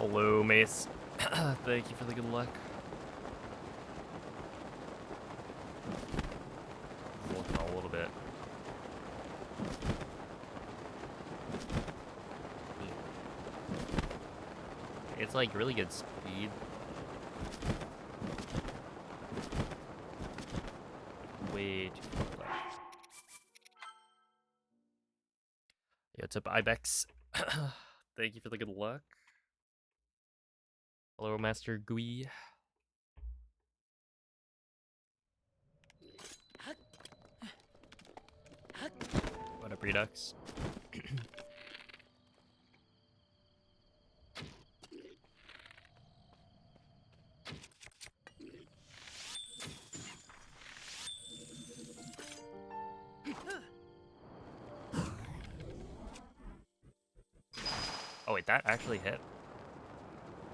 Hello, Mace. Thank you for the good luck. Looking a little bit. It's like really good speed. Way too far left. Yo, what's up, Ibex? Thank you for the good luck. Hello, Master Gui. What up, Redux? Oh wait, that actually hit.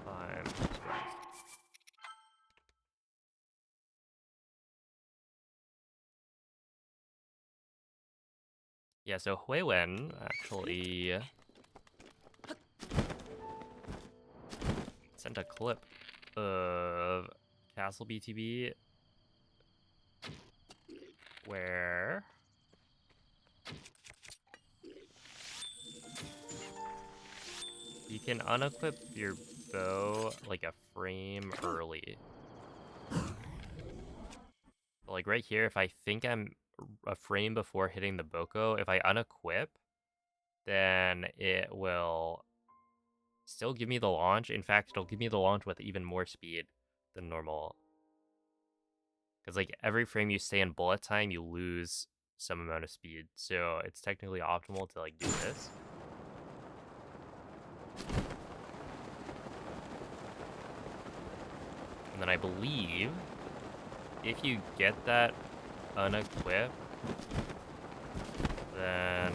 I'm surprised. Yeah, so Huiwen actually sent a clip of Castle BTB where you can unequip your bow like a frame early. But like right here, if I think I'm a frame before hitting the Boko, if I unequip, then it will still give me the launch. In fact, it'll give me the launch with even more speed than normal. Because like every frame you stay in bullet time, you lose some amount of speed. So it's technically optimal to like do this. And then I believe if you get that unequipped, then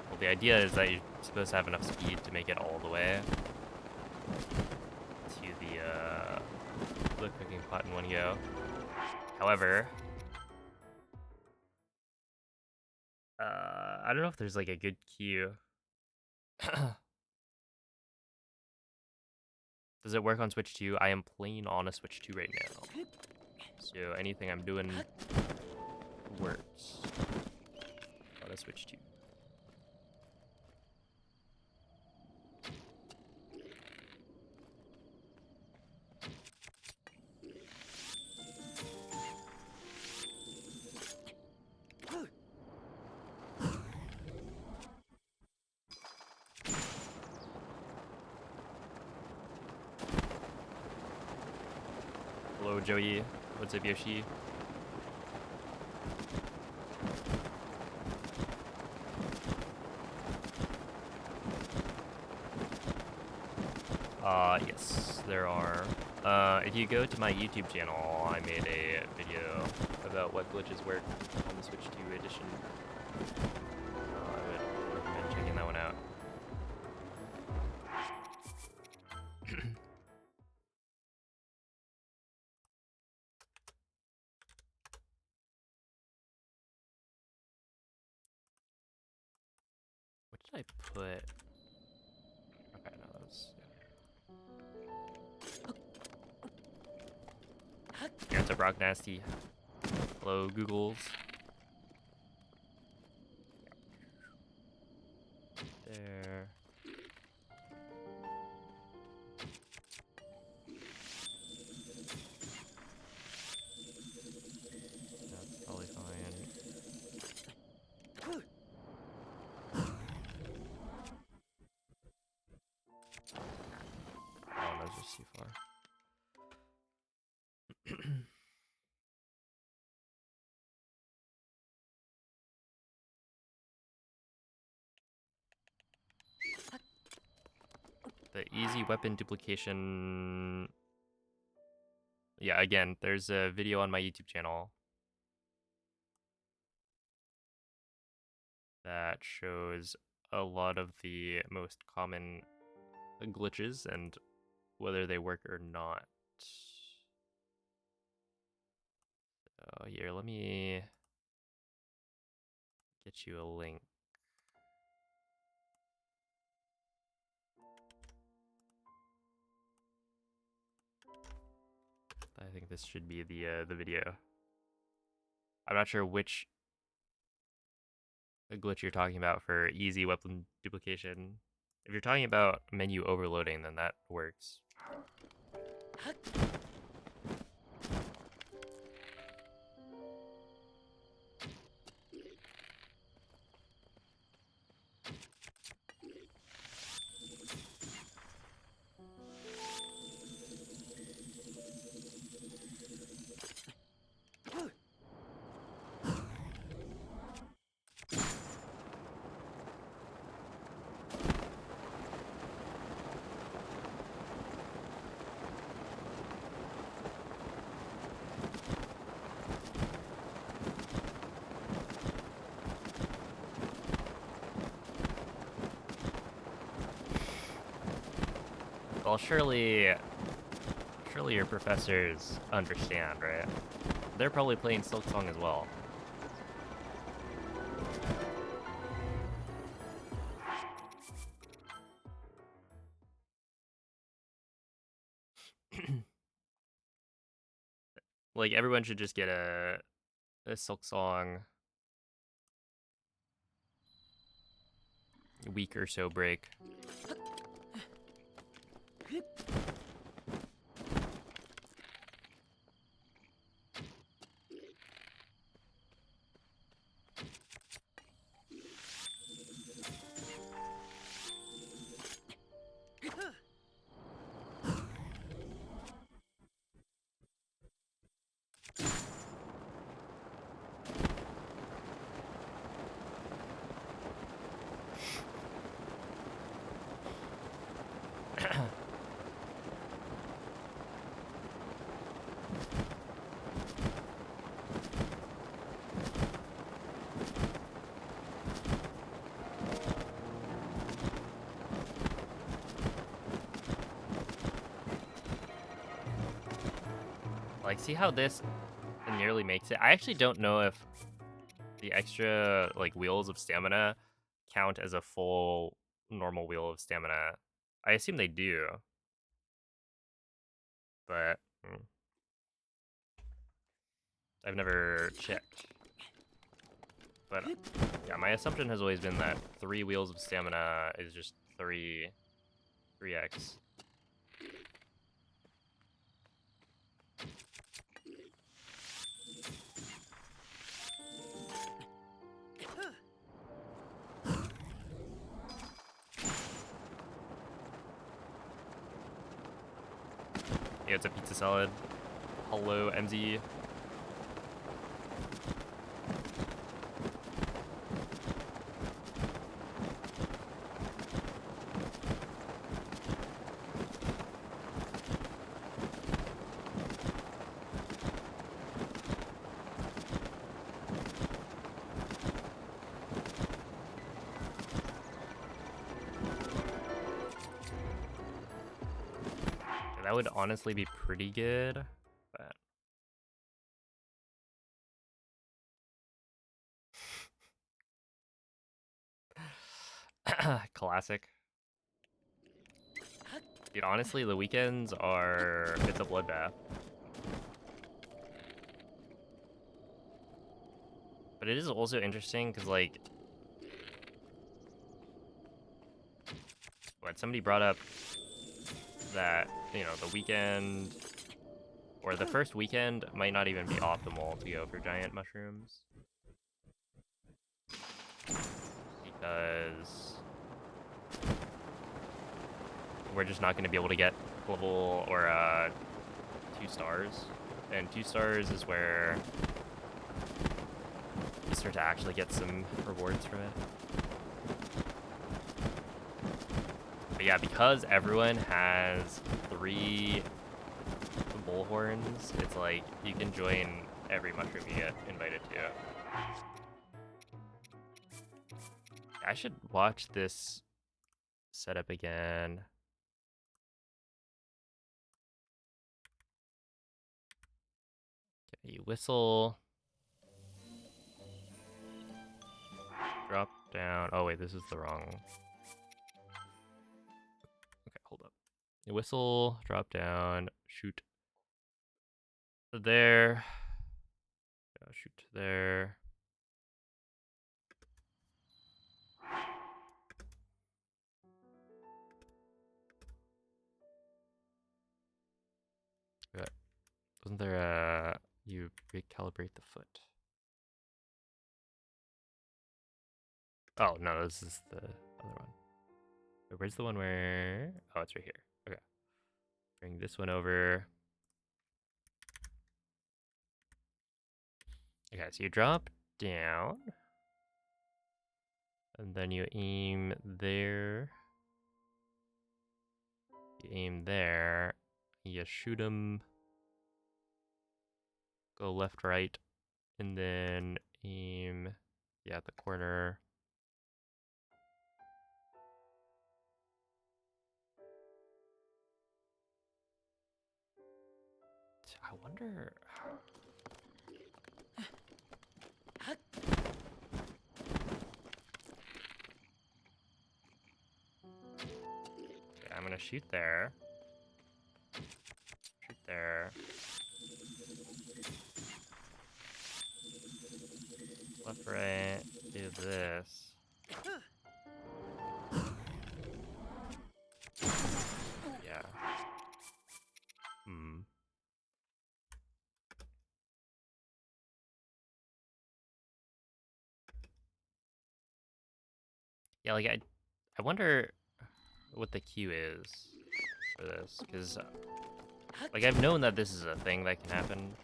well, the idea is that you're supposed to have enough speed to make it all the way to the cooking pot in one go. However, I don't know if there's like a good queue. Does it work on Switch 2? I am playing on a Switch 2 right now. So anything I'm doing works on a Switch 2. Hello, Joey. What's up, Yoshi? Yes, there are. If you go to my YouTube channel, I made a video about what glitches work on the Switch 2 edition. I would recommend checking that one out. What did I put? Okay, no, that was... Yeah, it's a Rock Nasty. Hello, Googles. There. That's probably fine. Oh, that's just too far. The easy weapon duplication. Yeah, again, there's a video on my YouTube channel that shows a lot of the most common glitches and whether they work or not. So here, let me get you a link. I think this should be the video. I'm not sure which glitch you're talking about for easy weapon duplication. If you're talking about menu overloading, then that works. Well, surely your professors understand, right? They're probably playing Silk Song as well. Like, everyone should just get a Silk Song week or so break. Like, see how this nearly makes it? I actually don't know if the extra, like, wheels of stamina count as a full normal wheel of stamina. I assume they do. But I've never checked. But yeah, my assumption has always been that 3 wheels of stamina is just 3x. Yeah, it's a pizza salad. Hello, MZ. That would honestly be pretty good, but classic. Dude, honestly, the weekends it's a bloodbath. But it is also interesting because, like, somebody brought up that, the weekend or the first weekend might not even be optimal to go for giant mushrooms. Because we're just not going to be able to get level or 2 stars. And 2 stars is where you start to actually get some rewards from it. But yeah, because everyone has 3 bullhorns, it's like you can join every mushroom you get invited to. I should watch this setup again. Okay, you whistle. down. Oh wait, this is the wrong. Okay, hold up. Whistle, drop down, shoot there. Yeah, shoot there. Good. Wasn't there a you recalibrate the foot? Oh no, this is the other one. Wait, where's the one where? Oh, it's right here. Okay. Bring this one over. Okay, so you drop down. And then you aim there. You aim there. You shoot him. Go left, right. And then aim, yeah, at the corner. I wonder. Okay, I'm gonna shoot there. Shoot there. Left, right. Do this. Yeah. Hmm. Yeah, like I wonder what the cue is for this, because like I've known that this is a thing that can happen,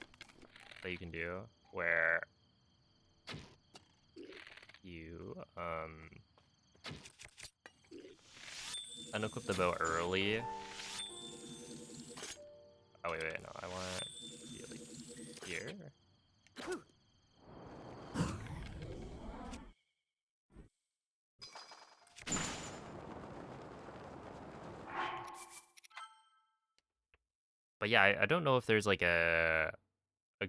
that you can do, where you unequip the bow early. Oh wait, no, I want to be like here. But yeah, I don't know if there's like a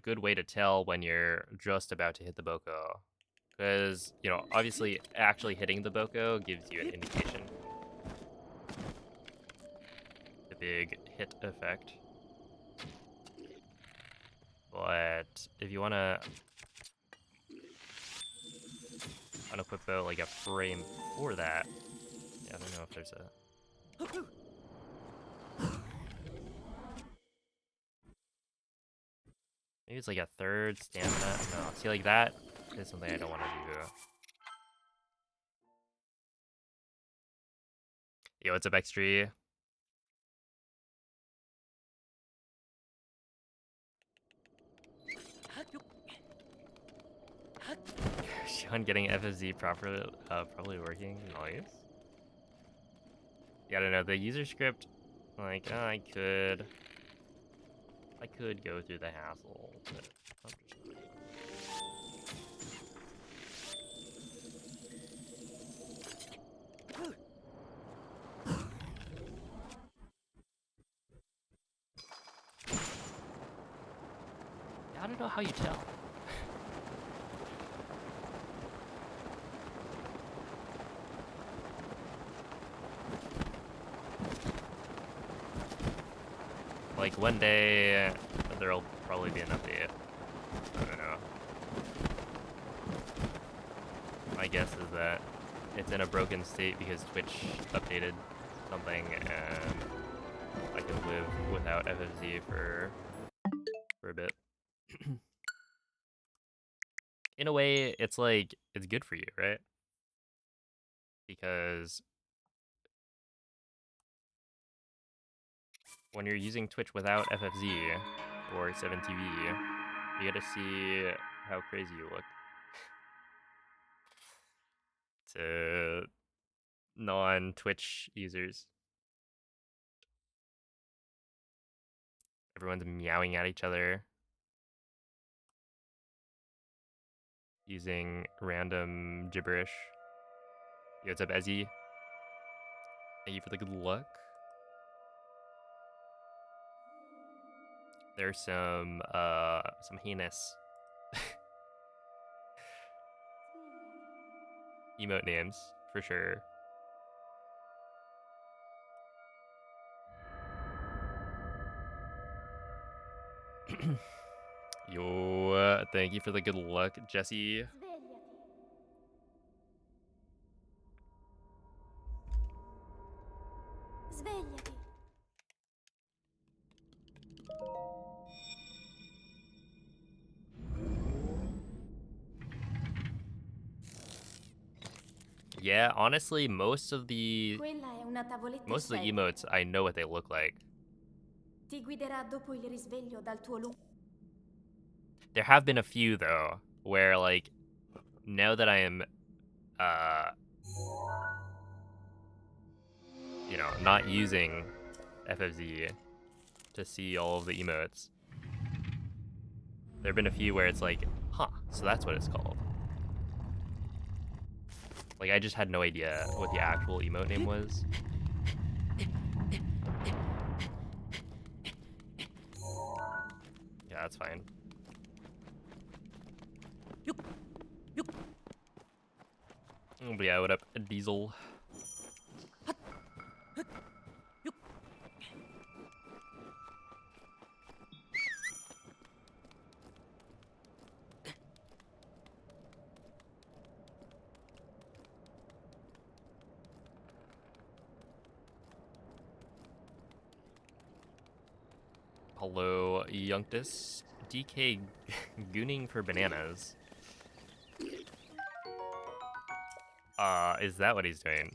good way to tell when you're just about to hit the boko, because you know obviously actually hitting the boko gives you an indication. The big hit effect. But if you want to unequip bow like a frame before that, yeah, I don't know if there's a. Maybe it's like a third stamina. No, see, like that is something I don't want to do. Yo, what's up, X3? Sean getting FFZ properly, probably working. Nice. Yeah, I don't know, the user script, like, I could go through the hassle, but I'm just not. Yeah, I don't know how you tell. Like, one day, there'll probably be an update. I don't know. My guess is that it's in a broken state because Twitch updated something and I can live without FFZ for a bit. In a way, it's like, it's good for you, right? Because when you're using Twitch without FFZ or 7TV, you get to see how crazy you look to non-Twitch users. Everyone's meowing at each other, using random gibberish. Yo, what's up, Ezzy? Thank you for the good luck. There's some heinous. emote names for sure. Yo, thank you for the good luck, Jesse. Svegliati. Yeah, honestly, most of the Quella è una tavoletta emotes, I know what they look like. Ti guiderà dopo il risveglio dal tuo lungo. There have been a few though, where like now that I am you know, not using FFZ to see all of the emotes, there have been a few where it's like, huh, so that's what it's called. Like I just had no idea what the actual emote name was. Yeah, that's fine. But yeah, what up, Diesel? Hello, Youngtus. DK gooning for bananas. Is that what he's doing?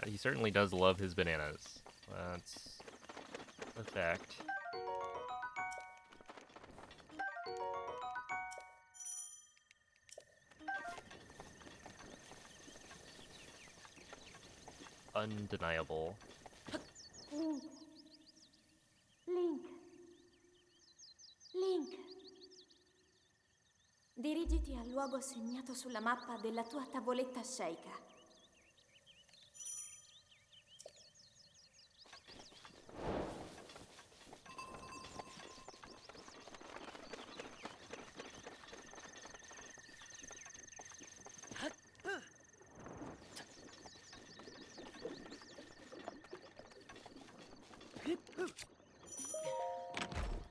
He certainly does love his bananas. That's a fact. Undeniable. Link. Link. Dirigiti al luogo segnato sulla mappa della tua tavoletta sceicca.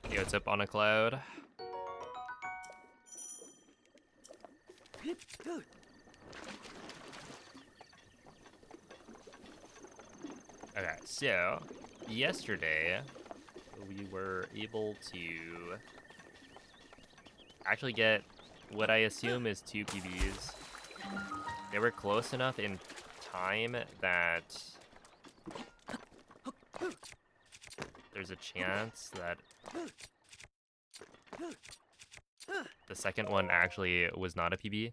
Yo, what's up on a cloud? Okay, so yesterday we were able to actually get what I assume is 2 PBs. They were close enough in time that there's a chance that the second one actually was not a PB.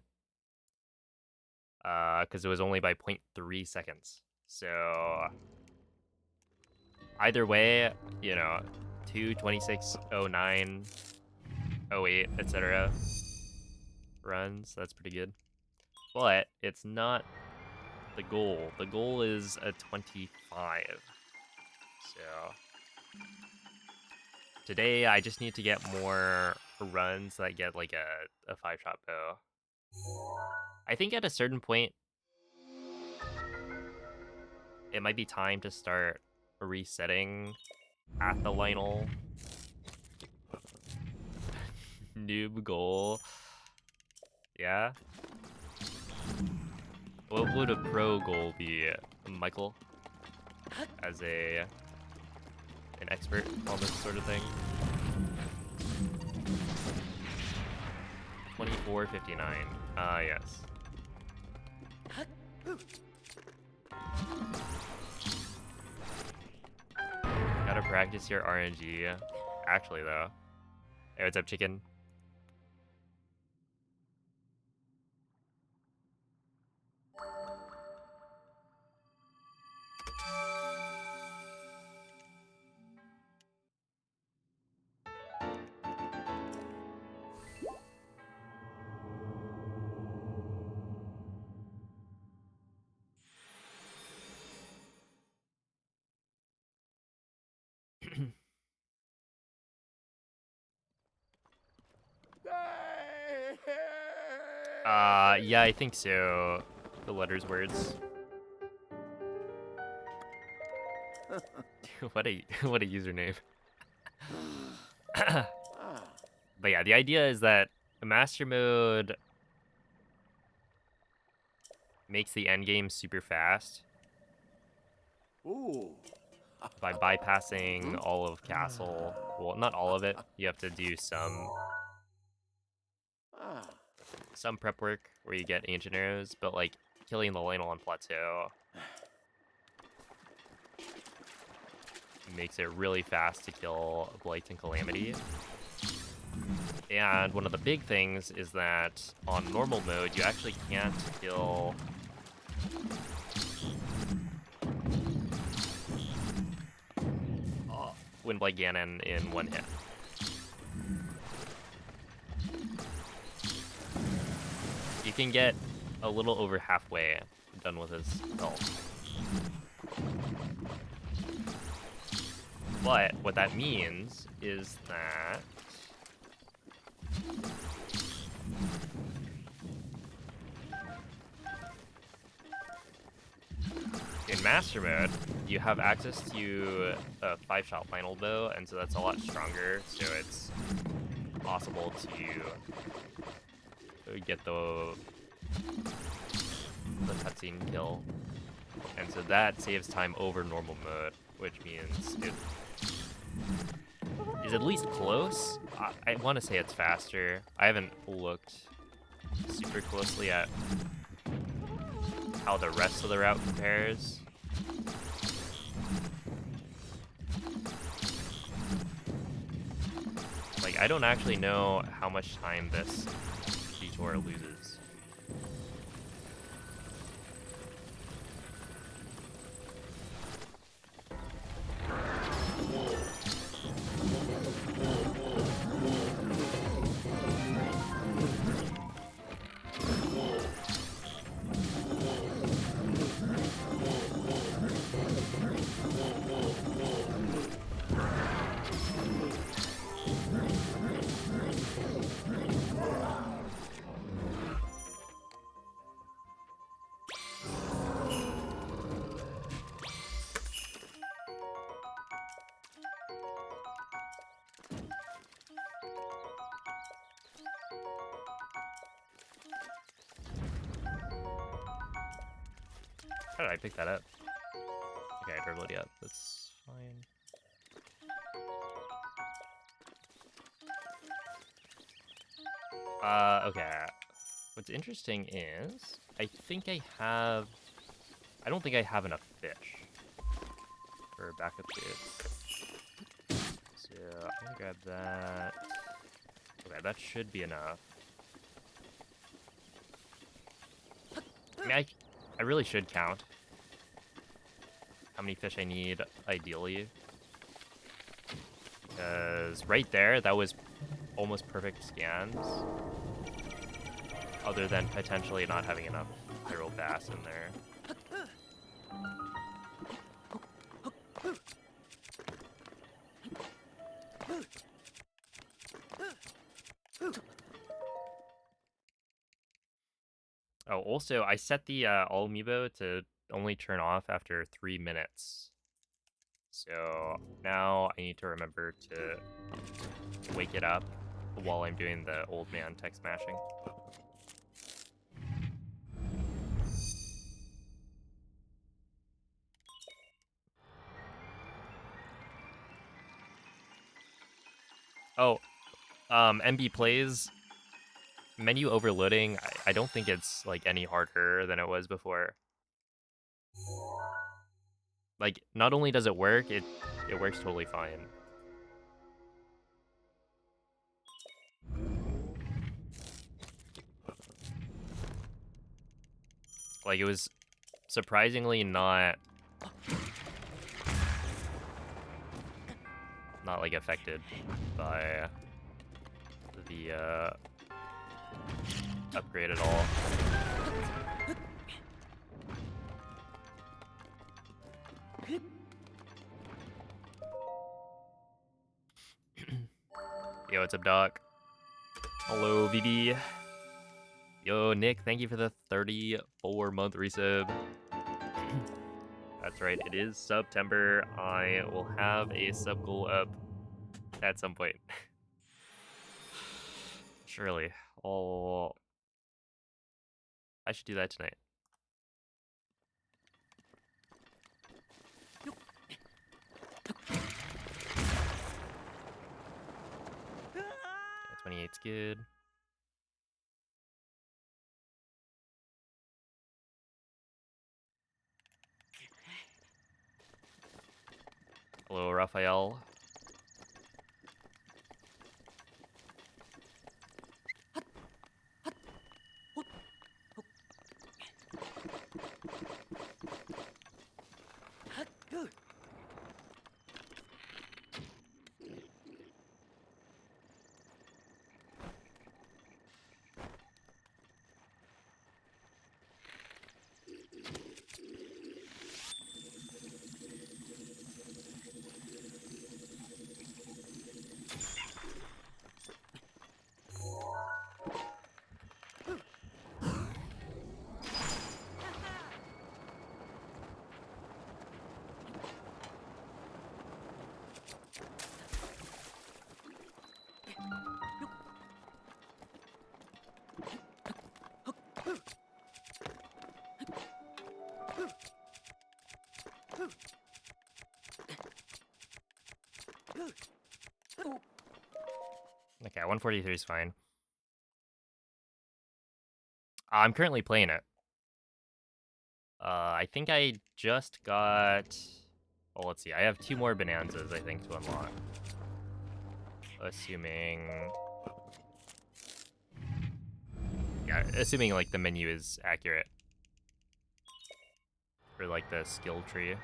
Because it was only by 0.3 seconds. So either way, you know, 2:26:09, 08, etc. runs. That's pretty good. But it's not the goal. The goal is a 25. So today I just need to get more runs that get like a 5-shot bow. I think at a certain point it might be time to start resetting at the Lionel. Noob goal. Yeah. What would a pro goal be, Michael? As an expert on this sort of thing. 24:59. Yes. Gotta practice your RNG. Actually, though, Hey, what's up, chicken? Yeah, I think so. The letters, words. What a what a username. But yeah, the idea is that the master mode makes the end game super fast Ooh. by bypassing all of castle. Well, not all of it. You have to do Ah. some prep work where you get ancient arrows, but like killing the Lanolin Plateau makes it really fast to kill Blight and Calamity. And one of the big things is that on normal mode, you actually can't kill Windblight Ganon in one hit. You can get a little over halfway done with his health. But what that means is that in Master Mode, you have access to a 5-shot final bow, and so that's a lot stronger, so it's possible to get the cutscene kill. And so that saves time over normal mode, which means it is at least close. I want to say it's faster. I haven't looked super closely at how the rest of the route compares. Like, I don't actually know how much time this detour loses. How did I pick that up? Okay, I dribbled it up. That's fine. Okay. What's interesting is, I don't think I have enough fish for backup boots. So, I'm gonna grab that. Okay, that should be enough. I mean, I really should count how many fish I need, ideally. Because right there, that was almost perfect scans. Other than potentially not having enough feral bass in there. Oh, also, I set the all amiibo to only turn off after 3 minutes. So now I need to remember to wake it up while I'm doing the old man text mashing. Oh, MB plays menu overloading. I don't think it's like any harder than it was before. Like, not only does it work, it works totally fine. Like, it was surprisingly not like affected by the upgrade at all. Yo, what's up, Doc? Hello, VD. Yo, Nick, thank you for the 34-month resub. That's right, it is September. I will have a sub goal up at some point. Surely. Oh, I should do that tonight. 28's good. Hello, Raphael. Okay, 143 is fine. I'm currently playing it. I think I just got... Well, let's see. I have 2 more bonanzas, I think, to unlock. Assuming... Yeah, assuming, like, the menu is accurate. For, like, the skill tree.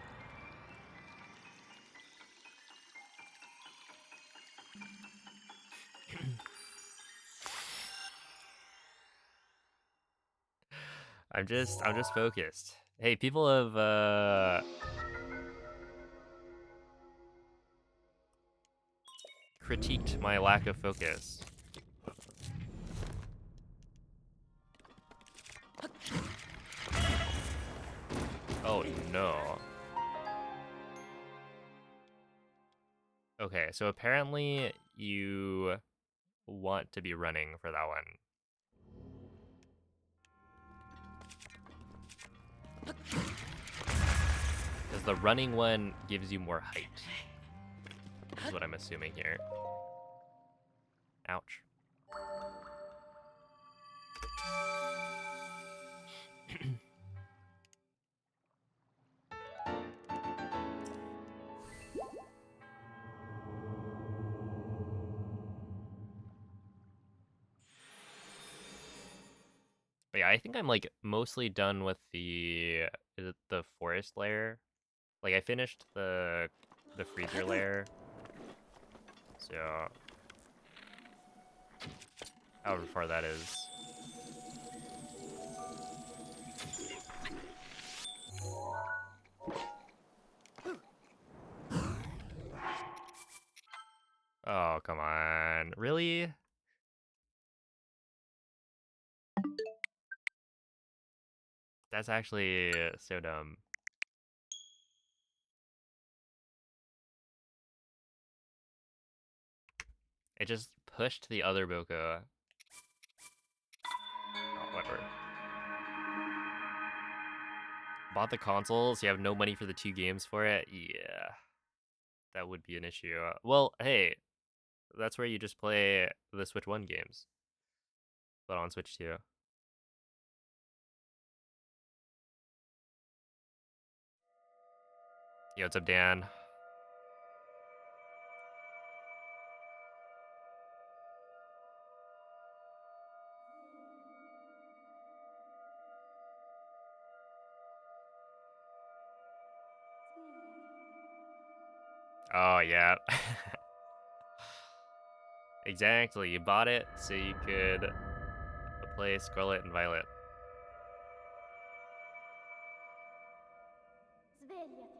I'm just focused. Hey, people have, critiqued my lack of focus. Oh, no. Okay, so apparently you want to be running for that one. Because the running one gives you more height. Is what I'm assuming here. Ouch. But yeah, I think I'm like mostly done with the is it the forest layer? Like I finished the freezer layer. So however far that is. Oh, come on. Really? That's actually so dumb. It just pushed the other Boko. Oh, whatever. Bought the console, so you have no money for the 2 games for it? Yeah. That would be an issue. Well, hey, that's where you just play the Switch 1 games. But on Switch 2. Yo, what's up, Dan? Oh, yeah. Exactly. You bought it so you could play Scarlet and Violet. Svegliati.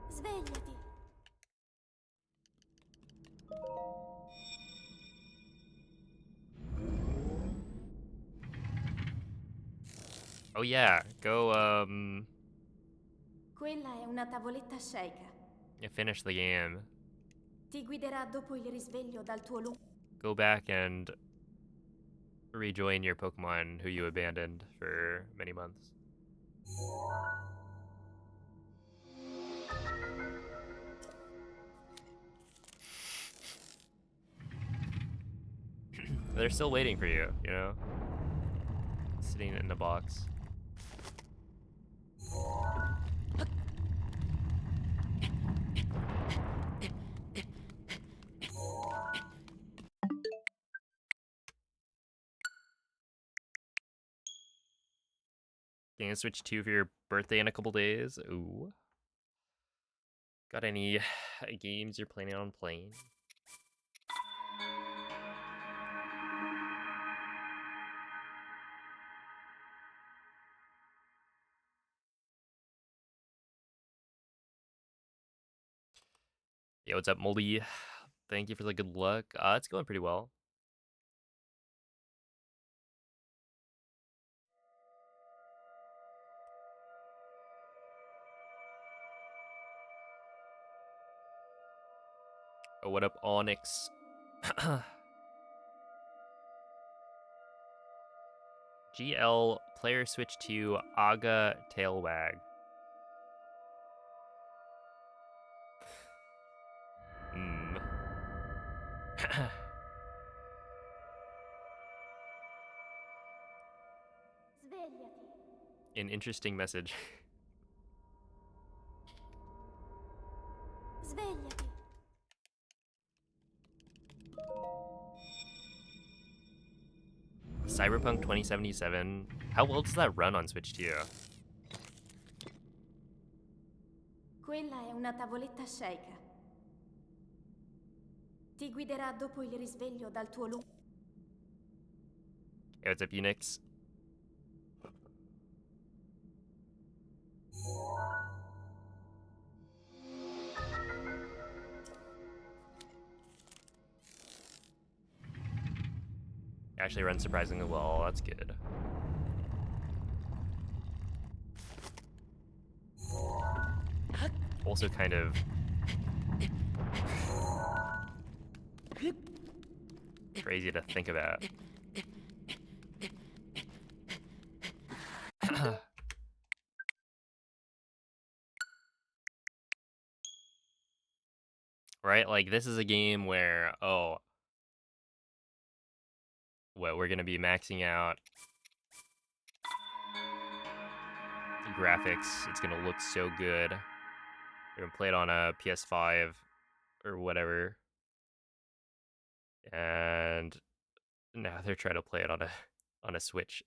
Svegliati. Oh, yeah. Go, Quella è una tavoletta sceicca. finish the game. Ti guiderà dopo il risveglio dal tuo lungo... Go back and rejoin your Pokemon who you abandoned for many months. They're still waiting for you, you know? Sitting in the box. Game Switch 2 for your birthday in a couple days. Ooh. Got any games you're planning on playing? Yo, what's up, Moldy? Thank you for the good luck. It's going pretty well. Oh, what up, Onyx? GL player switch to Aga Tailwag. Hmm. Svegliati. An interesting message. Svegliati. Cyberpunk 2077. How well does that run on Switch 2? Quella è una tavoletta sceicca. Ti guiderà dopo il risveglio dal tuo lungo... Hey, what's up, Unix? Actually runs surprisingly well. That's good. Also kind of crazy to think about. Right? Like, this is a game where, oh, what, we're gonna be maxing out the graphics. It's gonna look so good. We're gonna play it on a PS5 or whatever. And now they're trying to play it on a Switch.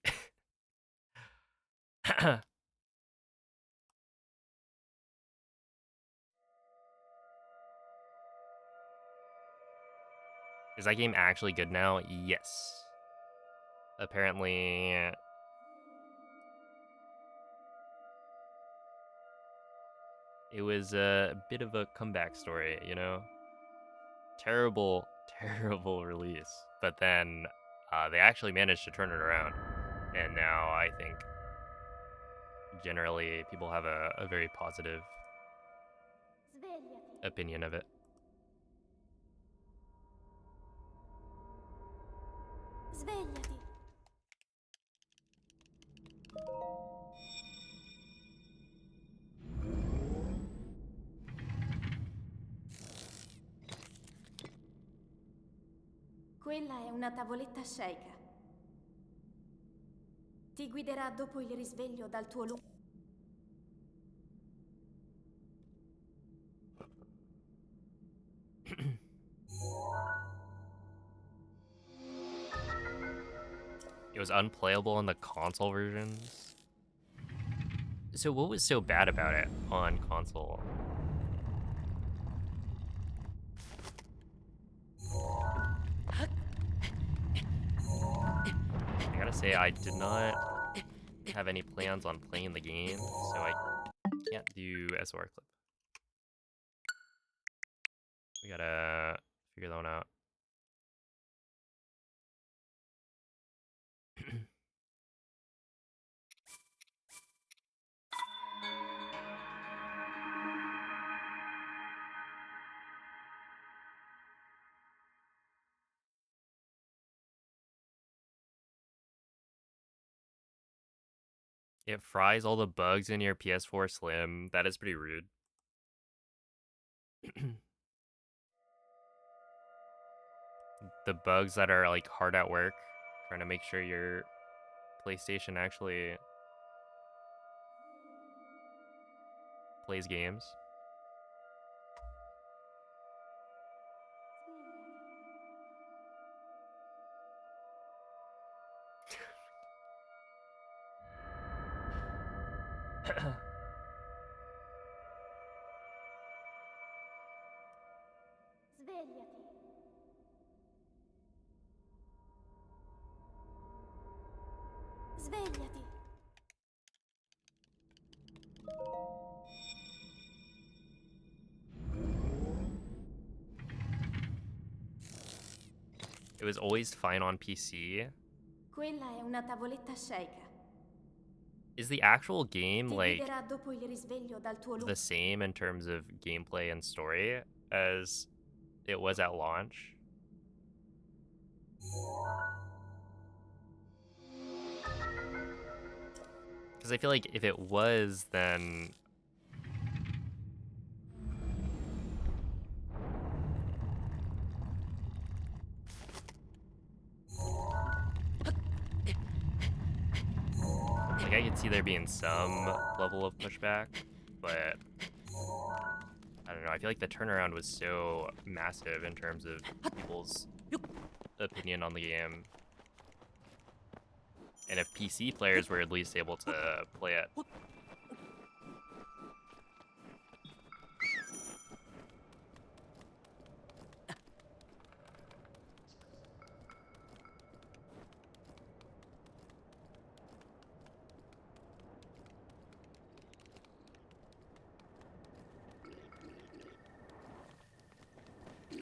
Is that game actually good now? Yes. Apparently, it was a bit of a comeback story, you know? Terrible, terrible release. But then they actually managed to turn it around. And now I think generally people have a very positive Svegliati. opinion of it. Svegliati. Quella è una tavoletta sceicca. Ti guiderà dopo il risveglio dal tuo lungo... Yo, was unplayable in the console versions. So what was so bad about it on console? I gotta say, I did not have any plans on playing the game, so I can't do SOR clip. We gotta figure that one out. It fries all the bugs in your PS4 Slim. That is pretty rude. The bugs that are like hard at work, trying to make sure your PlayStation actually plays games. Svegliati. Svegliati. It was always fine on PC. Quella è una tavoletta sceicca. Is the actual game Ti like guiderà dopo il risveglio dal tuo the same in terms of gameplay and story as it was at launch? Because I feel like if it was, then like I could see there being some level of pushback, but I don't know. I feel like the turnaround was so massive in terms of people's opinion on the game. And if PC players were at least able to play it.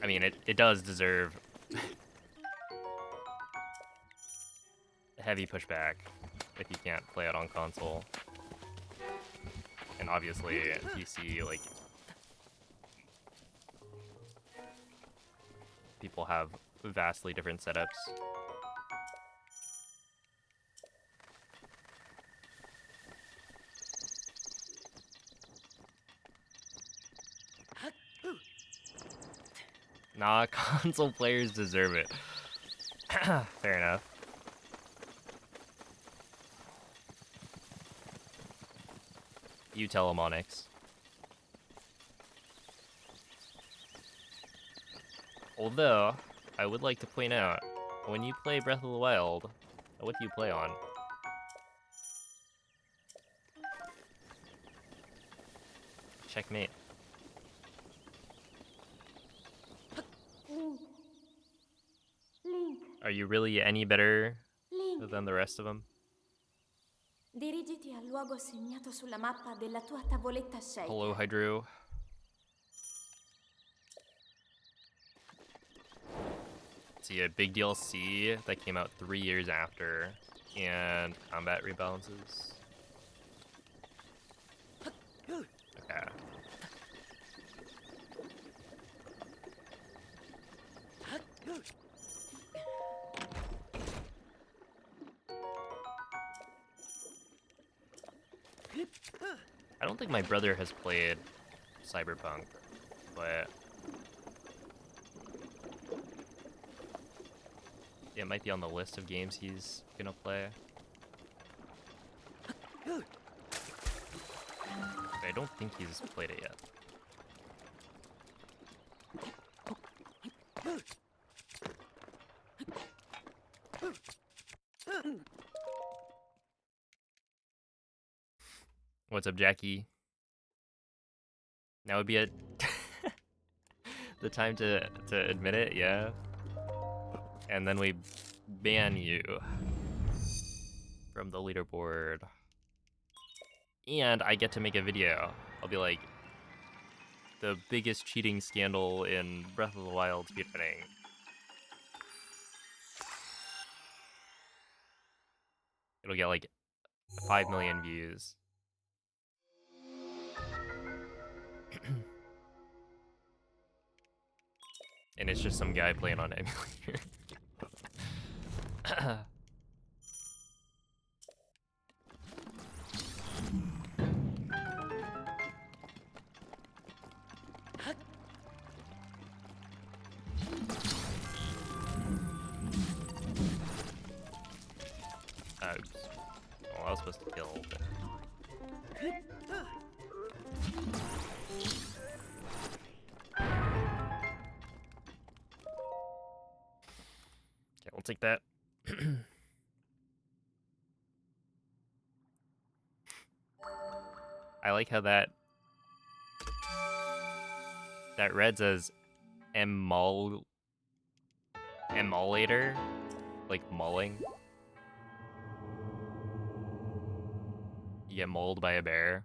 I mean, it does deserve heavy pushback if you can't play it on console. And obviously, PC, like, people have vastly different setups. Nah, console players deserve it. Fair enough. You tell him, Onyx. Although, I would like to point out, when you play Breath of the Wild, what do you play on? Checkmate. Link. Link. Are you really any better Link. than the rest of them? Dirigiti al luogo segnato sulla mappa della tua tavoletta sceicca. Hello, Hydro. See, a big DLC that came out 3 years after, and combat rebalances. Okay. I don't think my brother has played Cyberpunk, but it might be on the list of games he's gonna play. But I don't think he's played it yet. What's up, Jackie? Now would be the time to admit it, yeah. And then we ban you from the leaderboard. And I get to make a video. I'll be like, the biggest cheating scandal in Breath of the Wild speedrunning. It'll get like 5 million views. And it's just some guy playing on emulator. Oops. Well, I was supposed to kill. But... Okay, we'll take that. I like how that reads as emulator, like mulling. You get mauled by a bear.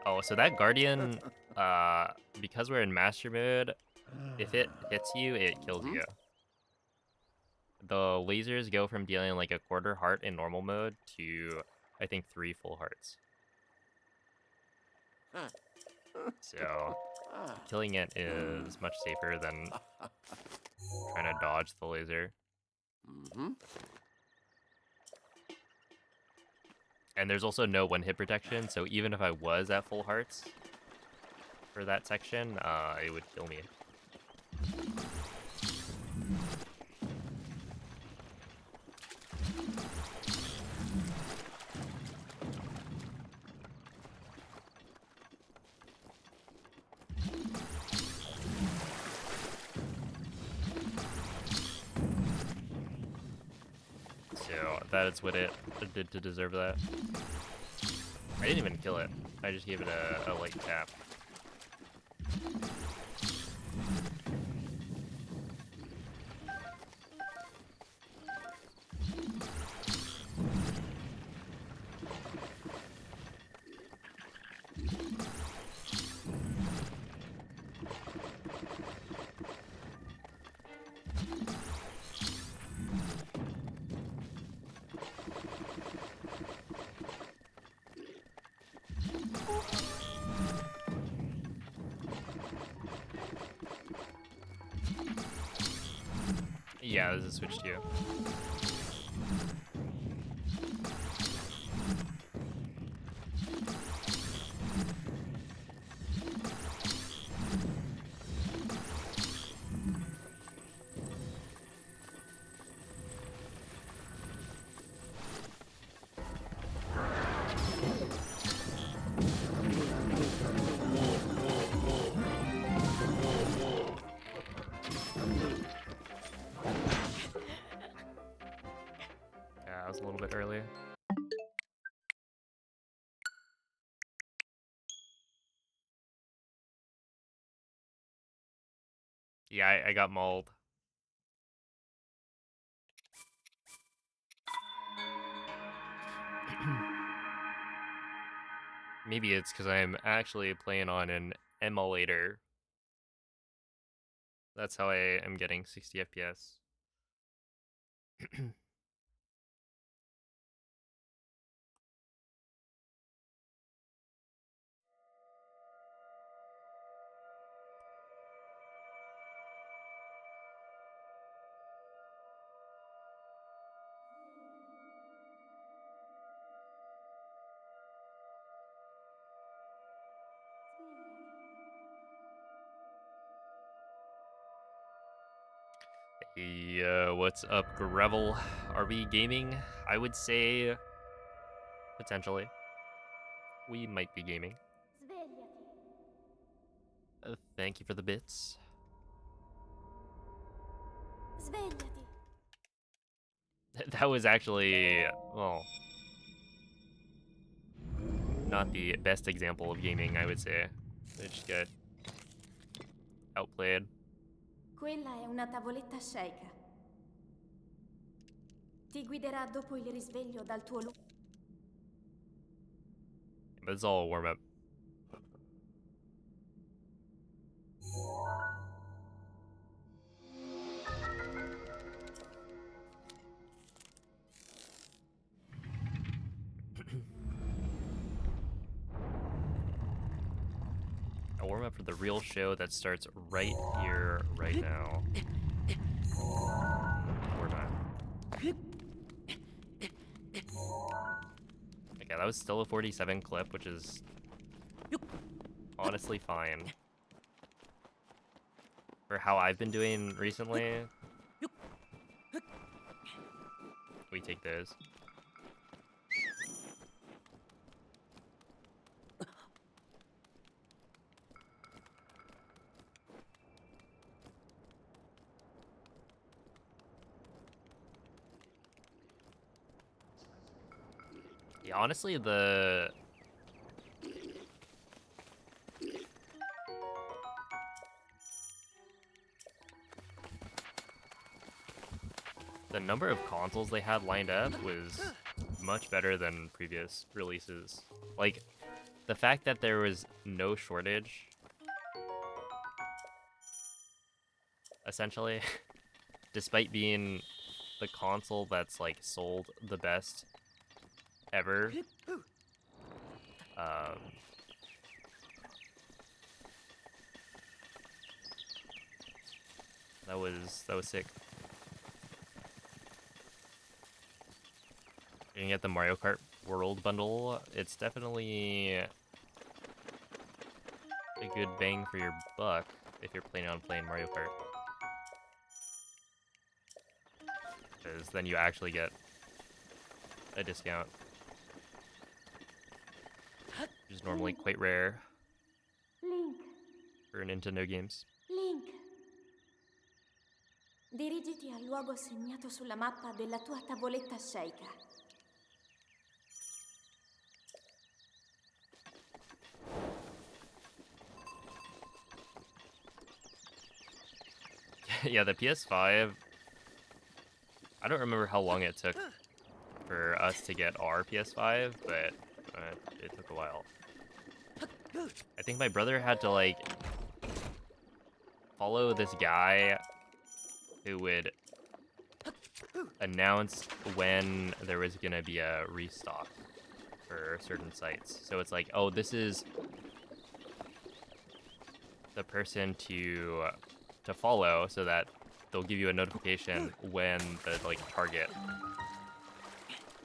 Oh, so that Guardian, because we're in Master Mode, if it hits you, it kills you. The lasers go from dealing like a quarter heart in normal mode to, I think, 3 full hearts. So, killing it is much safer than trying to dodge the laser. And there's also no one-hit protection, so even if I was at full hearts for that section, it would kill me. So that is what it did to deserve that. I didn't even kill it. I just gave it a light tap. Yeah, this is switch too. Yeah, I was a little bit early. Yeah, I got mauled. Maybe it's because I'm actually playing on an emulator. That's how I am getting 60 FPS. What's up, Gravel? Are we gaming? I would say potentially. We might be gaming. Svegliati. Thank you for the bits. Svegliati. That was actually, well, not the best example of gaming, I would say. It just got outplayed. Quella è una tavoletta sceicca. Ti guiderà dopo il risveglio dal tuo luogo. But it's all a warm up. A warm up for the real show that starts right here, right now. Or not. Okay, that was still a 47 clip, which is honestly fine. For how I've been doing recently, we take those. Yeah, honestly, the number of consoles they had lined up was much better than previous releases. Like, the fact that there was no shortage, essentially, despite being the console that's, like, sold the best ever, that was sick. You can get the Mario Kart World bundle. It's definitely a good bang for your buck if you're planning on playing Mario Kart. Because then you actually get a discount, which is normally quite rare Link. for Nintendo games. Link. Dirigiti al luogo segnato sulla mappa della tua tavoletta sceicca. Yeah, the PS5, I don't remember how long it took for us to get our PS5, but it took a while. I think my brother had to, like, follow this guy who would announce when there was gonna be a restock for certain sites. So it's like, oh, this is the person to follow, so that they'll give you a notification when the, like, target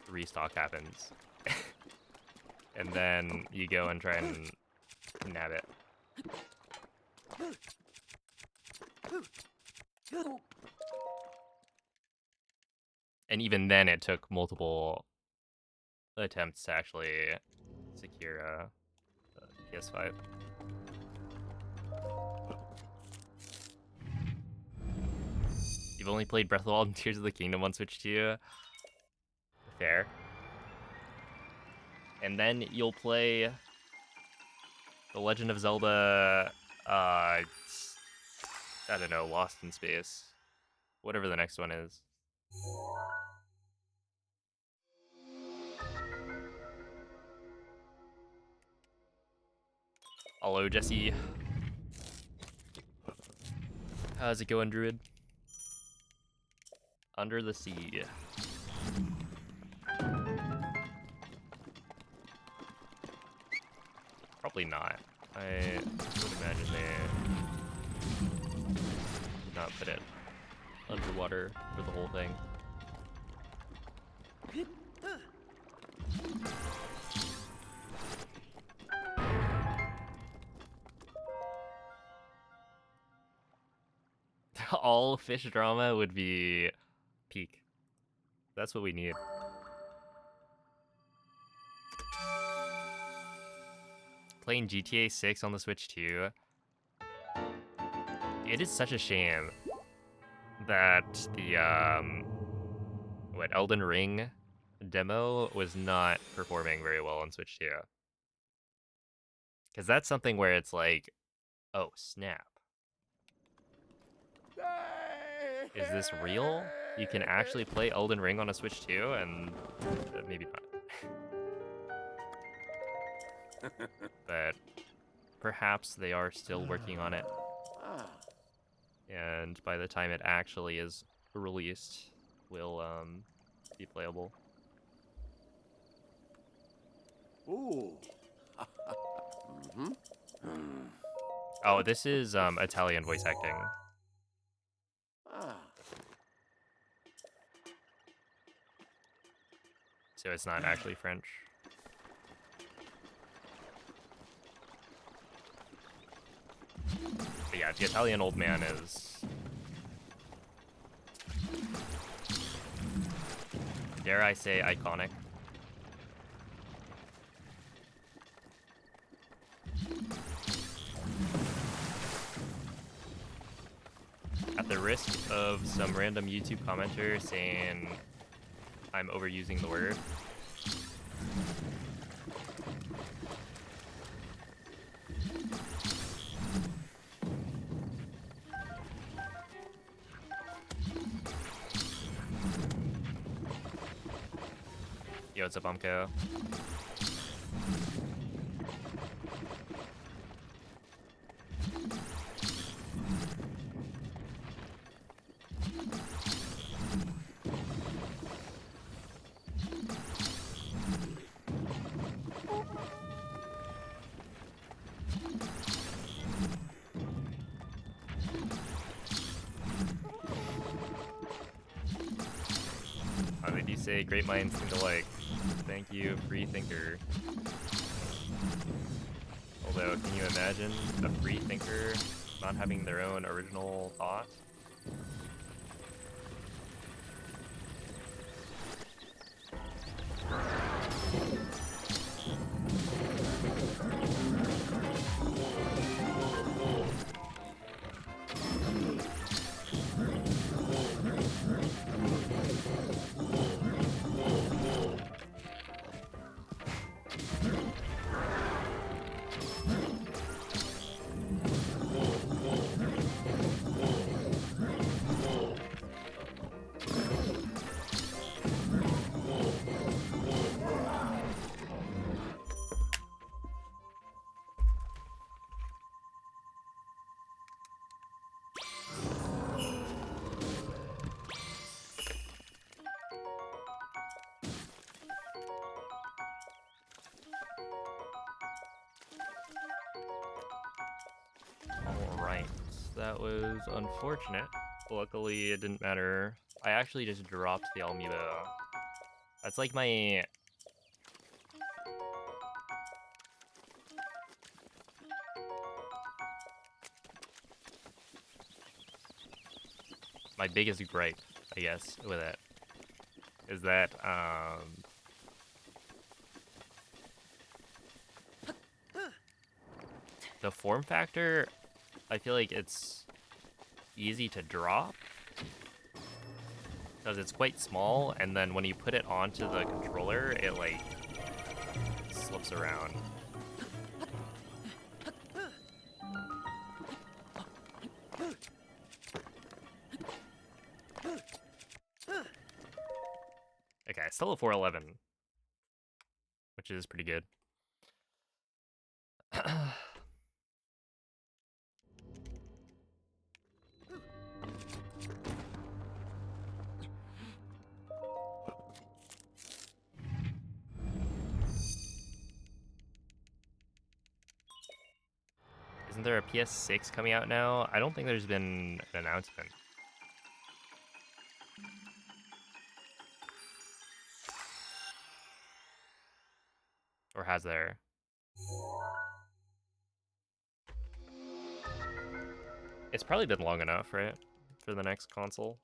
restock happens. And then you go and try and nab it. And even then, it took multiple attempts to actually secure a PS5. You've only played Breath of the Wild and Tears of the Kingdom on Switch 2? Fair. And then you'll play The Legend of Zelda, I don't know, Lost in Space. Whatever the next one is. Hello, Jesse. How's it going, Druid? Under the Sea. Probably not. I would imagine they would not put it underwater for the whole thing. All fish drama would be peak. That's what we need. Playing GTA 6 on the Switch too. It is such a shame that the Elden Ring demo was not performing very well on Switch 2. Because that's something where it's like, oh snap. Is this real? You can actually play Elden Ring on a Switch 2, and maybe not. But perhaps they are still working on it. And by the time it actually is released, will be playable. Ooh. Oh, this is Italian voice acting. So it's not actually French. But yeah, the Italian old man is... dare I say iconic. At the risk of some random YouTube commenter saying I'm overusing the word, yo, it's a Bumco. They do say great minds think alike. Thank you, free thinker. Although, can you imagine a free thinker not having their own original thought? Alright, that was unfortunate. Luckily, it didn't matter. I actually just dropped the Amiibo. That's like my... my biggest gripe, I guess, with it. Is that, the form factor, I feel like it's easy to drop. Because it's quite small, and then when you put it onto the controller, it, like, slips around. Okay, still a 411, which is pretty good. Isn't there a PS6 coming out now? I don't think there's been an announcement. Or has there? It's probably been long enough, right? for the next console.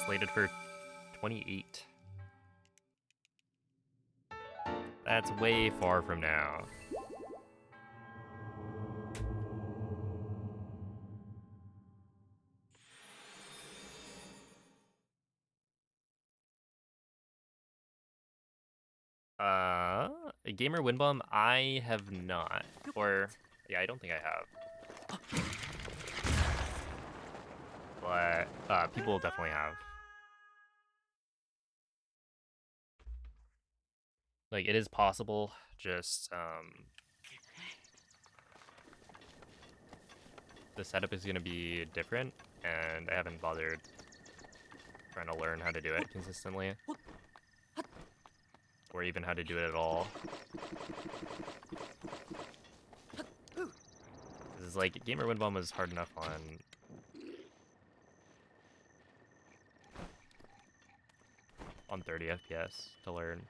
Slated for 28. That's way far from now. A gamer win bomb? I have not. Or, yeah, I don't think I have. But, people definitely have. Like, it is possible, just, the setup is gonna be different, and I haven't bothered trying to learn how to do it consistently. Or even how to do it at all. This is like, gamer win bomb was hard enough on 30 FPS to learn.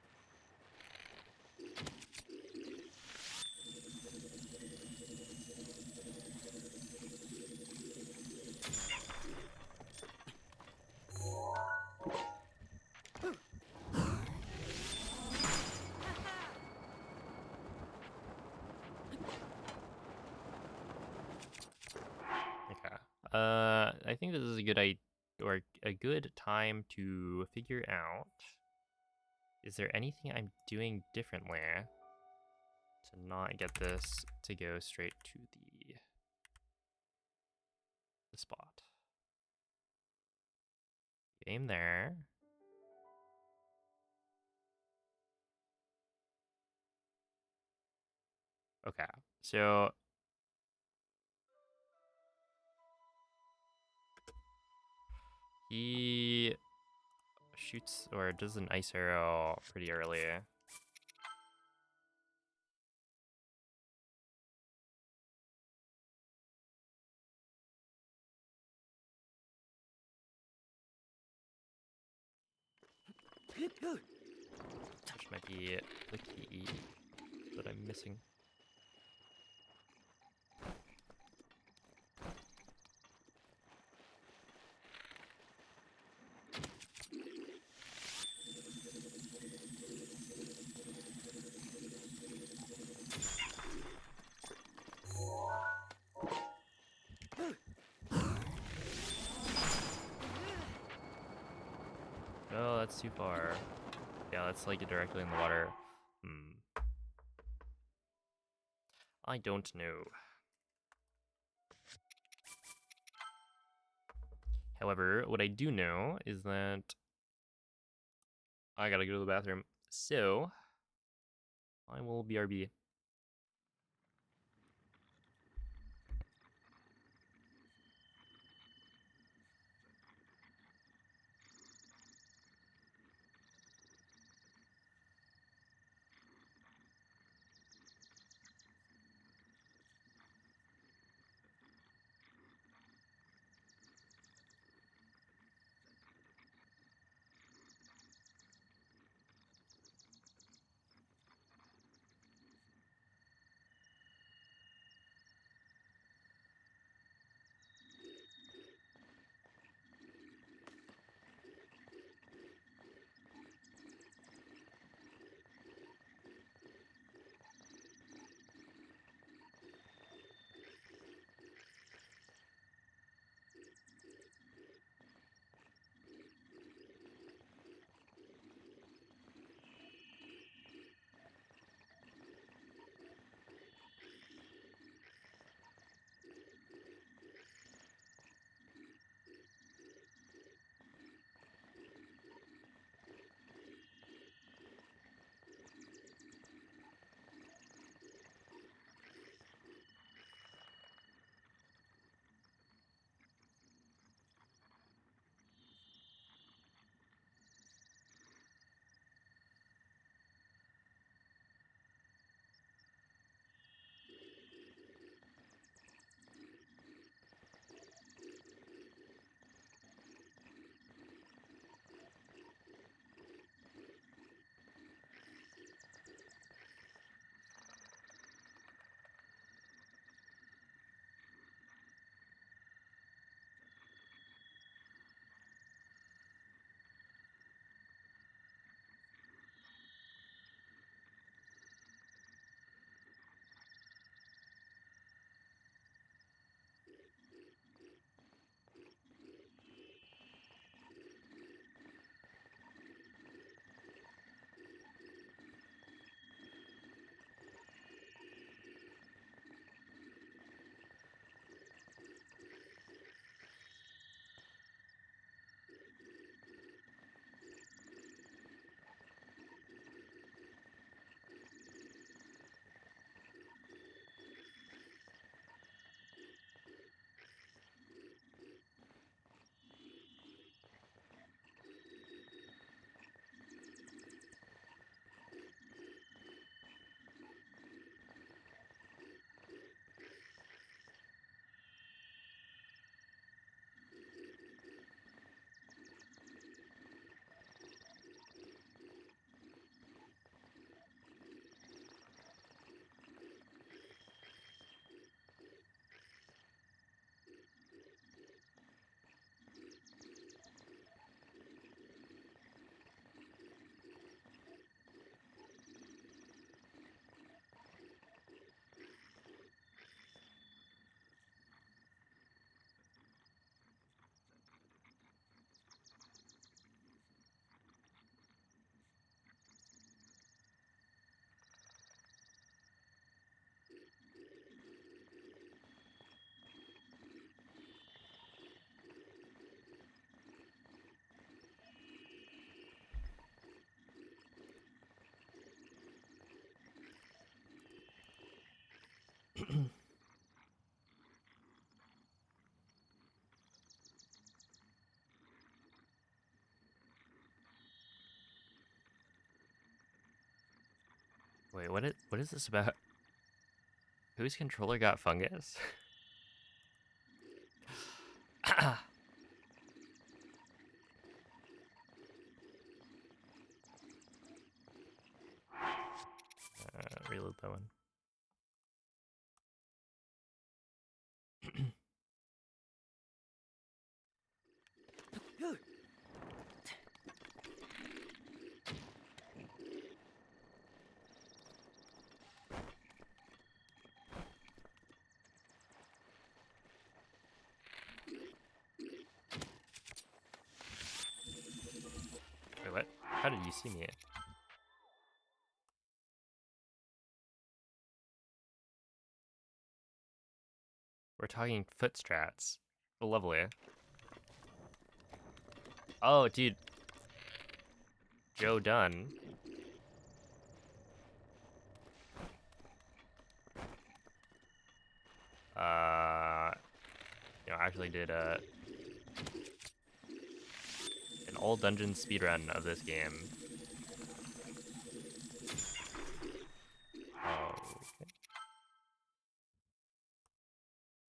Okay. I think this is a good time to figure out, is there anything I'm doing differently to not get this to go straight to the spot? Aim there. Okay, so he shoots or does an ice arrow pretty early. Which might be the key that I'm missing. No, that's too far. Yeah, let's like get directly in the water. I don't know. However, what I do know is that I gotta go to the bathroom. So, I will BRB. Wait, what is this about? Whose controller got fungus? Reload that one. Wait, what? How did you see me? We're talking foot strats. Lovely. Oh, dude. Joe Dunn. Actually did an all dungeon speedrun of this game. Oh, okay.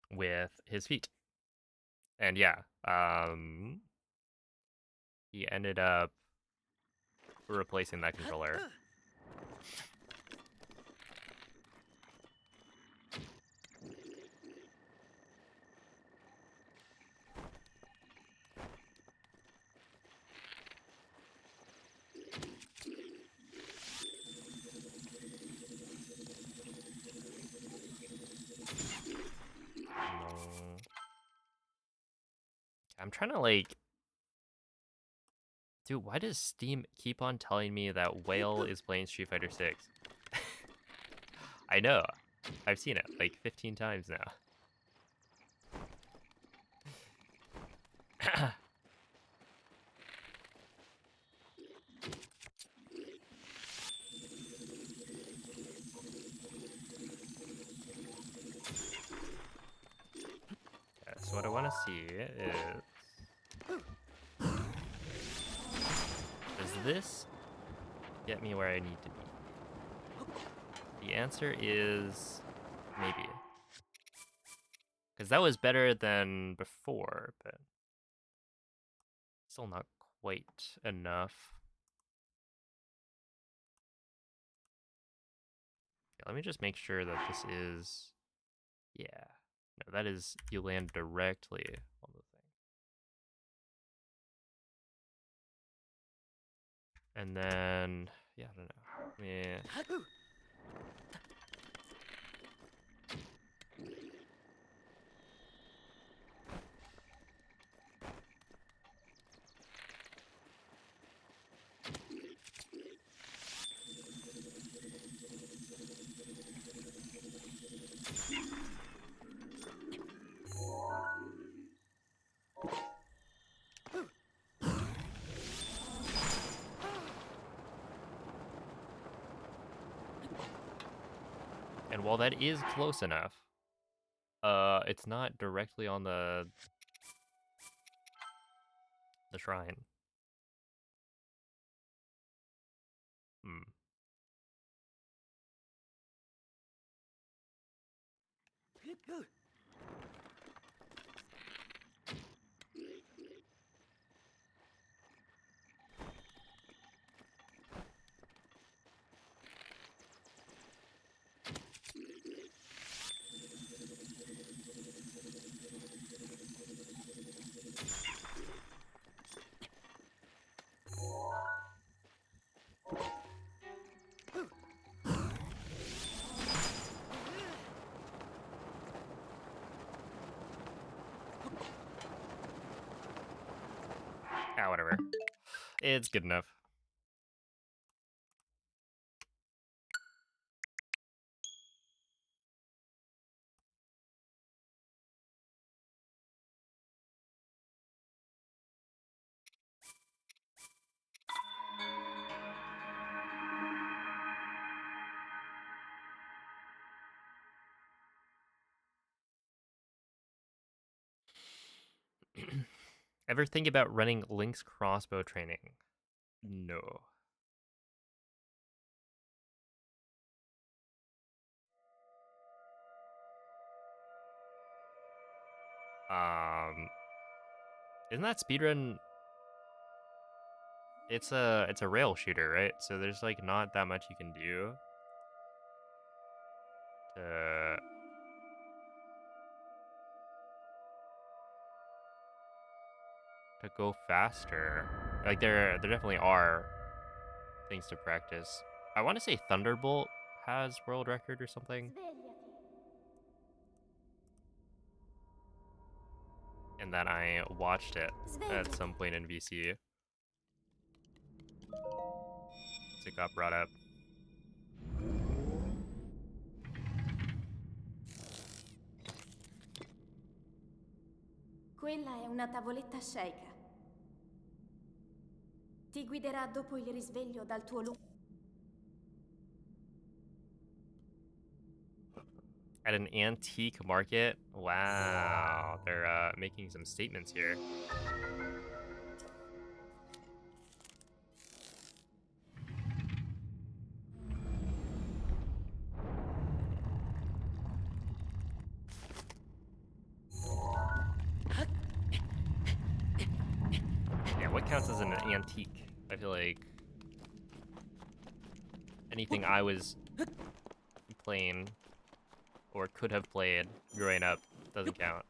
With his feet. And yeah, he ended up replacing that controller. No. I'm trying to like... Dude, why does Steam keep on telling me that Whale is playing Street Fighter 6? I know. I've seen it like 15 times now. So what I want to see is... Does this get me where I need to be? The answer is maybe. Because that was better than before, but still not quite enough. Yeah, let me just make sure that this is... Yeah. No, that is... You land directly on the thing. And then... Yeah, I don't know. Yeah. And while that is close enough, it's not directly on the shrine. Hmm. Ah, whatever. It's good enough. Ever think about running Link's crossbow training? No. Isn't that speedrun? It's a rail shooter, right? So there's like not that much you can do to go faster. Like there definitely are things to practice. I want to say Thunderbolt has world record or something, Svegliati. and then I watched it at Svegliati. some point in VC. So it got brought up. Quella è una tavoletta sceicca. Ti guiderà dopo il risveglio dal tuo lungo. At an antique market? Wow, they're making some statements here. Yeah, what counts as an antique? I feel like anything I was playing or could have played growing up doesn't count.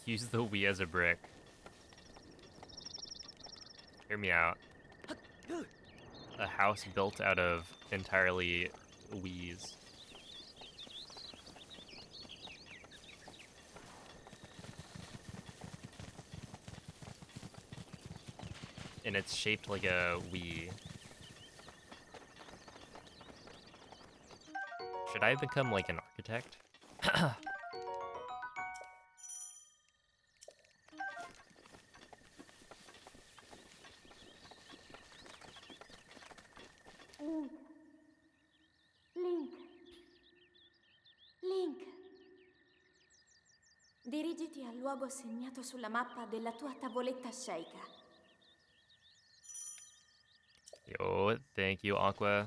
Use the Wii as a brick. Hear me out. A house built out of entirely Wii's. And it's shaped like a Wii. Should I become like an architect? Link. Link. Dirigiti al luogo segnato sulla mappa della tua tavoletta sceicca. Yo, thank you, Aqua.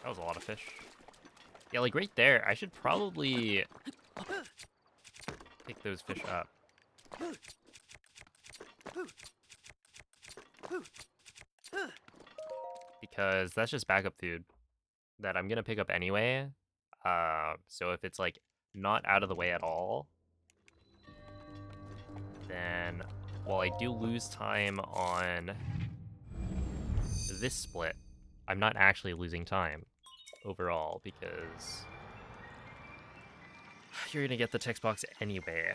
That was a lot of fish. Yeah, like right there, I should probably pick those fish up. Because that's just backup food that I'm gonna pick up anyway. So if it's like not out of the way at all, then while I do lose time on this split, I'm not actually losing time overall because you're gonna get the text box anyway.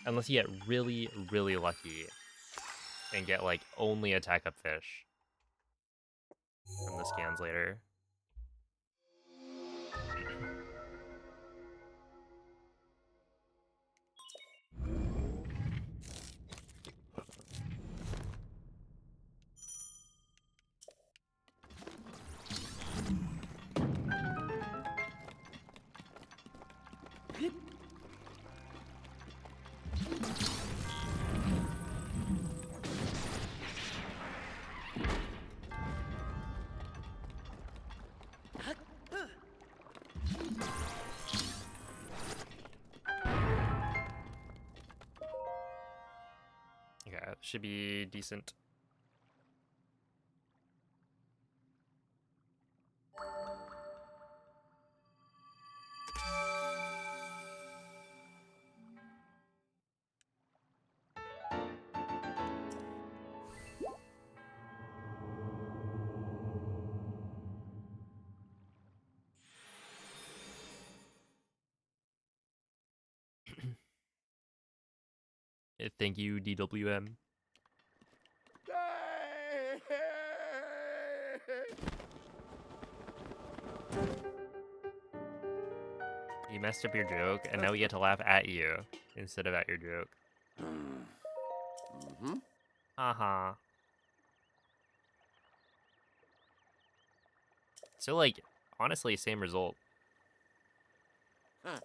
Unless you get really, really lucky and get like only attack up fish from the scans later. Okay, should be decent. Thank you, DWM. You messed up your joke, and now we get to laugh at you instead of at your joke. Mm-hmm. Haha. So, like, honestly, same result. Ah.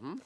Mm-hmm.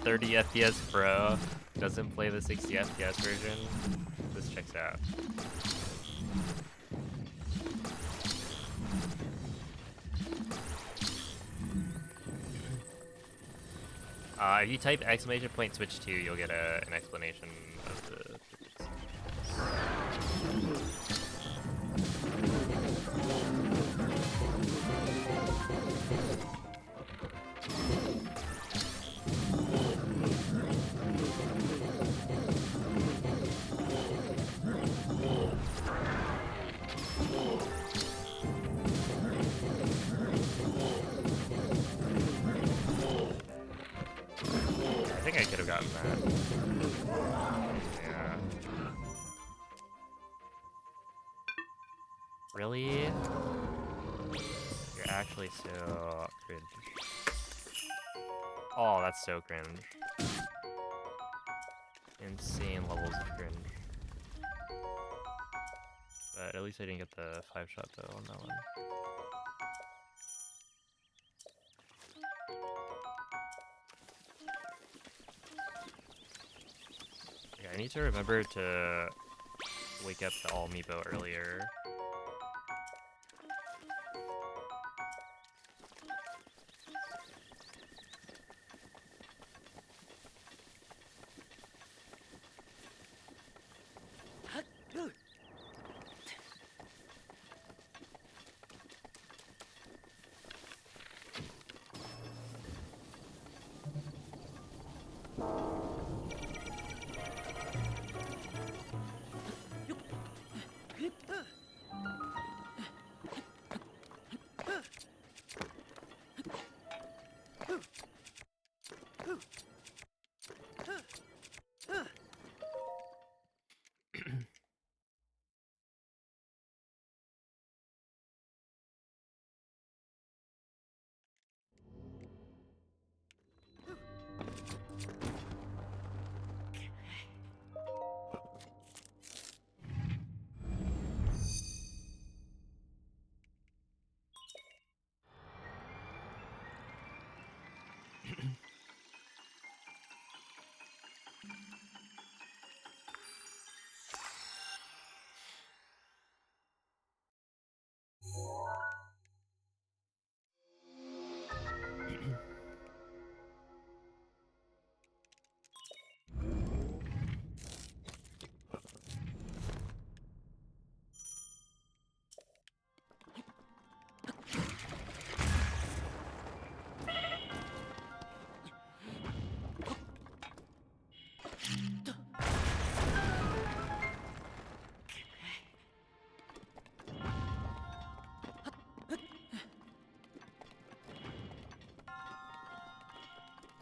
.30 FPS Pro doesn't play the 60 FPS version. This checks out. If you type exclamation point switch to, you'll get an explanation of the difference. I think I could have gotten that. Yeah. Really? You're actually so cringe. Oh, that's so cringe. Insane levels of cringe. But at least I didn't get the 5-shot though on that one. Okay, I need to remember to wake up the all meepo earlier.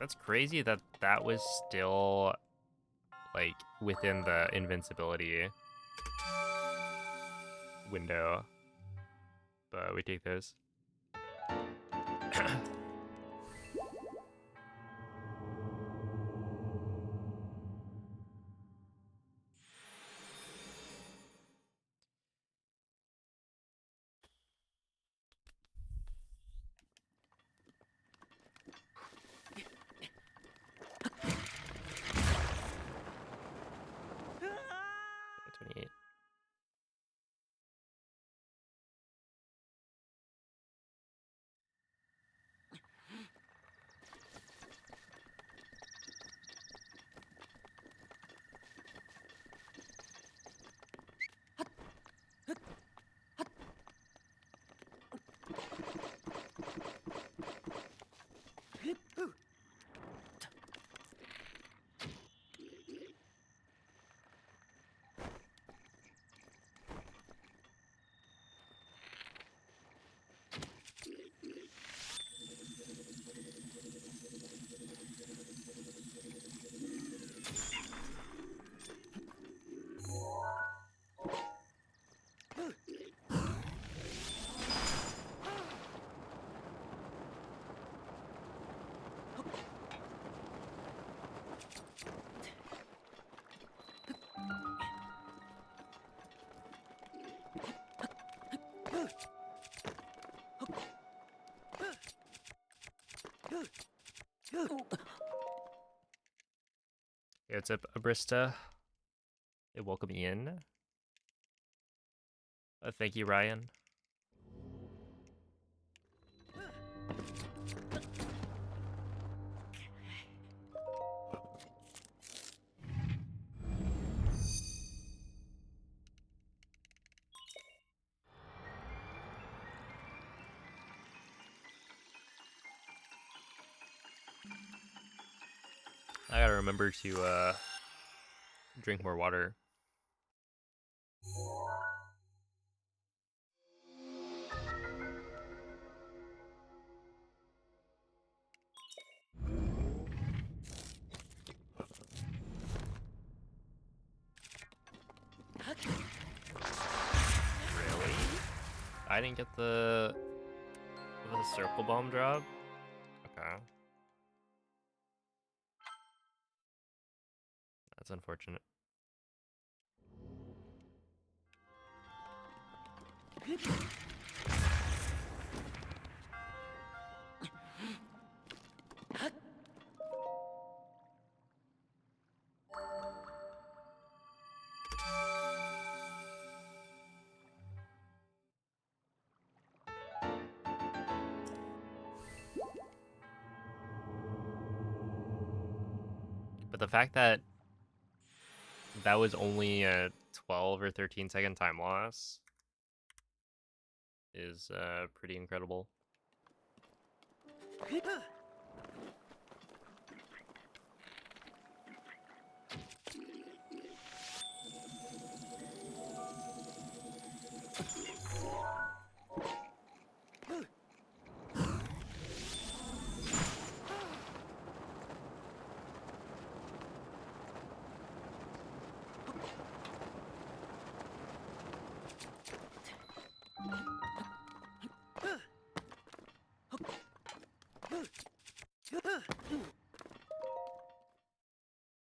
That's crazy that that was still, like, within the invincibility window. But we take this. $28. Hey, what's up, Abrista? Hey, welcome in. Thank you, Ryan. I gotta remember to drink more water. Really? I didn't get the circle bomb drop? Okay. That's unfortunate. But the fact that that was only a 12 or 13-second time loss is pretty incredible.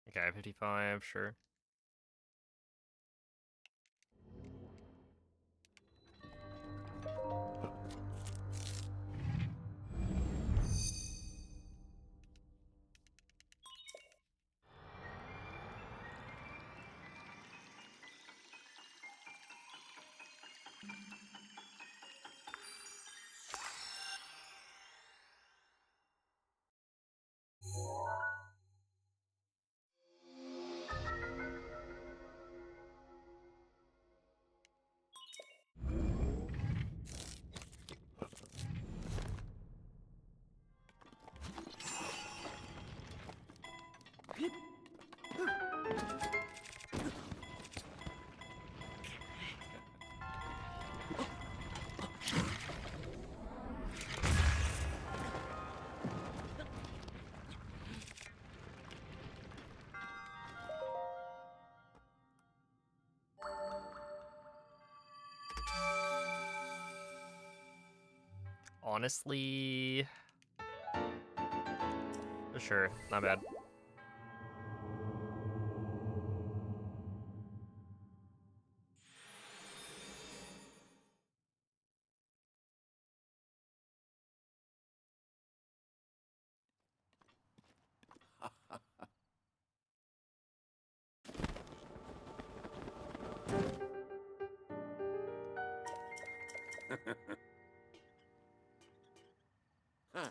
Okay, 55, sure. Honestly, sure, not bad. Huh.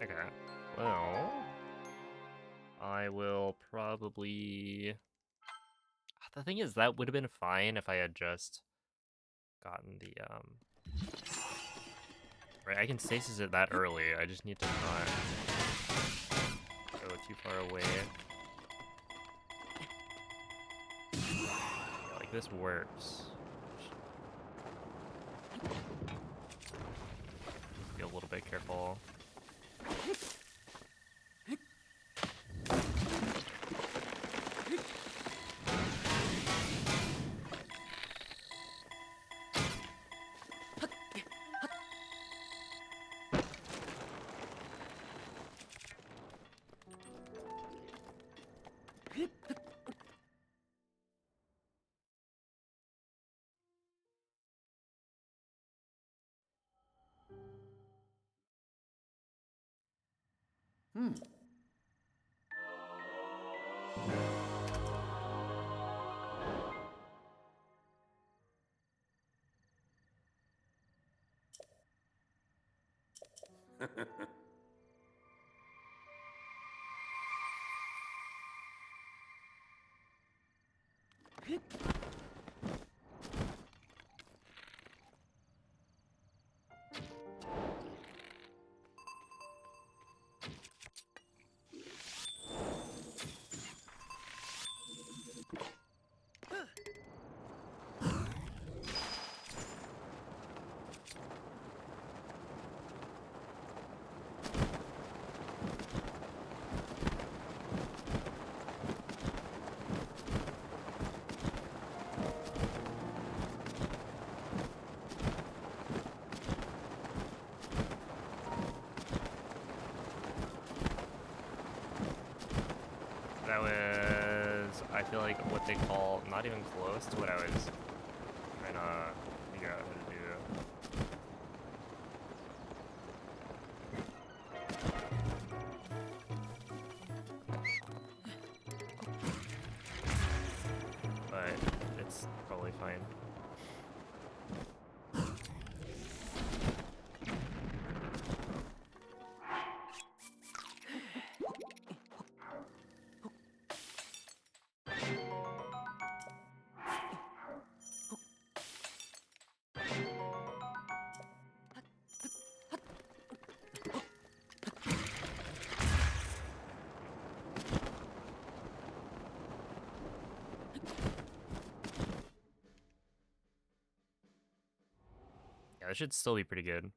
Okay, well, I will probably... The thing is, that would have been fine if I had just gotten the, Right, I can stasis it that early, I just need to not go too far away. Yeah, like, this works. Be a little bit careful. Hmm. That was, I feel like, what they call not even close to what I was trying to figure out how to do. But it's probably fine. Yeah, this should still be pretty good.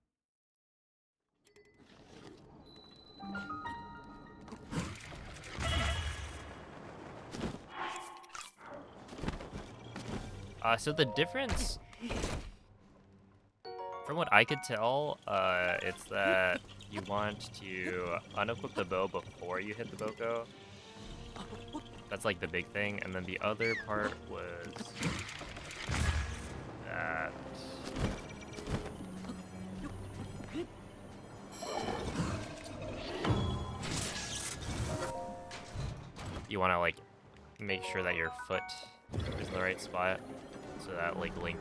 So the difference, from what I could tell, it's that you want to unequip the bow before you hit the Boko. That's like the big thing, and then the other part was that you want to like make sure that your foot is in the right spot, so that like Link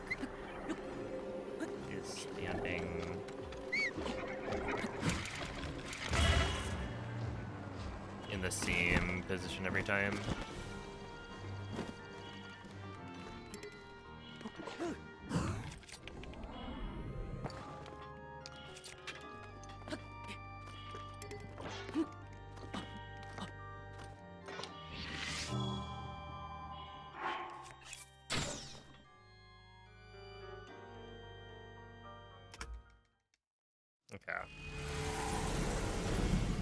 is standing in the same position every time. Okay.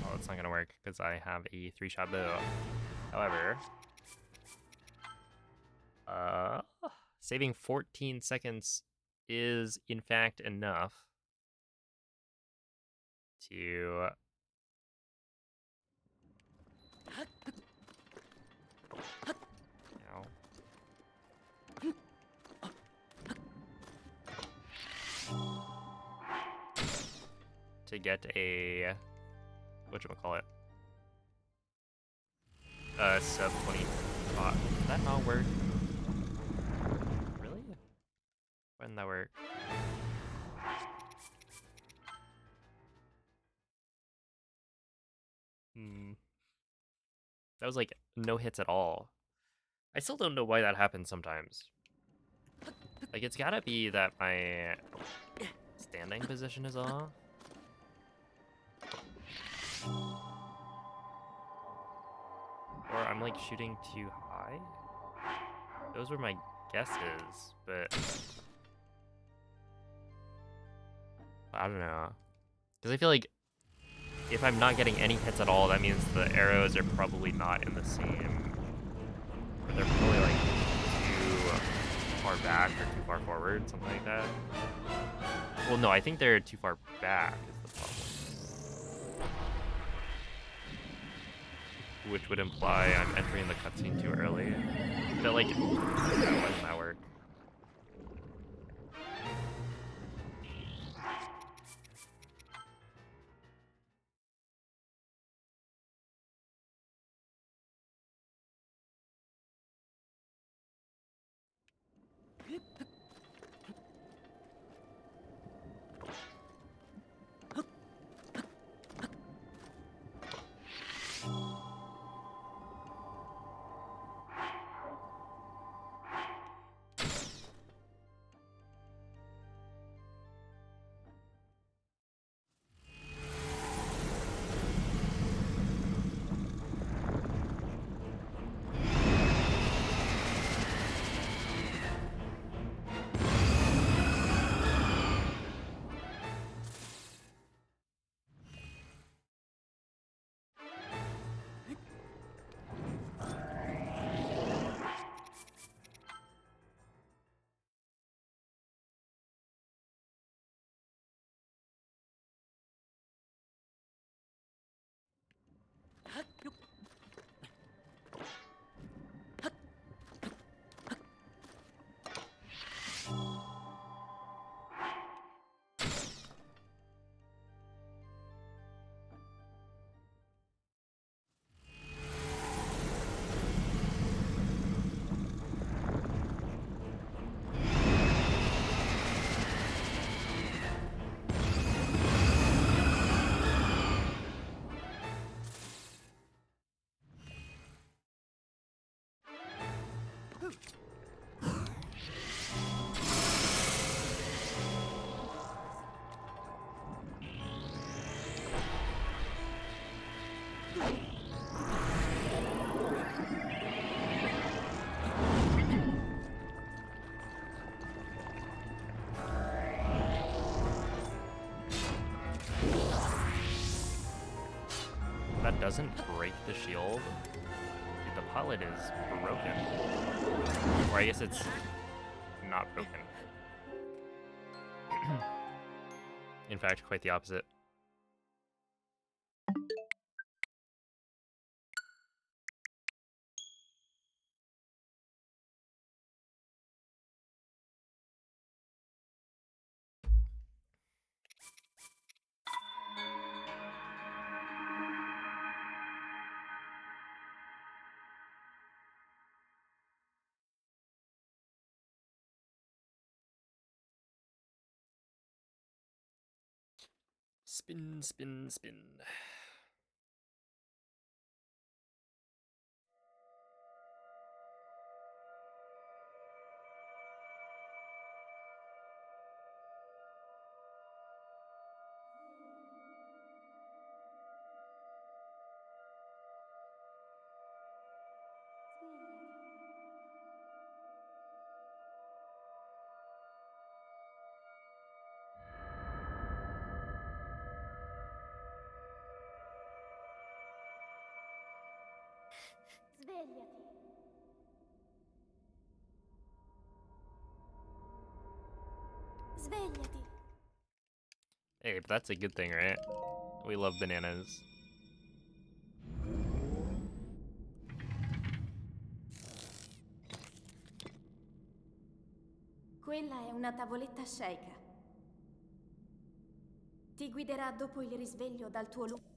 Well, that's not gonna work because I have a 3-shot bow. However, saving 14 seconds is in fact enough to ow, to get a whatchamacallit, sub 25. Did that not work? Really? Why didn't that work? That was like no hits at all. I still don't know why that happens sometimes. Like, it's gotta be that my standing position is off. Or I'm like shooting too high. Those were my guesses, but I don't know. Because I feel like if I'm not getting any hits at all, that means the arrows are probably not in the same, or they're probably like too far back or too far forward, something like that. Well, no, I think they're too far back is the problem. Which would imply I'm entering the cutscene too early. But like, yeah, why doesn't that work? That doesn't break the shield. Dude, the pilot is broken. Or I guess it's not broken. In fact, quite the opposite. Spin, spin, spin. Svegliati. Svegliati. Hey, but that's a good thing, right? We love bananas. Quella è una tavoletta sceika. Ti guiderà dopo il risveglio dal tuo lungo.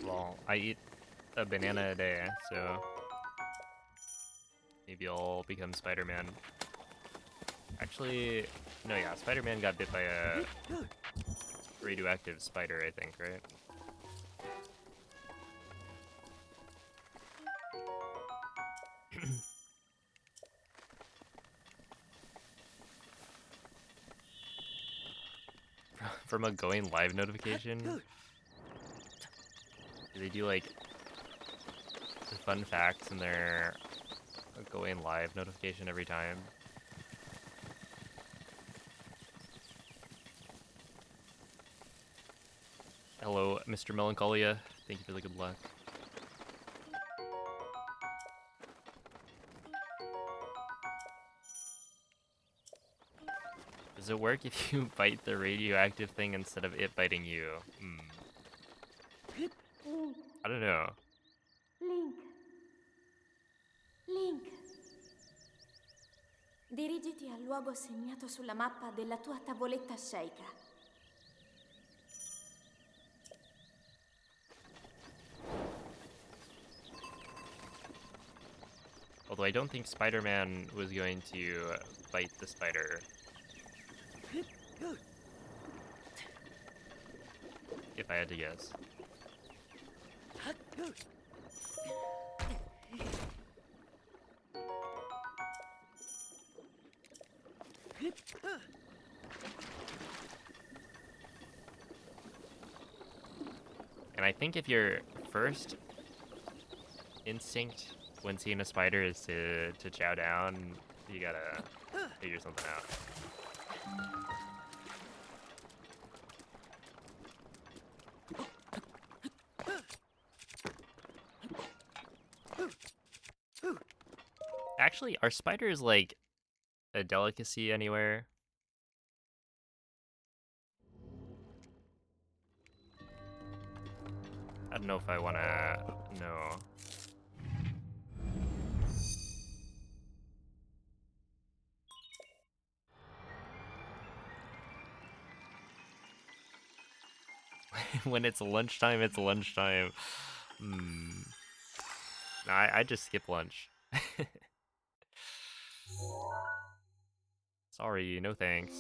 Well, I eat a banana a day, so maybe I'll become Spider-Man. Actually, no, yeah, Spider-Man got bit by a radioactive spider, I think, right? From a going live notification? Do they do like the fun facts in their going live notification every time? Hello, Mr. Melancholia. Thank you for the good luck. Does it work if you bite the radioactive thing instead of it biting you? Link. I don't know. Link. Link. Dirigiti al luogo segnato sulla mappa della tua tavoletta sceika. Although I don't think Spider-Man was going to bite the spider. If I had to guess. And I think if your first instinct when seeing a spider is to chow down, you gotta figure something out. Actually, are spiders like a delicacy anywhere? I don't know if I wanna know. When it's lunchtime, it's lunchtime. No, I just skip lunch. Sorry, no thanks.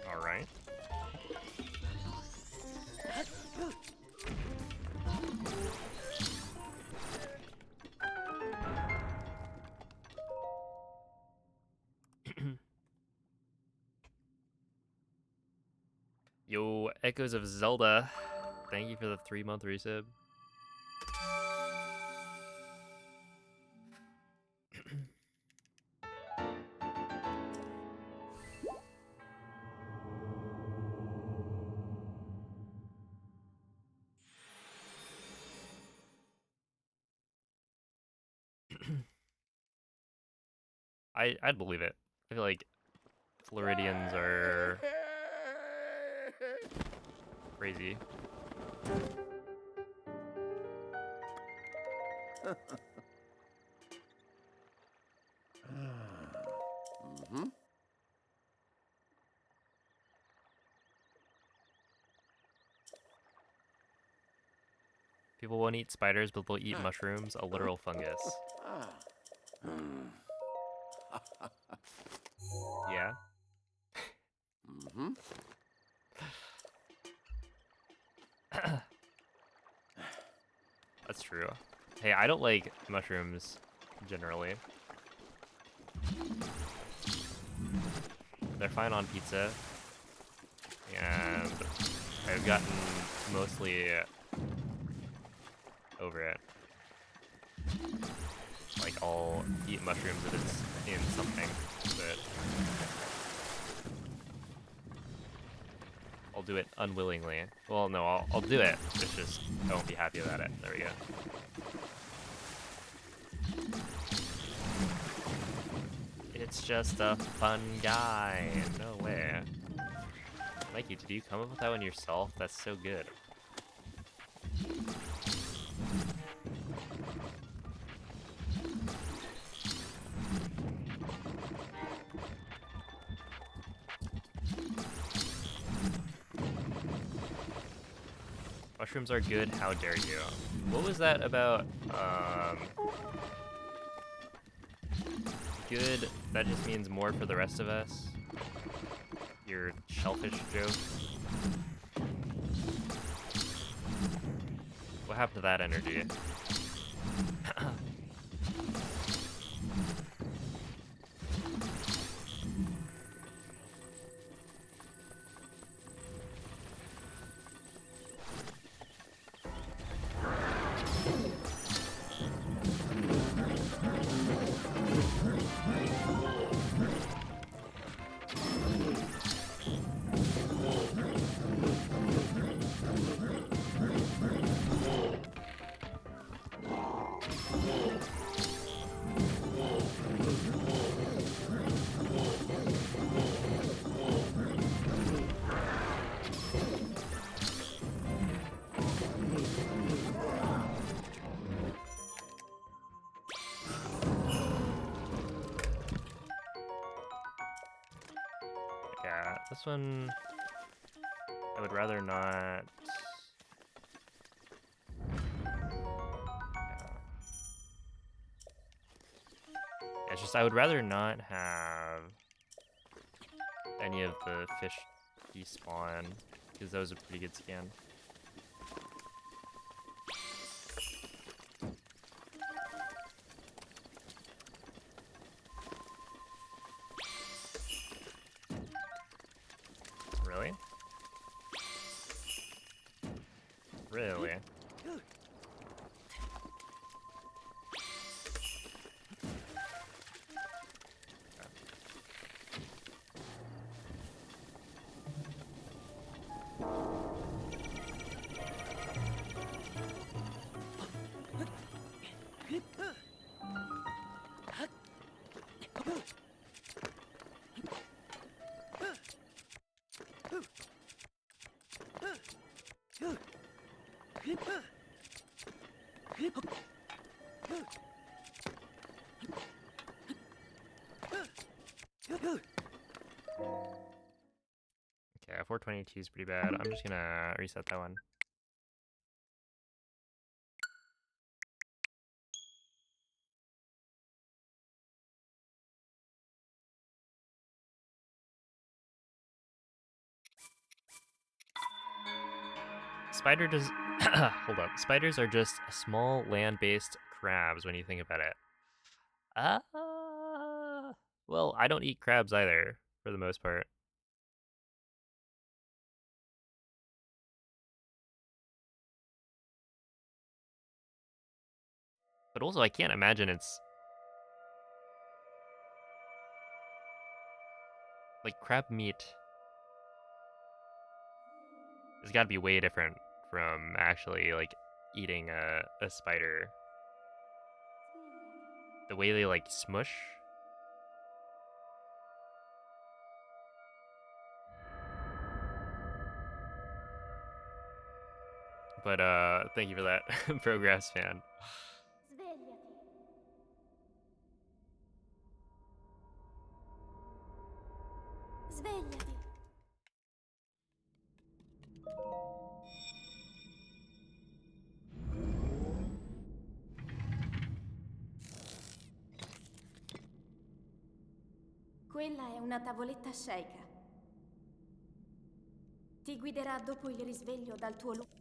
All right. Yo, Echoes of Zelda. Thank you for the 3-month resub. I'd believe it. I feel like Floridians are crazy. Mm-hmm. People won't eat spiders, but they'll eat mushrooms, a literal fungus. Yeah, Mm-hmm. that's true. Hey, I don't like mushrooms generally. They're fine on pizza, and I've gotten mostly over it. Like, I'll eat mushrooms if it's in something, but I'll do it unwillingly. Well, no, I'll do it. It's just I won't be happy about it. There we go. It's just a fun guy. No way. Mikey, did you come up with that one yourself? That's so good. Mushrooms are good, how dare you? What was that about, good, that just means more for the rest of us? Your shellfish joke? What happened to that energy? Yeah, this one I would rather not. Yeah, it's just I would rather not have any of the fish despawn because that was a pretty good scan. Really? Really? Okay, 422 is pretty bad. I'm just gonna reset that one. Spider does. Hold up. Spiders are just small land-based crabs when you think about it. Uh, well, I don't eat crabs either, for the most part. But also, I can't imagine it's like crab meat. It's got to be way different from actually like eating a spider. The way they like smush. But thank you for that, Progress fan. Svegliati. Svegliati. Quella è una tavoletta sceicca. Ti guiderà dopo il risveglio dal tuo luogo.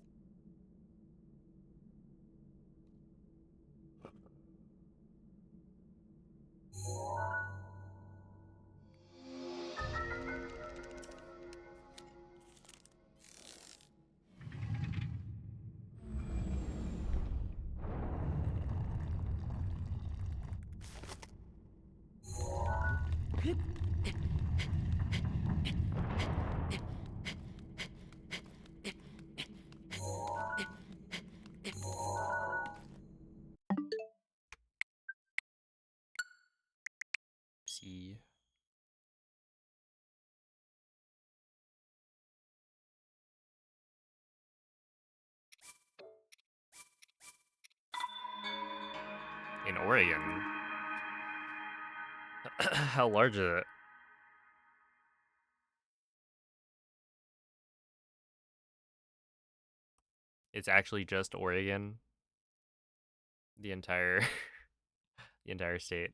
See. In Oregon. How large is it? It's actually just Oregon. The entire the entire state.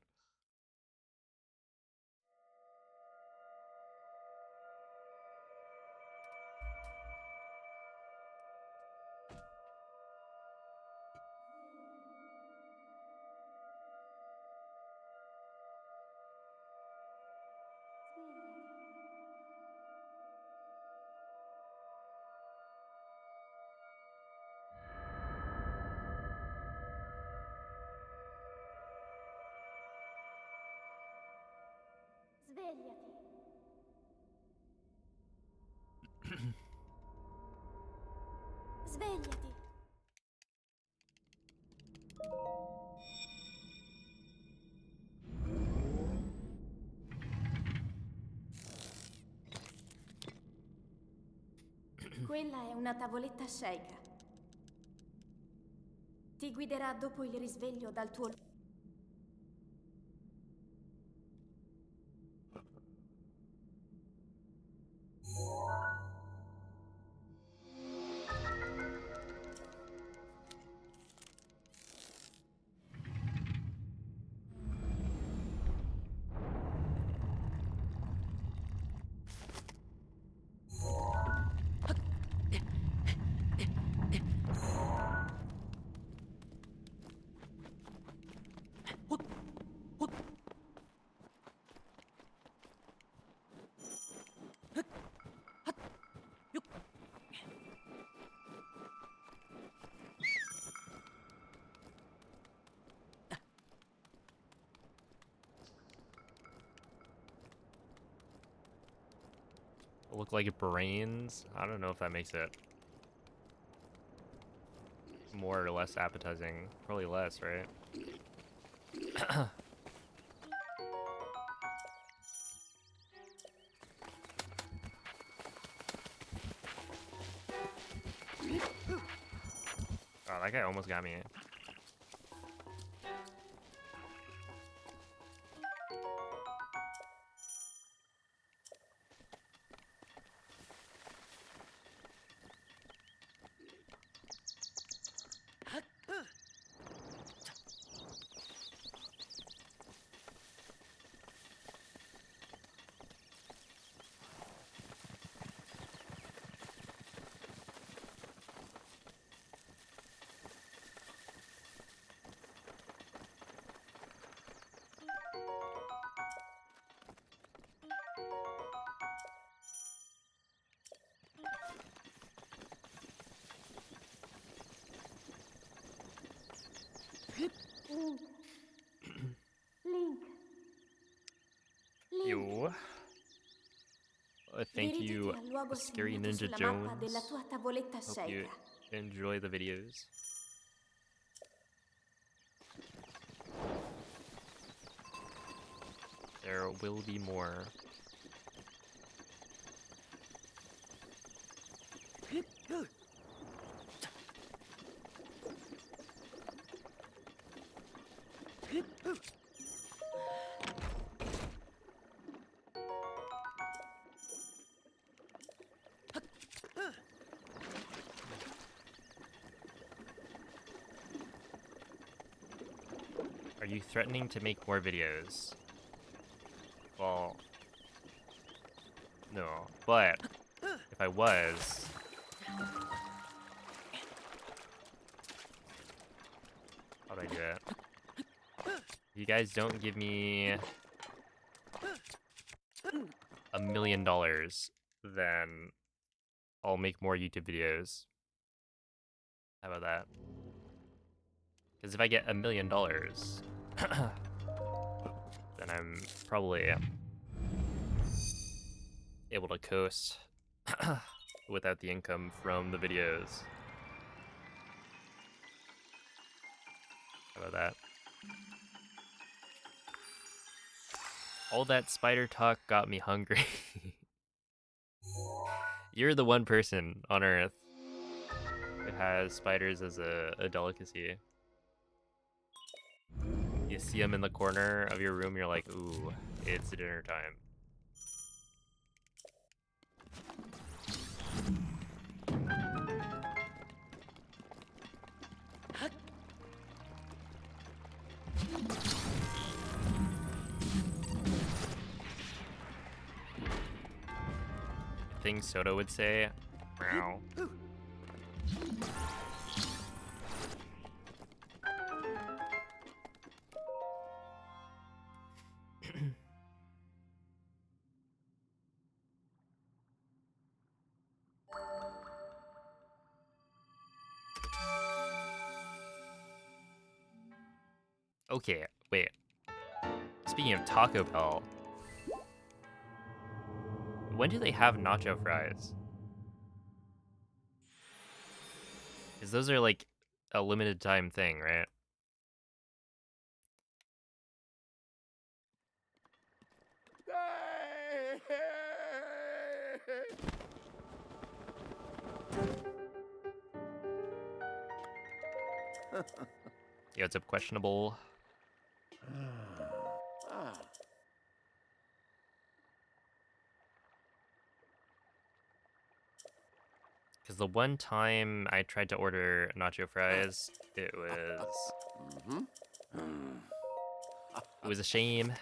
Svegliati. Svegliati. Quella è una tavoletta sceicca. Ti guiderà dopo il risveglio dal tuo luogo. Look like brains. I don't know if that makes it more or less appetizing. Probably less, right? Oh, that guy almost got me. Link. Link. Link. Yo. Thank Dirigiti you, al luogo Scary segnato Ninja sulla mappa della Jones. tua tavoletta Hope you sceicca. enjoy the videos. There will be more. you threatening to make more videos? Well, no. But if I was, how do I do it? If you guys don't give me $1 million, then I'll make more YouTube videos. How about that? Because if I get $1 million, then I'm probably able to coast without the income from the videos. How about that? All that spider talk got me hungry. You're the one person on Earth who has spiders as a delicacy. You see them in the corner of your room, you're like, ooh, it's dinner time. Thing Soda would say, meow. Okay, wait. Speaking of Taco Bell, when do they have nacho fries? Because those are like a limited time thing, right? Yeah, it's up questionable. Because the one time I tried to order nacho fries, it was a shame.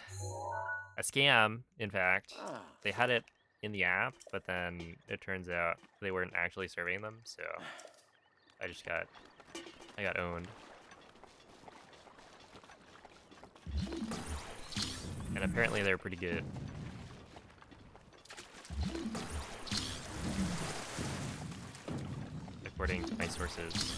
A scam, in fact. They had it in the app, but then it turns out they weren't actually serving them, so I got owned. And apparently they're pretty good. According to my sources.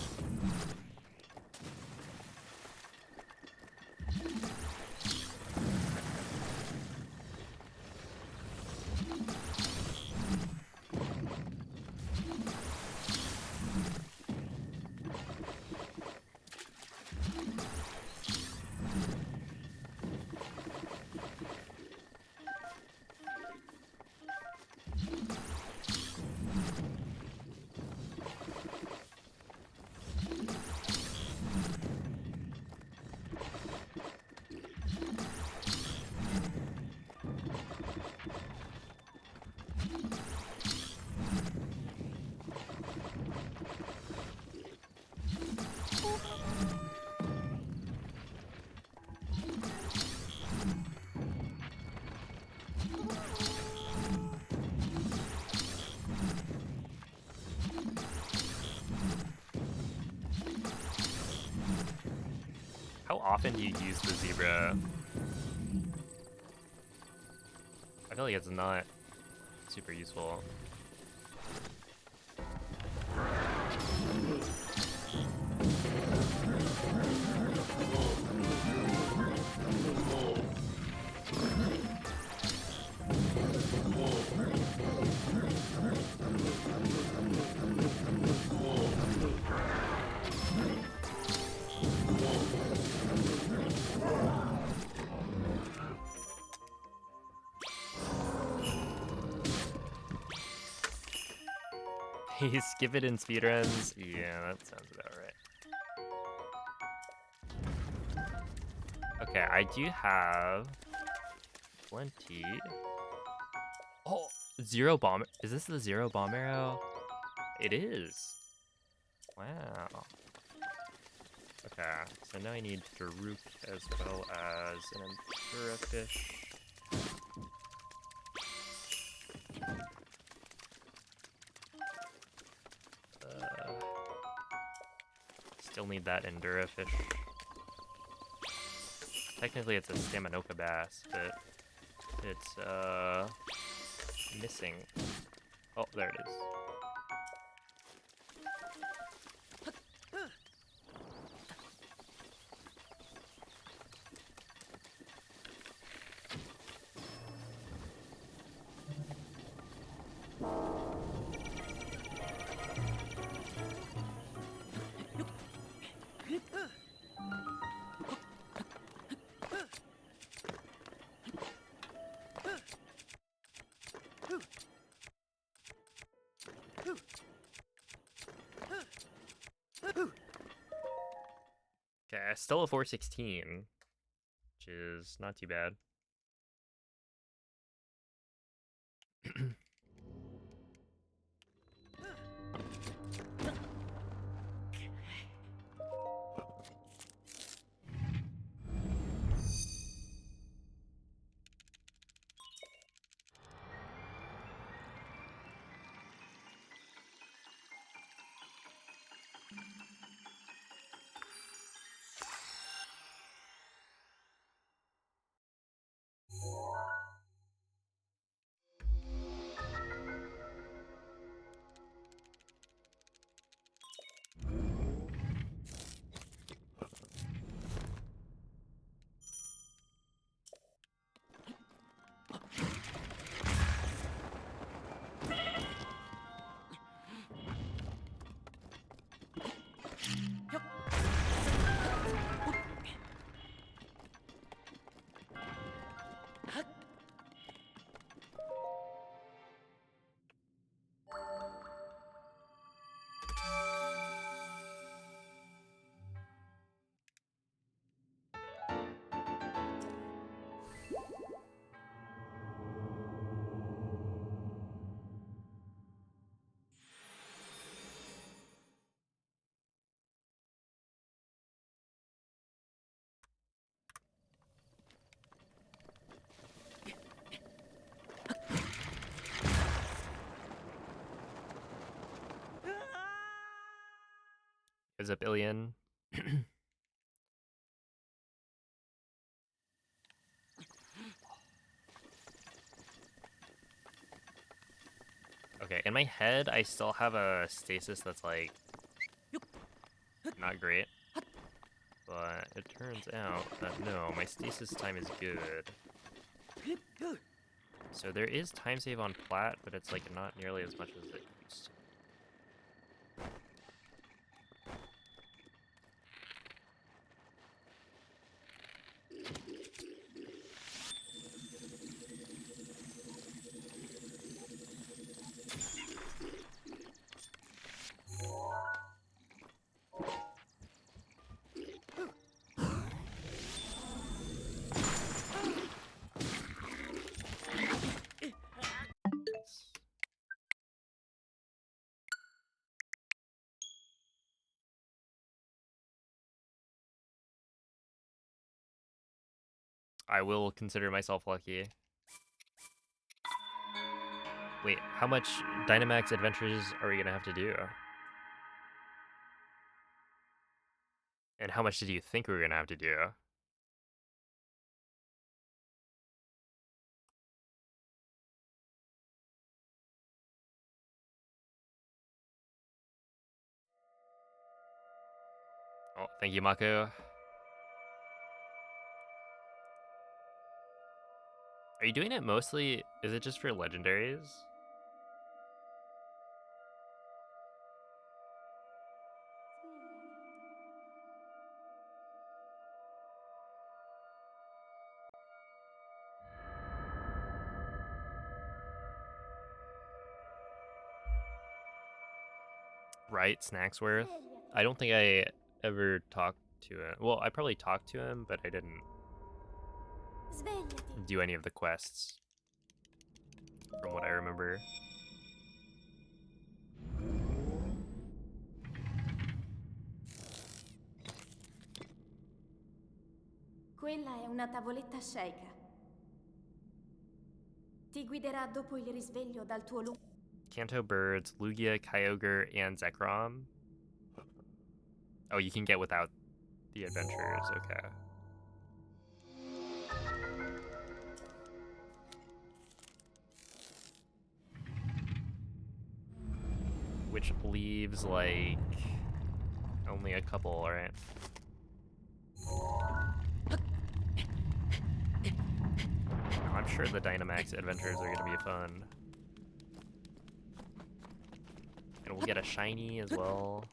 How often do you use the zebra? I feel like it's not super useful. Hey, skip it in speedruns? Yeah, that sounds about right. Okay, I do have plenty. Oh, zero bomb. Is this the zero bomb arrow? It is. Wow. Okay, so now I need Daruk as well as an Endura fish. Still need that Endura fish. Technically it's a Staminoka bass, but it's missing. Oh, there it is. Okay, still a 416, which is not too bad. Is a billion. Okay, in my head, I still have a stasis that's like not great, but it turns out that no, my stasis time is good. So there is time save on plat, but it's like not nearly as much as it used to. I will consider myself lucky. Wait, how much Dynamax adventures are we gonna have to do? And how much did you think we were gonna have to do? Oh, thank you, Mako. Are you doing it mostly? Is it just for legendaries? Right, Snacksworth. I don't think I ever talked to him. Well, I probably talked to him, but I didn't Svegliati. do any of the quests, from what I remember. Quella è una tavoletta Sheikah. Ti guiderà dopo il risveglio dal tuo lungo... Kanto birds, Lugia, Kyogre, and Zekrom. Oh, you can get without the adventures. Okay. Which leaves, like, only a couple, right? I'm sure the Dynamax adventures are gonna be fun. And we'll get a shiny as well.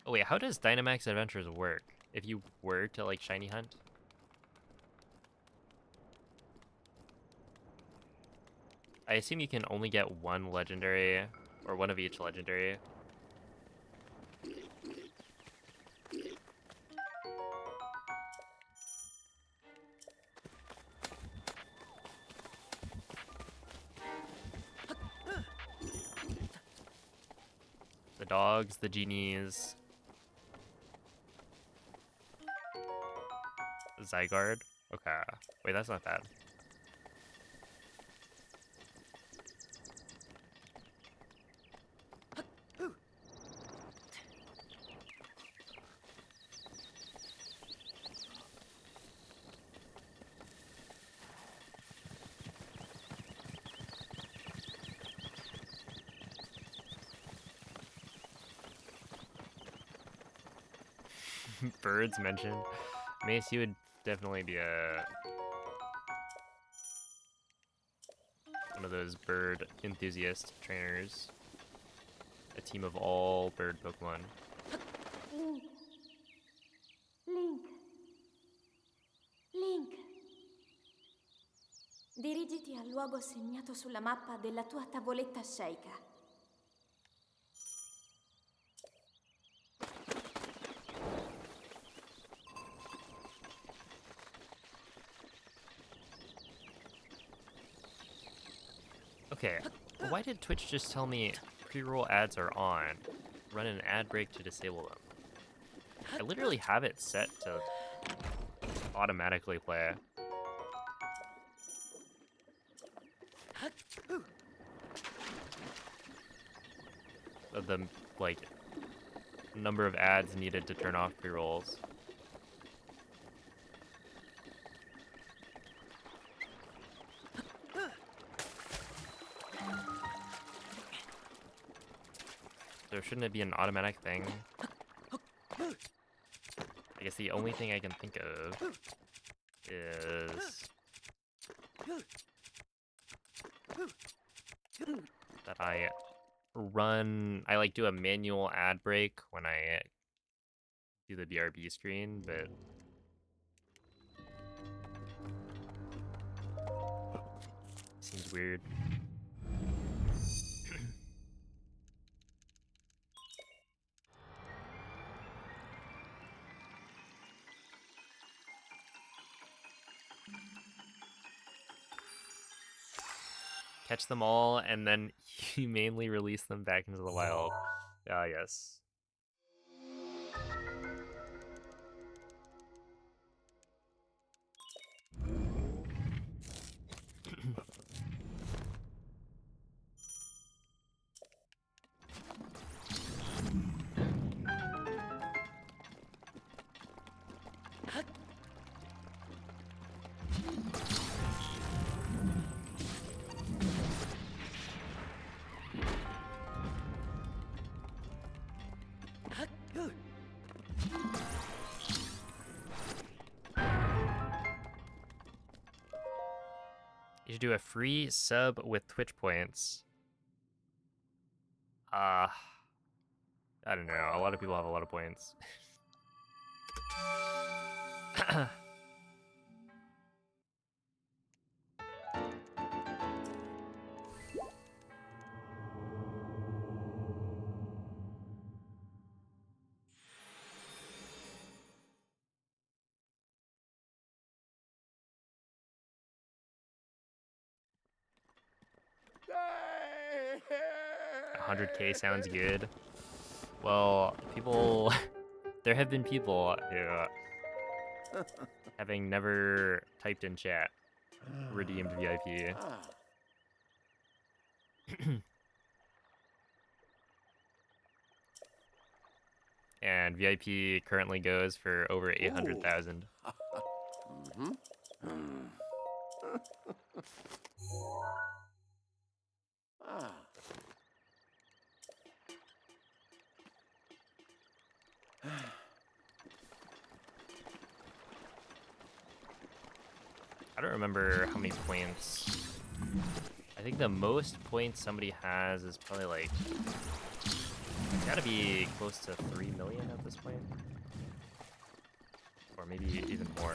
Oh wait, how does Dynamax Adventures work? If you were to, like, shiny hunt? I assume you can only get one legendary, or one of each legendary. The dogs, the genies. Zygarde? Okay. Wait, that's not bad. Birds mentioned. Mace, you would definitely be one of those bird enthusiast trainers. A team of all bird Pokemon. Link. Link. Link. Dirigiti al luogo segnato sulla mappa della tua tavoletta Sheikah. Okay, why did Twitch just tell me pre-roll ads are on? Run an ad break to disable them. I literally have it set to automatically play. Of the, like, number of ads needed to turn off pre-rolls. So shouldn't it be an automatic thing? I guess the only thing I can think of is that I like do a manual ad break when I do the BRB screen, but seems weird. Catch them all and then humanely release them back into the wild. Ah, yes. You should do a free sub with Twitch points. I don't know. A lot of people have a lot of points. 100k sounds good. Well, people, there have been people who, having never typed in chat, redeemed VIP. And VIP currently goes for over 800,000. I don't remember how many points. I think the most points somebody has is probably like, it's gotta be close to 3 million at this point. Or maybe even more.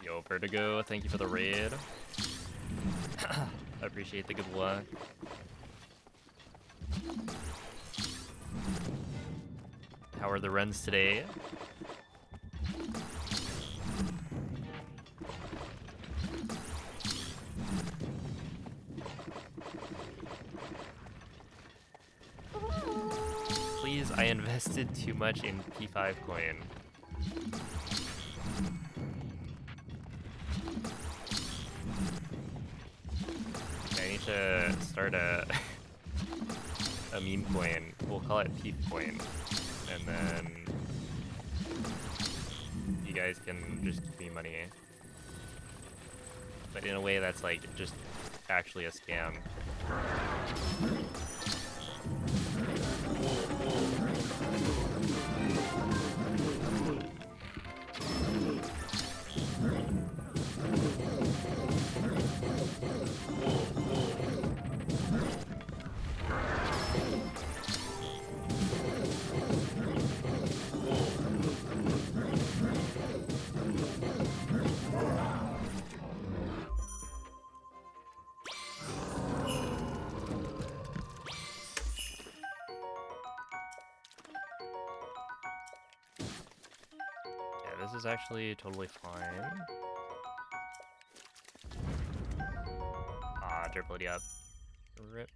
Yo, Vertigo, thank you for the raid. I appreciate the good luck. How are the runs today? Please, I invested too much in P5 coin. I need to start a a meme coin. We'll call it Peep coin, and then you guys can just give me money, but in a way that's like just actually a scam. This is actually totally fine. Ah, Derplity up. Rip.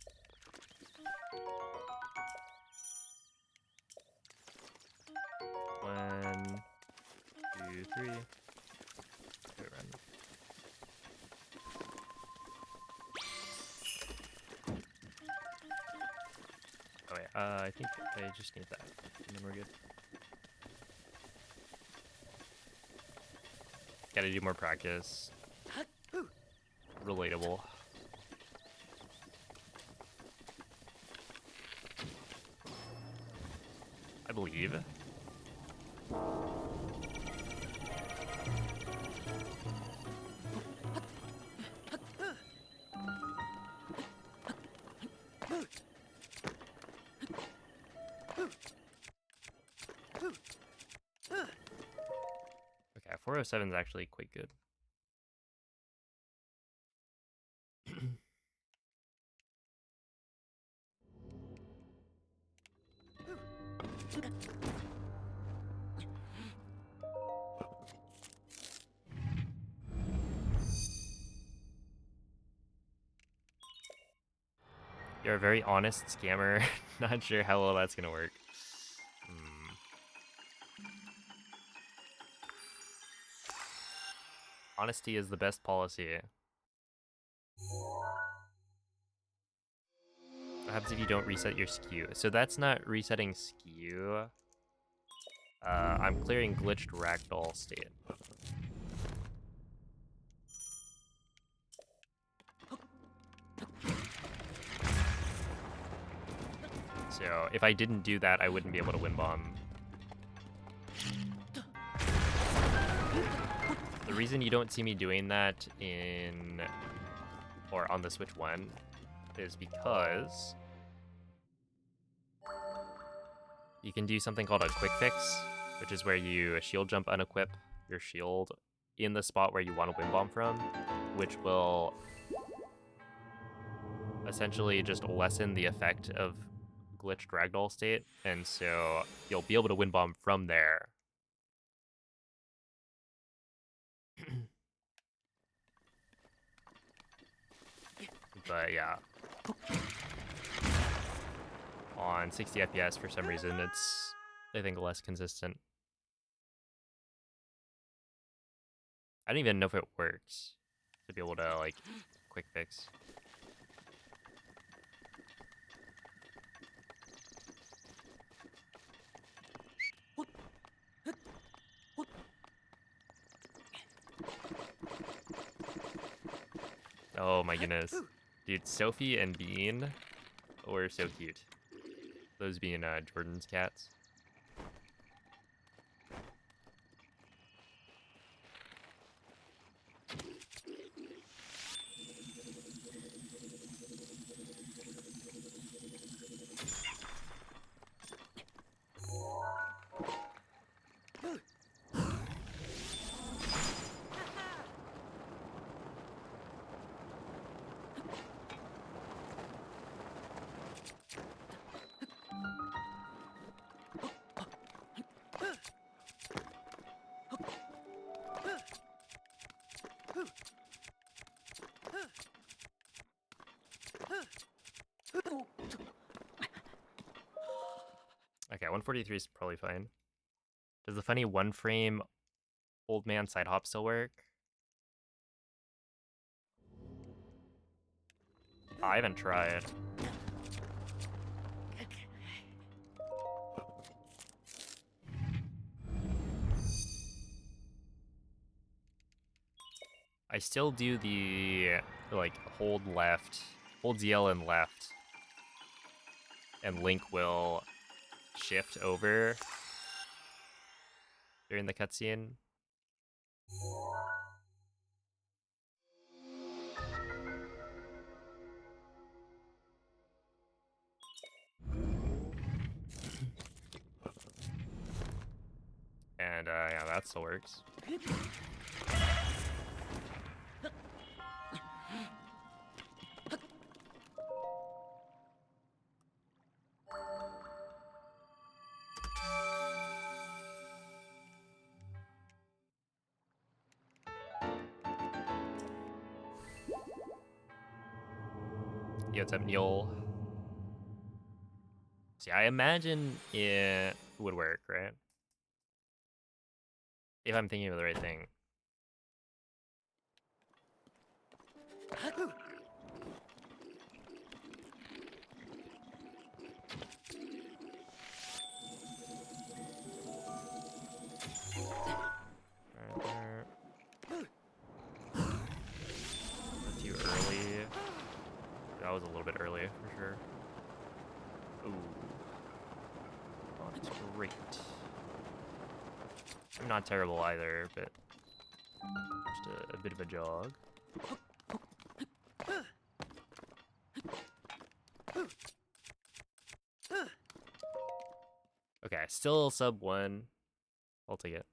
One, two, three. Good run. Oh wait, I think I just need that, and then we're good. Gotta do more practice. Relatable. I believe. Okay, 407 is actually quite good. You're a very honest scammer. Not sure how well that's gonna work. Honesty is the best policy. What happens if you don't reset your skew? So that's not resetting skew. I'm clearing glitched ragdoll state. So if I didn't do that, I wouldn't be able to win bomb. The reason you don't see me doing that in, or on the Switch 1, is because you can do something called a quick fix, which is where you shield jump unequip your shield in the spot where you want to wind bomb from, which will essentially just lessen the effect of glitched ragdoll state, and so you'll be able to wind bomb from there. But yeah, on 60 FPS for some reason it's, I think, less consistent. I don't even know if it works to be able to like quick fix. Oh my goodness. Dude, Sophie and Bean were so cute. Those being Jordan's cats. Okay, 143 is probably fine. Does the funny one frame old man side hop still work? I haven't tried. I still do the like hold left, hold ZL and left, and Link will shift over during the cutscene. And yeah, that still works. Yeah, what's up, Neil? See, I imagine it would work, right? If I'm thinking of the right thing. Right there. Too early. That was a little bit early for sure. Ooh. Oh, that's great. I'm not terrible either, but just a bit of a jog. Okay, still sub 1. I'll take it.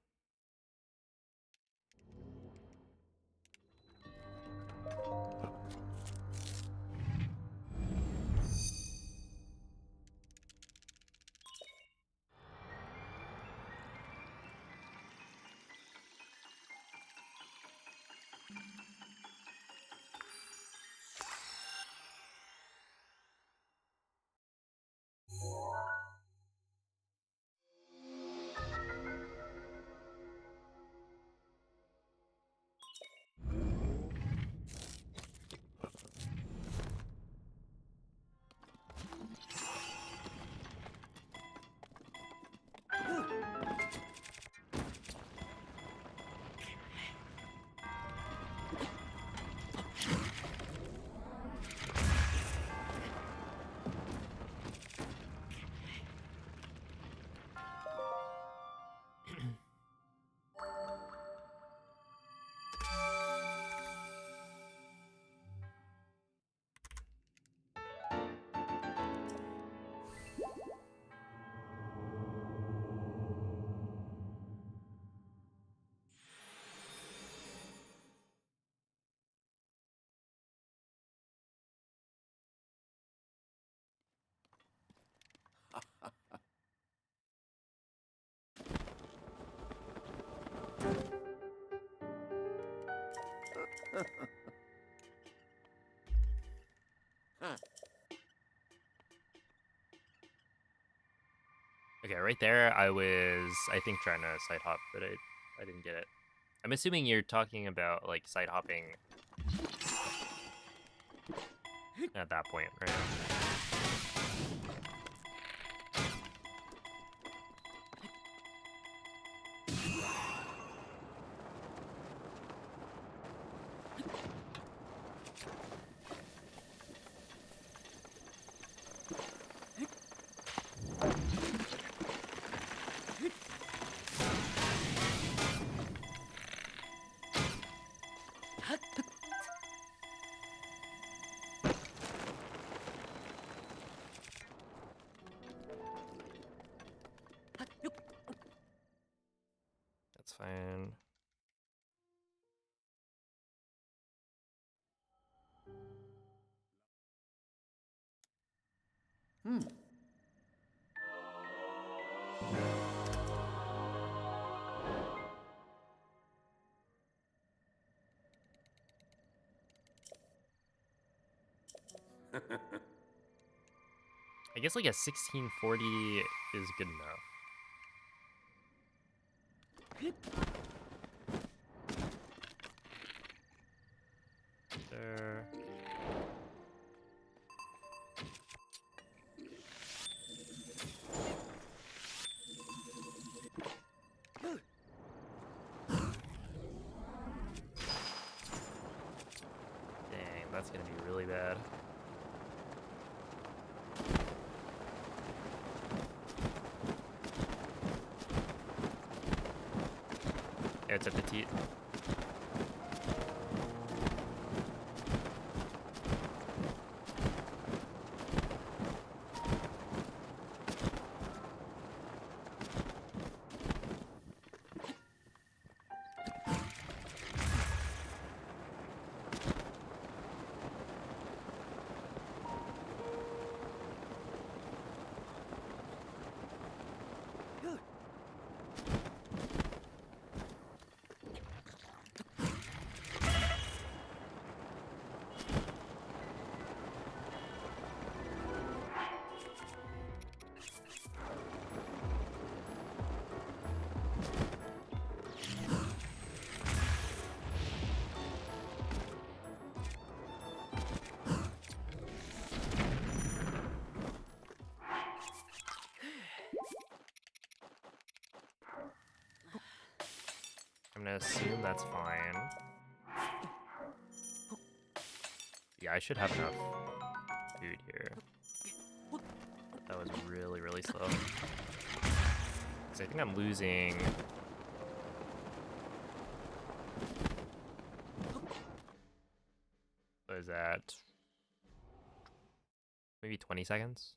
Okay, right there, I was, I think, trying to side hop, but I didn't get it. I'm assuming you're talking about, like, side hopping at that point, right? That's fine. Hmm. I guess like a 1640 is good enough. There. Dang, that's gonna be really bad. Yeah, it's a petite. I'm gonna assume that's fine. Yeah, I should have enough food here. That was really, really slow. 'Cause I think I'm losing. What is that? Maybe 20 seconds?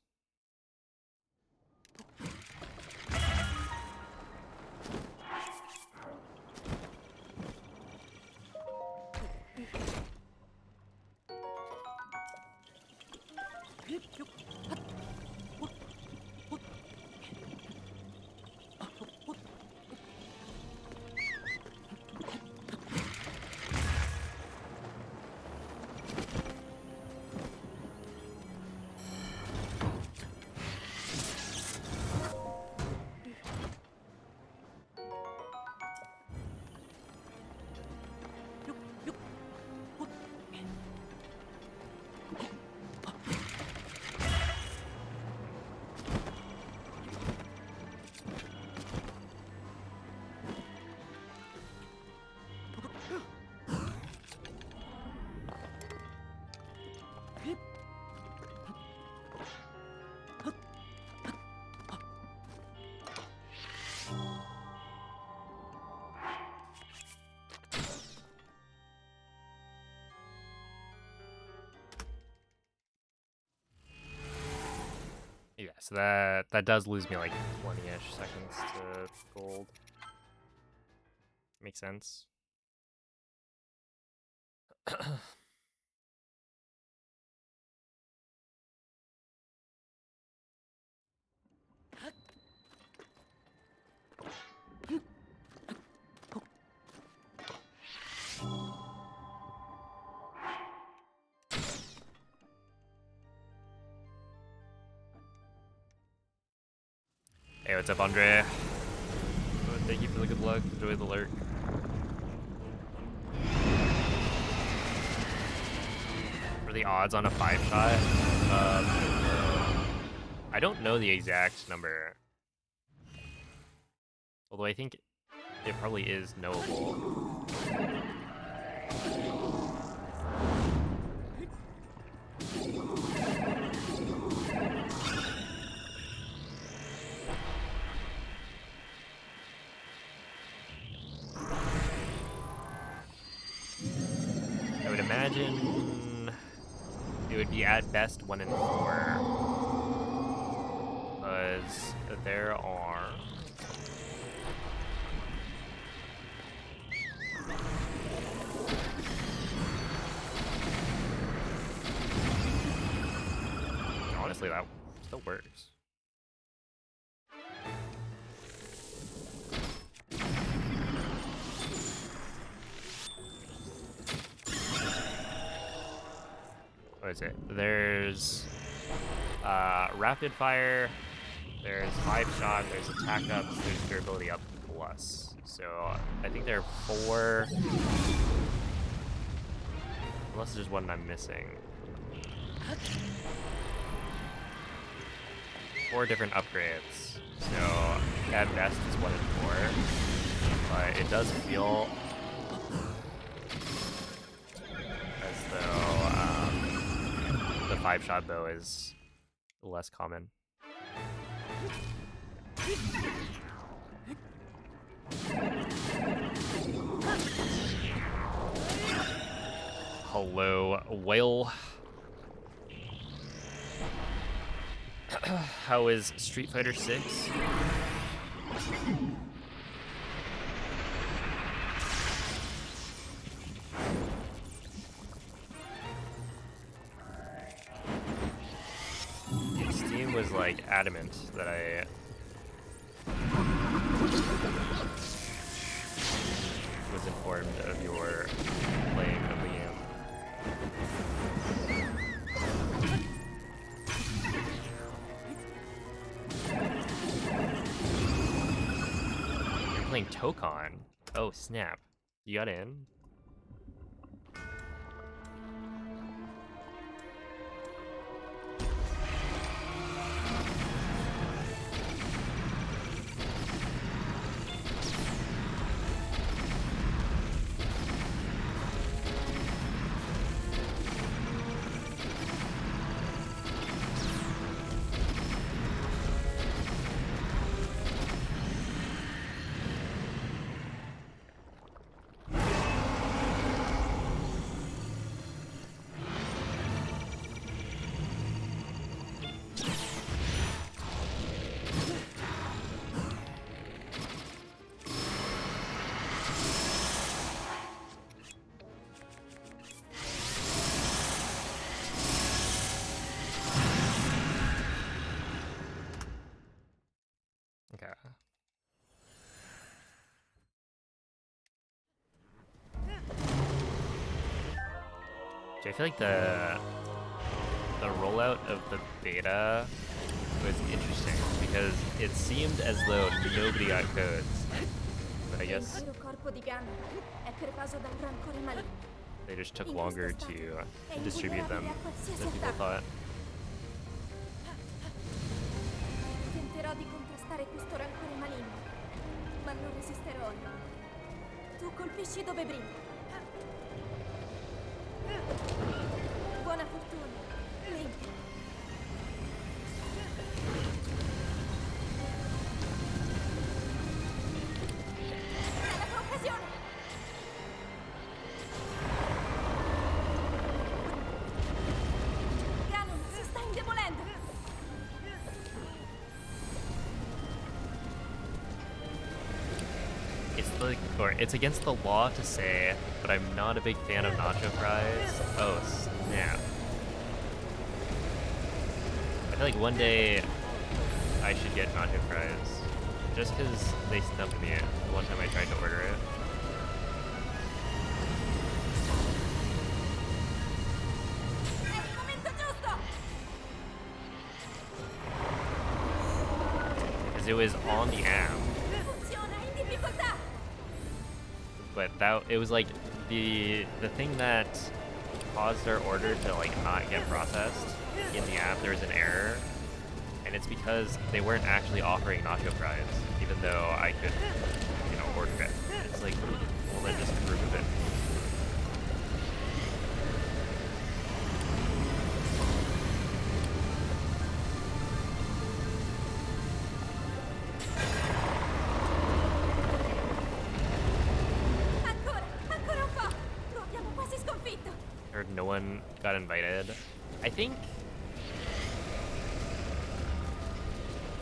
Yeah, so that does lose me like 20-ish seconds to gold. Makes sense. what's up, Andre? Oh, thank you for the good luck. Enjoy the lurk. For the odds on a 5-shot, I don't know the exact number. Although I think it probably is knowable. I would imagine it would be at best 1 in 4. Because there are... Honestly, that still works. What is it? There's rapid fire, there's 5-shot, there's attack ups, there's durability up plus. So I think there are 4, unless there's one I'm missing. 4 different upgrades. So at best it's 1 in 4, but it does feel as though the 5-shot bow is less common. Hello, whale. How is Street Fighter 6? Steam was like adamant that I was informed of your playing of the game. You're playing Tokon. Oh snap. You got in? Okay. I feel like the rollout of the beta was interesting because it seemed as though nobody got codes. But I guess they just took longer to distribute them than people thought. Tenterò di contrastare questo rancore maligno, ma non resisterò. Tu colpisci dove brinda. Buona fortuna, Link. È la tua occasione. Ganon si sta indebolendo. It's against the law to say, but I'm not a big fan of nacho fries. Oh snap. I feel like one day I should get nacho fries. Just because they snubbed me the one time I tried to order it. Because it was on the app, Funziona in difficoltà! but it was like the thing that caused our order to like not get processed in the app. There was an error, and it's because they weren't actually offering nacho fries, even though I could, order it. It's like, well, then just remove it. Ancora un po'! Lo abbiamo quasi sconfitto! Or no one got invited. I think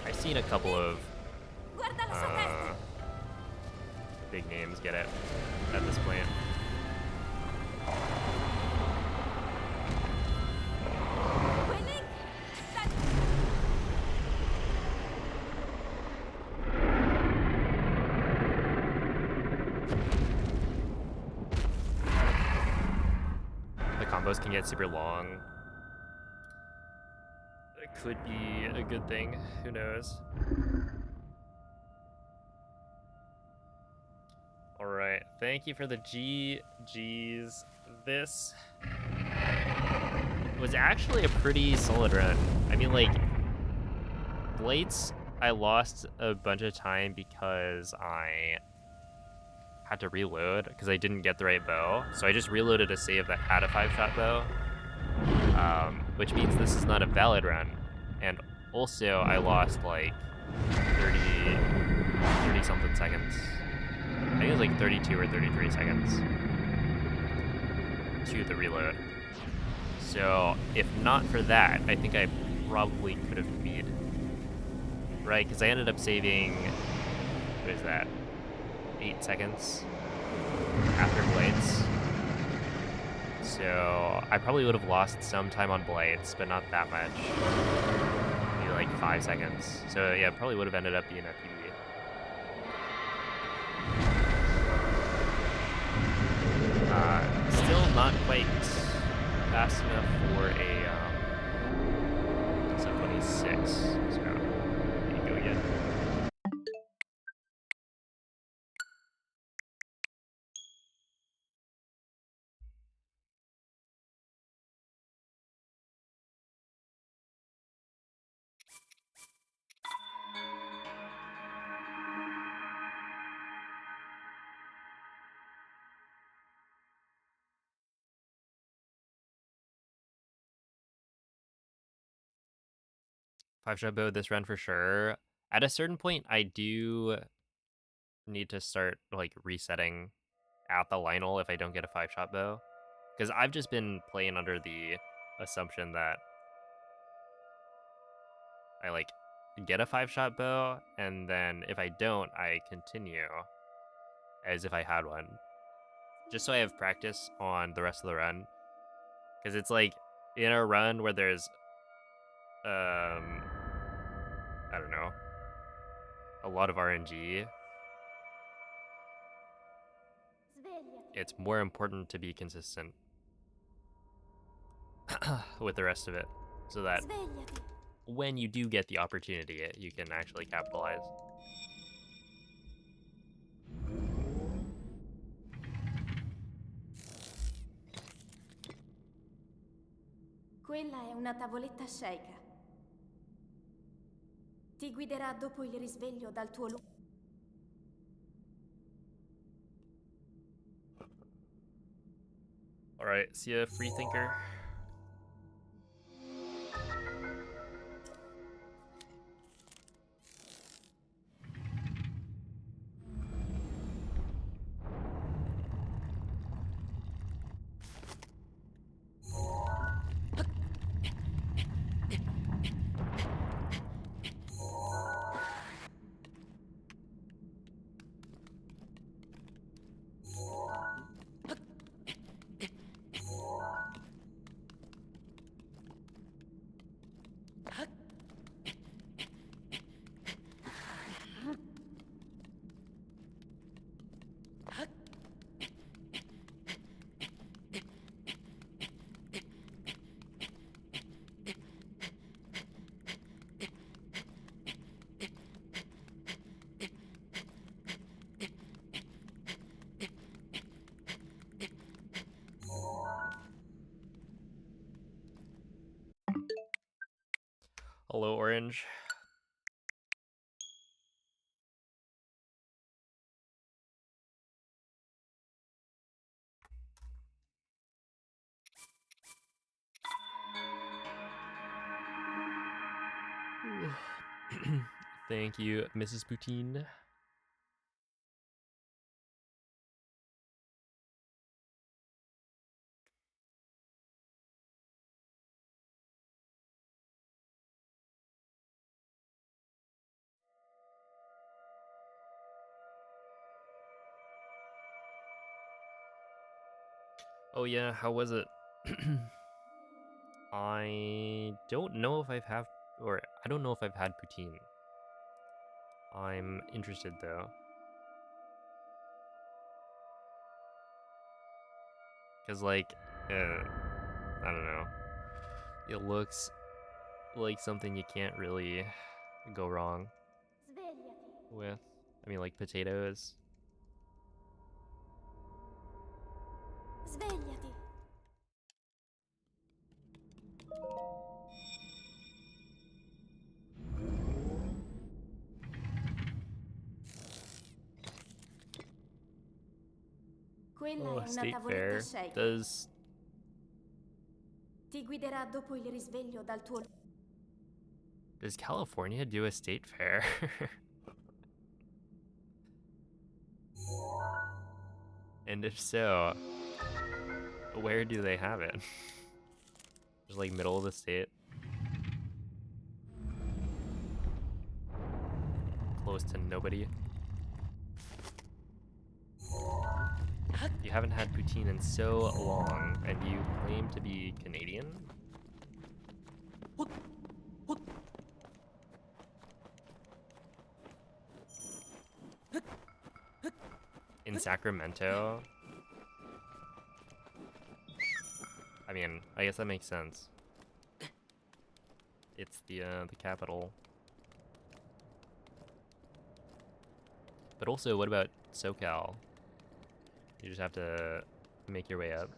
I've seen a couple of Guarda la sua testa! big names get it at this point. Quelling! The combos can get super long. It could be a good thing. Who knows? All right. Thank you for the GGs. This was actually a pretty solid run. I mean, like, Blades, I lost a bunch of time because I had to reload because I didn't get the right bow. So I just reloaded a save that had a 5-shot bow, which means this is not a valid run. And also, I lost like 30 something seconds. I think it was like 32 or 33 seconds to the reload. So if not for that, I think I probably could have beat. Right, because I ended up saving, what is that, 8 seconds after Blades. So I probably would have lost some time on Blades, but not that much. Maybe like 5 seconds. So yeah, probably would have ended up being a PB. Still not quite fast enough for a sub 26. So there you go again. Five-shot bow this run for sure. At a certain point, I do need to start like resetting at the Lionel if I don't get a 5-shot bow, because I've just been playing under the assumption that I like get a 5-shot bow, and then if I don't, I continue as if I had one, just so I have practice on the rest of the run. Because it's like in a run where there's I don't know, a lot of RNG, Svegliati! it's more important to be consistent with the rest of it, so that Svegliati! when you do get the opportunity, you can actually capitalize. Quella è una tavoletta Sheikah. Ti guiderà dopo il risveglio dal tuo lungo. All right, see ya, free thinker. Hello, Orange. Thank you, Mrs. Poutine. Oh yeah, how was it? I don't know if I don't know if I've had poutine. I'm interested though. Cause like, I don't know. It looks like something you can't really go wrong Svegliati. with. I mean, like potatoes. Svegliati. Quella Oh, è una state tavoletta fair. shaker. Does Ti guiderà dopo il risveglio dal tuo... California do a state fair? And if so, where do they have it? Just like middle of the state, close to nobody. You haven't had poutine in so long, and you claim to be Canadian? In Sacramento? I mean, I guess that makes sense. It's the capital. But also, what about SoCal? You just have to make your way up.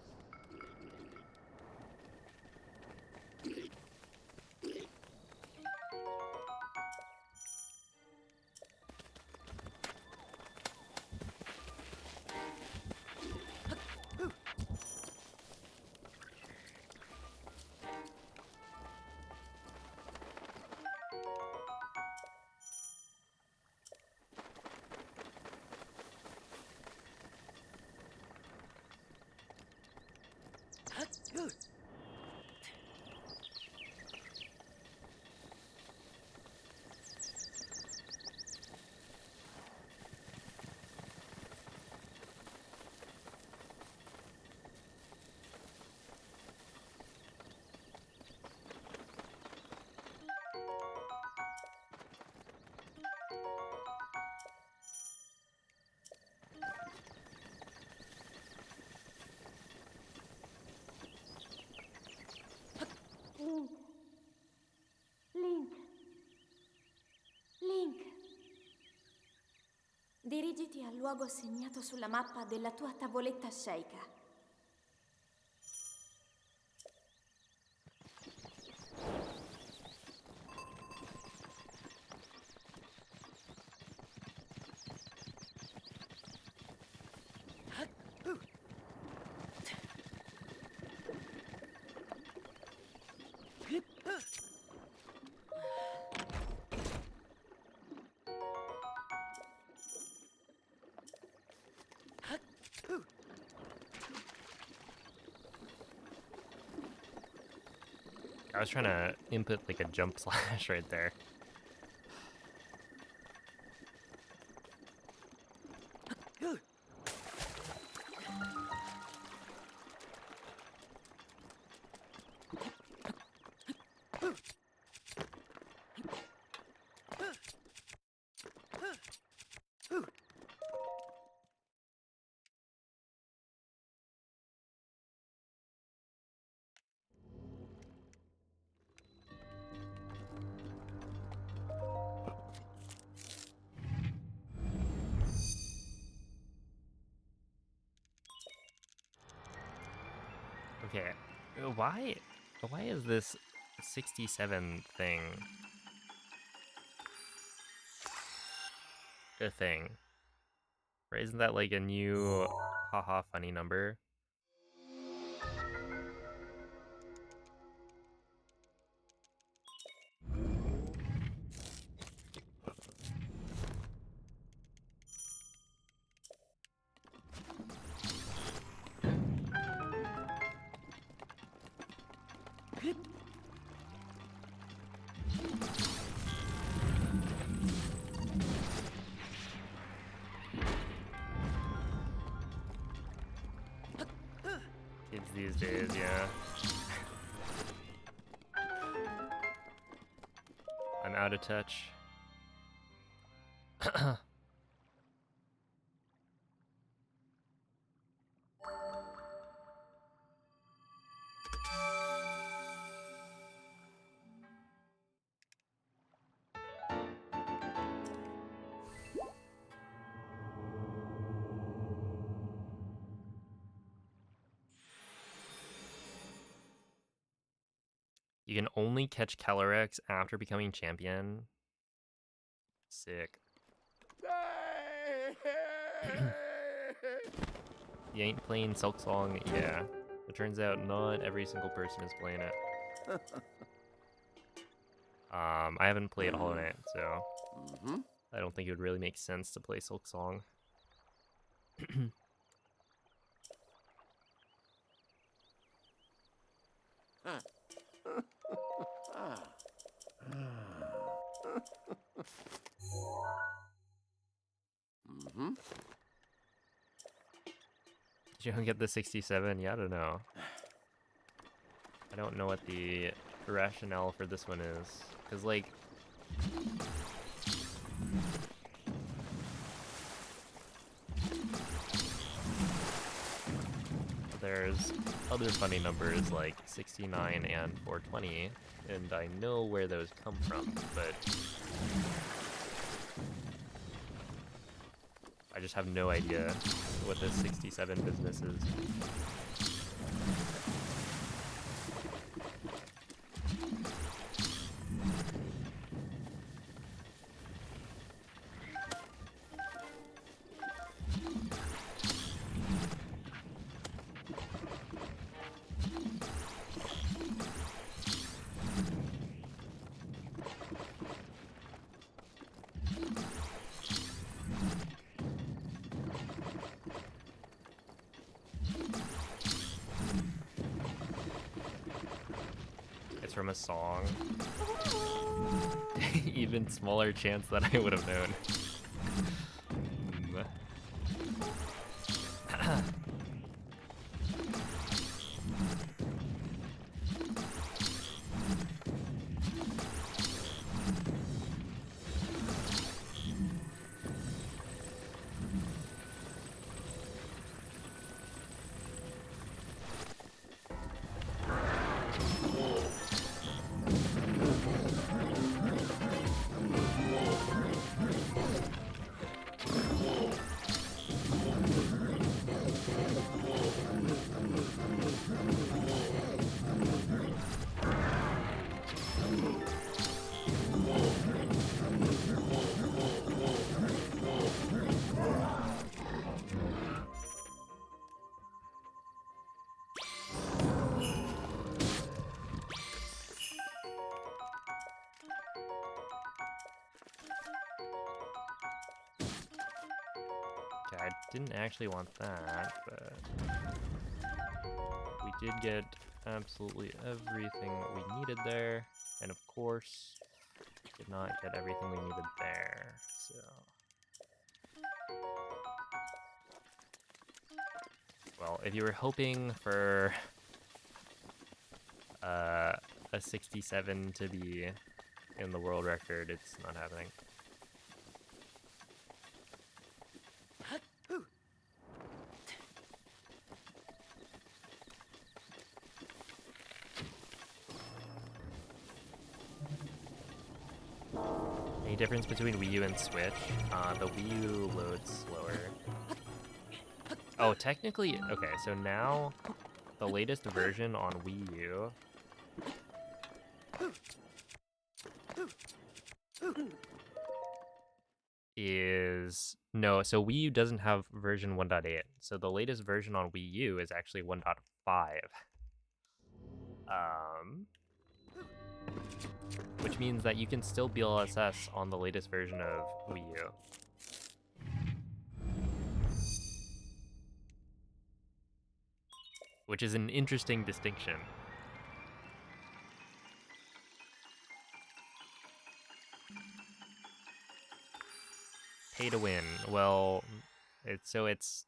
Link. Link. Link. Dirigiti al luogo segnato sulla mappa della tua tavoletta shaker. I was trying to input like a jump slash right there. Okay, why is this 67 thing a thing. Right? Isn't that like a new haha funny number? Kids these days, yeah. I'm out of touch. You can only catch Calyrex after becoming champion. Sick. You ain't playing Silk Song? Yeah. It turns out not every single person is playing it. I haven't played Hollow Knight, so I don't think it would really make sense to play Silk Song. Did you don't get the 67? Yeah, I don't know. I don't know what the rationale for this one is. Because, like... there's other funny numbers like 69 and 420, and I know where those come from, but... I just have no idea what this 67 business is. From a song. Even smaller chance that I would have known. I didn't actually want that, but we did get absolutely everything that we needed there, and of course, did not get everything we needed there, so... Well, if you were hoping for a 67 to be in the world record, it's not happening. Any difference between Wii U and Switch? The Wii U loads slower. Oh, technically, okay, so now the latest version on Wii U is no, so Wii U doesn't have version 1.8. So the latest version on Wii U is actually 1.5. Which means that you can still BLSS on the latest version of Wii U. Which is an interesting distinction. Pay to win. Well, it's Wii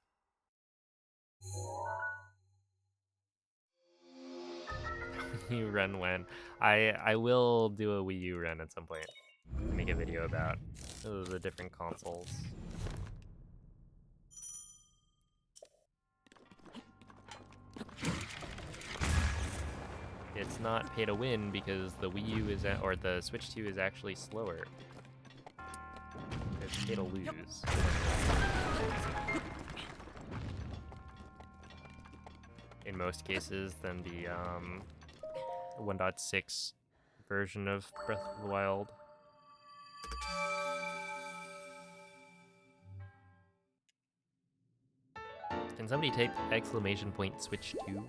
U run when I will do a Wii U run at some point. Make a video about the different consoles. It's not pay to win because the Wii U is or the Switch 2 is actually slower. It's pay to lose. In most cases than the 1.6 version of Breath of the Wild. Can somebody type !Switch 2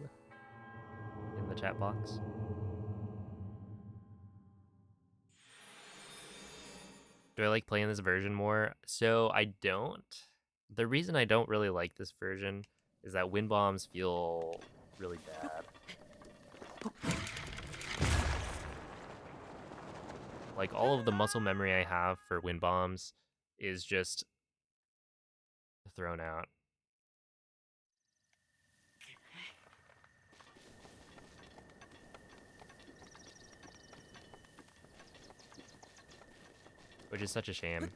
in the chat box? Do I like playing this version more? So I don't. The reason I don't really like this version is that wind bombs feel really bad. Like all of the muscle memory I have for wind bombs is just thrown out. Which is such a shame.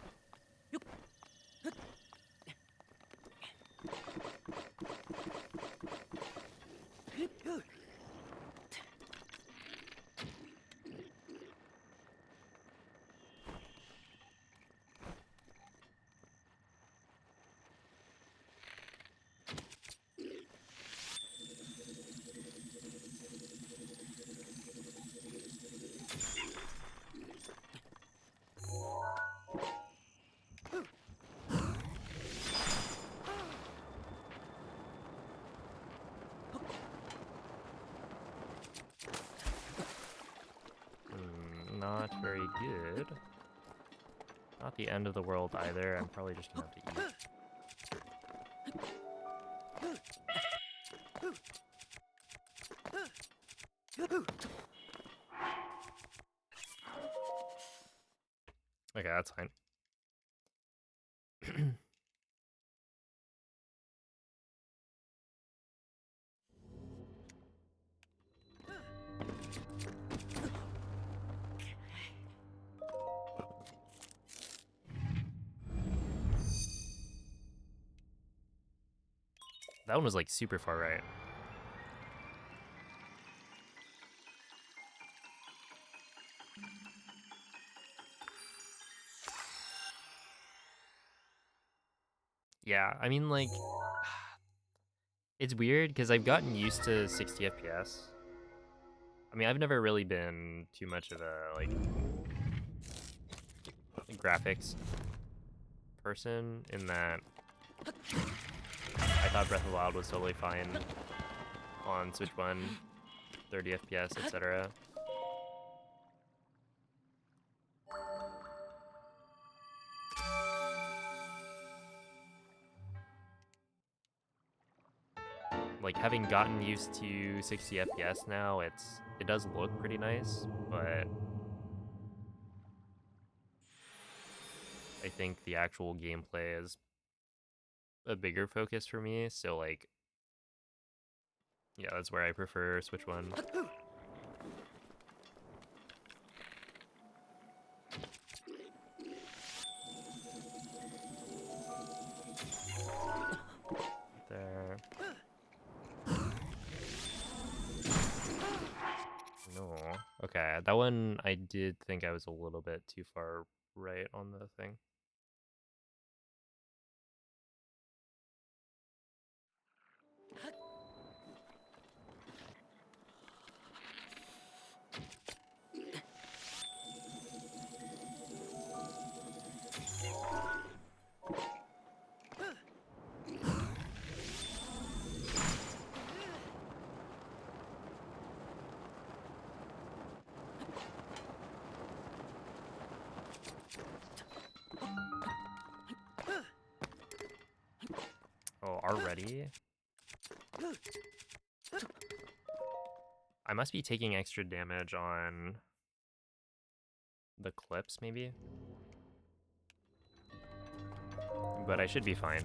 Not very good. Not the end of the world either. I'm probably just gonna have to eat. Okay, that's fine. That one was like super far right. Yeah, I mean like it's weird because I've gotten used to 60 FPS. I mean, I've never really been too much of a like graphics person in that I thought Breath of the Wild was totally fine on Switch 1, 30 FPS, etc. Like having gotten used to 60 FPS now, it does look pretty nice, but I think the actual gameplay is a bigger focus for me, so like yeah, that's where I prefer Switch 1. There. No. Okay, that one I did think I was a little bit too far right on the thing. ready. I must be taking extra damage on the clips, maybe? But I should be fine.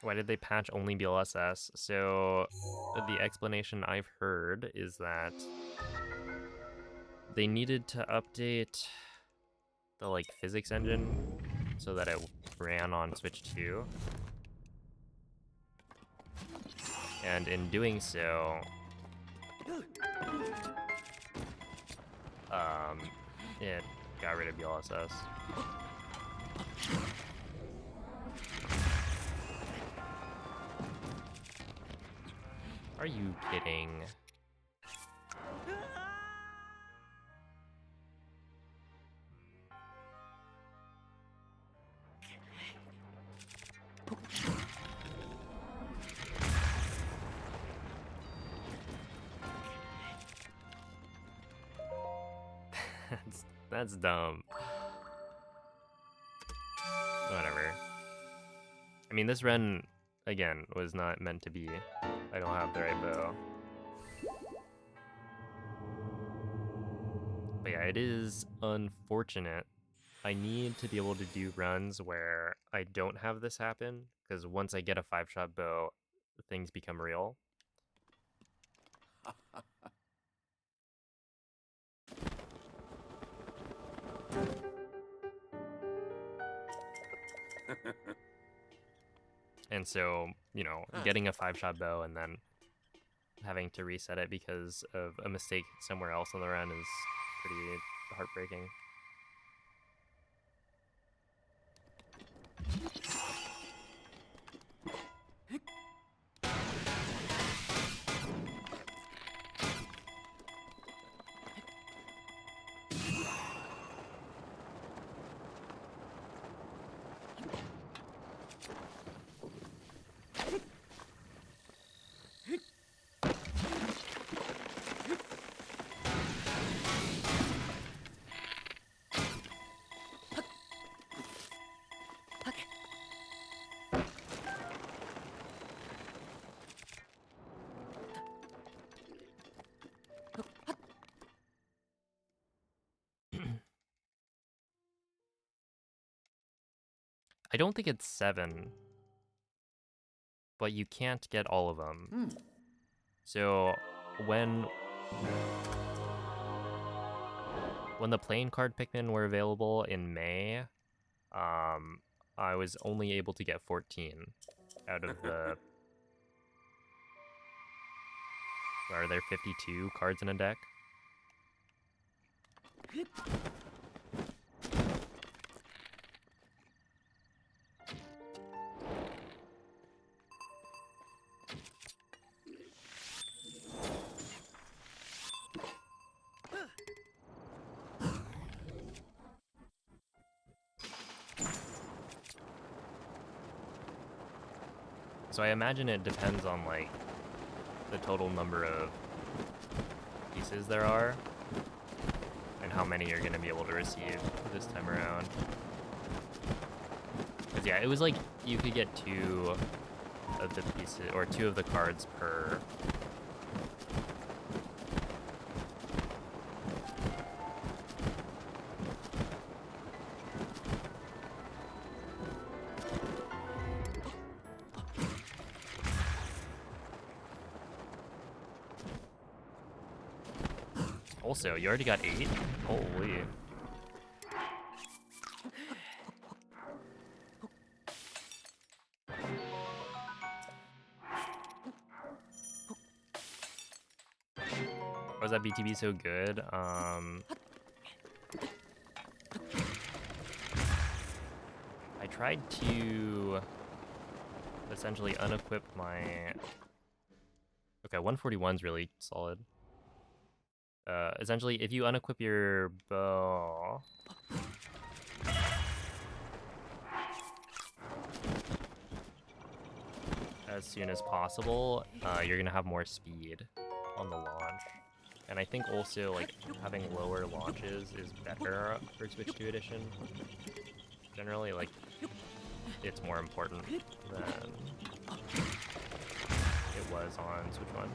Why did they patch only BLSS? So the explanation I've heard is that they needed to update the like physics engine so that it ran on Switch 2. And in doing so, it got rid of BLSS. Are you kidding? That's dumb. Whatever. I mean, this run, again, was not meant to be. I don't have the right bow. But yeah, it is unfortunate. I need to be able to do runs where I don't have this happen, because once I get a 5-shot bow, things become real. And so, you know, getting a 5-shot bow and then having to reset it because of a mistake somewhere else on the run is pretty heartbreaking. I don't think it's 7, but you can't get all of them. So when the playing card Pikmin were available in May, I was only able to get 14 out of the... Are there 52 cards in a deck? So I imagine it depends on, like, the total number of pieces there are and how many you're going to be able to receive this time around. Because, yeah, it was like you could get 2 of the pieces, or 2 of the cards per... Also, you already got 8? Holy. Was that BTB so good? I tried to essentially unequip my... Okay, 141's really solid. Essentially, if you unequip your bow... as soon as possible, you're gonna have more speed on the launch. And I think also like having lower launches is better for Switch 2 Edition. Generally, like it's more important than it was on Switch 1.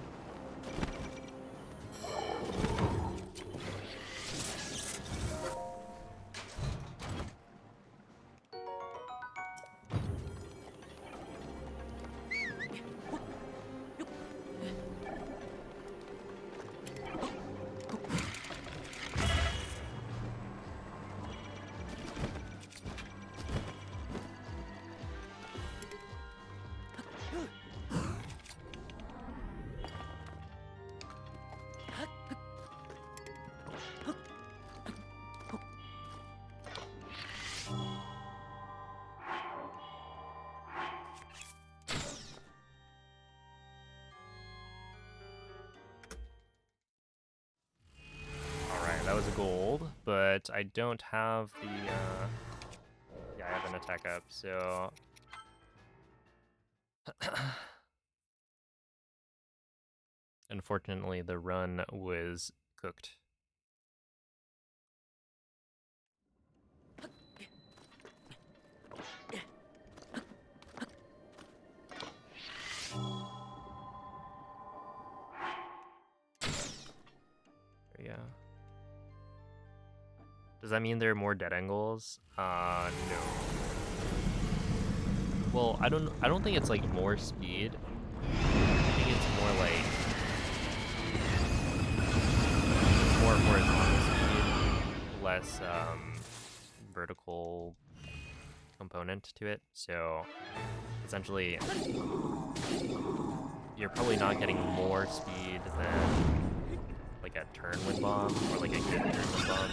That was a gold, but I don't have the, yeah, I have an attack up, so... Unfortunately, the run was cooked. There you go. Does that mean there are more dead angles? No. Well, I don't think it's like more speed. I think it's more like more horizontal speed, less vertical component to it. So essentially, you're probably not getting more speed than like a turn wind bomb or like a good turn wind bomb.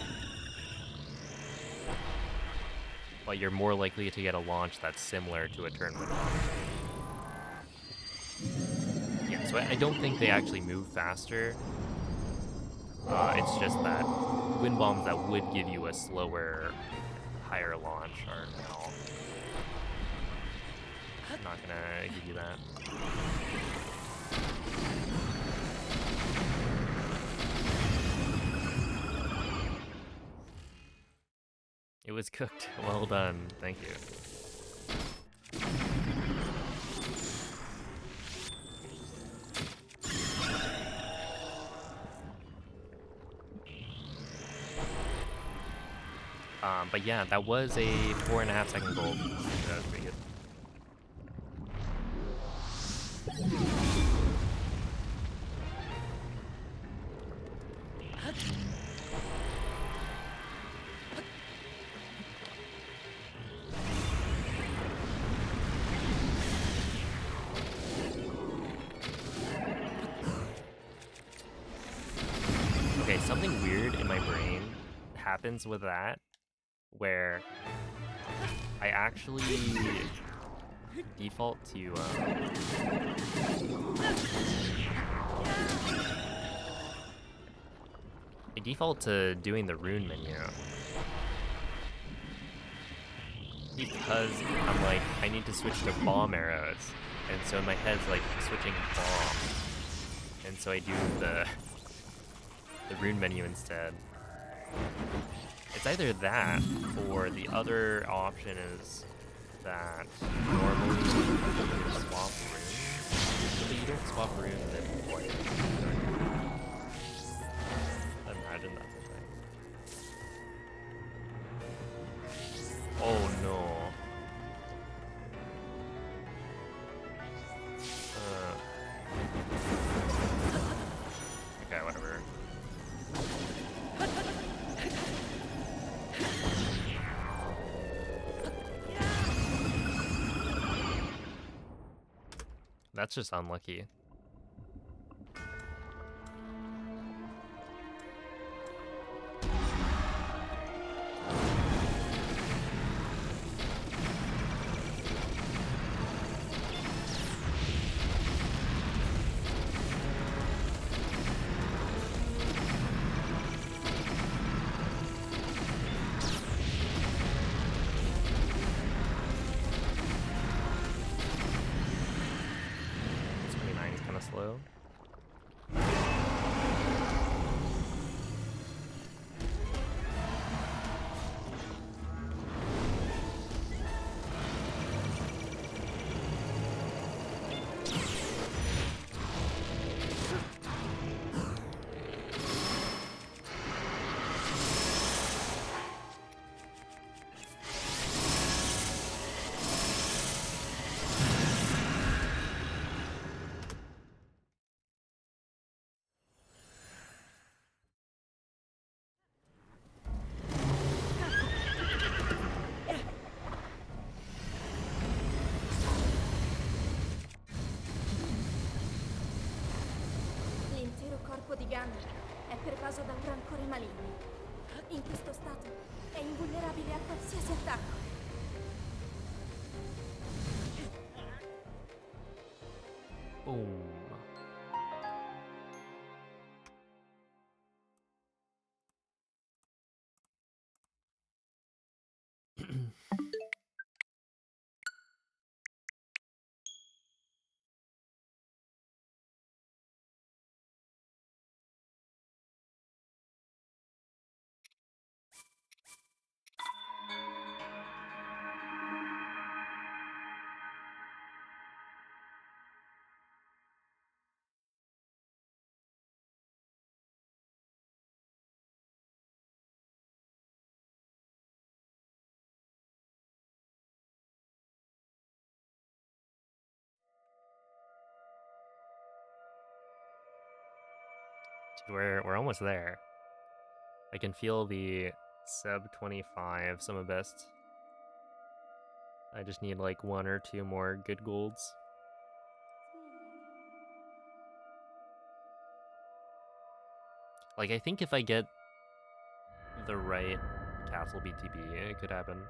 But you're more likely to get a launch that's similar to a turn wind bomb. Yeah, so I don't think they actually move faster. It's just that wind bombs that would give you a slower, higher launch are now not gonna give you that. It was cooked. Well done. Thank you. But yeah, that was a 4.5 second goal. That was pretty good. Okay, something weird in my brain happens with that, where I actually default to doing the rune menu because I'm like, I need to switch to bomb arrows, and so in my head's like switching bomb, and so I do the rune menu instead. It's either that, or the other option is that normally you swap runes, but you don't swap runes in play. Imagine that's a thing. Oh no. Okay, whatever. That's just unlucky. slow. L'intero corpo di Gandhi è pervaso da un rancore maligno. In questo stato è invulnerabile a qualsiasi attacco. Boom. Dude, we're almost there. I can feel the sub 25 summa best. I just need like 1 or 2 more good golds. Like, I think if I get the right castle BTB, it could happen.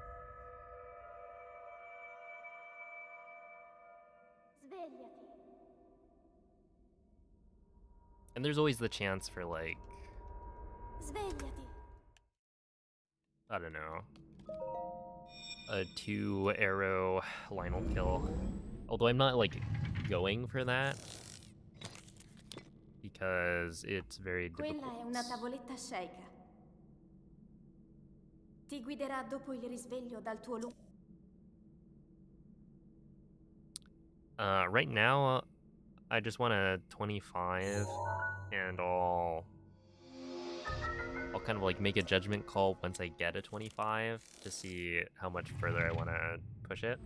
Svegliati. And there's always the chance for, like, Svegliati. I don't know, a 2-arrow Lionel kill. Although I'm not, like, going for that, because it's very difficult. Quella è una tavoletta sceicca. Ti guiderà dopo il risveglio dal tuo lungo... Right now, I just want a 25, and I'll kind of like make a judgment call once I get a 25 to see how much further I want to push it.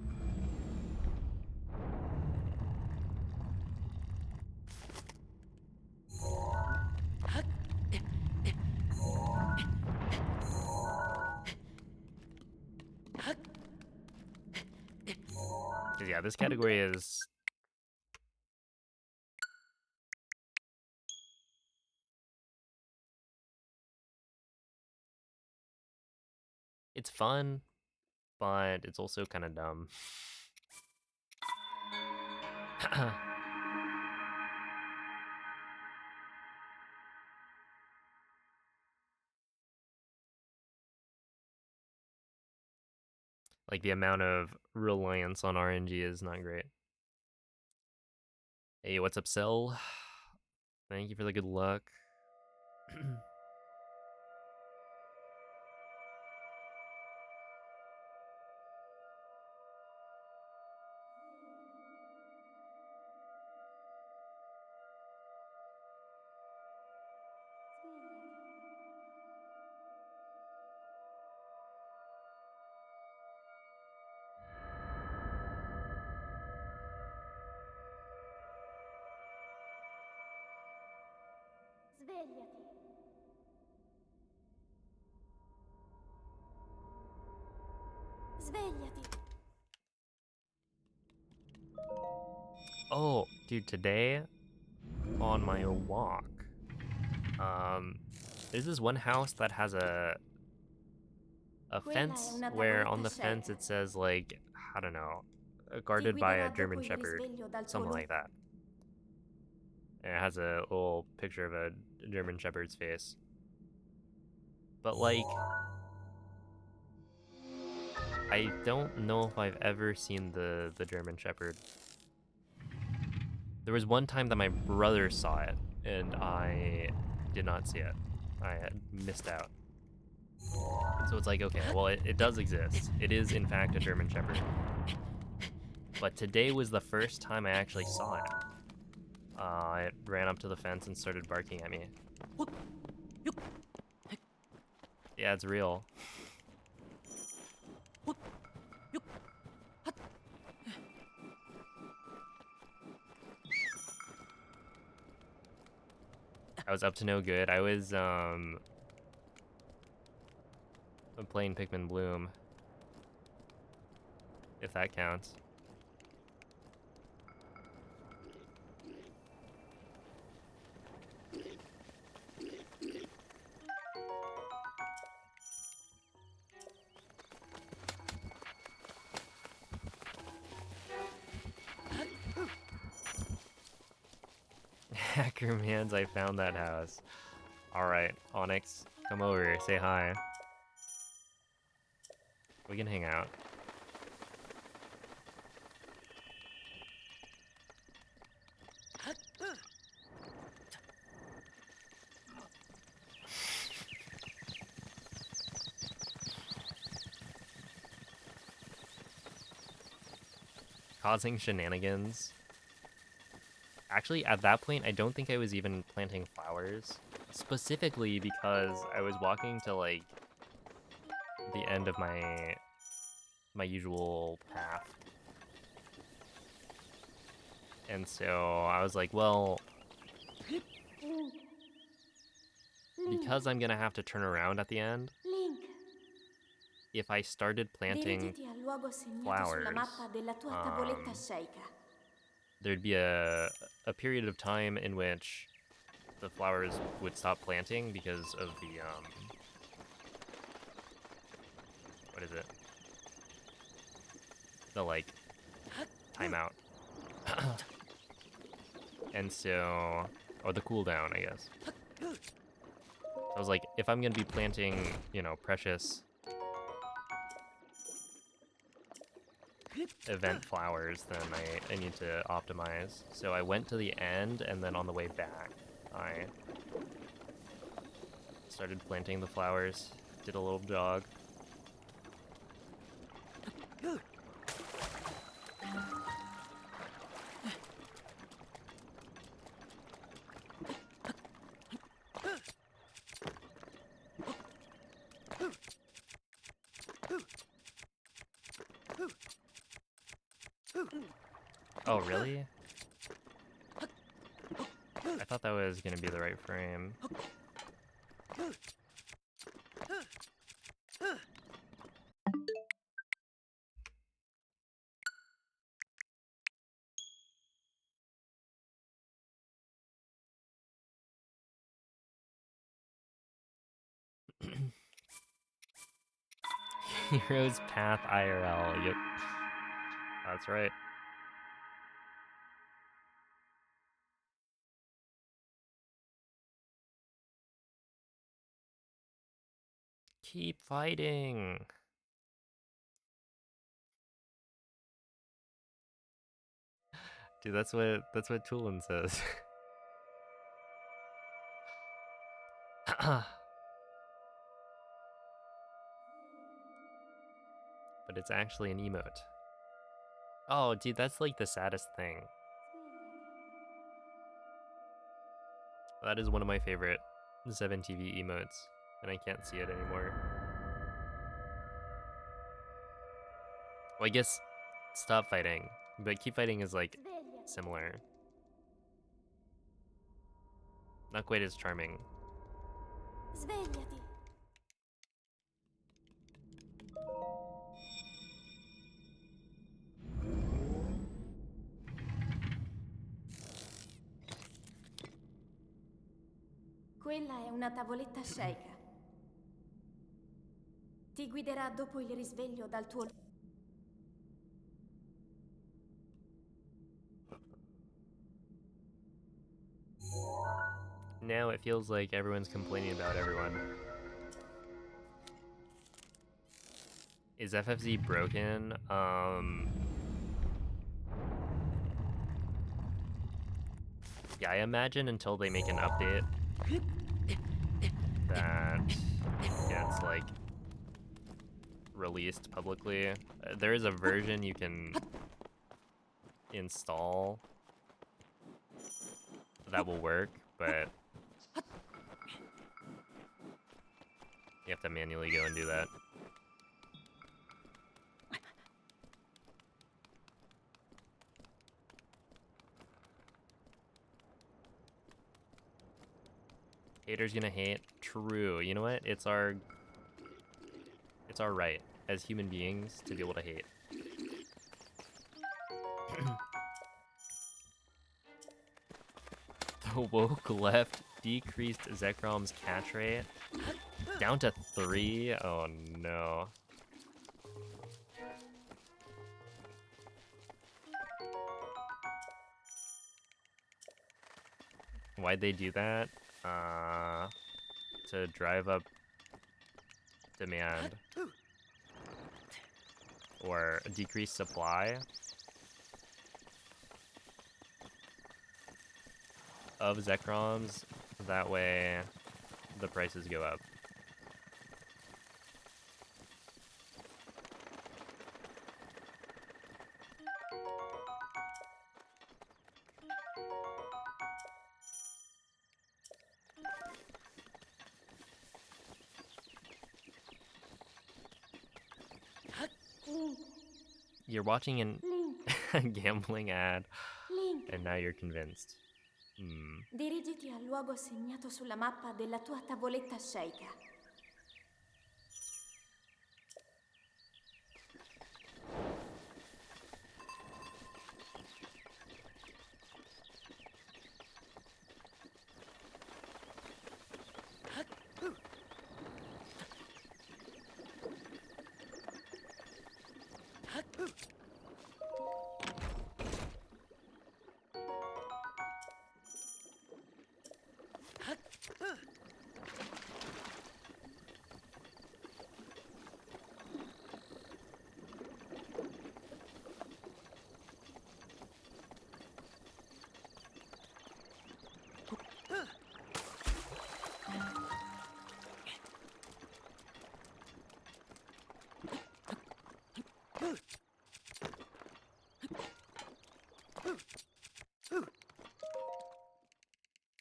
Because yeah, this category is... it's fun, but it's also kind of dumb. Like, the amount of reliance on RNG is not great. Hey, what's up, Cell? Thank you for the good luck. Svegliati. Svegliati. Oh, dude, today on my walk, there's this one house that has a fence where on the fence it says, like, I don't know, guarded by a German Shepherd, something like that. And it has a little picture of a German Shepherd's face. But, like, I don't know if I've ever seen the German Shepherd. There was one time that my brother saw it, and I did not see it. I had missed out. So it's like, okay, well, it does exist. It is, in fact, a German Shepherd. But today was the first time I actually saw it. It ran up to the fence and started barking at me. Yeah, it's real. I was up to no good. I was playing Pikmin Bloom, if that counts. Hackermans, I found that house. Alright, Onyx, come over, say hi. We can hang out. Causing shenanigans. Actually, at that point, I don't think I was even planting flowers. Specifically because I was walking to, like, the end of my usual path. And so I was like, well, because I'm gonna have to turn around at the end, Link, if I started planting dirigiti al luogo segnato sulla flowers, mappa della tua tavoletta sceicca. there'd be a period of time in which the flowers would stop planting because of the, what is it? The, like, timeout. And so, or the cooldown, I guess. I was like, if I'm gonna be planting, you know, precious event flowers, then I need to optimize. So I went to the end, and then on the way back, I started planting the flowers, did a little jog. Oh, really? I thought that was gonna be the right frame. Heroes Path IRL, yep. That's right. Keep fighting! Dude, that's what Tulin says. But it's actually an emote. Oh, dude, that's like the saddest thing. That is one of my favorite 7TV emotes, and I can't see it anymore. Well, I guess stop fighting, but keep fighting is like Svegliati. similar. Not quite as charming. Svegliati. Quella è una tavoletta sceicca. Ti guiderà dopo il risveglio dal tuo... Now it feels like everyone's complaining about everyone. Is FFZ broken? Yeah, I imagine until they make an update that gets like released publicly. There is a version you can install that will work, but you have to manually go and do that. Haters gonna hate. True. You know what? It's our right as human beings to be able to hate. The woke left decreased Zekrom's catch rate down to 3. Oh no. Why'd they do that? To drive up demand or decrease supply of Zekroms. That way the prices go up. You're watching a gambling ad Link, and now you're convinced. dirigiti al luogo segnato sulla mappa della tua tavoletta sceicca.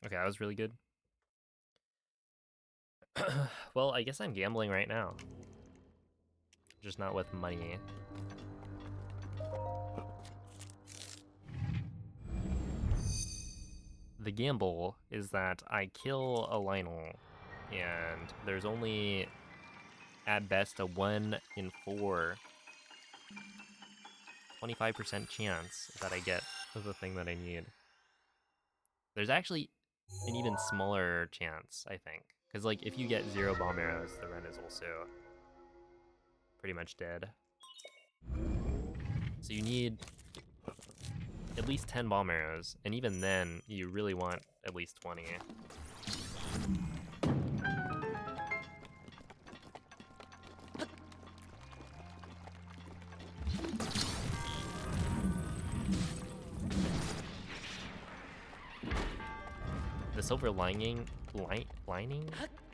Okay, that was really good. Well, I guess I'm gambling right now. Just not with money. The gamble is that I kill a Lionel, and there's only, at best, a 1 in 4, 25% chance that I get the thing that I need. There's actually an even smaller chance, I think. Because, like, if you get 0 bomb arrows, the run is also pretty much dead. So you need at least 10 bomb arrows, and even then, you really want at least 20. The silver lining, there we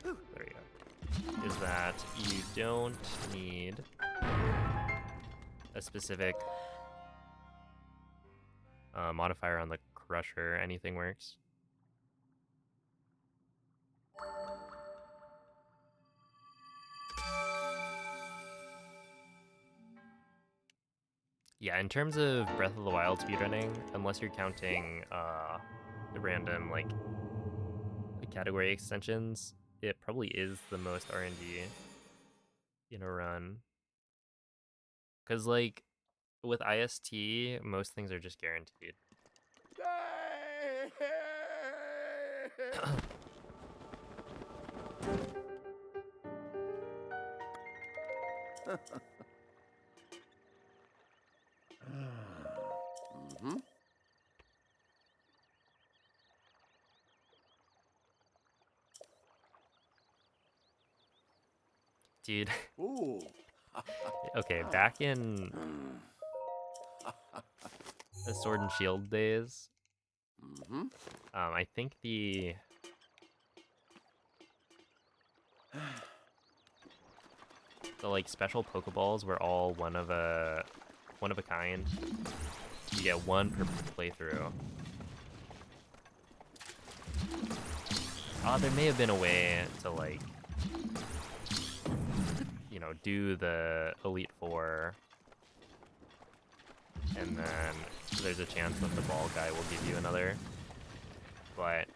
go, is that you don't need a specific modifier on the crusher. Anything works. Yeah, in terms of Breath of the Wild speedrunning, unless you're counting the random like category extensions, it probably is the most RNG in a run. Cause like with IST, most things are just guaranteed. Mm-hmm. Dude, Ooh. okay, back in the Sword and Shield days, Mm-hmm. I think the like special Pokeballs were all one of a kind. You get one per playthrough. There may have been a way to like, you know, do the Elite Four, and then there's a chance that the ball guy will give you another. But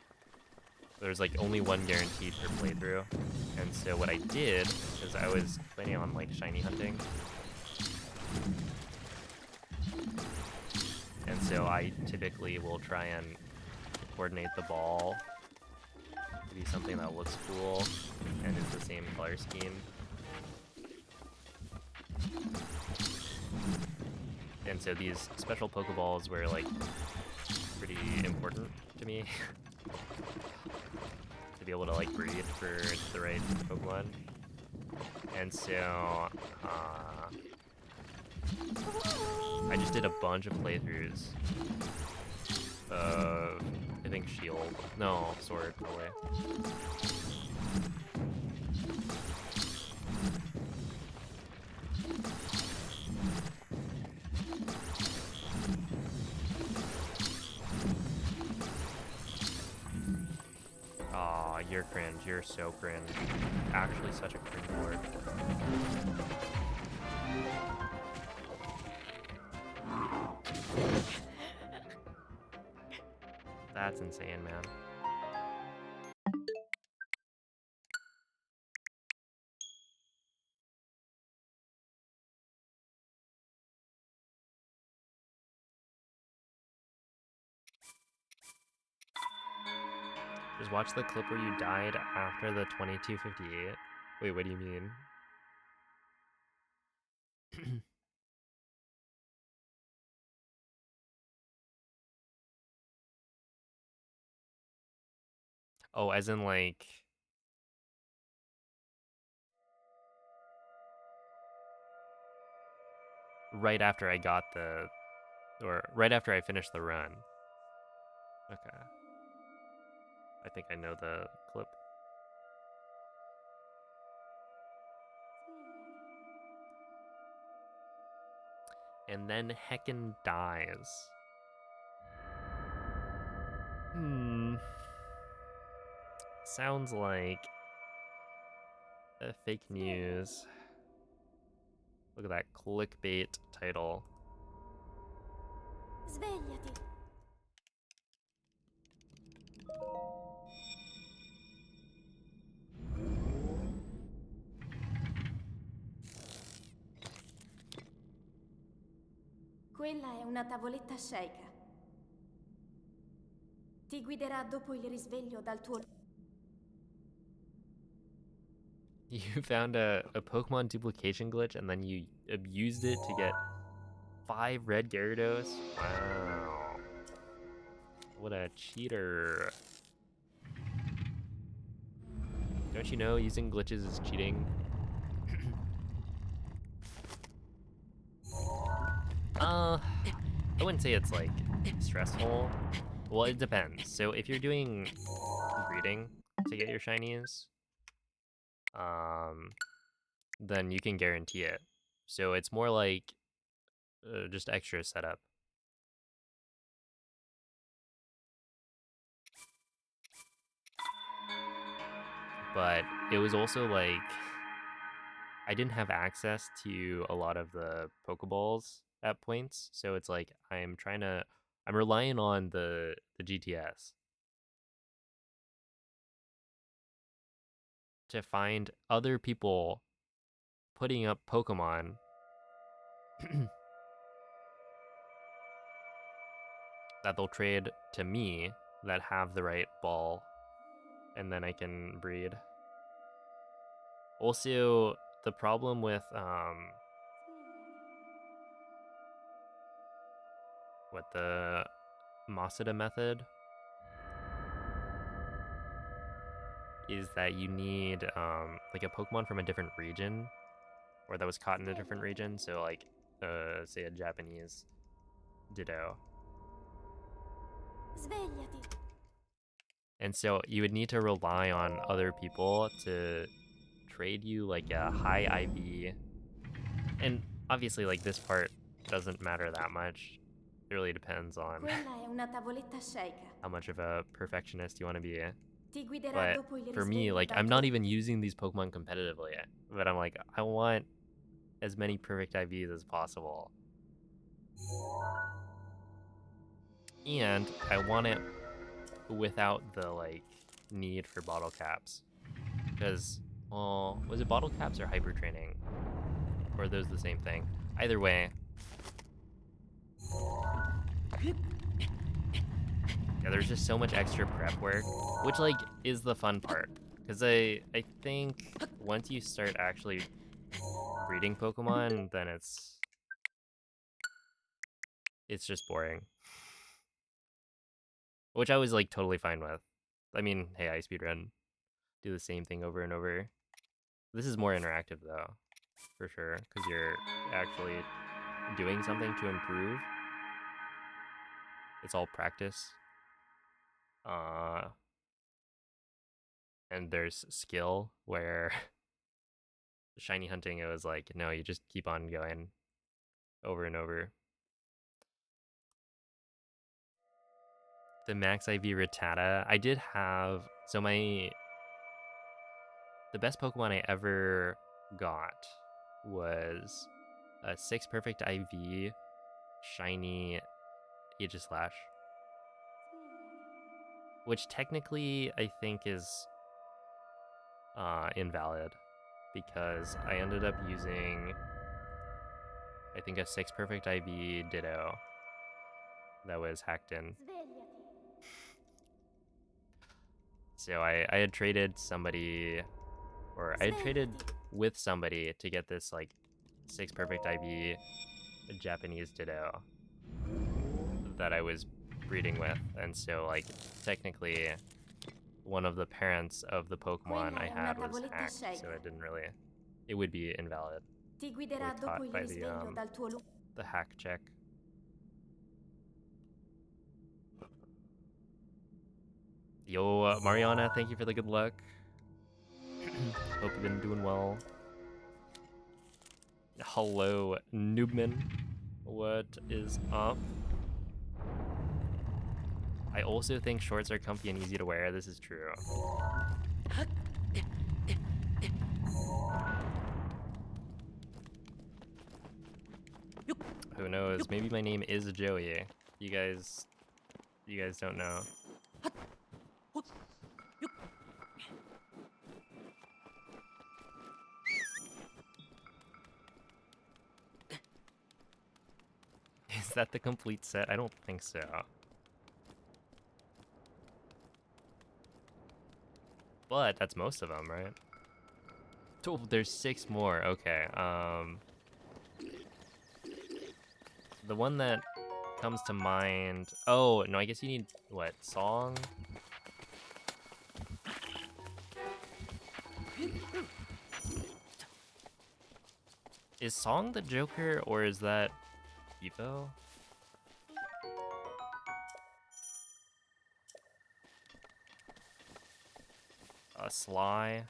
there's like only one guaranteed per playthrough, and so what I did is I was planning on like shiny hunting, and so I typically will try and coordinate the ball to be something that looks cool and is the same color scheme. And so these special Pokeballs were like pretty important to me to be able to like breed for the right Pokemon. And so I just did a bunch of playthroughs of, I think, Shield. No, Sword, no way. Aw, you're cringe. You're so cringe. Actually such a cringe lord. That's insane, man. Just watch the clip where you died after the 2258. Wait, what do you mean? Oh, as in like right after I got the, or right after I finished the run. Okay. I think I know the clip. And then Heckin dies. Sounds like a fake news. Look at that clickbait title. Svegliati. Quella è una tavoletta sceicca. Ti guiderà dopo il risveglio dal tuo... You found a Pokemon duplication glitch and then you abused it to get 5 red Gyarados? Wow. What a cheater. Don't you know using glitches is cheating? I wouldn't say it's like stressful. Well, it depends. So if you're doing breeding to get your shinies, then you can guarantee it. So it's more like just extra setup. But it was also like I didn't have access to a lot of the Pokeballs at points, so it's like I'm relying on the GTS to find other people putting up Pokemon that they'll trade to me that have the right ball, and then I can breed. Also, the problem with what the Masada method is that you need like a Pokemon from a different region, or that was caught in a different region. So like say a Japanese Ditto. Svegliati. And so you would need to rely on other people to trade you like a high IV. And obviously, like, this part doesn't matter that much. It really depends on Quella è una tavoletta sceicca. how much of a perfectionist you want to be. Ti guiderà But dopo il for me, risveglio like, dal I'm tuo... not even using these Pokemon competitively yet. But I'm like, I want as many perfect IVs as possible. And I want it without the, like, need for bottle caps. Because, well, was it bottle caps or hyper training? Or are those the same thing? Either way. Yeah, there's just so much extra prep work, which, like, is the fun part. Because I think once you start actually breeding Pokemon, then it's just boring. Which I was, like, totally fine with. I mean, hey, I speedrun. Do the same thing over and over. This is more interactive, though. For sure. Because you're actually doing something to improve. It's all practice. And there's skill, where shiny hunting, it was like, no, you just keep on going over and over. The max IV Rattata, I did have, so the best Pokemon I ever got was a 6 perfect IV shiny Aegislash, which technically I think is invalid, because I ended up using, I think, a 6 perfect IV Ditto that was hacked in. Svegliati. So I had traded somebody, or I had traded with somebody to get this, like, 6 perfect IV Japanese Ditto that I was breeding with. And so, like, technically one of the parents of the Pokemon I had was hacked, so it didn't really, it would be invalid. Ti guiderà dopo Caught il by risveglio dal tuo the hack check. Yo, Mariana, thank you for the good luck. Hope you've been doing well. Hello, Noobman. What is up? I also think shorts are comfy and easy to wear. This is true. Who knows? Maybe my name is Joey. You guys don't know. Is that the complete set? I don't think so. But that's most of them, right? Oh, there's 6 more. Okay. The one that comes to mind. Oh, no, I guess you need, what, song? Is Song the Joker, or is that Evo? Sly.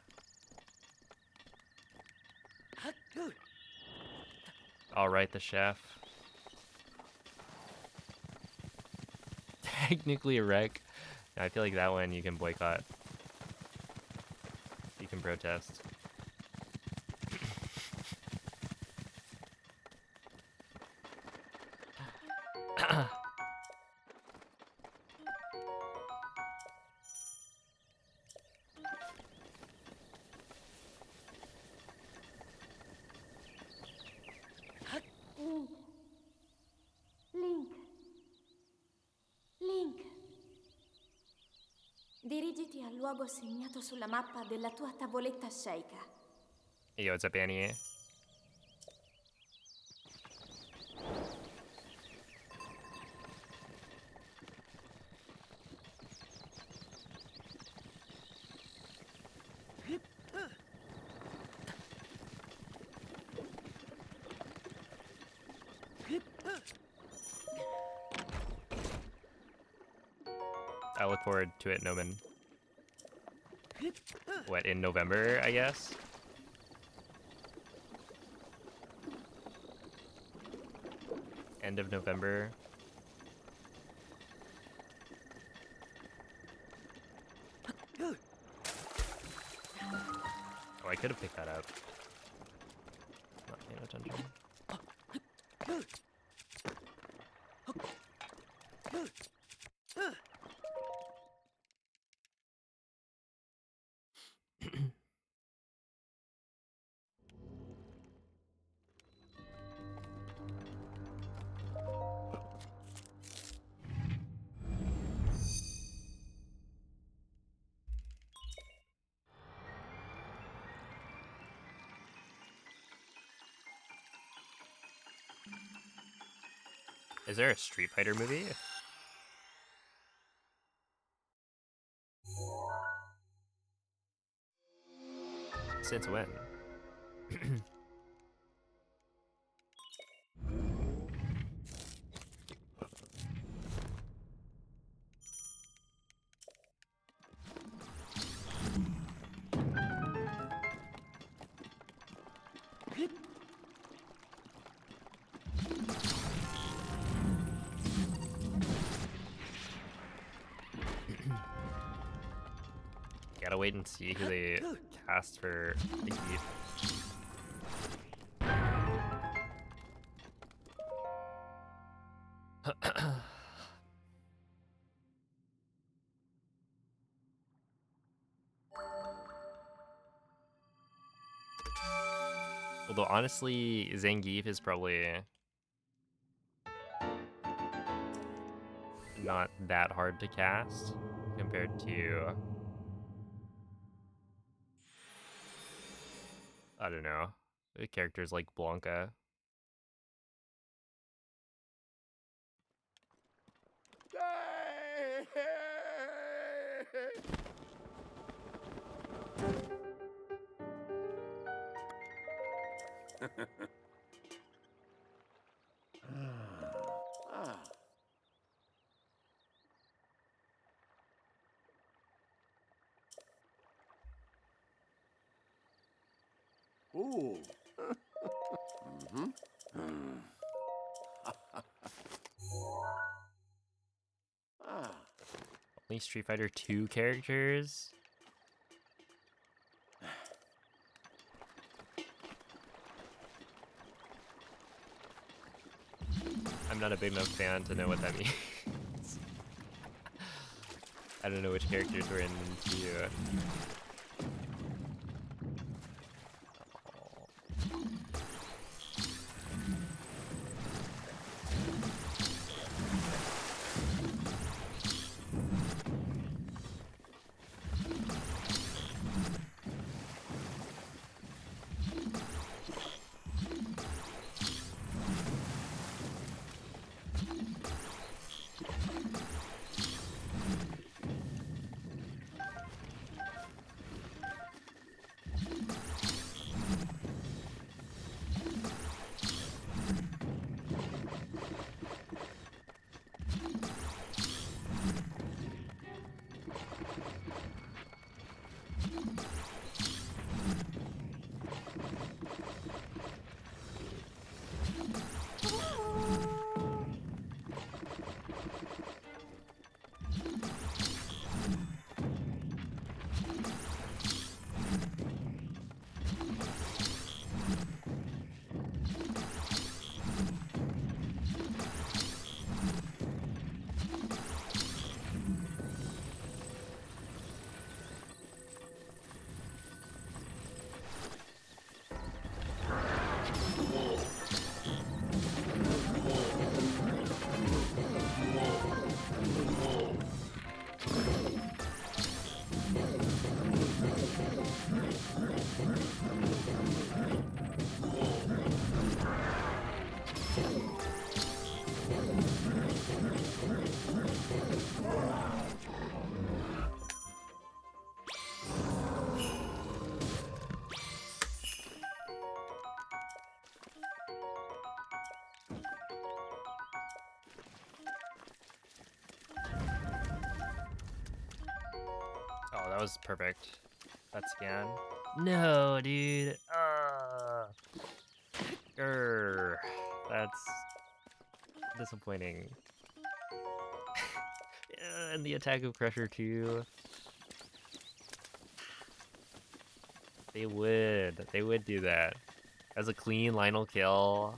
Alright, the chef. Technically a wreck. I feel like that one you can boycott. You can protest. Link. Link. Dirigiti al luogo segnato sulla mappa della tua tavoletta sceicca. Yo, what's up, Annie? I look forward to it, Noman. What, in November, I guess? End of November. Oh, I could have picked that up. Not paying attention. Is there a Street Fighter movie? Since when? Gotta wait and see who they cast for the Geef. Although honestly, Zangief is probably not that hard to cast compared to, I don't know, characters like Blanca. Ah. Ooh. Mm-hmm. Ah. Only Street Fighter 2 characters? I'm not a big enough fan to know what that means. I don't know which characters were in 2. that was perfect. That scan. No, dude. Grr. That's disappointing. Yeah, and the attack of Crusher too. They would do that. As a clean Lionel kill.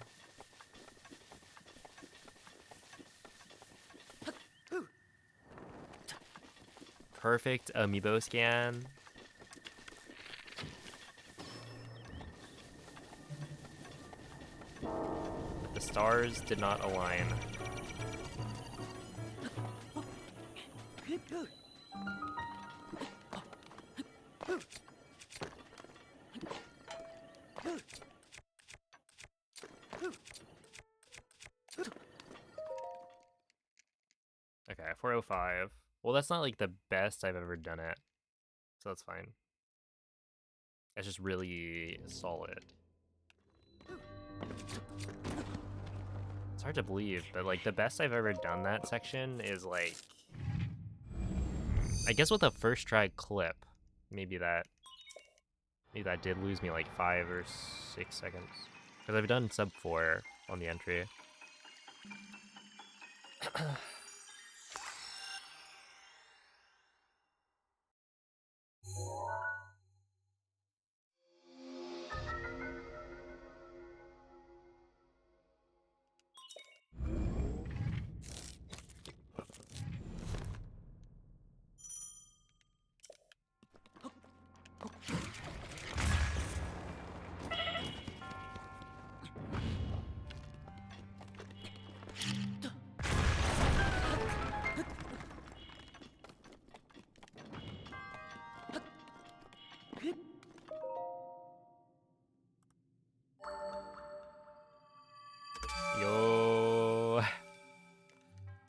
Perfect amiibo scan. But the stars did not align. Okay, 405. Well, that's not like the best I've ever done it. So that's fine. That's just really solid. It's hard to believe, but like the best I've ever done that section is like, I guess with a first try clip, maybe that did lose me like 5 or 6 seconds. Because I've done sub 4 on the entry. Yo.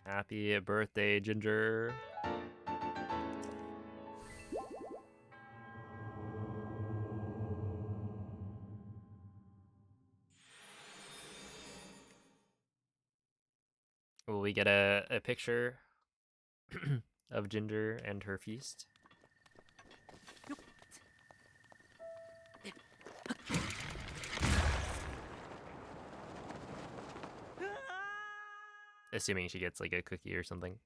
Happy birthday, Ginger. Will we get a picture of Ginger and her feast? Assuming she gets like a cookie or something.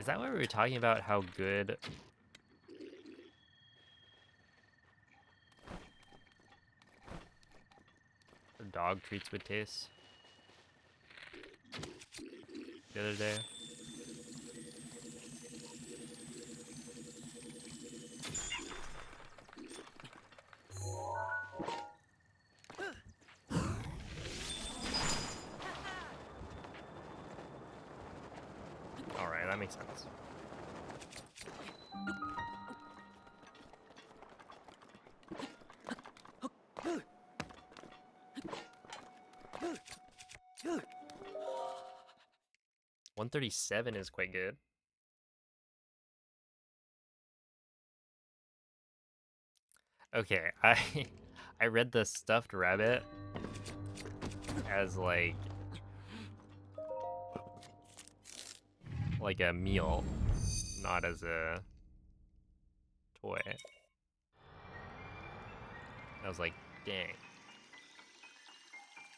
Is that why we were talking about how good the dog treats would taste the other day? Alright, that makes sense. $137 is quite good. Okay, I read the stuffed rabbit as like a meal, not as a toy. I was like, dang.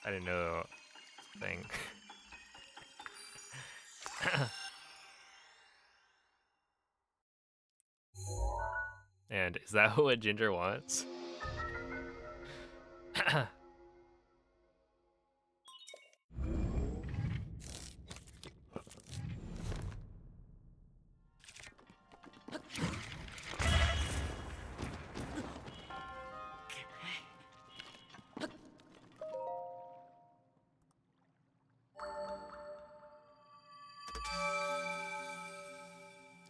I didn't know it's a thing. And is that what Ginger wants?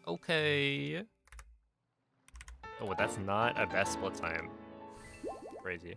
Okay. Oh, but that's not a best split time. Crazy.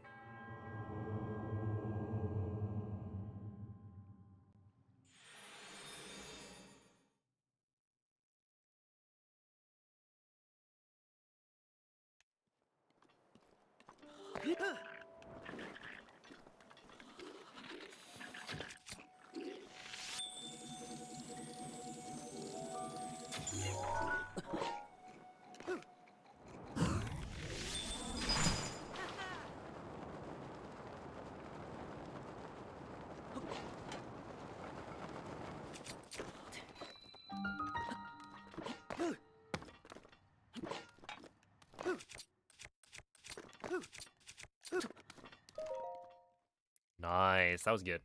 Nice, that was good.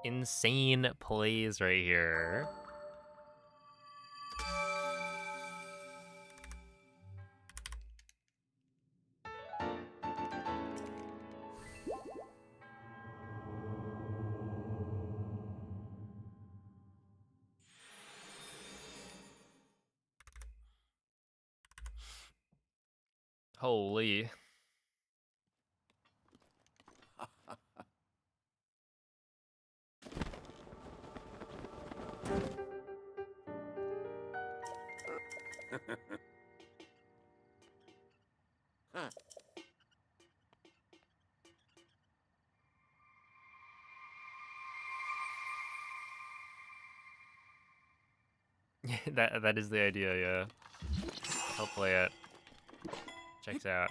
Insane plays right here. Holy. that is the idea, yeah. Hopefully it checks out.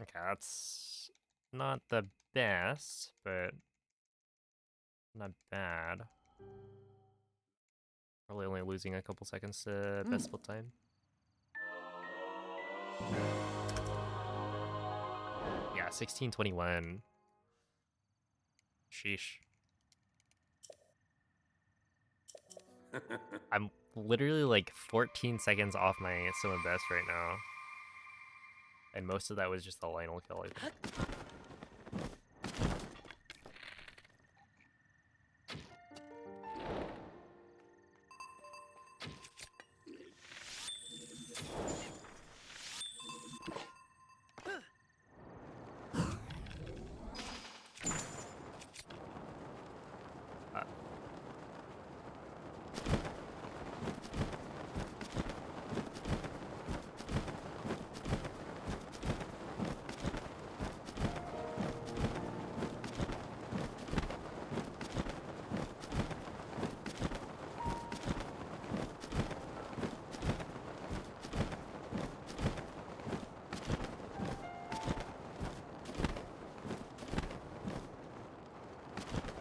Okay, that's not the best, but not bad. Probably only losing a couple seconds to best split time. Yeah, 16:21. Sheesh. I'm literally like 14 seconds off my summa best right now. And most of that was just the Lionel kill, I think.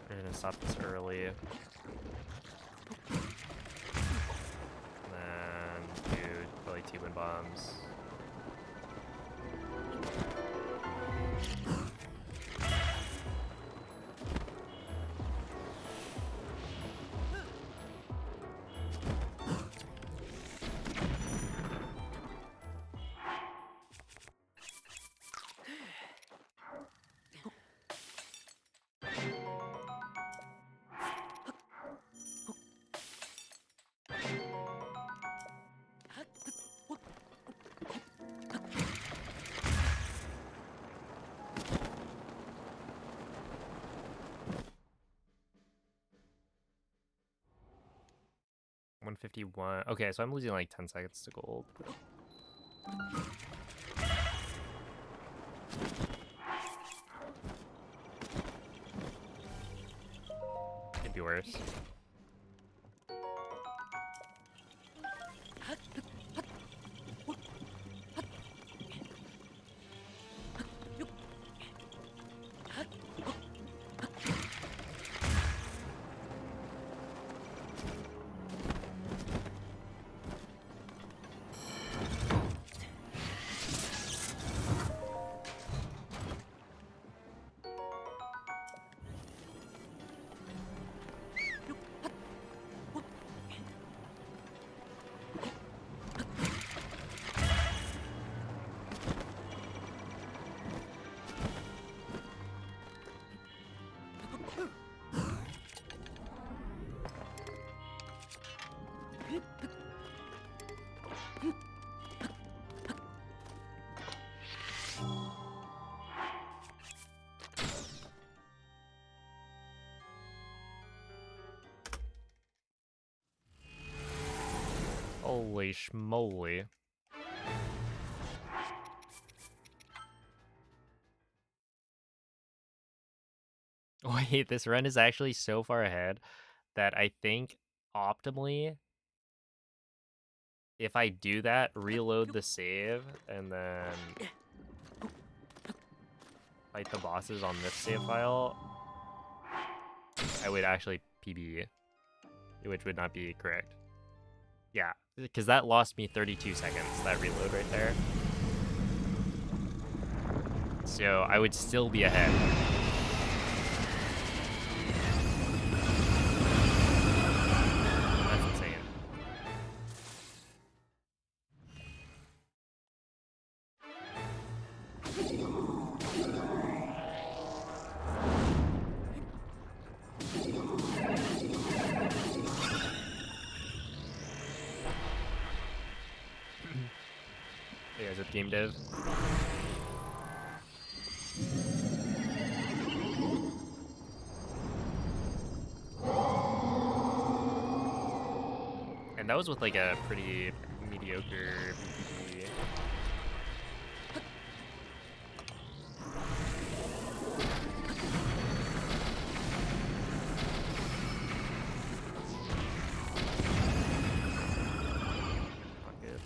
We're gonna stop this early. And then do probably T-win bombs. $151. Okay, so I'm losing like 10 seconds to gold. Could be worse. Holy schmoly. Wait, this run is actually so far ahead that I think optimally, if I do that, reload the save, and then fight the bosses on this save file, I would actually PB, which would not be correct. Yeah, because that lost me 32 seconds, that reload right there. So I would still be ahead. That's insane. Hey guys, with game dev. And that was with like a pretty mediocre PvP. Not good.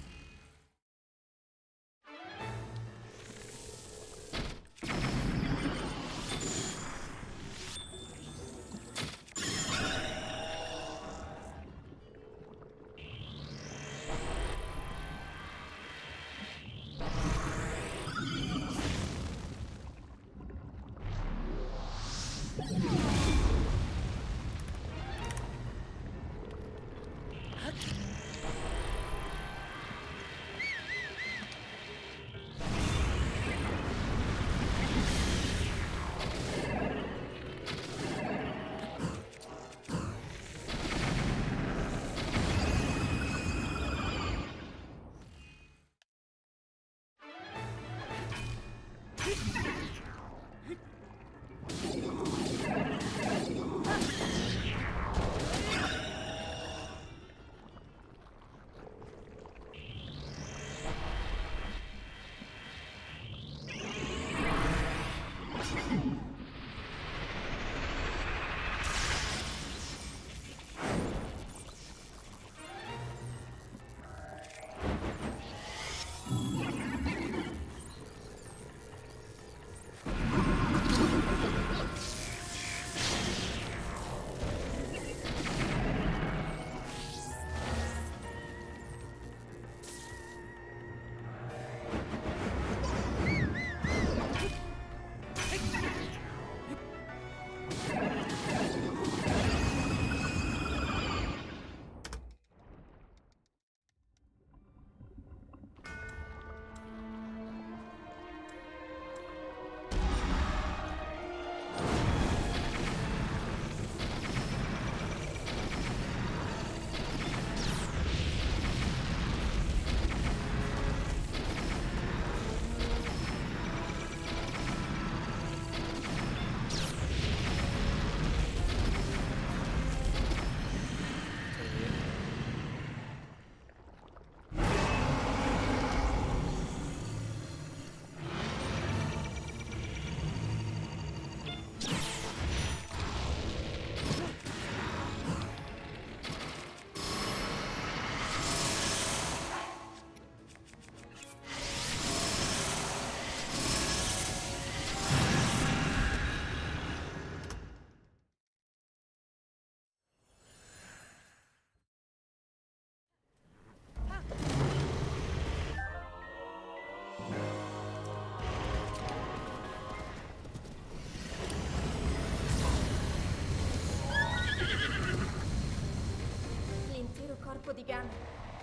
L'intero corpo di Gun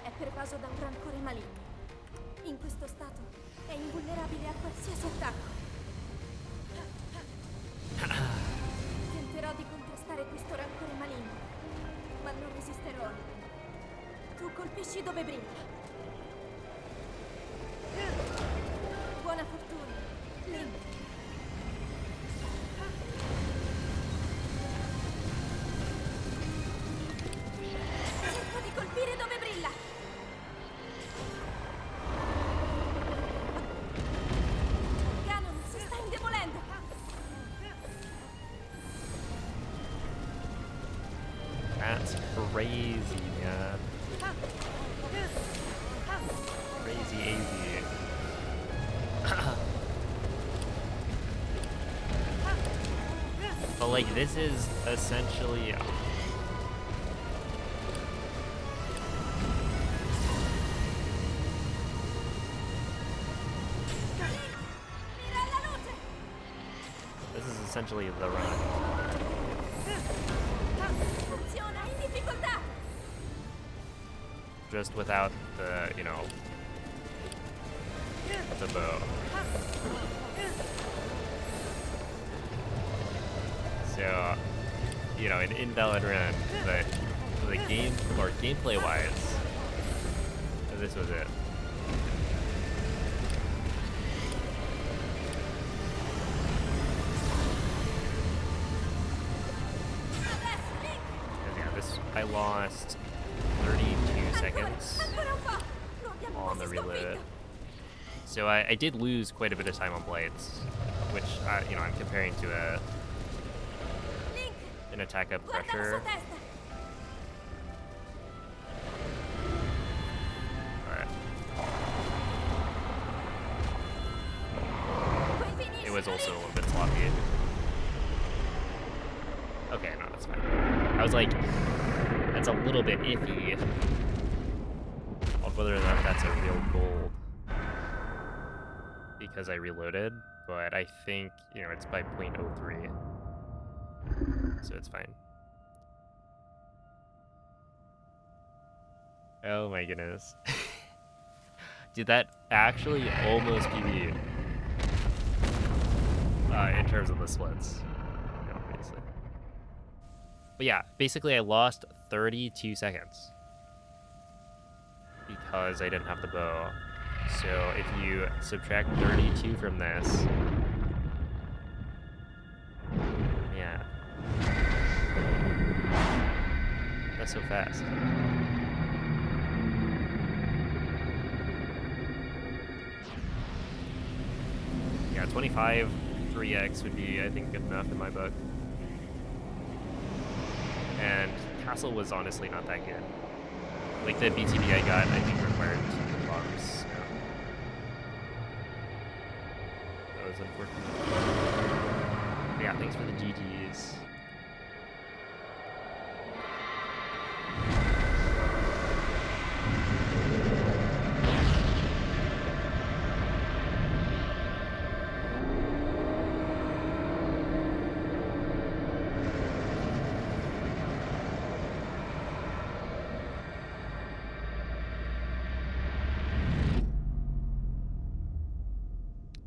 è pervaso da un rancore maligno. In questo stato è invulnerabile a qualsiasi attacco. Tenterò di contrastare questo rancore maligno, ma non resisterò. Tu colpisci dove brilla. Buona fortuna, Link. Cerco di colpire dove brilla. crazy, man. Crazy easy. But like this is essentially Mira alla luce! the run. Funziona in difficoltà! Just without the, you know, the bow. So, you know, an invalid run, but the game, or gameplay wise, this was it. Yeah, this, I lost 32 seconds Ancora un po'! Lo abbiamo on the quasi reload. sconfitto! So I did lose quite a bit of time on blades, which, you know, I'm comparing to Link, an attack up guarda la pressure. sua testa! Alright. Puoi finirla, It was also a Link! little bit sloppy. Okay, no, that's fine. I was like, that's a little bit iffy on whether or not that's a real gold. Because I reloaded, but I think, you know, it's by 0.03. So it's fine. Oh my goodness. Dude, that actually almost PB'd. In terms of the splits. Obviously. But yeah, basically I lost 32 seconds. Because I didn't have the bow. So if you subtract 32 from this, yeah, that's so fast. Yeah, 25 3x would be, I think, good enough in my book. And Castle was honestly not that good. Like the BTB I got, I think required 2 bumps. So that was unfortunate. But yeah, thanks for the GGs.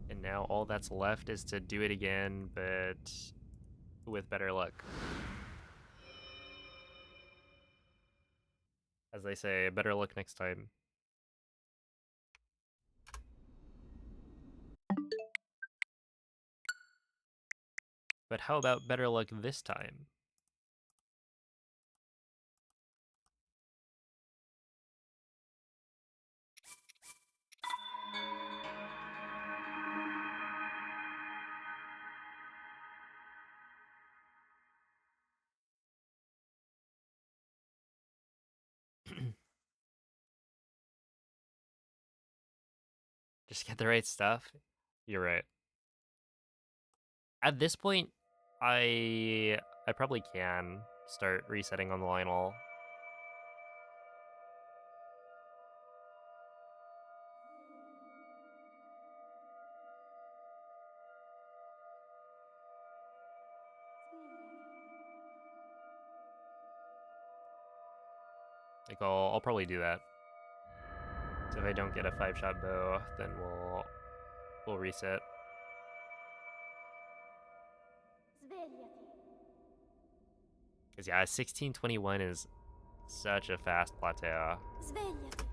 And now all that's left is to do it again, but with better luck. As they say, better luck next time. But how about better luck this time? Just get the right stuff? You're right. At this point, I probably can start resetting on the Lionel. Like I'll probably do that. So if I don't get a 5-shot bow, then we'll reset. Svegliati. Cause yeah, 1621 is such a fast plateau. Svegliati.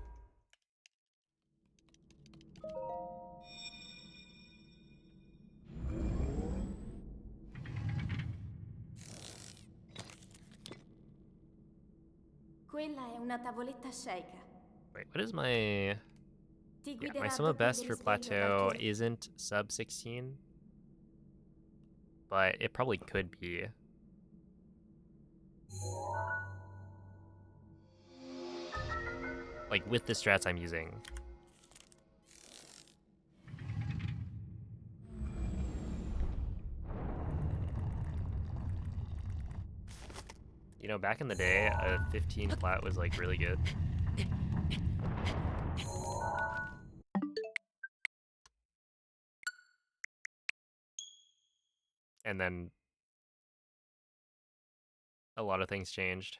Quella è una tavoletta sceicca. Wait, what is my... Ti Yeah, guiderà my a sum of doppio best del for risveglio plateau d'Archeo. isn't sub 16. But it probably could be. Like, with the strats I'm using. You know, back in the day, a 15 plat was, like, really good. And then a lot of things changed.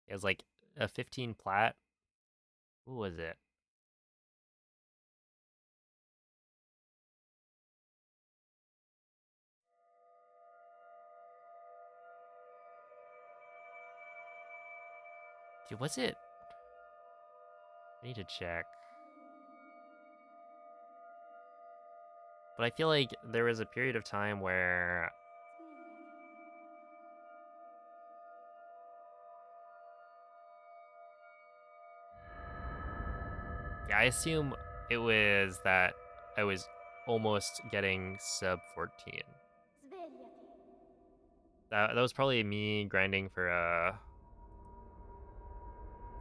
It was like a 15 plat. What was it? Dude, was it? I need to check. But I feel like there was a period of time where yeah, I assume it was that I was almost getting sub 14. Svegliati. That was probably me grinding for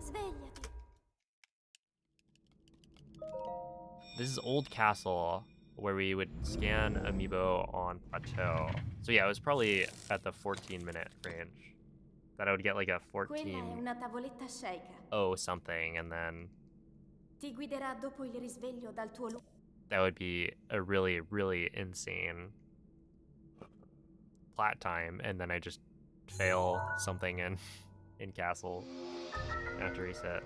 Svegliati. this is Old Castle where we would scan amiibo on plateau. So yeah, it was probably at the 14-minute range that I would get like a Quella è 14 una tavoletta sceicca. oh something, and then Ti guiderà dopo il risveglio dal tuo luogo. that would be a really, really insane plat time, and then I just fail something in castle and have to reset.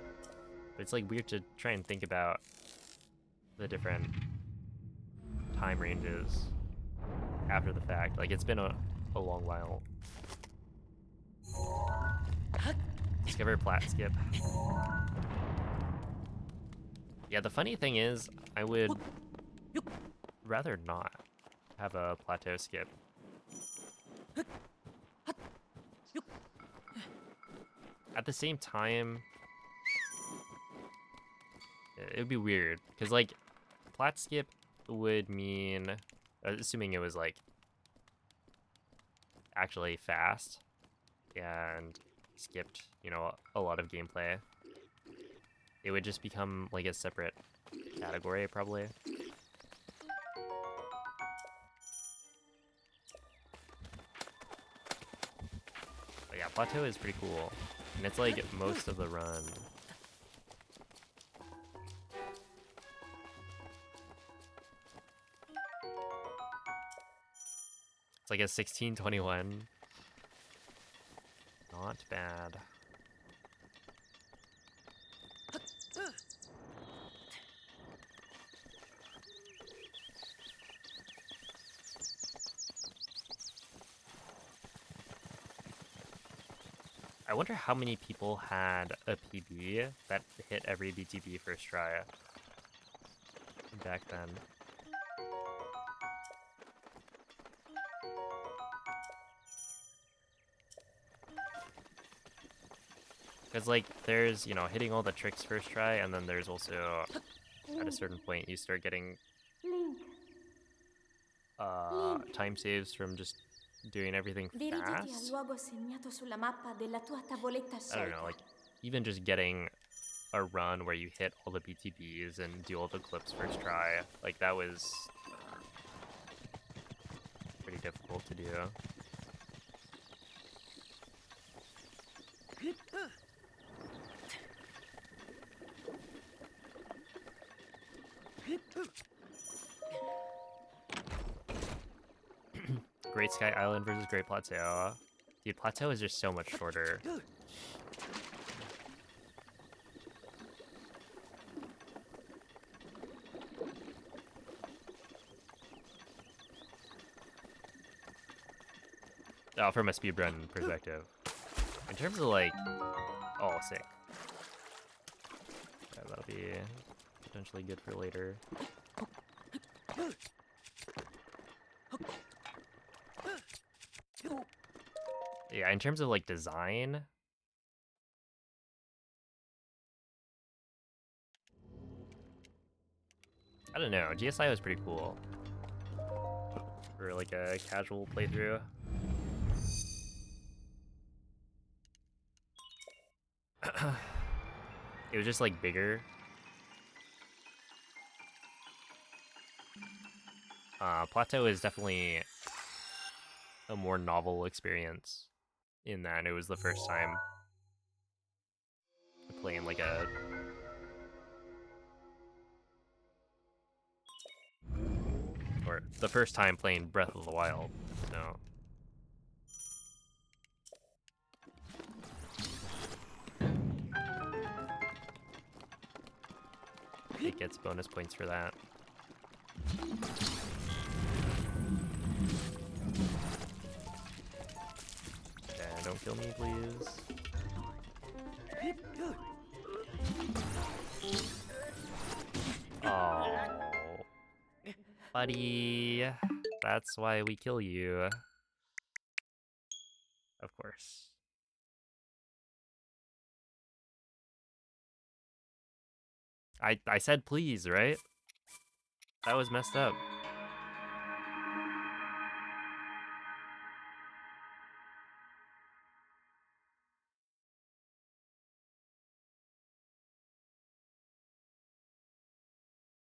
But it's like weird to try and think about the different time ranges after the fact. Like, it's been a long while. Discover plat skip. Yeah, the funny thing is, I would rather not have a plateau skip. At the same time, it would be weird, because, like, plat skip would mean, assuming it was, like, actually fast and skipped, you know, a lot of gameplay, it would just become, like, a separate category, probably. But yeah, plateau is pretty cool, and it's, like, most of the run. It's like a 1621. Not bad. I wonder how many people had a PB that hit every BTB first try back then. Because, like, there's, you know, hitting all the tricks first try, and then there's also, at a certain point, you start getting Link, time saves from just doing everything dirigiti al fast. luogo segnato sulla mappa della tua tavoletta I don't know, scelta. like, even just getting a run where you hit all the BTBs and do all the clips first try, like, that was pretty difficult to do. Great Sky Island versus Great Plateau. Dude, Plateau is just so much shorter. Oh, from a speedrun perspective. In terms of, like, oh, sick. Yeah, that'll be potentially good for later. Yeah, in terms of, like, design, I don't know. GSI was pretty cool for like a casual playthrough. It was just like bigger. Plateau is definitely a more novel experience in that it was the first time playing like a or the first time playing Breath of the Wild. So it gets bonus points for that. Okay, don't kill me, please. Oh, buddy. That's why we kill you. Of course. I said please, right? That was messed up.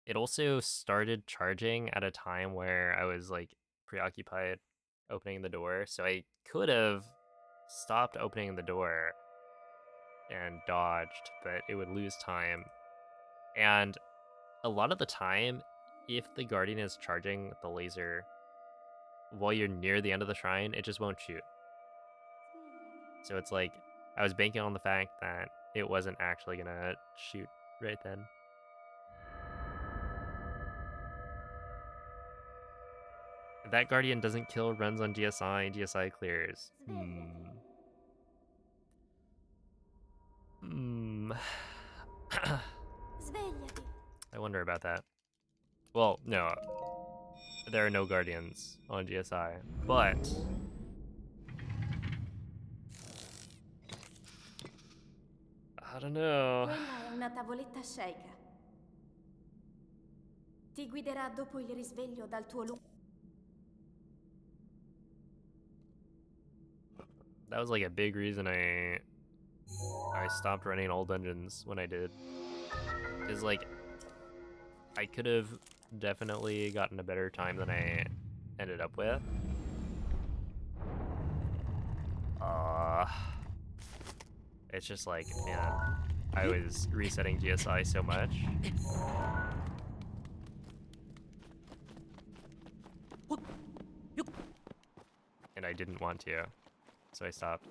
It also started charging at a time where I was like preoccupied opening the door, so I could have stopped opening the door and dodged, but it would lose time. And a lot of the time, if the Guardian is charging with the laser while you're near the end of the shrine, it just won't shoot. So it's like I was banking on the fact that it wasn't actually gonna shoot right then. If that Guardian doesn't kill, runs on GSI, GSI clears. Svegliati. I wonder about that. Well, no, there are no Guardians on GSI, but I don't know. Quella è una tavoletta Sheikah. Ti guiderà dopo il risveglio dal tuo lungo. That was like a big reason I stopped running all dungeons when I did. Because like I could have definitely gotten a better time than I ended up with. It's just like, man, I was resetting GSI so much. And I didn't want to, so I stopped.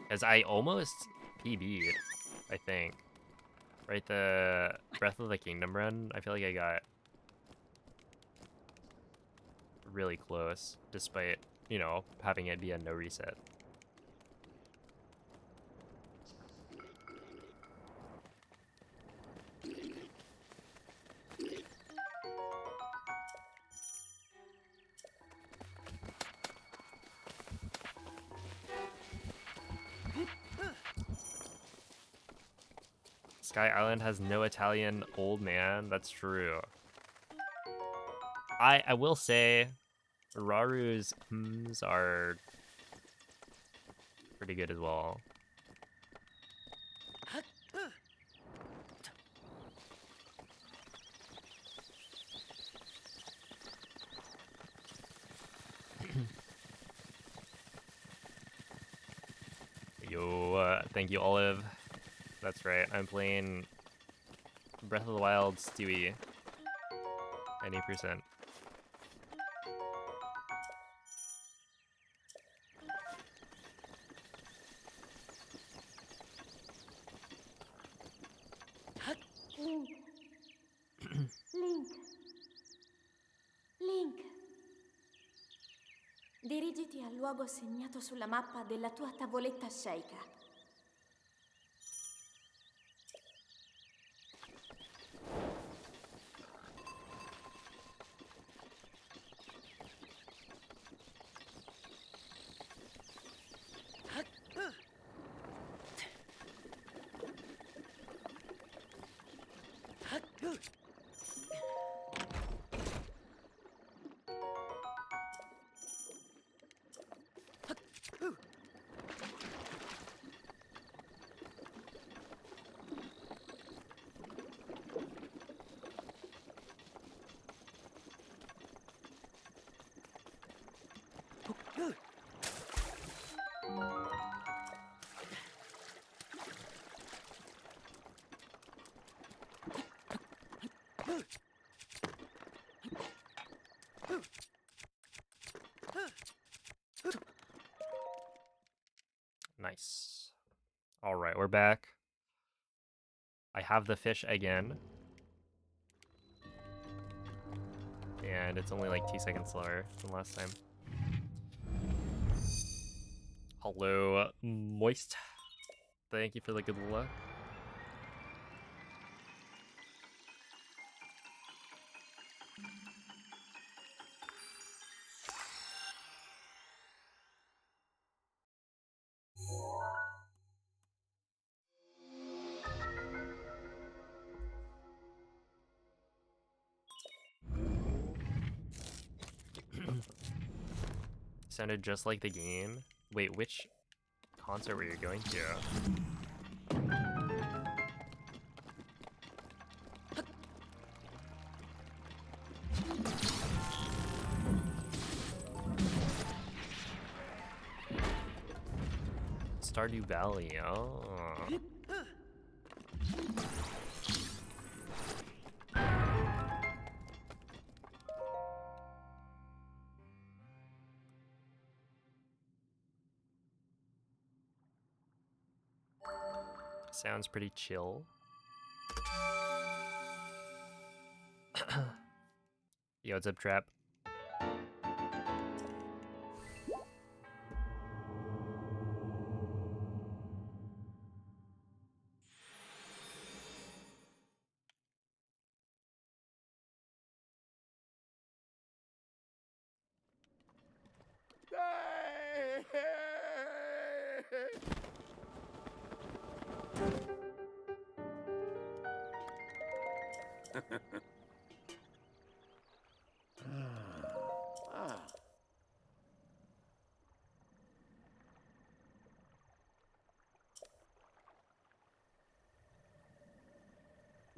Because I almost PB'd, I think. Right, the Breath of the Kingdom run, I feel like I got really close, despite, you know, having it be a no reset. Sky Island has no Italian old man. That's true. I will say, Raru's hms are pretty good as well. Yo, thank you, Olive. That's right. I'm playing Breath of the Wild Stewie. Any percent. Link. Link. Link. Dirigiti al luogo segnato sulla mappa della tua tavoletta Sheikah. Nice. All right, we're back. I have the fish again. And it's only like 2 seconds slower than last time. Hello, Moist. Thank you for the good luck. Sounded just like the game. Wait, which concert were you going to? Stardew Valley, oh. Sounds pretty chill. Yo, what's up, Trap? Ah.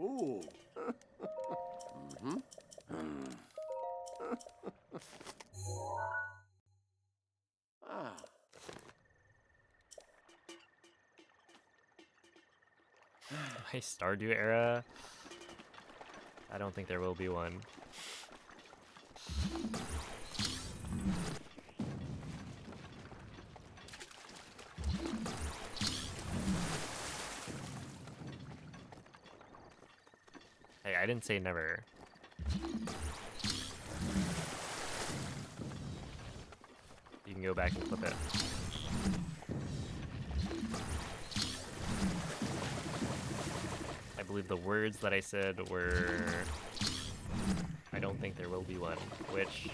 Ooh. Ah. My Stardew era? I don't think there will be one. Hey, I didn't say never. You can go back and flip it. I believe the words that I said were, I don't think there will be one, which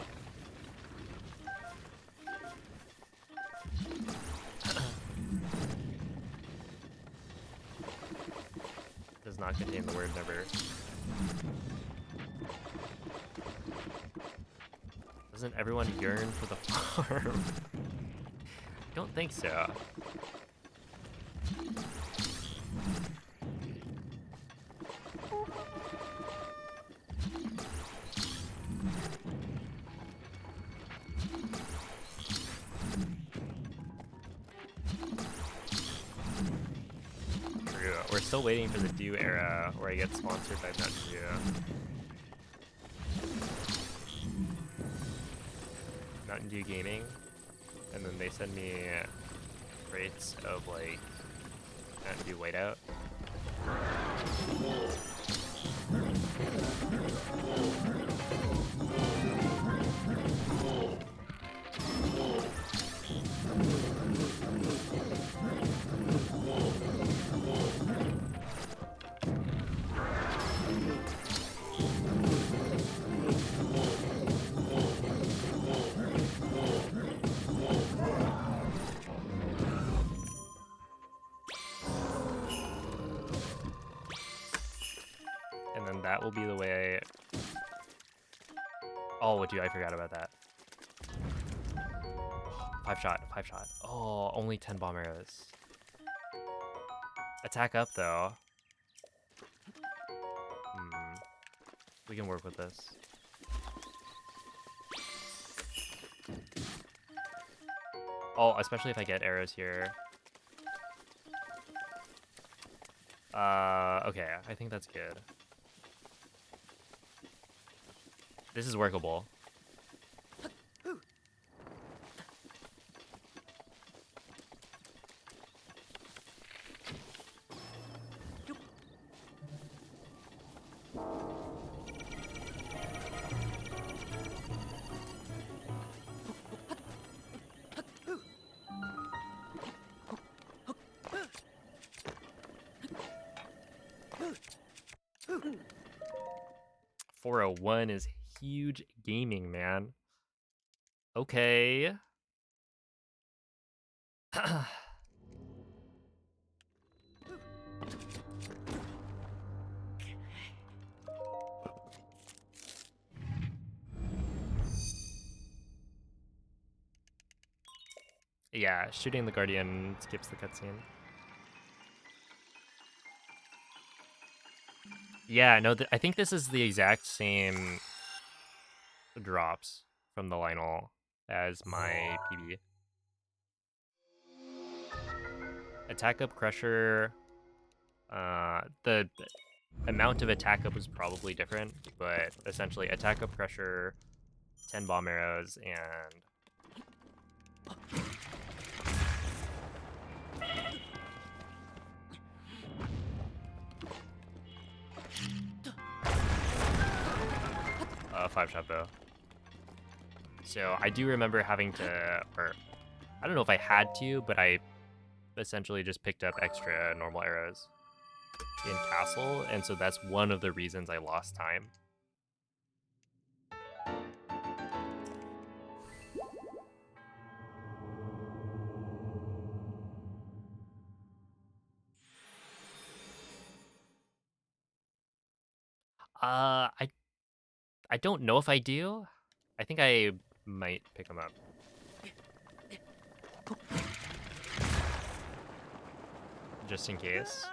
does not contain the word never. Doesn't everyone yearn for the farm? I don't think so. True. We're still waiting for the Dew era where I get sponsored by Mountain Dew. Mountain Dew Gaming, and then they send me crates of like Mountain Dew Whiteout. will be the way. Oh, dude, I forgot about that. 5-shot, 5-shot. Oh, only 10 bomb arrows. Attack up, though. We can work with this. Oh, especially if I get arrows here. Okay, I think that's good. This is workable. .401 is huge gaming, man. Okay. Yeah, shooting the Guardian skips the cutscene. Yeah, no, I think this is the exact same drops from the Lionel as my PB. Attack up Crusher. The amount of attack up was probably different, but essentially attack up Crusher, 10 bomb arrows, and 5-shot bow. So I do remember having to, or I don't know if I had to, but I essentially just picked up extra normal arrows in Castle, and so that's one of the reasons I lost time. I don't know if I do. I think I might pick them up. Just in case.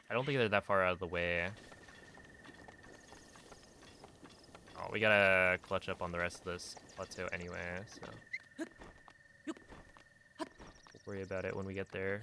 I don't think they're that far out of the way. Oh, we gotta clutch up on the rest of this plateau anyway, so we'll worry about it when we get there.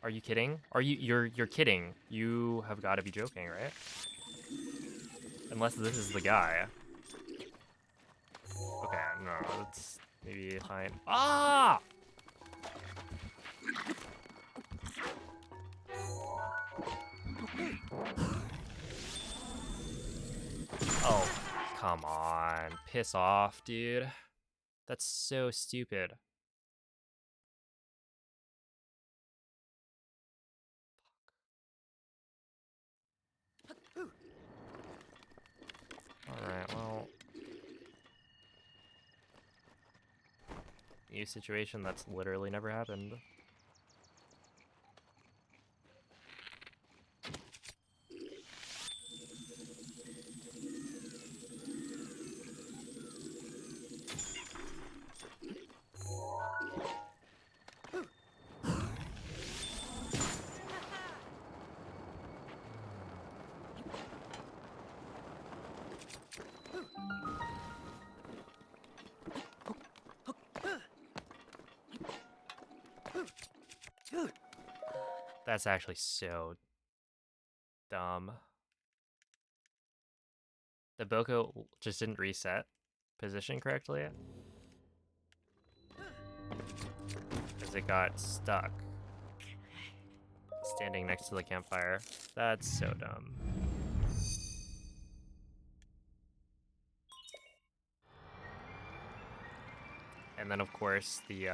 Are you kidding? You're kidding. You have got to be joking, right? Unless this is the guy. Okay, no, that's maybe fine. Ah! Oh, come on. Piss off, dude. That's so stupid. Alright, well. New situation that's literally never happened. That's actually so dumb. The Boko just didn't reset position correctly. Because it got stuck. Standing next to the campfire. That's so dumb. And then, of course, the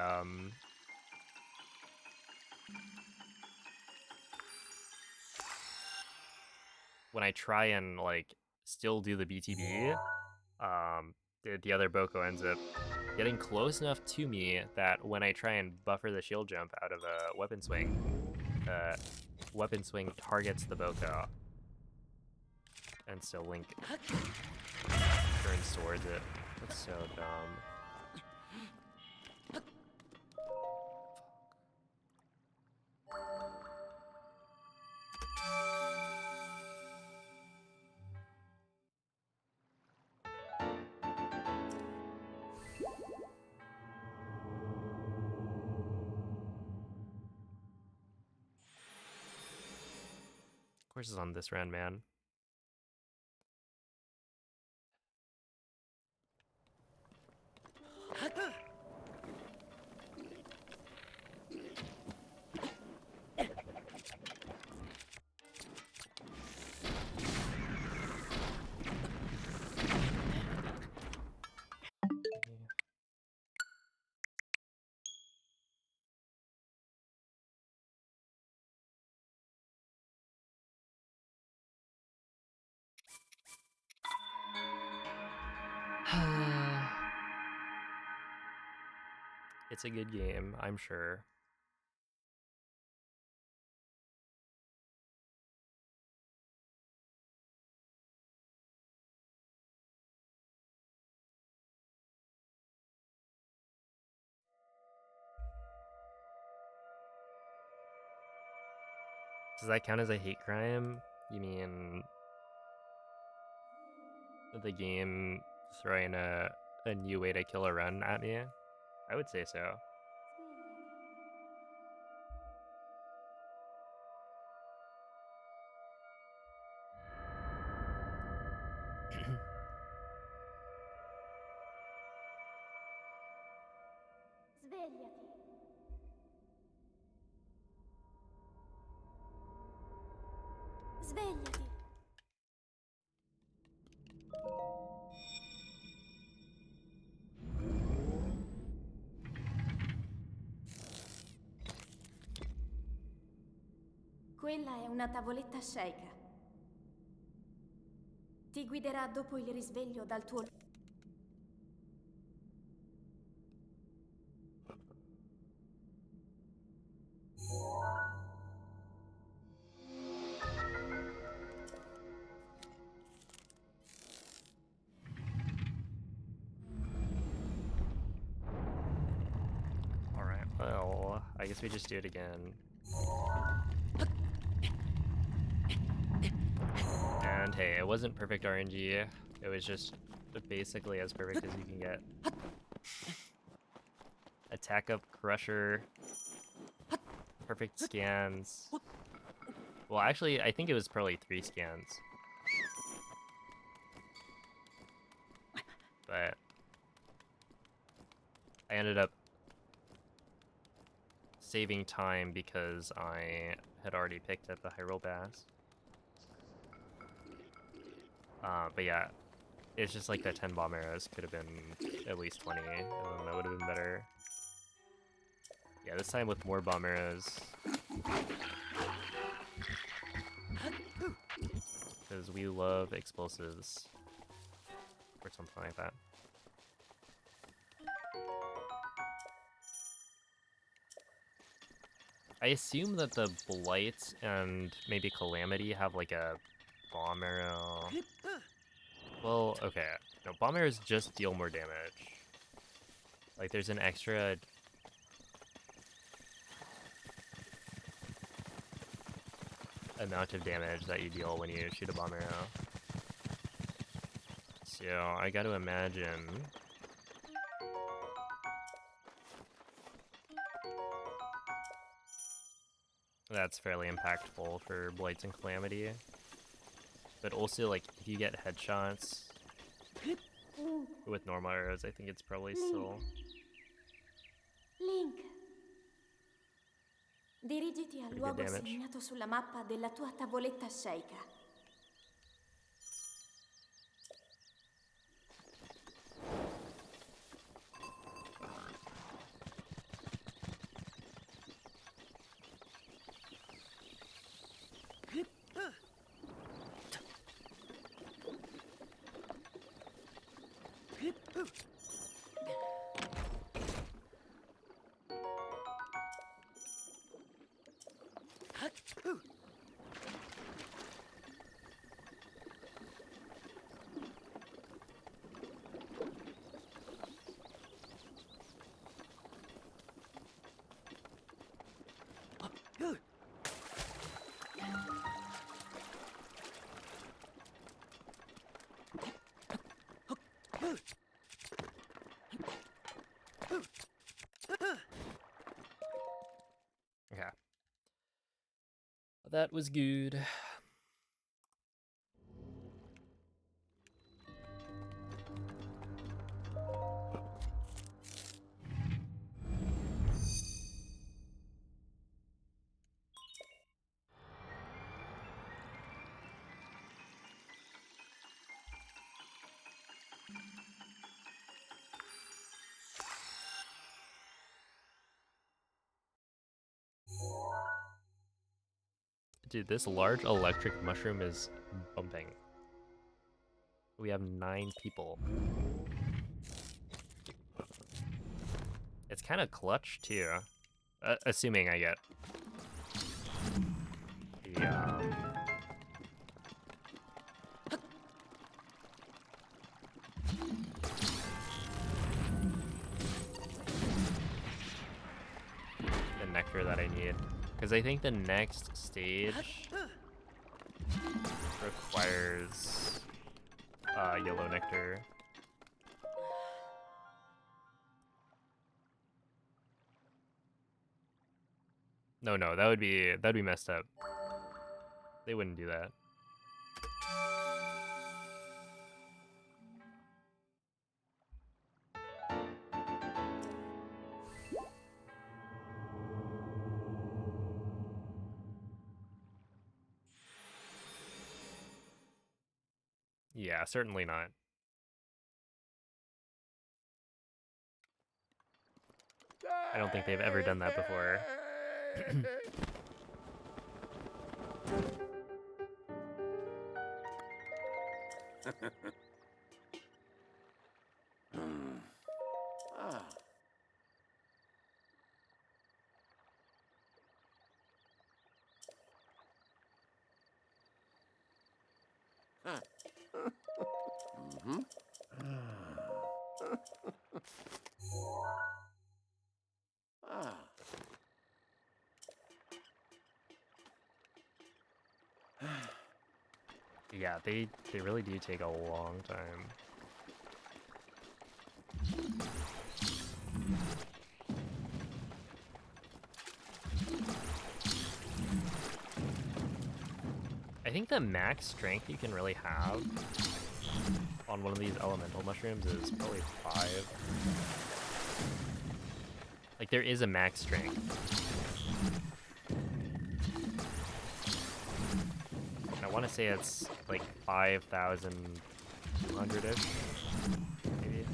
when I try and like still do the BTB, the other Boko ends up getting close enough to me that when I try and buffer the shield jump out of a weapon swing targets the Boko, and so Link turns towards it. That's so dumb. Of course, it's on this round, man. It's a good game, I'm sure. Does that count as a hate crime? You mean the game throwing a new way to kill a run at me? I would say so. Svegliati. Svegliati. Quella è una tavoletta sceika. Ti guiderà dopo il risveglio dal tuo... Alright, well, I guess we just do it again. And hey, it wasn't perfect RNG. It was just basically as perfect as you can get. Attack up Crusher. Perfect scans. Well, actually, I think it was probably 3 scans. But I ended up saving time because I had already picked up the Hyrule Bass. But yeah, it's just like the 10 bomb arrows could have been at least 20, and then that would have been better. Yeah, this time with more bomb arrows. Because we love explosives. Or something like that. I assume that the Blight and maybe Calamity have like a bomb arrow. Well, okay. No, bomb arrows just deal more damage. Like there's an extra amount of damage that you deal when you shoot a bomb arrow. So I gotta imagine that's fairly impactful for Blights and Calamity. But also, like, if you get headshots with normal arrows, I think it's probably still... Link. Dirigiti al pretty good luogo damage. segnato sulla mappa della tua tavoletta sceika. Okay. That was good. Dude, this large electric mushroom is bumping. We have 9 people. It's kind of clutch too, assuming I get the nectar that I need, because I think the next stage requires yellow nectar. No, that'd be messed up. They wouldn't do that. Yeah, certainly not. I don't think they've ever done that before. Ah. Huh. Mm-hmm. Ah. Yeah, they really do take a long time. I think the max strength you can really have on one of these elemental mushrooms is probably 5. Like, there is a max strength. And I want to say it's like 5,200-ish, maybe.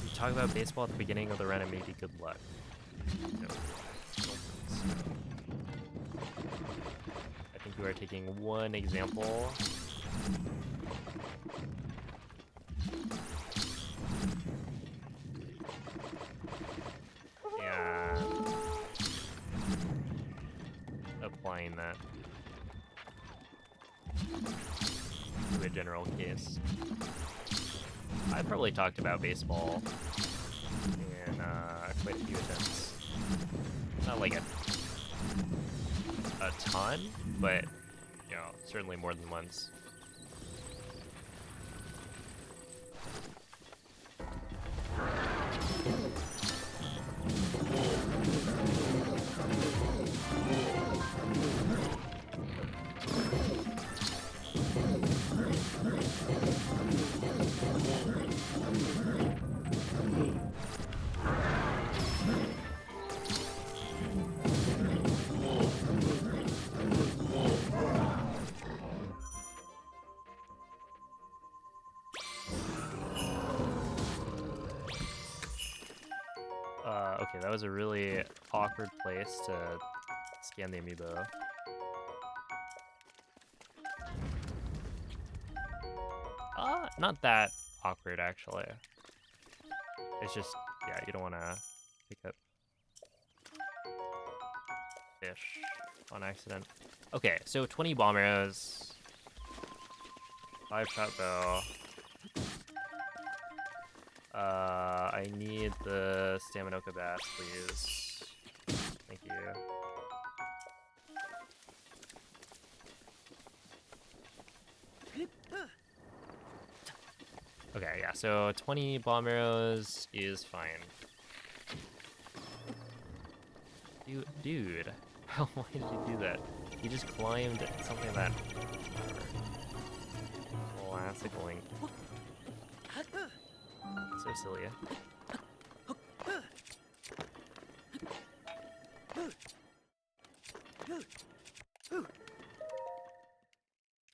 You talk about baseball at the beginning of the run and maybe good luck. No, I don't think so. I think we are taking one example. And applying that to a general case. I probably talked about baseball in quite a few attempts. Not like a ton, but you know, certainly more than once. Okay, that was a really awkward place to scan the amiibo. not that awkward, actually. It's just, yeah, you don't want to pick up fish on accident. Okay, so 20 bomb arrows, 5-shot bow. I need the Staminoka bass, please. Thank you. Okay, yeah, so 20 bomb arrows is fine. Dude, why did you do that? He just climbed something that... Classic Link. So silly.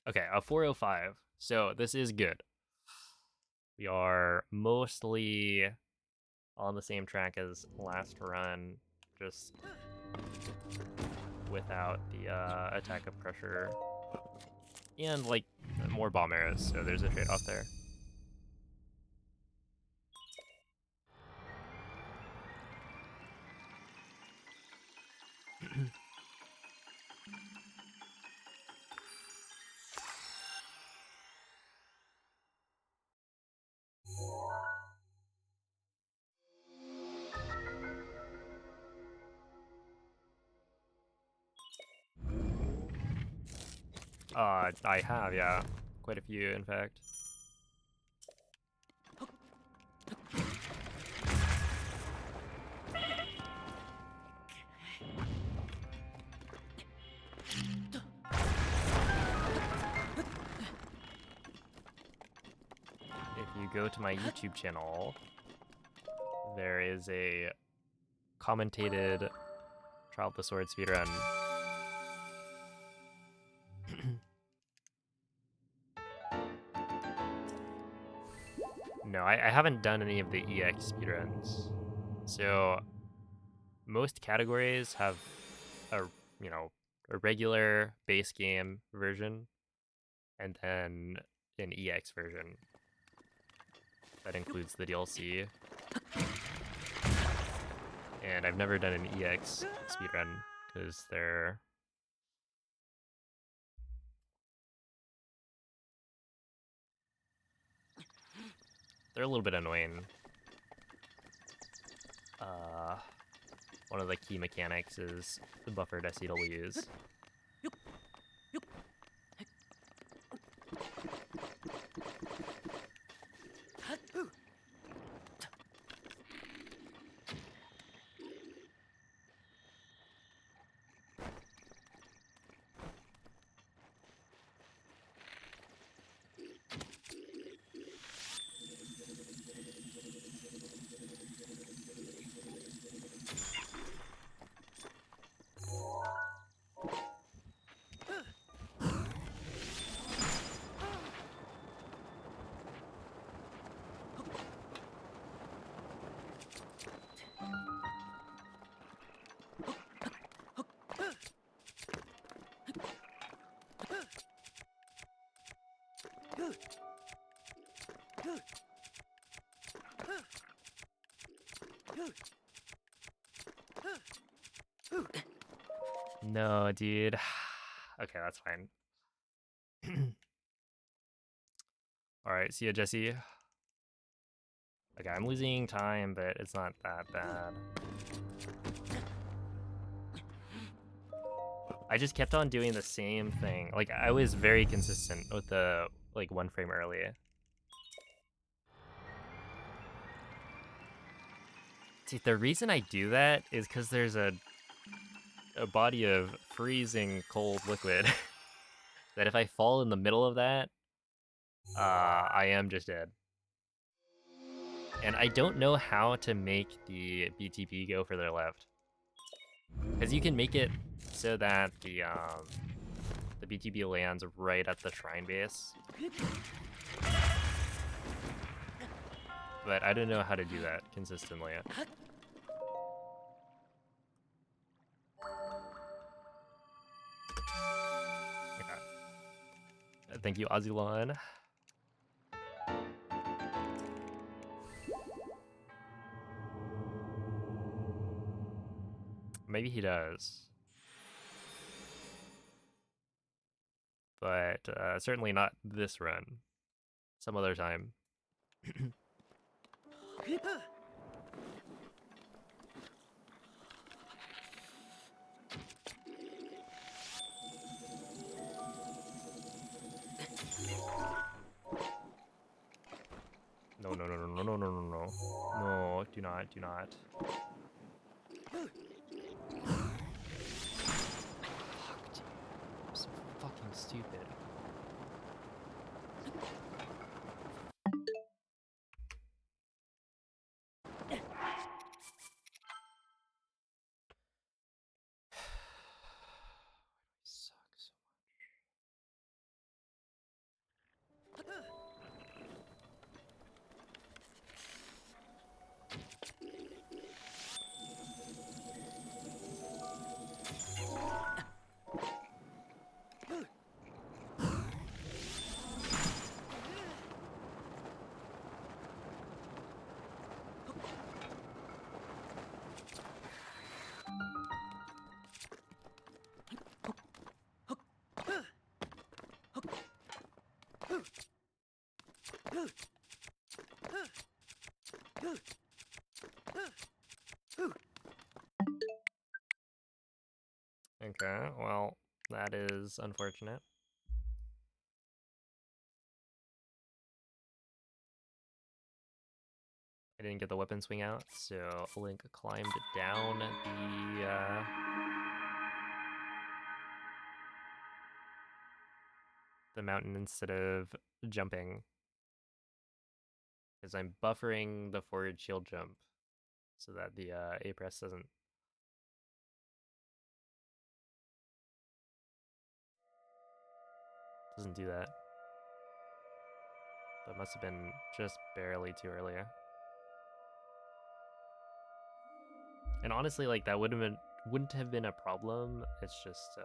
Okay, a 405. So this is good. We are mostly on the same track as last run, just without the attack of pressure and like more bomb arrows. So there's a trade-off there. I have, yeah. Quite a few, in fact. If you go to my YouTube channel, there is a commentated Trial of the Sword speedrun. No, I haven't done any of the EX speedruns. So most categories have a, you know, a regular base game version and then an EX version that includes the DLC. And I've never done an EX speedrun because they're a little bit annoying. One of the key mechanics is the buffered SCWs. No, dude. Okay, that's fine. Alright, see ya, Jesse. Okay, I'm losing time, but it's not that bad. I just kept on doing the same thing. Like, I was very consistent with the, like, 1 frame early. See, the reason I do that is because there's a body of freezing cold liquid that if I fall in the middle of that, I am just dead. And I don't know how to make the BTP go further left. Because you can make it so that the BTP lands right at the shrine base. But I don't know how to do that consistently. Okay. Thank you, Azulon. Maybe he does. But certainly not this run. Some other time. No, no, no, no, no, no, no, no, no. No, do not, do not. Fuck, dude. I'm so fucking stupid. Suck so Okay, well, that is unfortunate. I didn't get the weapon swing out, so Link climbed down the mountain instead of jumping. Because I'm buffering the forward shield jump so that the A press doesn't do that. But must have been just barely too early. And honestly, like that wouldn't have been a problem. It's just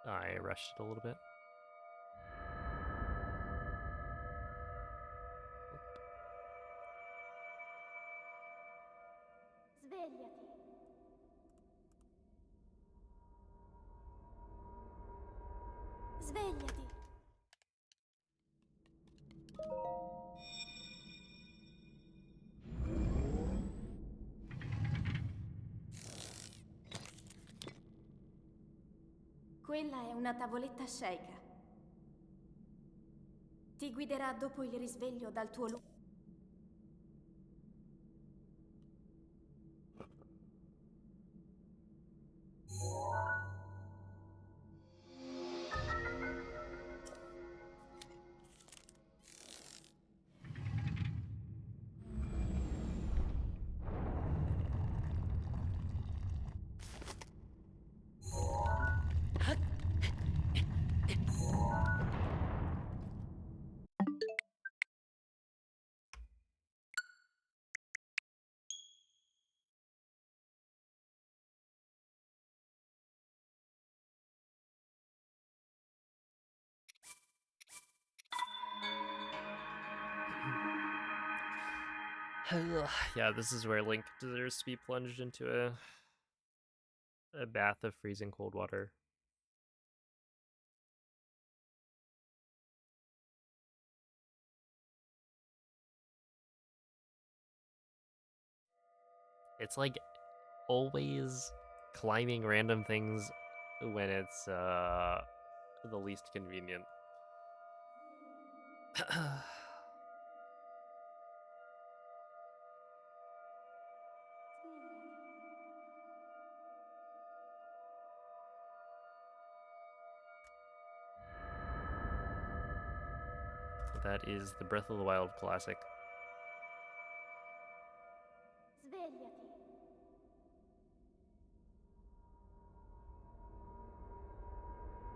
I rushed it a little bit. Svegliati. Svegliati. Quella è una tavoletta sceicca. Ti guiderà dopo il risveglio dal tuo luogo. Yeah, this is where Link deserves to be plunged into a bath of freezing cold water. It's like always climbing random things when it's the least convenient. That is the Breath of the Wild classic. Svegliati.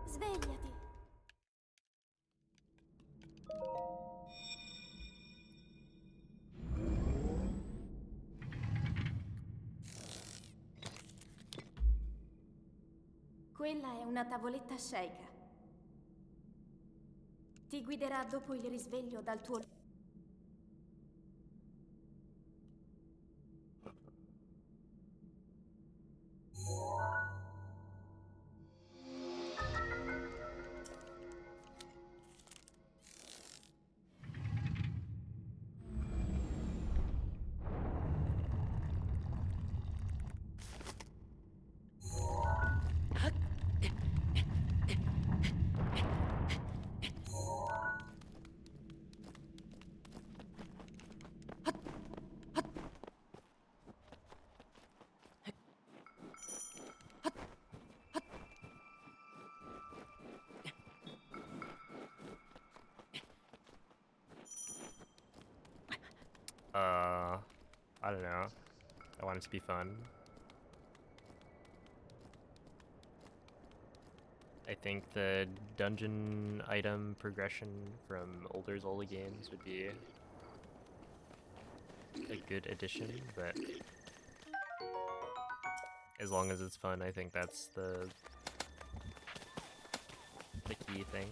Svegliati. Quella è una tavoletta sceicca. Ti guiderà dopo il risveglio dal tuo luogo. I don't know. I want it to be fun. I think the dungeon item progression from older Zola games would be a good addition, but as long as it's fun, I think that's the key thing.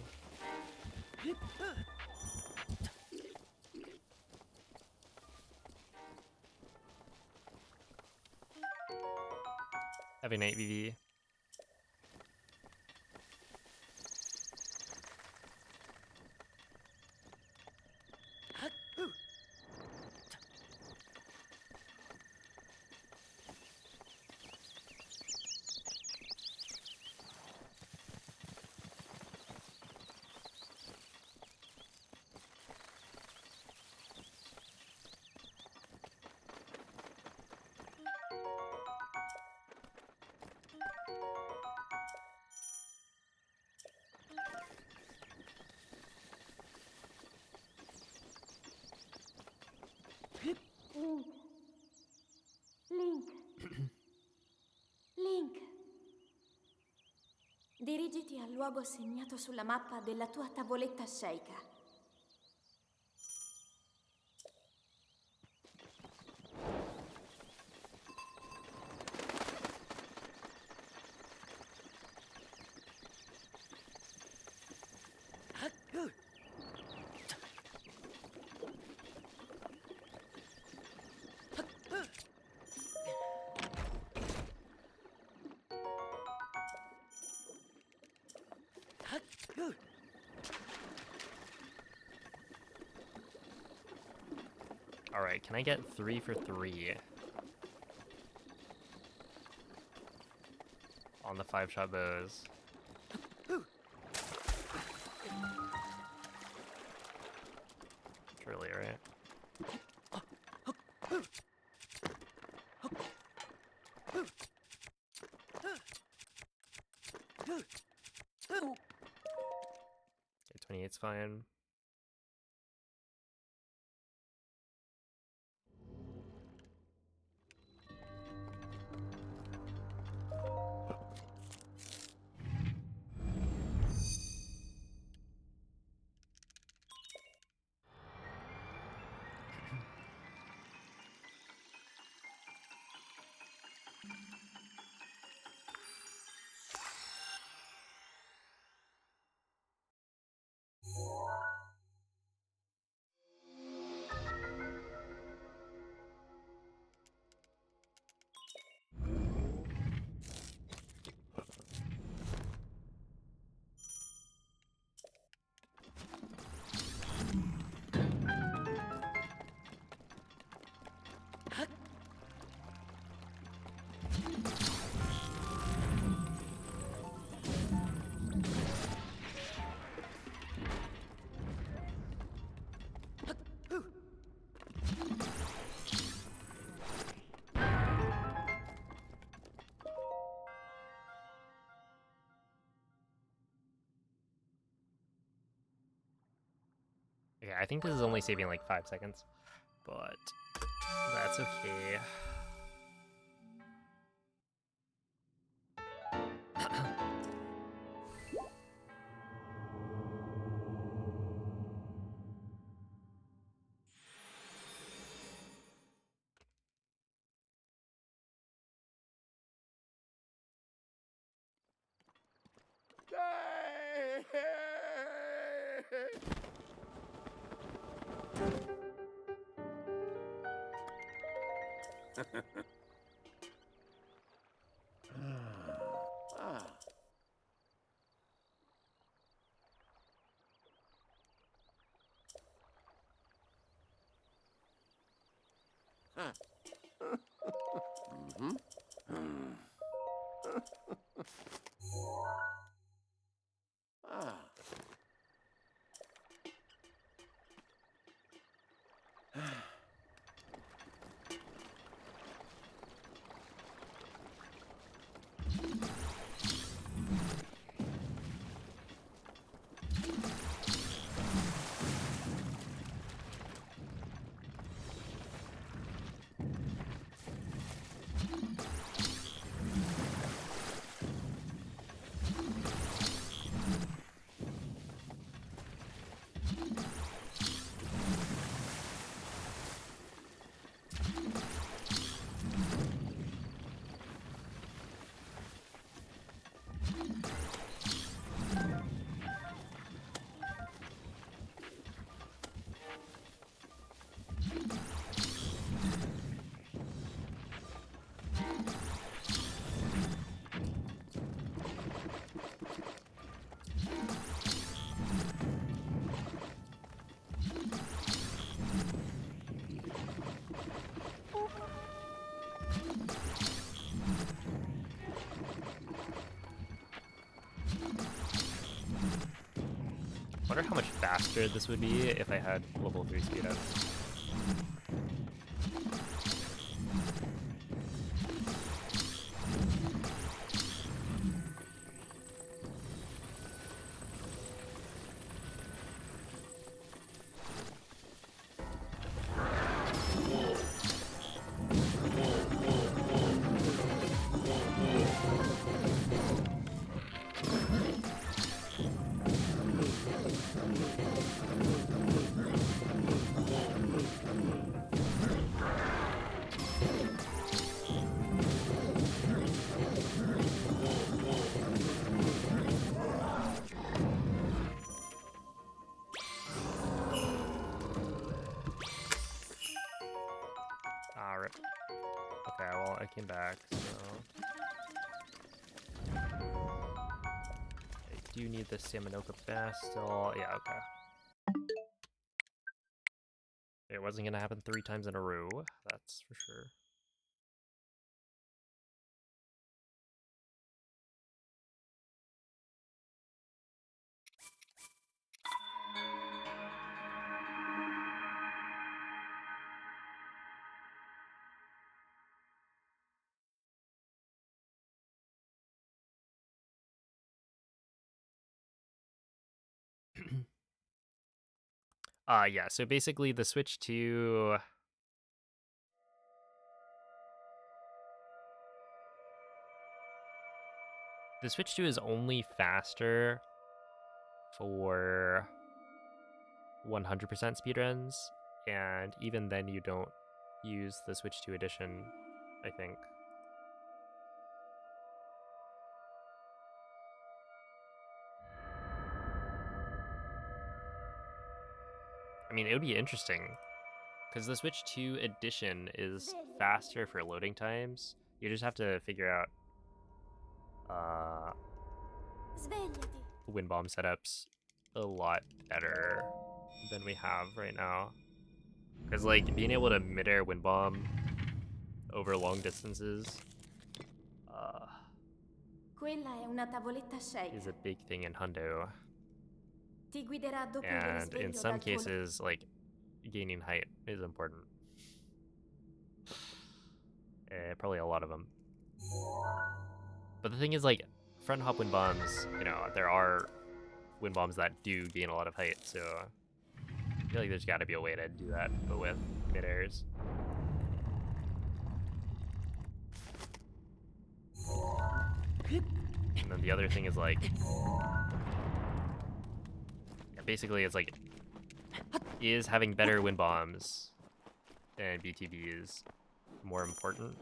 Have a night, VV. Link. Link. Link. Dirigiti al luogo segnato sulla mappa della tua tavoletta sceicca. Alright, can I get 3 for 3 on the 5-shot bows? Surely, right? Okay, 28's fine. Okay, I think this is only saving like 5 seconds, but that's okay. Ah. Huh. Mm-hmm. Ah. wonder how much faster this would be if I had level 3 speed up. Rip. Okay, well, I came back, so... I do need the Samanoka Bass still. Yeah, okay. It wasn't gonna happen 3 times in a row, that's for sure. Yeah, so basically the Switch 2... The Switch 2 is only faster for 100% speedruns, and even then you don't use the Switch 2 edition, I think. I mean, it would be interesting, because the Switch 2 edition is faster for loading times. You just have to figure out Svegliati. wind bomb setups a lot better than we have right now. Because, like, being able to mid-air wind bomb over long distances Quella è una tavoletta is shake. a big thing in Hundo. Ti guiderà dopo il And in risveglio some dal tuo cases, like, gaining height is important. Probably a lot of them. But the thing is, like, front hop wind bombs, you know, there are wind bombs that do gain a lot of height, so I feel like there's got to be a way to do that, but with mid-airs. And then the other thing is, like, yeah, basically it's like, is having better wind bombs and BTBs more important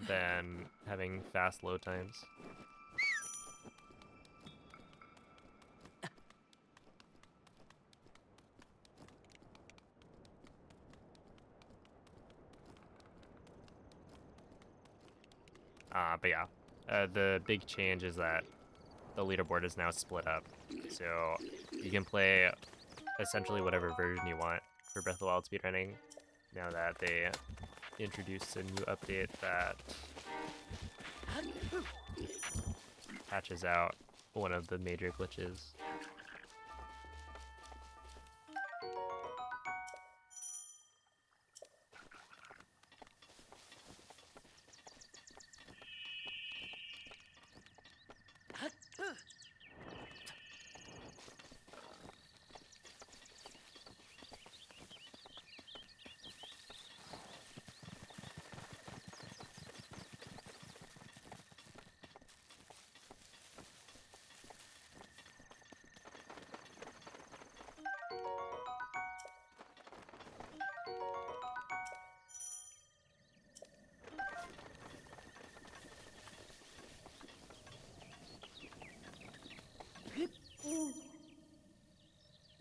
than having fast load times? But yeah, the big change is that the leaderboard is now split up, so you can play essentially whatever version you want for Breath of the Wild speedrunning now that they introduced a new update that patches out one of the major glitches.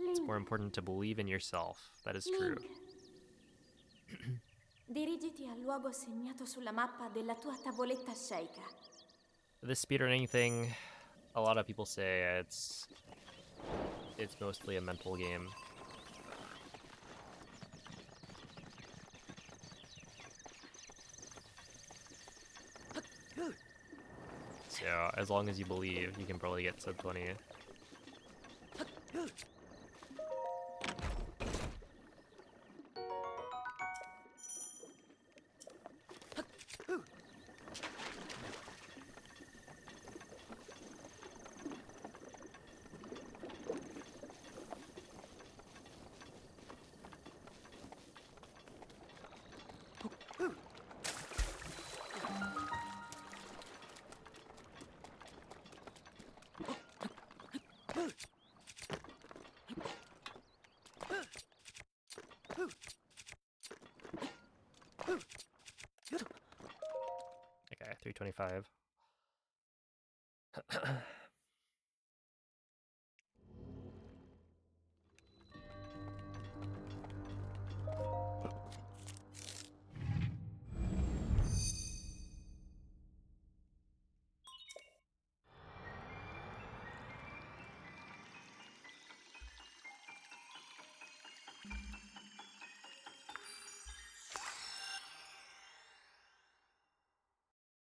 It's more important to believe in yourself. That is true. Dirigiti al luogo segnato sulla mappa della tua tavoletta shake. This speedrunning thing, a lot of people say it's mostly a mental game. So as long as you believe, you can probably get sub 20. Okay, 325.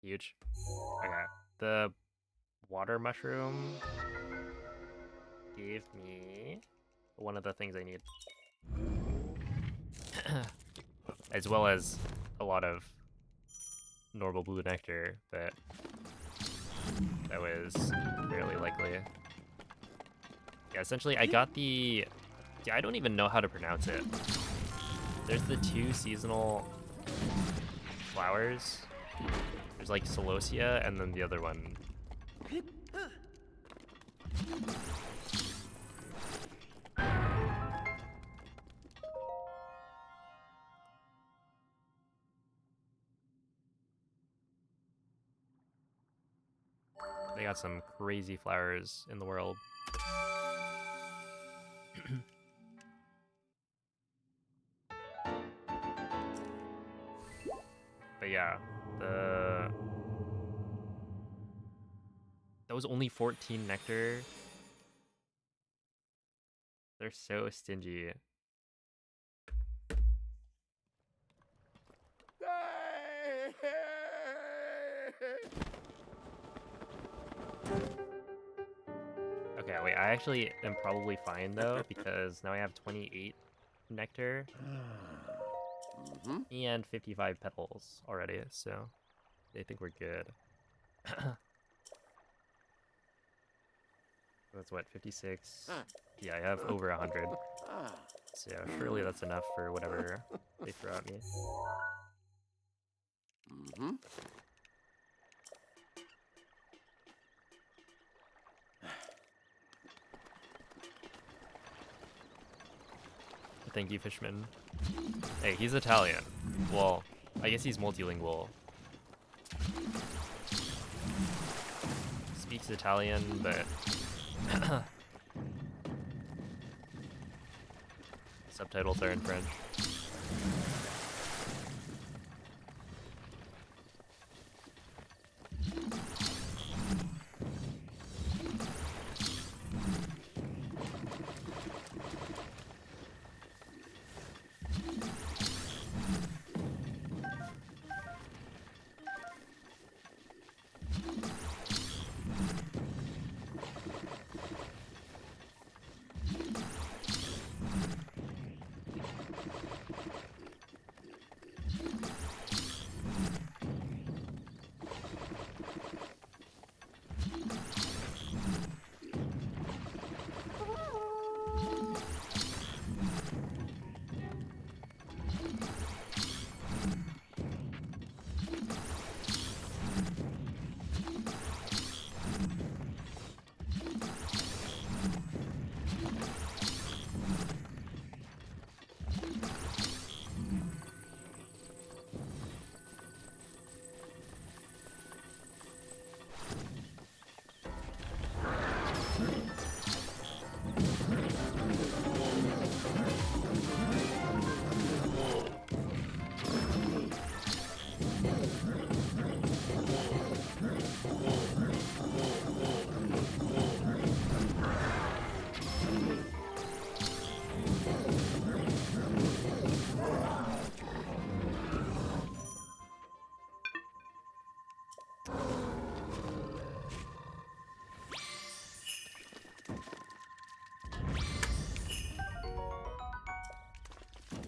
Huge. Okay. The water mushroom gave me one of the things I need. As well as a lot of normal blue nectar, but that was fairly likely. Yeah, essentially I got the... Yeah, I don't even know how to pronounce it. There's the 2 seasonal flowers. There's like Celosia and then the other one. They got some crazy flowers in the world. But yeah, that was only 14 nectar. They're so stingy. Okay, wait, I actually am probably fine though, because now I have 28 nectar and 55 petals already, so they think we're good. That's what, 56? Yeah, I have over 100. So surely that's enough for whatever they throw at me. Thank you, Fishman. Hey, he's Italian. Well, I guess he's multilingual. Speaks Italian, but subtitles are in French.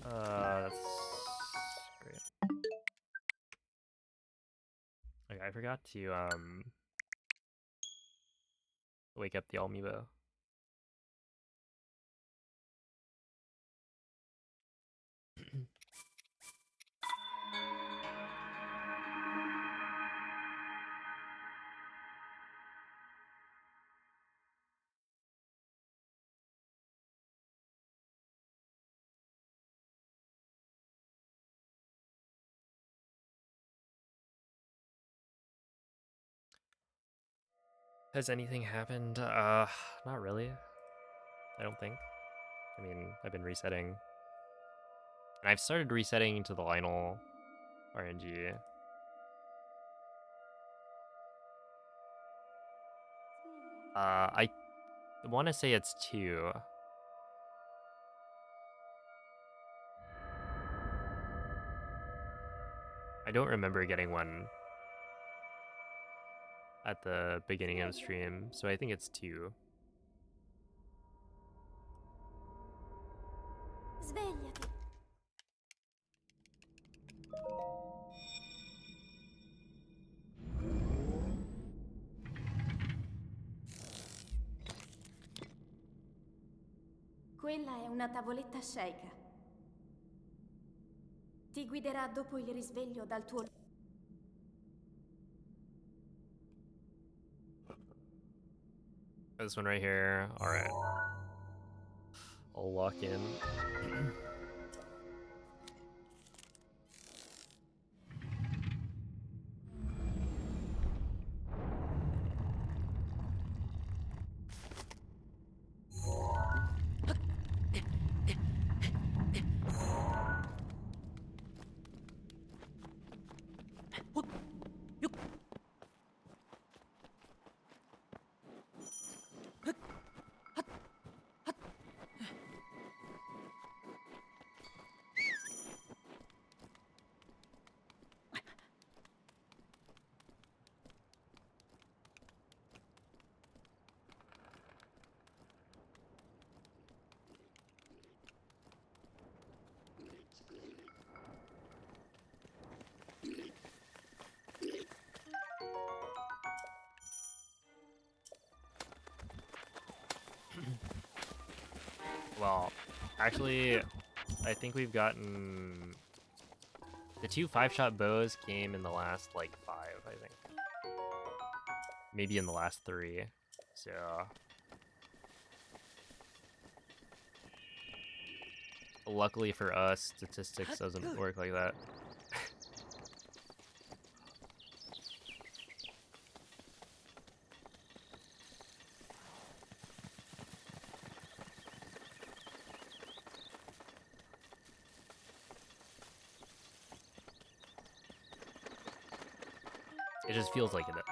That's great. Okay, I forgot to wake up the amiibo. Has anything happened? Not really. I don't think. I mean, I've been resetting. And I've started resetting to the Lionel RNG. I want to say it's 2. I don't remember getting one at the beginning of stream, so I think it's 2. Svegliati. Quella è una tavoletta sceika. Ti guiderà dopo il risveglio dal tuo... This one right here. All right. I'll lock in. Well, actually, I think we've gotten... The 2 5-shot bows came in the last, like, 5, I think. Maybe in the last 3. So... Luckily for us, statistics doesn't work like that. It just feels like it does.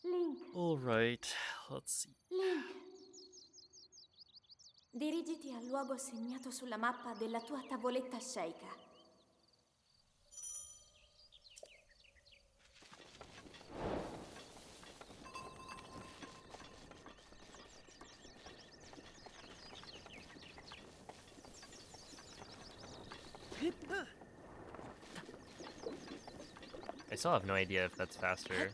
Link. All right, let's see. Link. Dirigiti al luogo segnato sulla mappa della tua tavoletta sceika. I still have no idea if that's faster.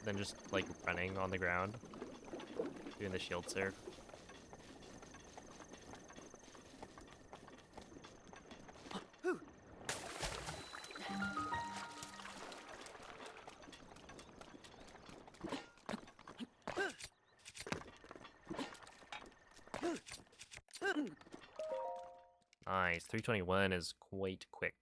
Than just, like, running on the ground. Doing the shield surf. Nice, 321 is quite quick.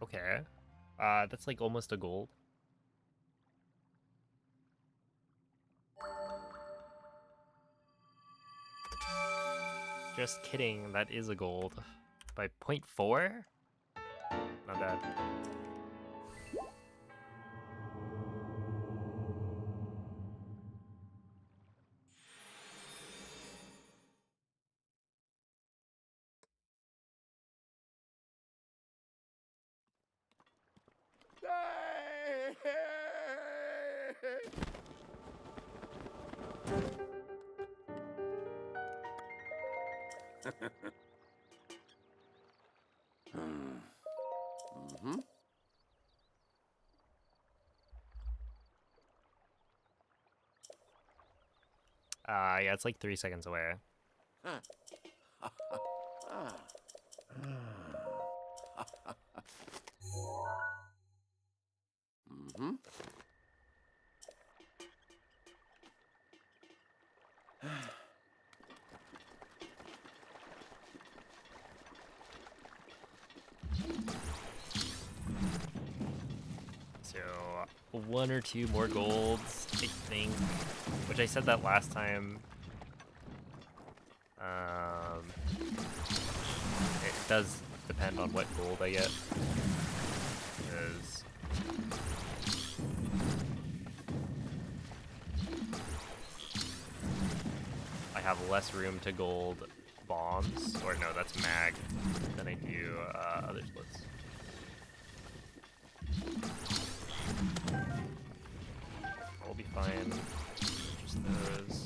Okay. That's like almost a gold. Just kidding, that is a gold. By 0.4? Not bad. Mm-hmm. Yeah, it's like 3 seconds away. Huh. Ah. Mm-hmm. So, 1 or 2 more golds, I think. Which I said that last time. It does depend on what gold I get. Because I have less room to gold bombs, or no, that's mag, than I do other splits. I'll be fine. Just those.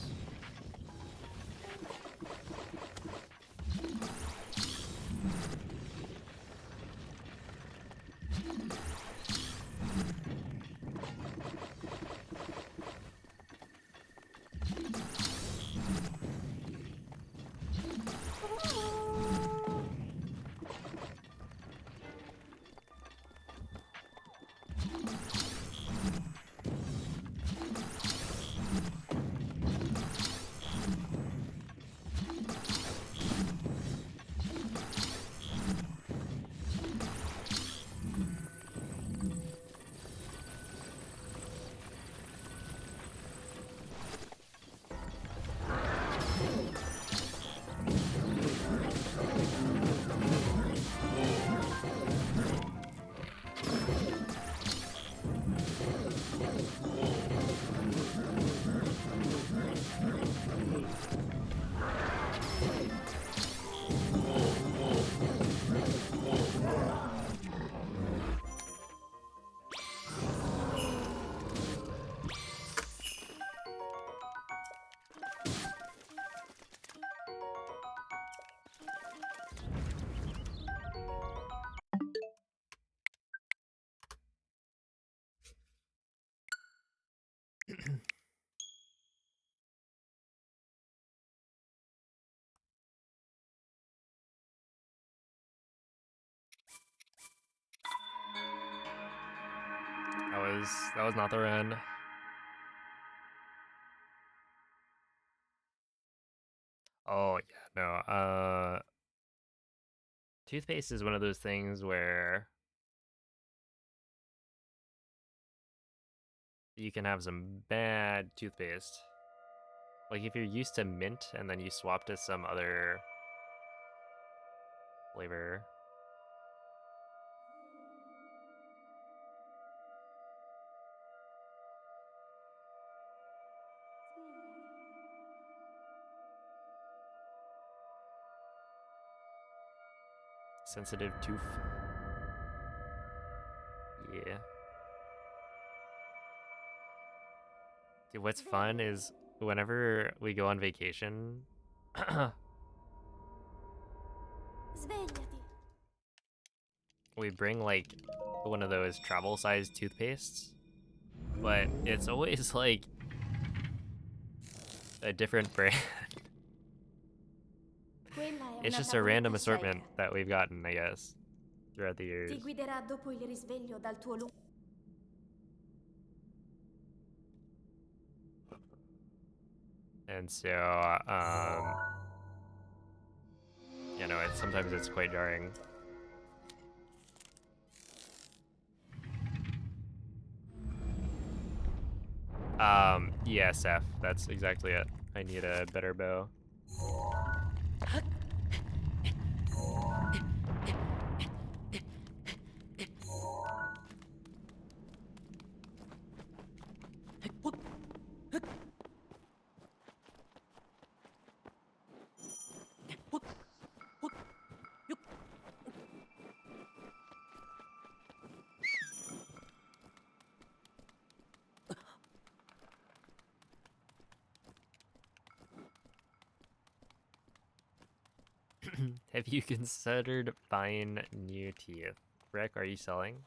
That was not the run. Oh yeah, no. Toothpaste is one of those things where you can have some bad toothpaste. Like if you're used to mint and then you swap to some other flavor. Sensitive tooth. Yeah. Dude, what's fun is whenever we go on vacation, Svegliati. we bring like one of those travel sized toothpastes, but it's always like a different brand. Quella è It's una just a random tavoletta assortment shake. that we've gotten, I guess, throughout the Ti years. guiderà dopo il risveglio dal tuo lungo... And so, you know, sometimes it's quite jarring. Yeah, Seth, that's exactly it. I need a better bow. Have you considered buying new teeth? Rick, are you selling?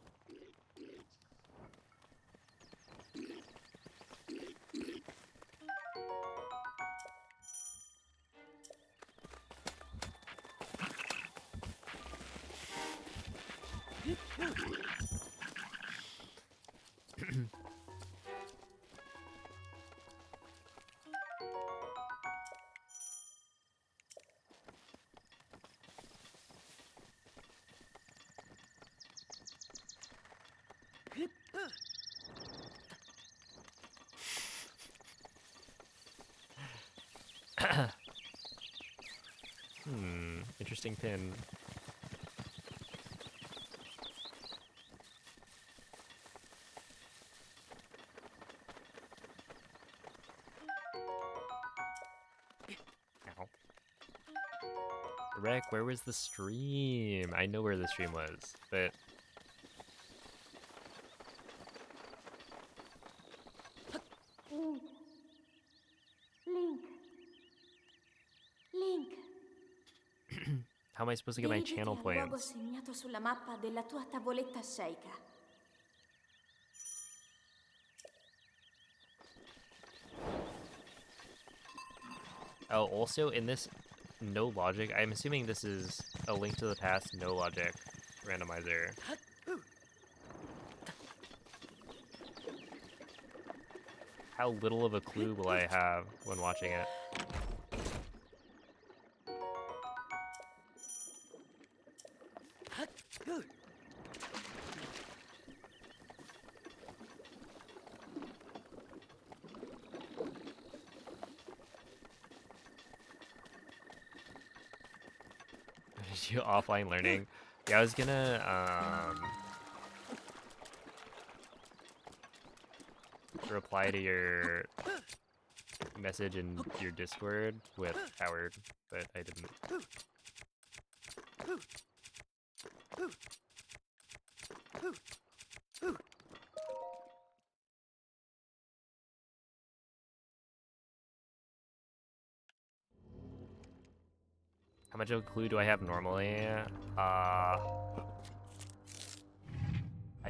Interesting pin. Ow. Rick, where was the stream? I know where the stream was, but Link. Link. Link. how am I supposed to get my Dirigiti channel al luogo points? segnato sulla mappa della tua tavoletta sceika. Oh, also in this no logic, I'm assuming this is a Link to the Past no logic randomizer. How little of a clue will I have when watching it? Did you offline learning? Yeah, I was gonna reply to your message in your Discord with Howard, but I didn't. How much of a clue do I have normally? I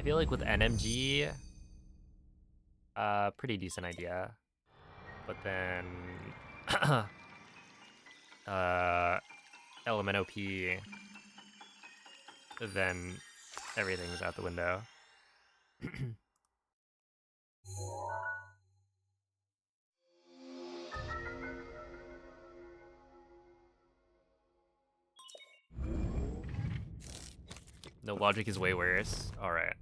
feel like with NMG, pretty decent idea. But then, LMNOP, then everything's out the window. No logic is way worse. All right.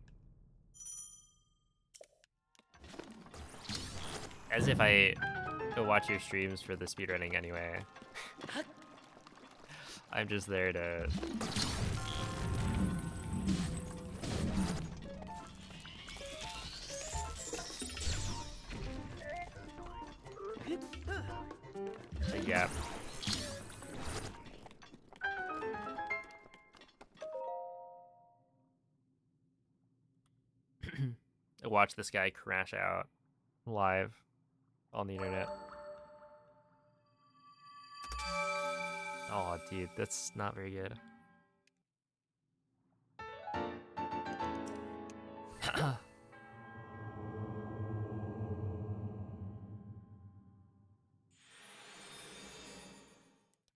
As if I watch your streams for the speedrunning anyway. I'm just there to... yeah. Watch this guy crash out live on the internet. Oh, dude, that's not very good.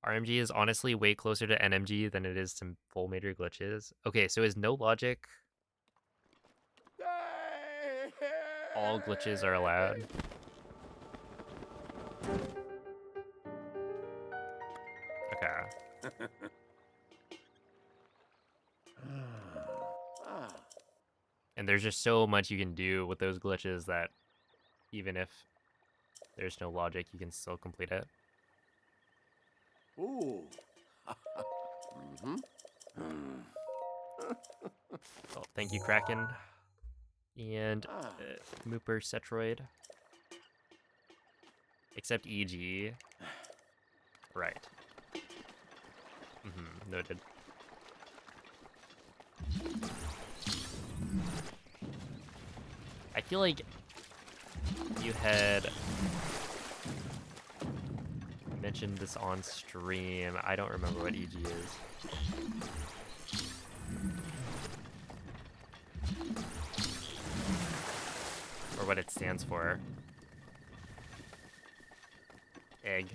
RMG is honestly way closer to NMG than it is to full major glitches. Okay, so is no logic all glitches are allowed? Okay. And there's just so much you can do with those glitches that even if there's no logic, you can still complete it. Ooh. Mm-hmm. Oh, thank you, Kraken. And Ah. Mooper Cetroid. Except EG. Right. Noted. I feel like you had mentioned this on stream. I don't remember what EG is. Or what it stands for. Egg.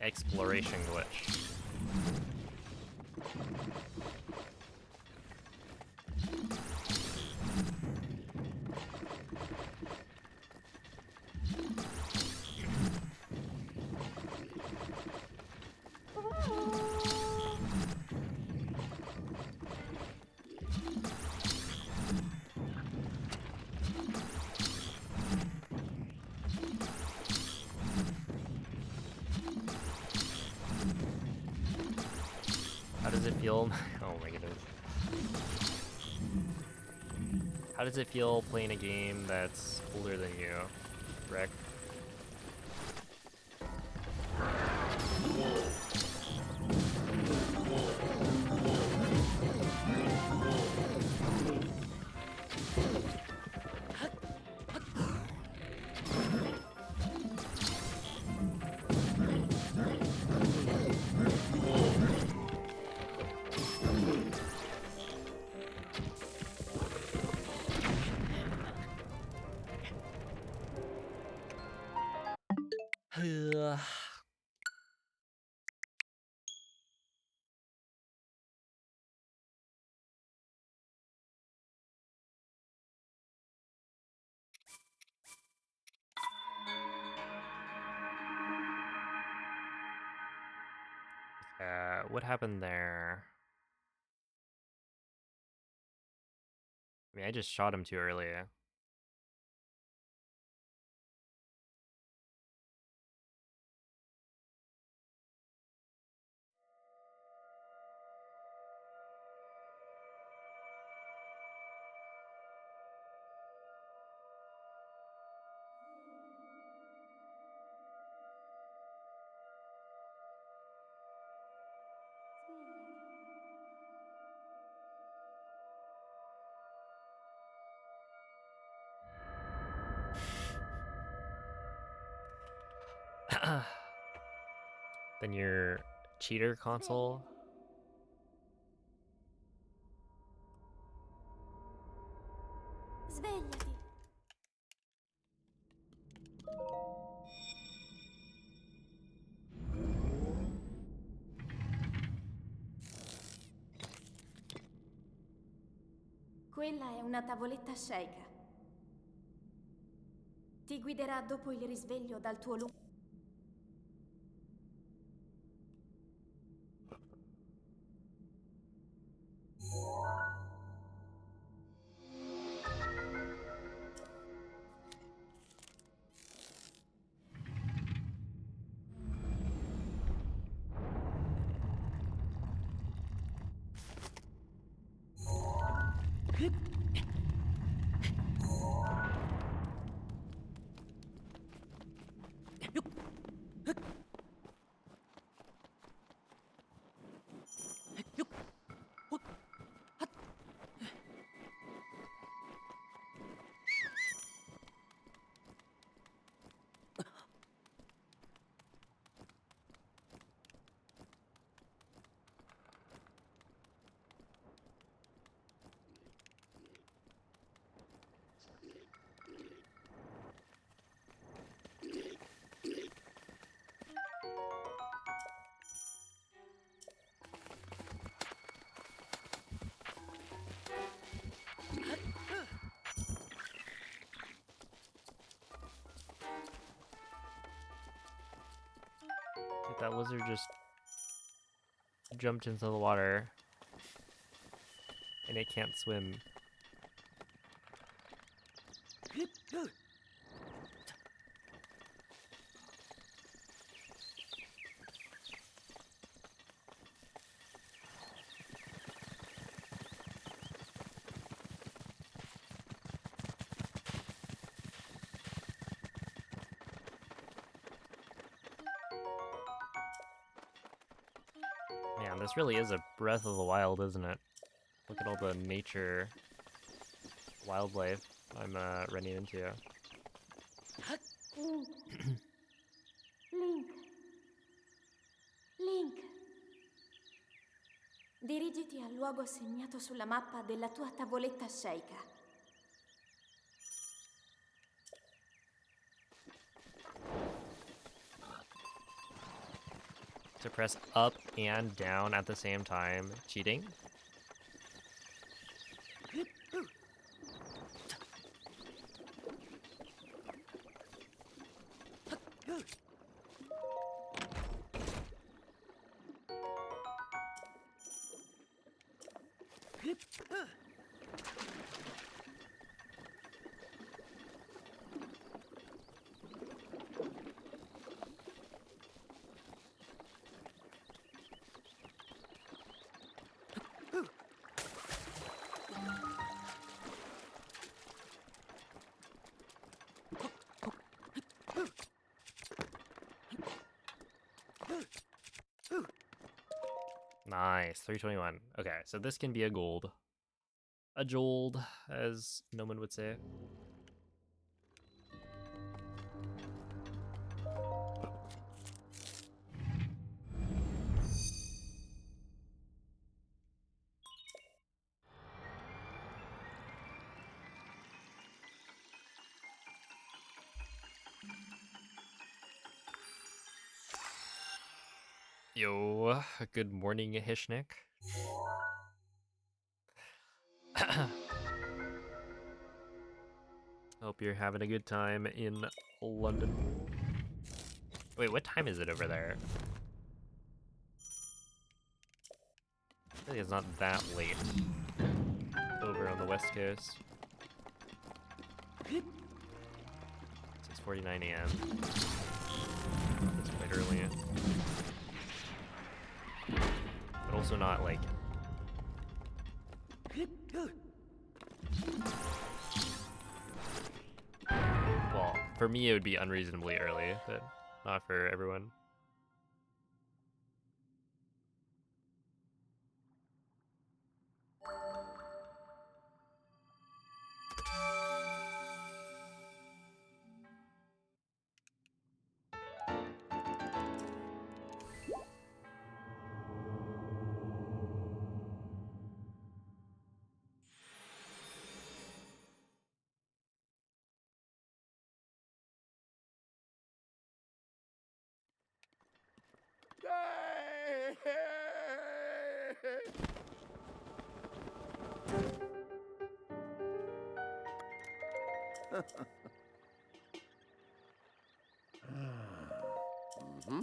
Exploration glitch. How does it feel? Oh my goodness. How does it feel playing a game that's older than you, Rick? What happened there? I mean, I just shot him too early. Then your cheater console. Svegliati. Quella è una tavoletta sceika. Ti guiderà dopo il risveglio dal tuo lungo... lizard just jumped into the water. And it can't swim. Man, this really is a Breath of the Wild, isn't it? Look at all the nature, wildlife I'm running into. Link. Link. Link. Dirigiti al luogo segnato sulla mappa della tua tavoletta sceicca. To press up and down at the same time, cheating? Nice, 321. Okay, so this can be a gold. A jold, as Noman would say. Yo, good morning, Hishnik. Hope you're having a good time in London. Wait, what time is it over there? I feel like it's not that late over on the west coast. 6:49 a.m. It's quite early. But also not like... Well, for me it would be unreasonably early, but not for everyone. Mm-hmm.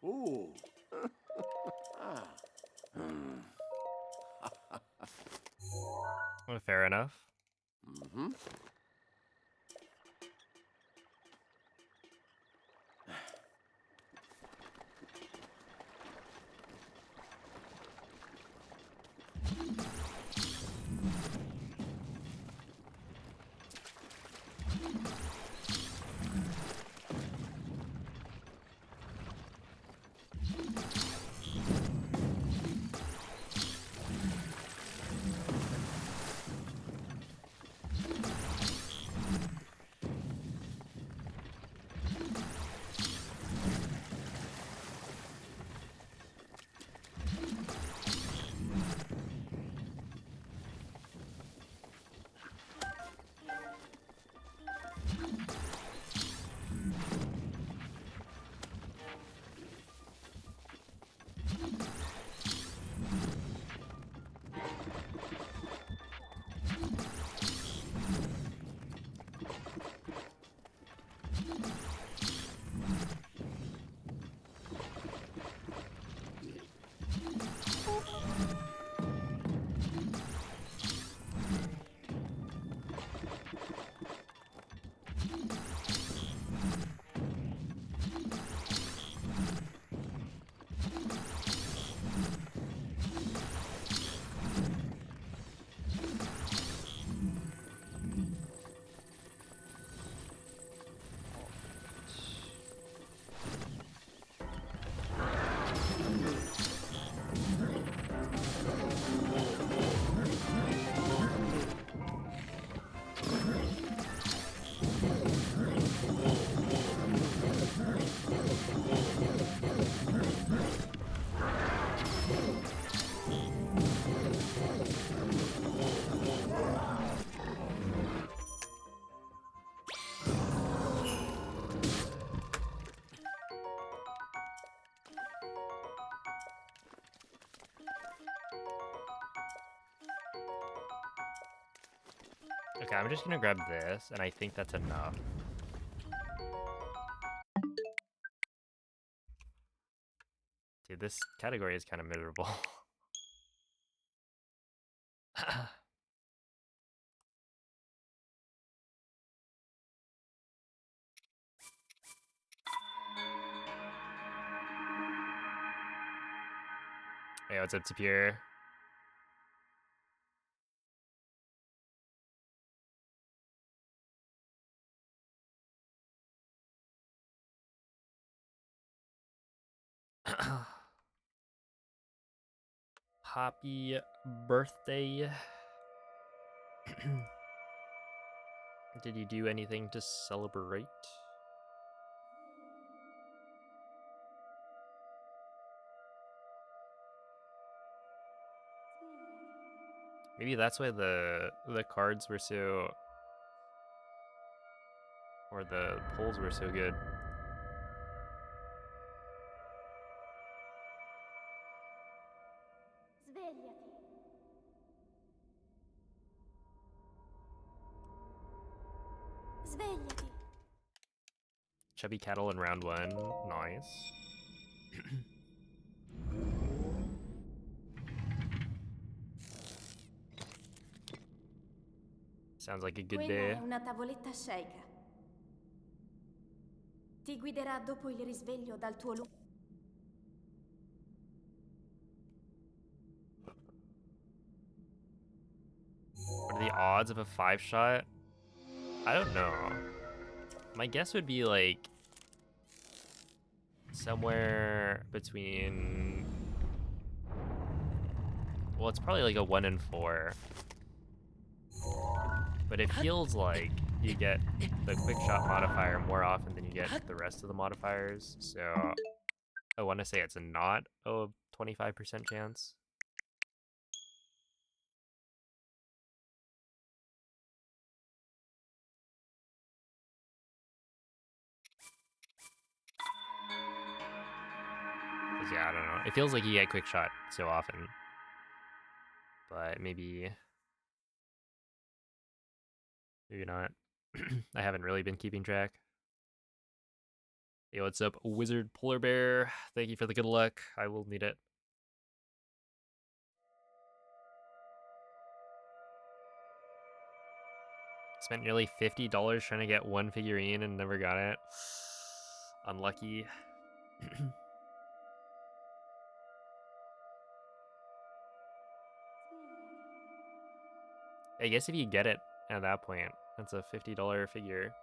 Ooh. Ah. Well, fair enough. Mm-hmm. Okay, I'm just gonna grab this, and I think that's enough. Dude, this category is kind of miserable. Hey, what's up, Tapir? Happy birthday. Did you do anything to celebrate? Maybe that's why the cards were so, or the polls were so good. Svegliati. Svegliati. Chubby cattle in round 1, nice. Sounds like a good Quella day. è una tavoletta sceicca. Ti guiderà dopo il risveglio dal tuo lungo. What are the odds of a 5-shot? I don't know. My guess would be like somewhere between, well, it's probably like a 1 in 4. But it feels like you get the quick shot modifier more often than you get the rest of the modifiers. So I want to say it's not a 25% chance. Yeah, I don't know. It feels like you get quick shot so often. But maybe not. I haven't really been keeping track. Hey, what's up, Wizard Polar Bear? Thank you for the good luck. I will need it. Spent nearly $50 trying to get one figurine and never got it. Unlucky. I guess if you get it at that point, that's a $50 figure.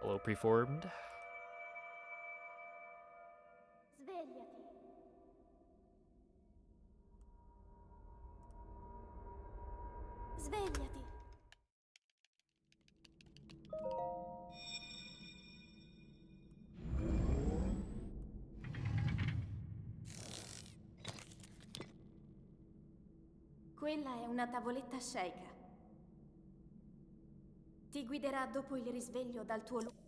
Hello, preformed. Svegliati. Svegliati. Quella è una tavoletta sceicca. Ti guiderà dopo il risveglio dal tuo lungo.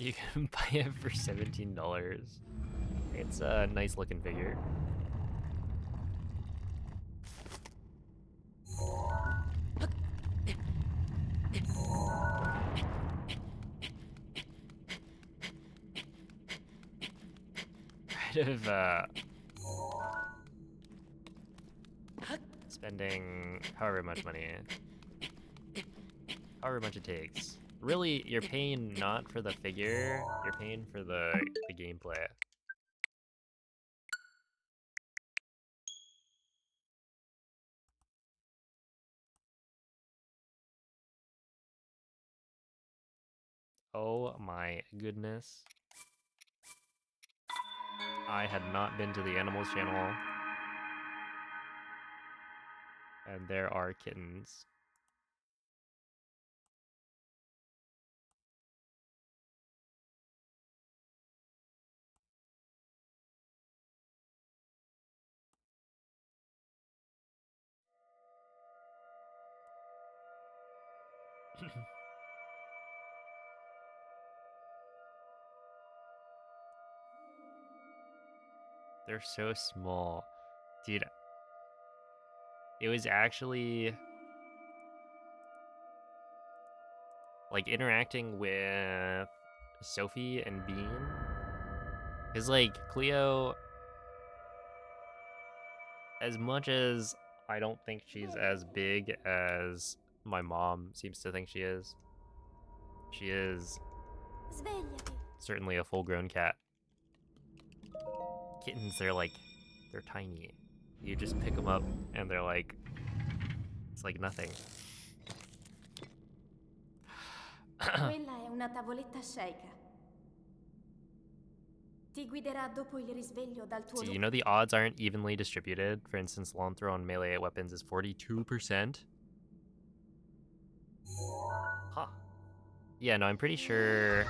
You can buy it for $17. It's a nice looking figure. Kind of spending however much money, however much it takes. Really, you're paying not for the figure, you're paying for the gameplay. Oh my goodness. I had not been to the animals channel. And there are kittens. They're so small. Dude, it was actually like interacting with Sophie and Bean. Because, like, Cleo, as much as I don't think she's as big as my mom seems to think she is Svegliati. certainly a full grown cat. Kittens, they're tiny. You just pick them up and they're like, it's like nothing. Quella è una tavoletta Sheikah. Ti guiderà dopo il risveglio dal tuo So, you know the odds aren't evenly distributed. For instance, long throw on melee weapons is 42%. Huh. Yeah, no, I'm pretty sure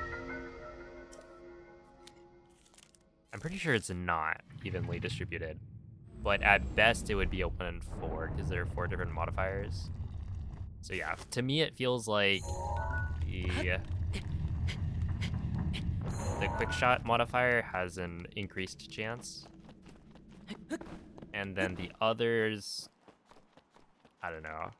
it's not evenly distributed. But at best, it would be a 1 in 4 because there are 4 different modifiers. So yeah, to me, it feels like the quick shot modifier has an increased chance. And then the others, I don't know.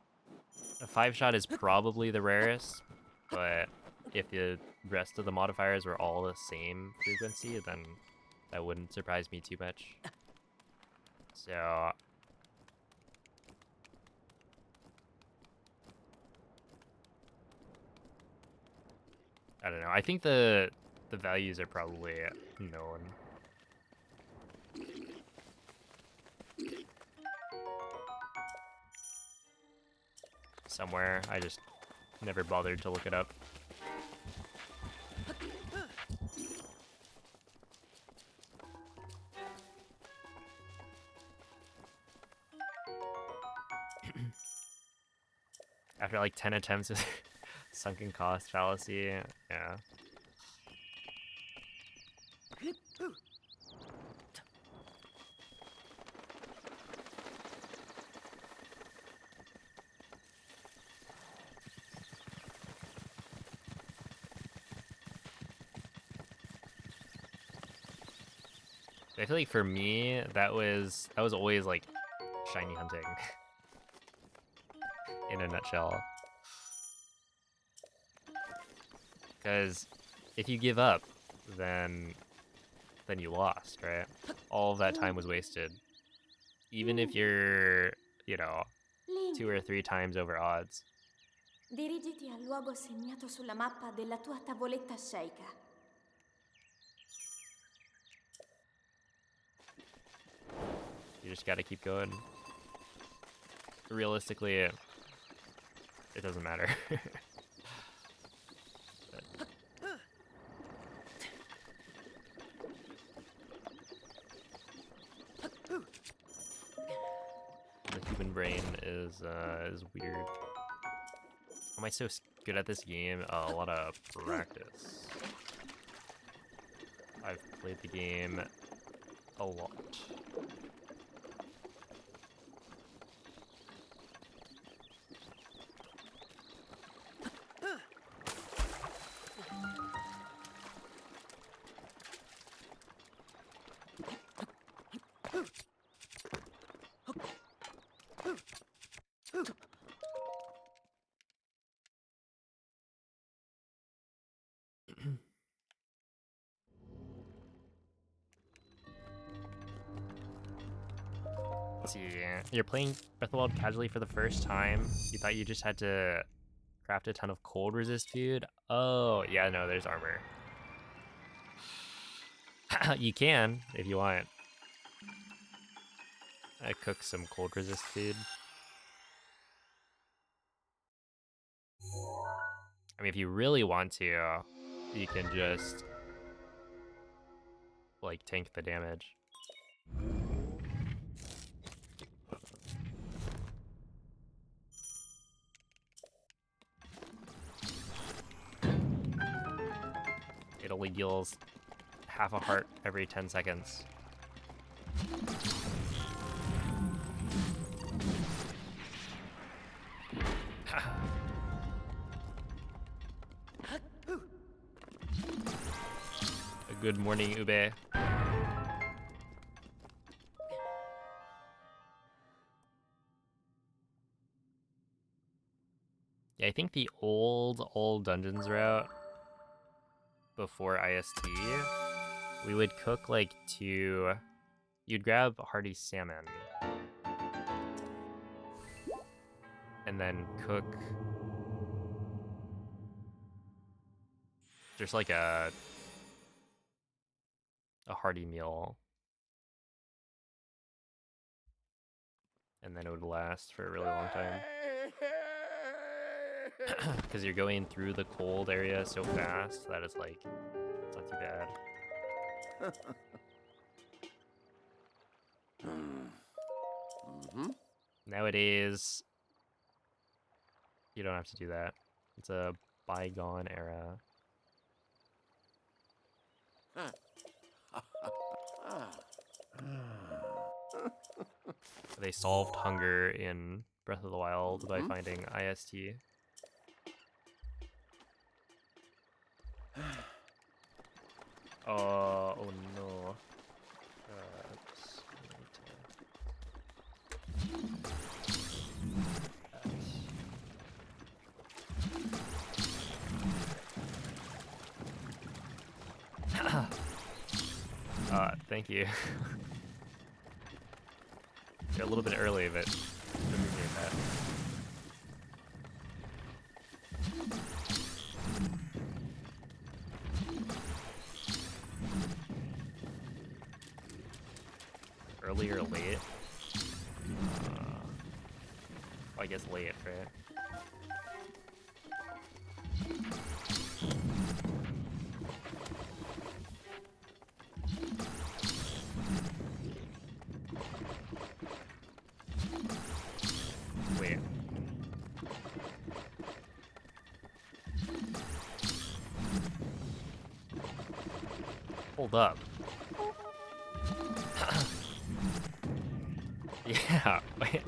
A 5 shot is probably the rarest, but if the rest of the modifiers were all the same frequency, then that wouldn't surprise me too much. So I don't know. I think the values are probably known. Somewhere. I just never bothered to look it up. After like 10 attempts with sunken cost fallacy, yeah. I feel like for me, that was always like shiny hunting in a nutshell. Because if you give up, then you lost, right? All of that time was wasted. Even if you're, you know, 2 or 3 times over odds. Dirigiti al luogo segnato sulla mappa della tua tavoletta Sheikah. You just gotta keep going. Realistically, it doesn't matter. The human brain is weird. Am I so good at this game? A lot of practice. I've played the game a lot. Let's see. You're playing Breath of the Wild casually for the first time. You thought you just had to craft a ton of cold resist food? Oh, yeah, no, there's armor. You can, if you want. I cook some cold resist food. I mean, if you really want to, you can just, like, tank the damage. It only heals half a heart every 10 seconds. Good morning, Ube. Yeah, I think the old dungeons route before IST, we would cook like you'd grab hearty salmon and then cook just like a hearty meal, and then it would last for a really long time. Because you're going through the cold area so fast that it's like, it's not too bad. Mm-hmm. Nowadays, you don't have to do that. It's a bygone era. They solved hunger in Breath of the Wild by finding IST. Oh no. Thank you. You're a little bit early, but appreciate that. Early or late? Well, I guess late, right? Wait. Hold up. Yeah. Wait.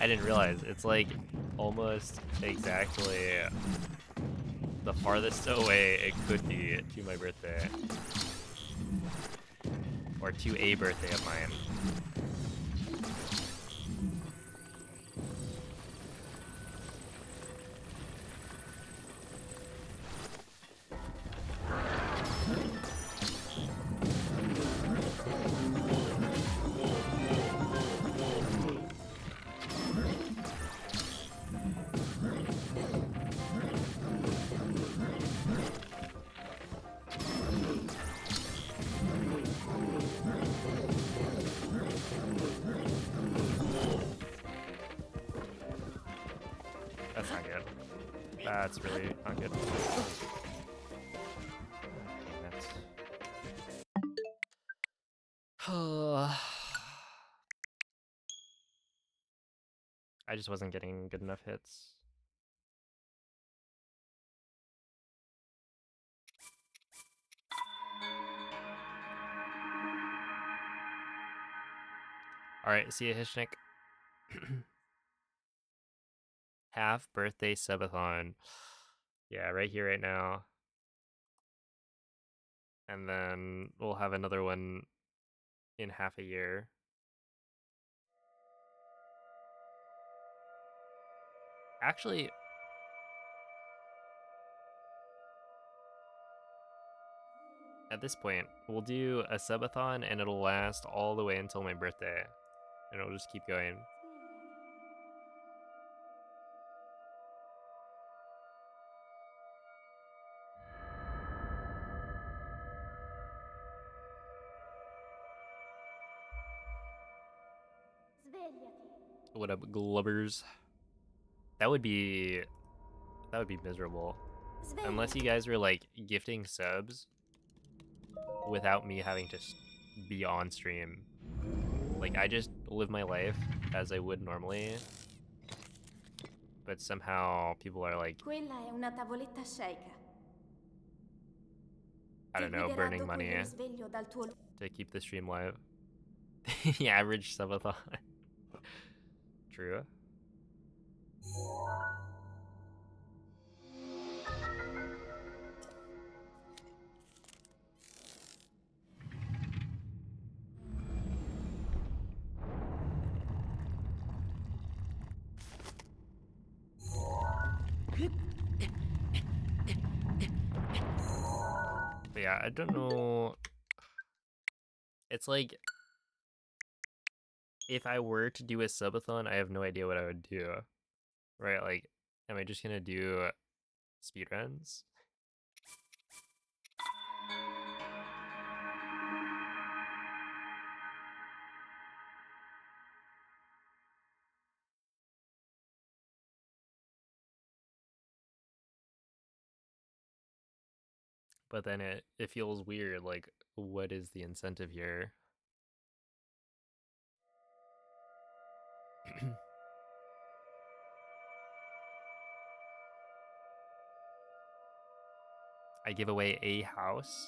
I didn't realize. It's like almost exactly the farthest away it could be to my birthday. Or to a birthday of mine. That's not good. That's really not good. I just wasn't getting good enough hits. Alright, see ya, Hishnik. Half birthday subathon. Yeah, right here, right now. And then we'll have another one in half a year. Actually, at this point, we'll do a subathon and it'll last all the way until my birthday. and it'll just keep going. Svegliati. What up, glubbers? That would be miserable. Unless you Svegliati. guys were like gifting subs without me having to be on stream. Like I just live my life as I would normally, but somehow people are like, Quella è una tavoletta shake. I Ti don't know, guiderà burning dopo il money risveglio dal tuo to keep the stream live. The average subathon. True. But yeah, I don't know. It's like if I were to do a subathon, I have no idea what I would do. Right? Like, am I just gonna do speedruns? But then it feels weird. Like, what is the incentive here? I give away a house.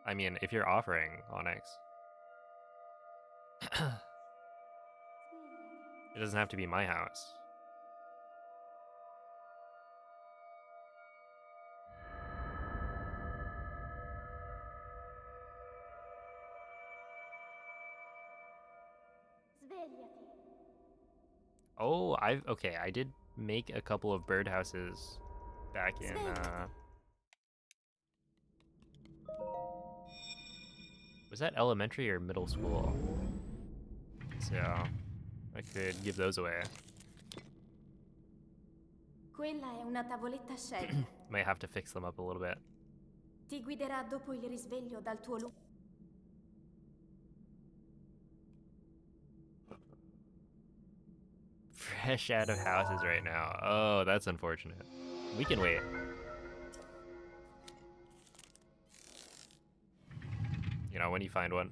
I mean, if you're offering Onyx, it doesn't have to be my house. Svegliati. Oh, I did make a couple of birdhouses back in Svegliati. was that elementary or middle school? So I could give those away. Quella è una tavoletta shake. Might have to fix them up a little bit. Ti guiderà dopo il risveglio dal tuo Fresh out of houses right now. Oh, that's unfortunate. We can wait. You know, when you find one.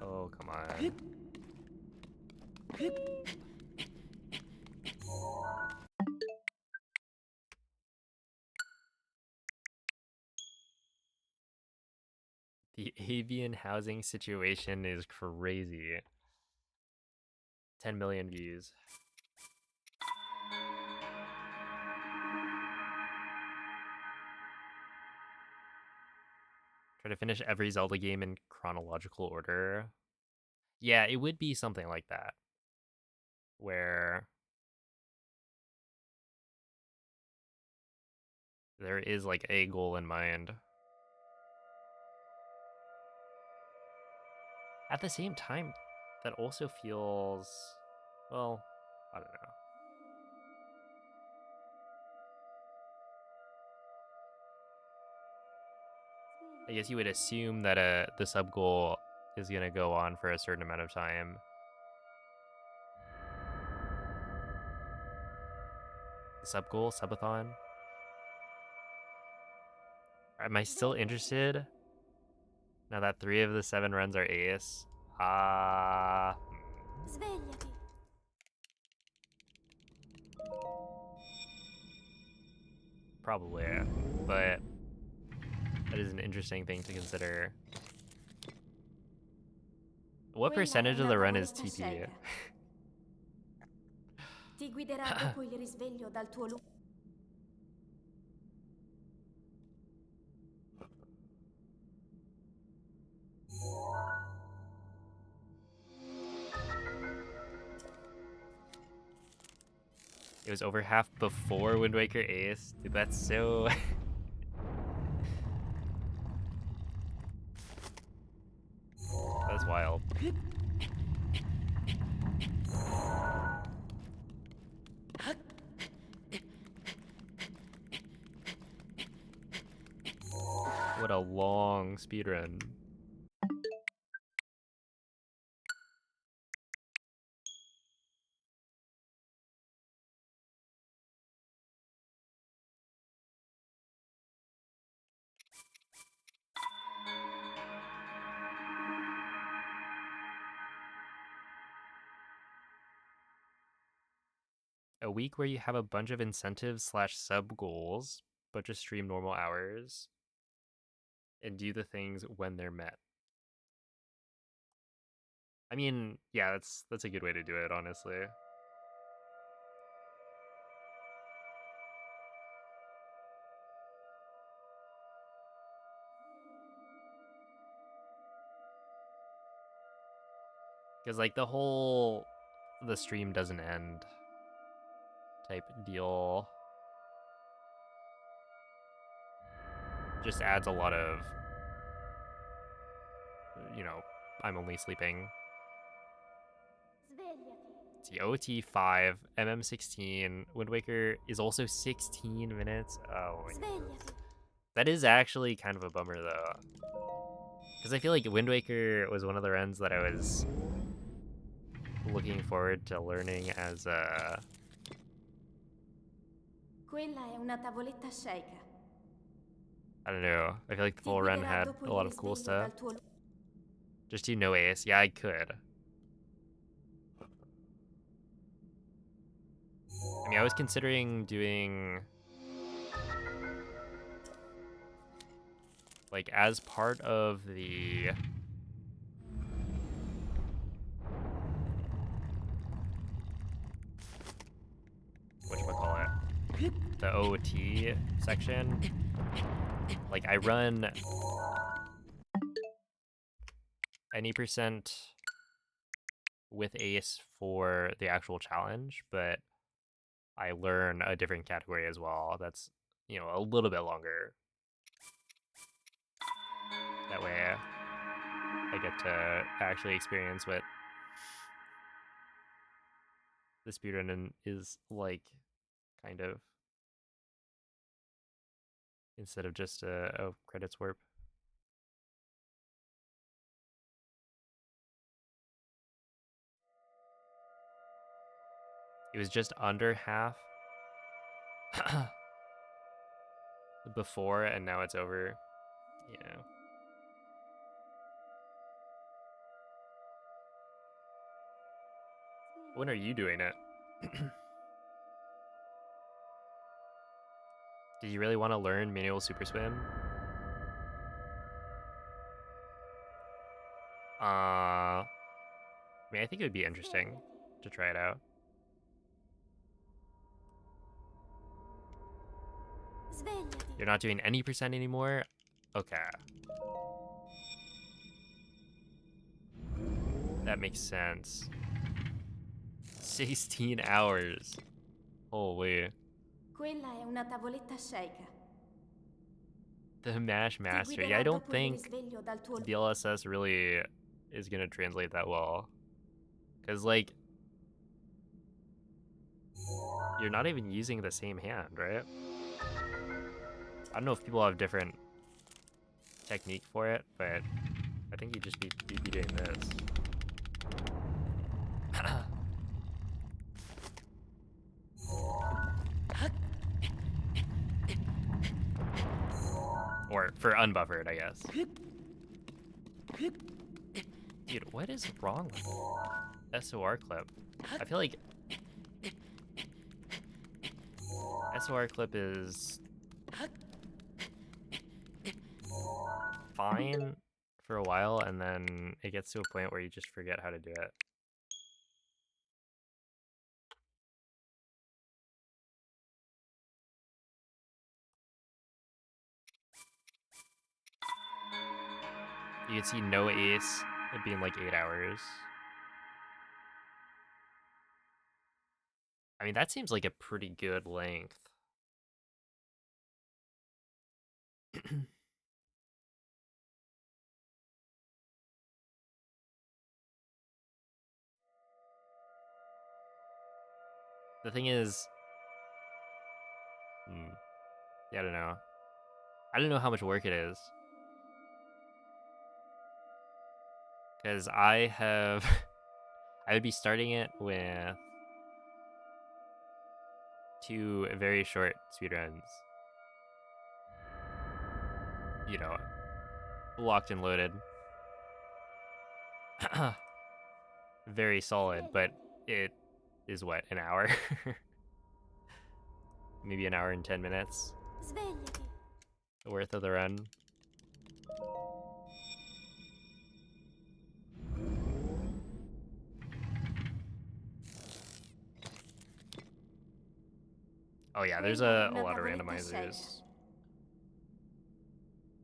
Oh, come on. The avian housing situation is crazy. 10 million views. Try to finish every Zelda game in chronological order. Yeah, it would be something like that. Where there is like a goal in mind. At the same time, that also feels, well, I don't know. I guess you would assume that the sub goal is gonna go on for a certain amount of time. The sub goal, subathon. Am I still interested? Now that 3 of the 7 runs are ace. Svegliati. Probably, but that is an interesting thing to consider. What percentage of the run is TP? Ti guiderà dopo il risveglio dal tuo It was over half before Wind Waker Ace. Dude, that's so... That's wild. What a long speedrun. A week where you have a bunch of incentives slash sub goals, but just stream normal hours and do the things when they're met. I mean, yeah, that's a good way to do it, honestly. Because like the stream doesn't end type deal just adds a lot of, you know, I'm only sleeping. Svegliati. See, OT 5, MM 16, Wind Waker is also 16 minutes. Oh my goodness. Svegliati. That is actually kind of a bummer though. Because I feel like Wind Waker was one of the runs that I was looking forward to learning as a... Quella è una tavoletta sceicca. I don't know. I feel like the Ti full run guiderà had dopo a il lot of cool risveglio stuff. dal tuo... Just do no ace. Yeah, I could. I mean, I was considering doing... like, as part of the... whatchamacallit? The OT section. Like, I run any percent with ace for the actual challenge, but I learn a different category as well. That's, you know, a little bit longer. That way I get to actually experience what the speedrun is like, kind of, instead of just a credits warp. It was just under half before, and now it's over. Yeah. When are you doing it? Did you really want to learn manual super swim? I mean, I think it would be interesting to try it out. Svegliati. You're not doing any percent anymore? Okay. That makes sense. 16 hours. Holy. Quella è una tavoletta sceicca. The Mash Ti Master. Yeah, I guiderà don't dopo il think risveglio dal tuo... DLSS really is going to translate that well. Because, like, you're not even using the same hand, right? I don't know if people have different technique for it, but I think you'd be doing this. Or for unbuffered, I guess. Dude, what is wrong with SOR clip? I feel like SOR clip is fine for a while, and then it gets to a point where you just forget how to do it. You can see no ace it being like 8 hours. I mean, that seems like a pretty good length. The thing is, yeah, I don't know. I don't know how much work it is. Because I have, I would be starting it with 2 very short speedruns. You know, locked and loaded. Very solid, but Svegliati. it is what, an hour? Maybe an hour and 10 minutes Svegliati. worth of the run. Oh yeah, there's Quella è a una lot of tavoletta Shell. randomizers.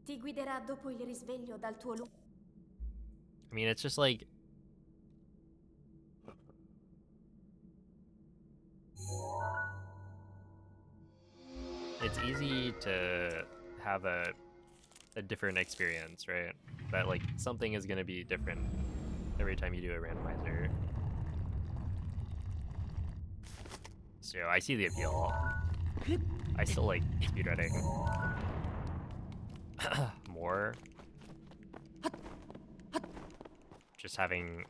Ti guiderà dopo il risveglio dal tuo lungo. I mean, it's just like, it's easy to have a different experience, right? But like something is gonna be different every time you do a randomizer. So I see the appeal. I still like speedrunning more. Just having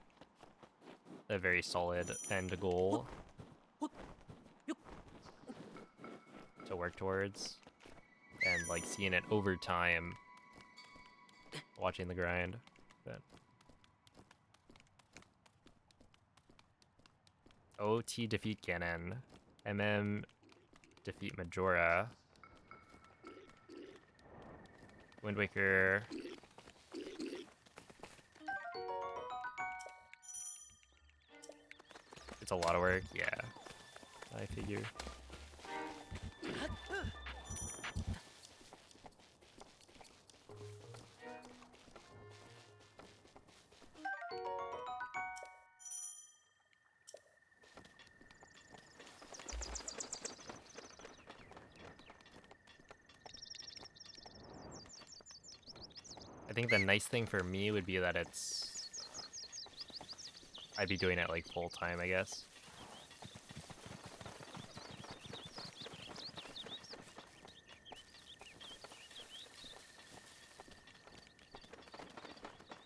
a very solid end goal to work towards, and like seeing it over time, watching the grind. But OT defeat Ganon, MM defeat Majora, Wind Waker. It's a lot of work, yeah. I figure. I think the nice thing for me would be that I'd be doing it like full time, I guess.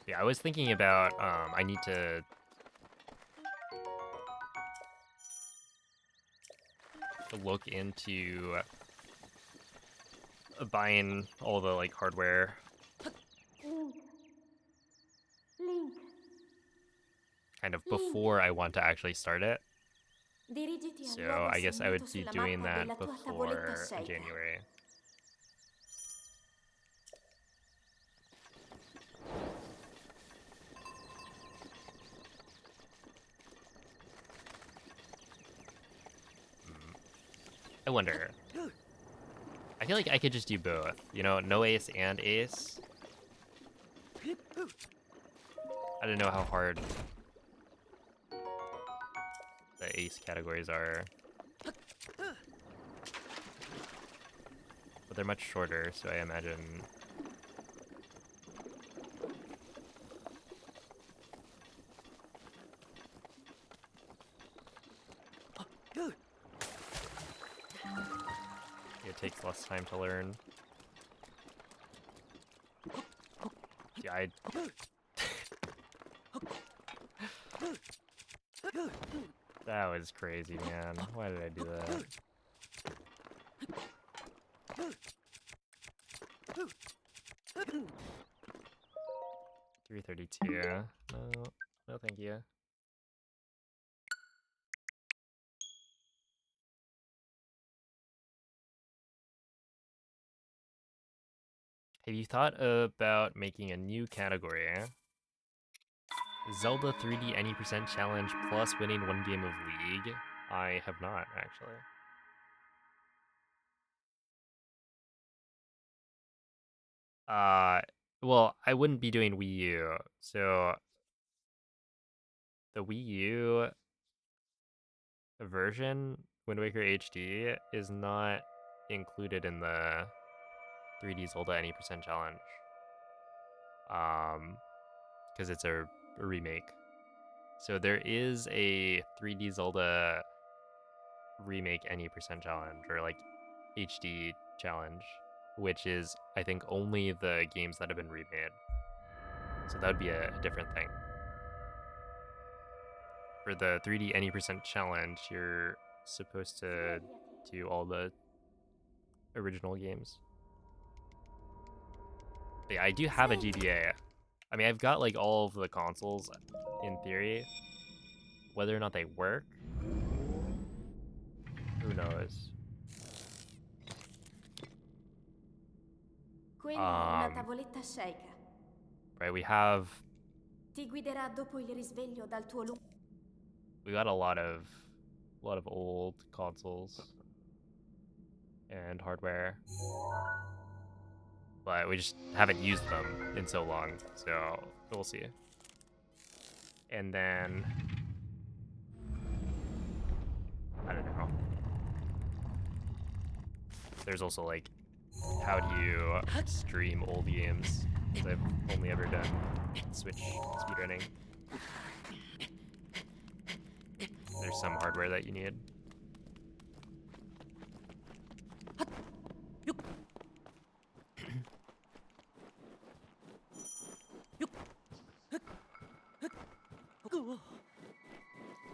Yeah, I was thinking about, I need to look into buying all the like hardware Link. Link. kind of Link. before I want to actually start it. Dirigiti al So luogo I guess I segnato would be sulla doing mappa that della tua tavoletta before scelta. January. I wonder. I feel like I could just do both. You know, no ace and ace. I don't know how hard the ace categories are. But they're much shorter, so I imagine... it takes less time to learn. Yeah, that was crazy, man. Why did I do that? $332. No, no thank you. Have you thought about making a new category? Zelda 3D any percent challenge plus winning 1 game of League? I have not, actually. Well, I wouldn't be doing Wii U, so the Wii U version Wind Waker HD is not included in the 3D Zelda any percent challenge. Because it's a remake. So there is a 3D Zelda remake any percent challenge, or like HD challenge, which is I think only the games that have been remade. So that would be a different thing. For the 3D any percent challenge, you're supposed to do all the original games. But yeah, I do have a GBA. I mean, I've got like all of the consoles in theory. Whether or not they work, who knows? Quella è una tavoletta Sheikah. Right, we have Ti guiderà dopo il risveglio dal tuo lungo. we got a lot of old consoles and hardware, but we just haven't used them in so long, so we'll see. And then I don't know. There's also like, how do you stream old games? Because I've only ever done Switch speedrunning. There's some hardware that you need.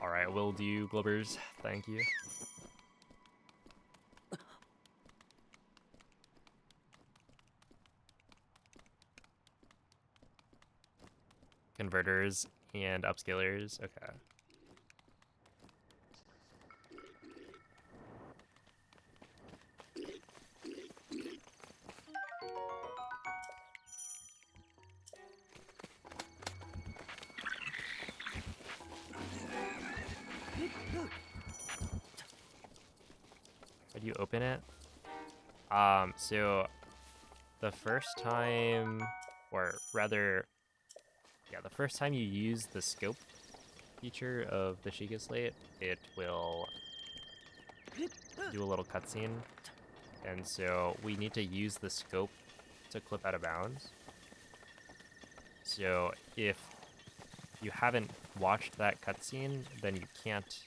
Alright, will do, Glubbers. Thank you. Converters and upscalers. Okay. How do you open it? So the first time, or rather, yeah, the first time you use the scope feature of the Sheikah Slate, it will do a little cutscene. And so we need to use the scope to clip out of bounds. So if you haven't watched that cutscene, then you can't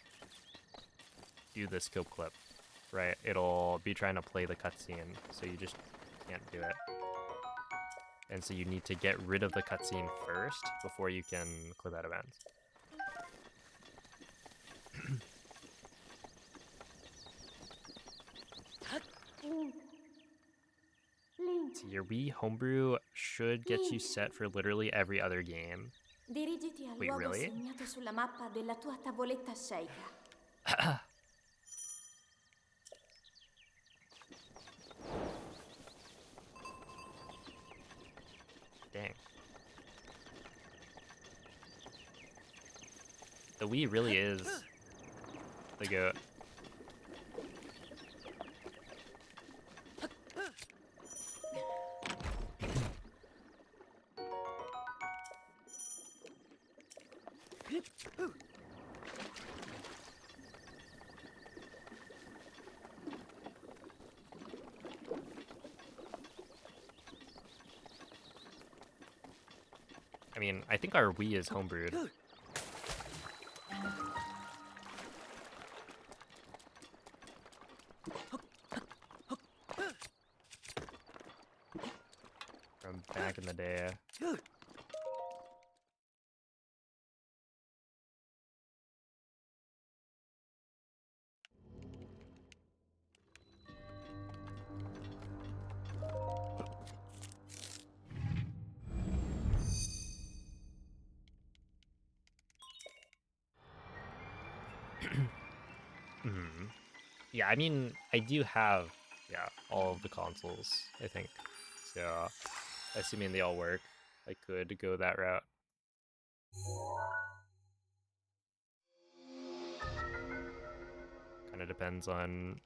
do the scope clip, right? It'll be trying to play the cutscene, so you just can't do it. And so you need to get rid of the cutscene first before you can clip out of bounds. So your Wii homebrew should get you set for literally every other game. Dirigiti al Wait, luogo really? segnato sulla mappa della tua tavoletta Sheikah. Dang. The Wii really is the goat. I mean, I think our Wii is homebrewed. From back in the day. Yeah, I mean, I do have, yeah, all of the consoles, I think. So, assuming they all work, I could go that route. Kind of depends on...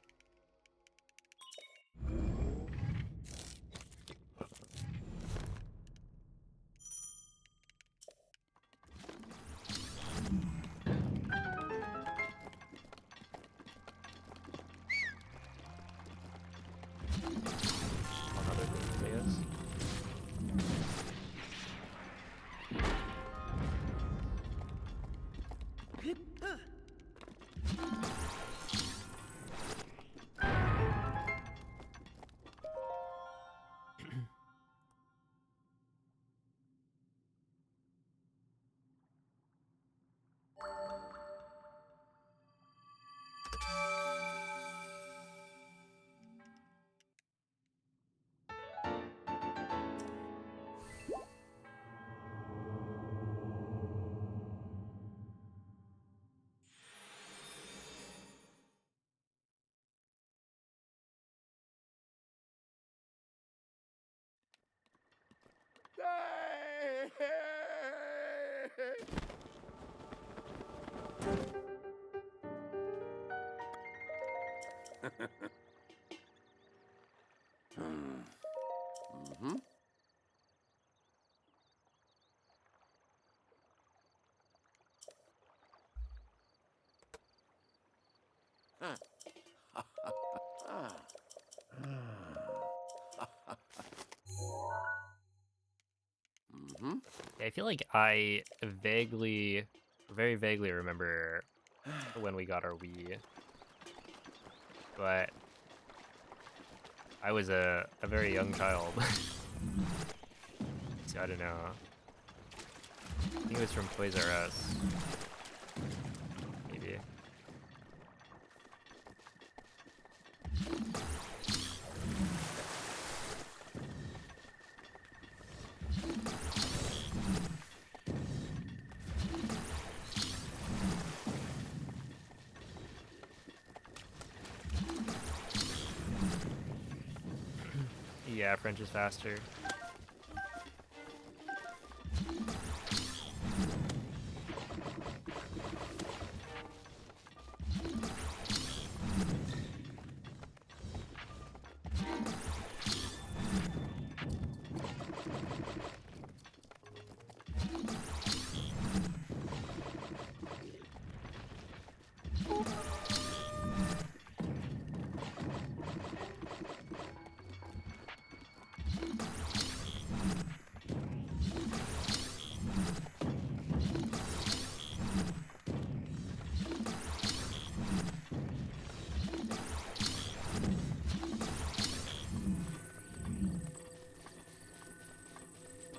Mm-hmm. Mm-hmm. I feel like I vaguely, very vaguely remember when we got our Wii, but I was a very young child, so I don't know. I think it was from Toys R Us, maybe. Yeah, French is faster.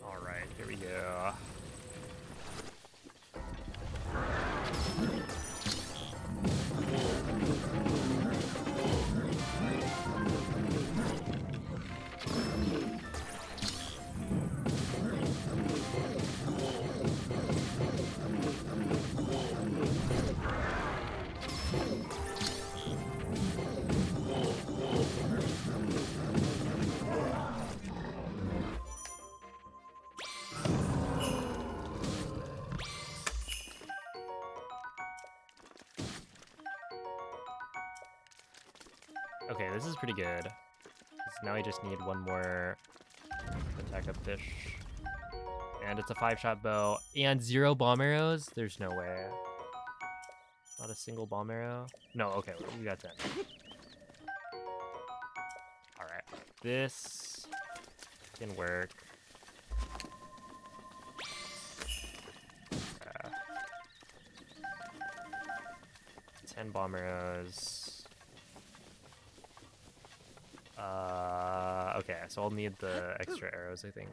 All right, here we go. Okay, this is pretty good. 'Cause now I just need one more attack up fish. And it's a 5-shot bow. And 0 bomb arrows? There's no way. Not a single bomb arrow? No, okay, we got 10. Alright. This can work. 10 bomb arrows. Okay, so I'll need the extra arrows, I think.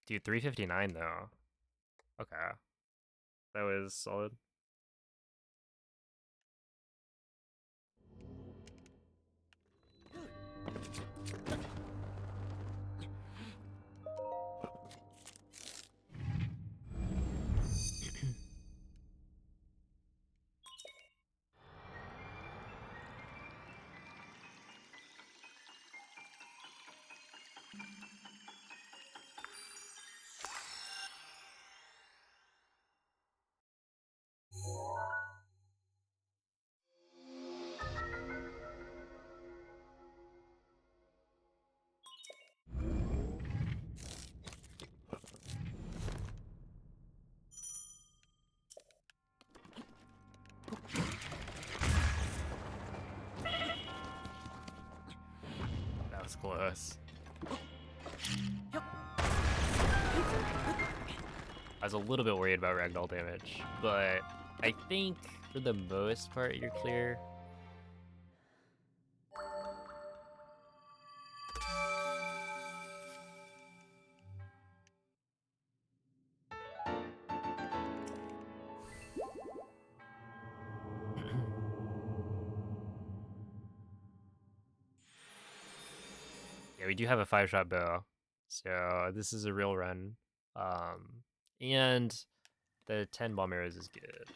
Dude, 359 though. Okay. That was solid. That was close. I was a little bit worried about ragdoll damage, but I think for the most part you're clear. Yeah, we do have a 5-shot bow, so this is a real run. And the 10 bomb arrows is good.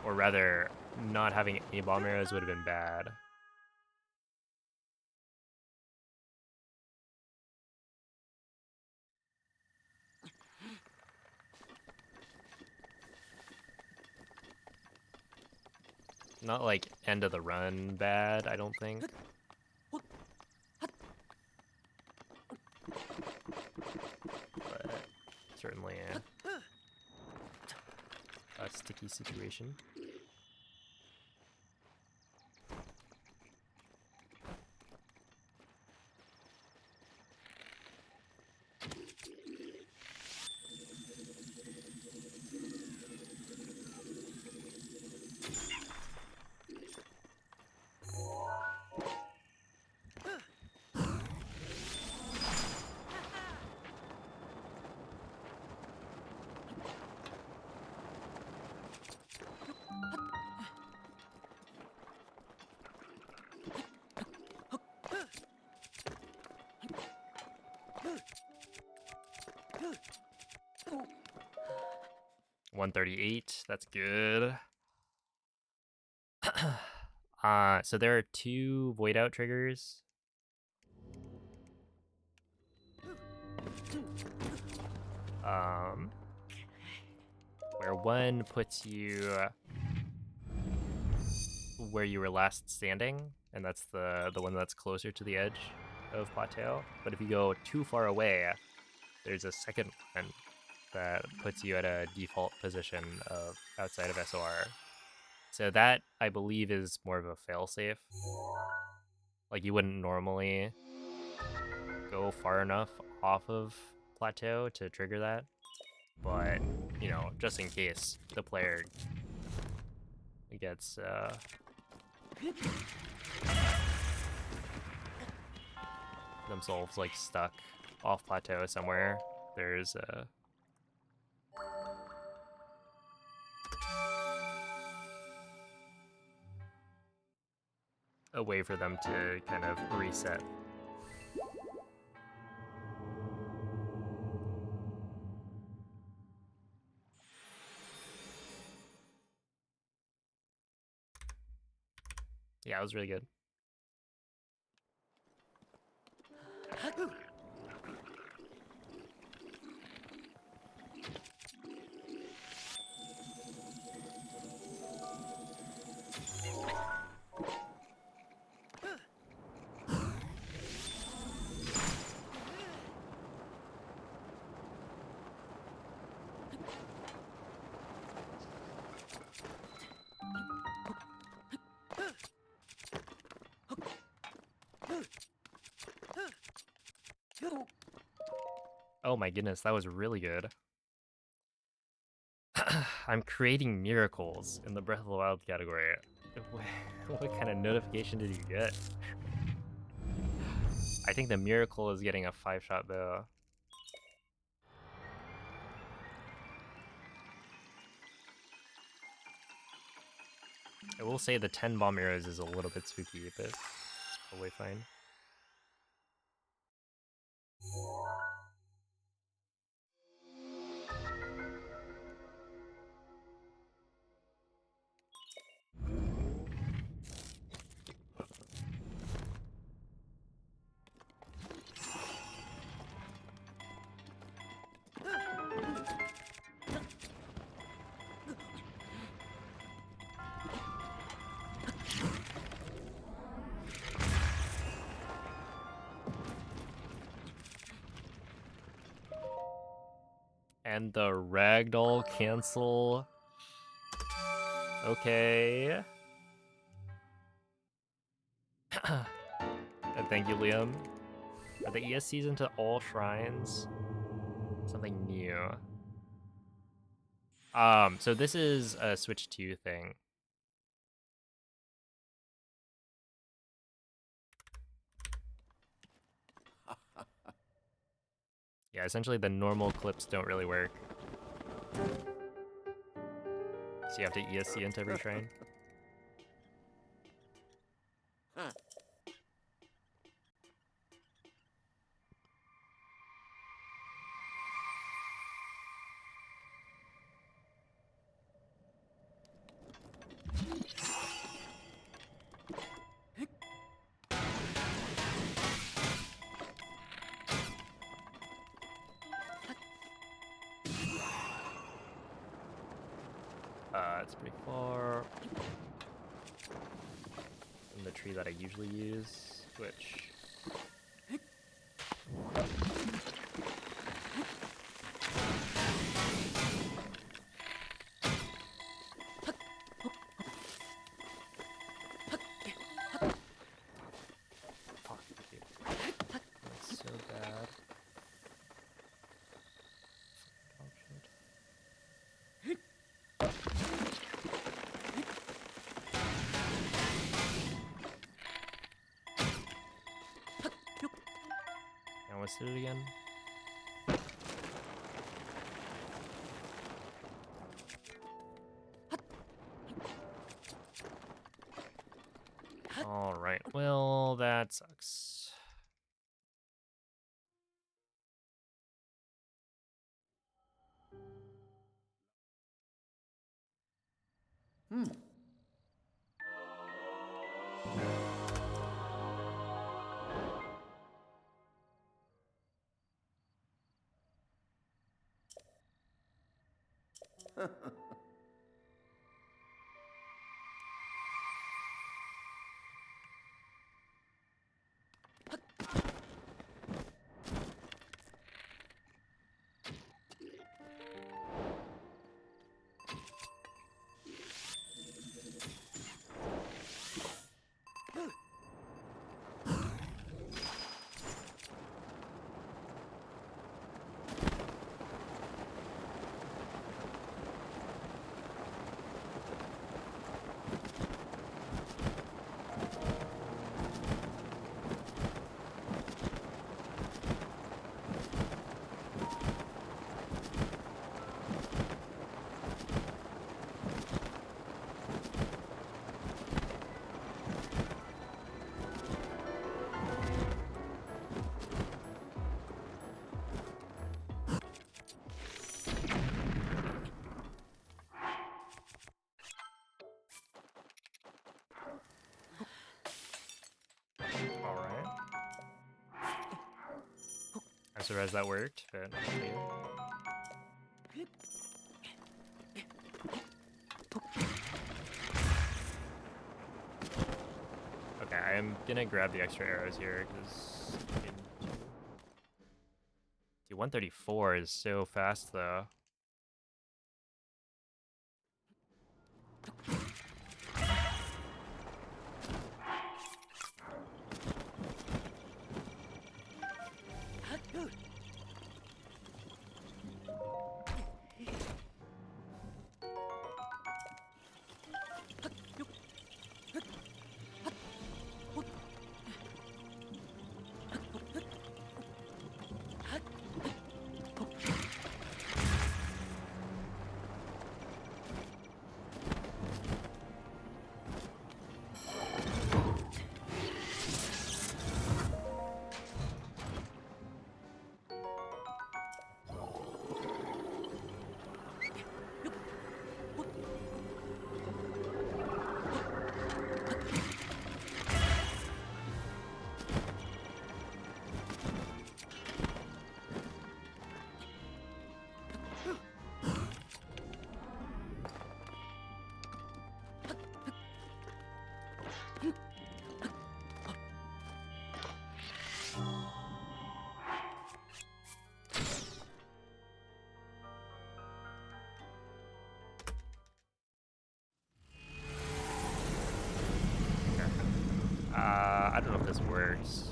Or rather, not having any bomb arrows would have been bad. Not like end of the run bad, I don't think. But certainly a sticky situation. Oh. 138, that's good. So there are 2 void out triggers. Where one puts you where you were last standing, and that's the one that's closer to the edge of plateau. But if you go too far away, there's a second one that puts you at a default position of outside of SOR. So that, I believe, is more of a failsafe. Like, you wouldn't normally go far enough off of plateau to trigger that. But, you know, just in case the player gets themselves like stuck off plateau somewhere, there's a way for them to kind of reset. Yeah, it was really good. Oh my goodness, that was really good. I'm creating miracles in the Breath of the Wild category. What kind of notification did you get? I think the miracle is getting a 5-shot bow. I will say the 10 bomb arrows is a little bit spooky, but it's probably fine. And the ragdoll cancel. Okay. And thank you, Liam. Are the ESCs into all shrines? Something new. So this is a Switch 2 thing. Yeah, essentially the normal clips don't really work. So you have to ESC into every shrine. Huh. It's pretty far from the tree that I usually use, which... Fuck, dude. That's so bad. Dog shit. Now let's do it again. Alright, well, that sucks. Hmm. Alright. I'm surprised that worked, but yeah. Okay, I am gonna grab the extra arrows here, because... Dude, 134 is so fast, though. I don't know if this works.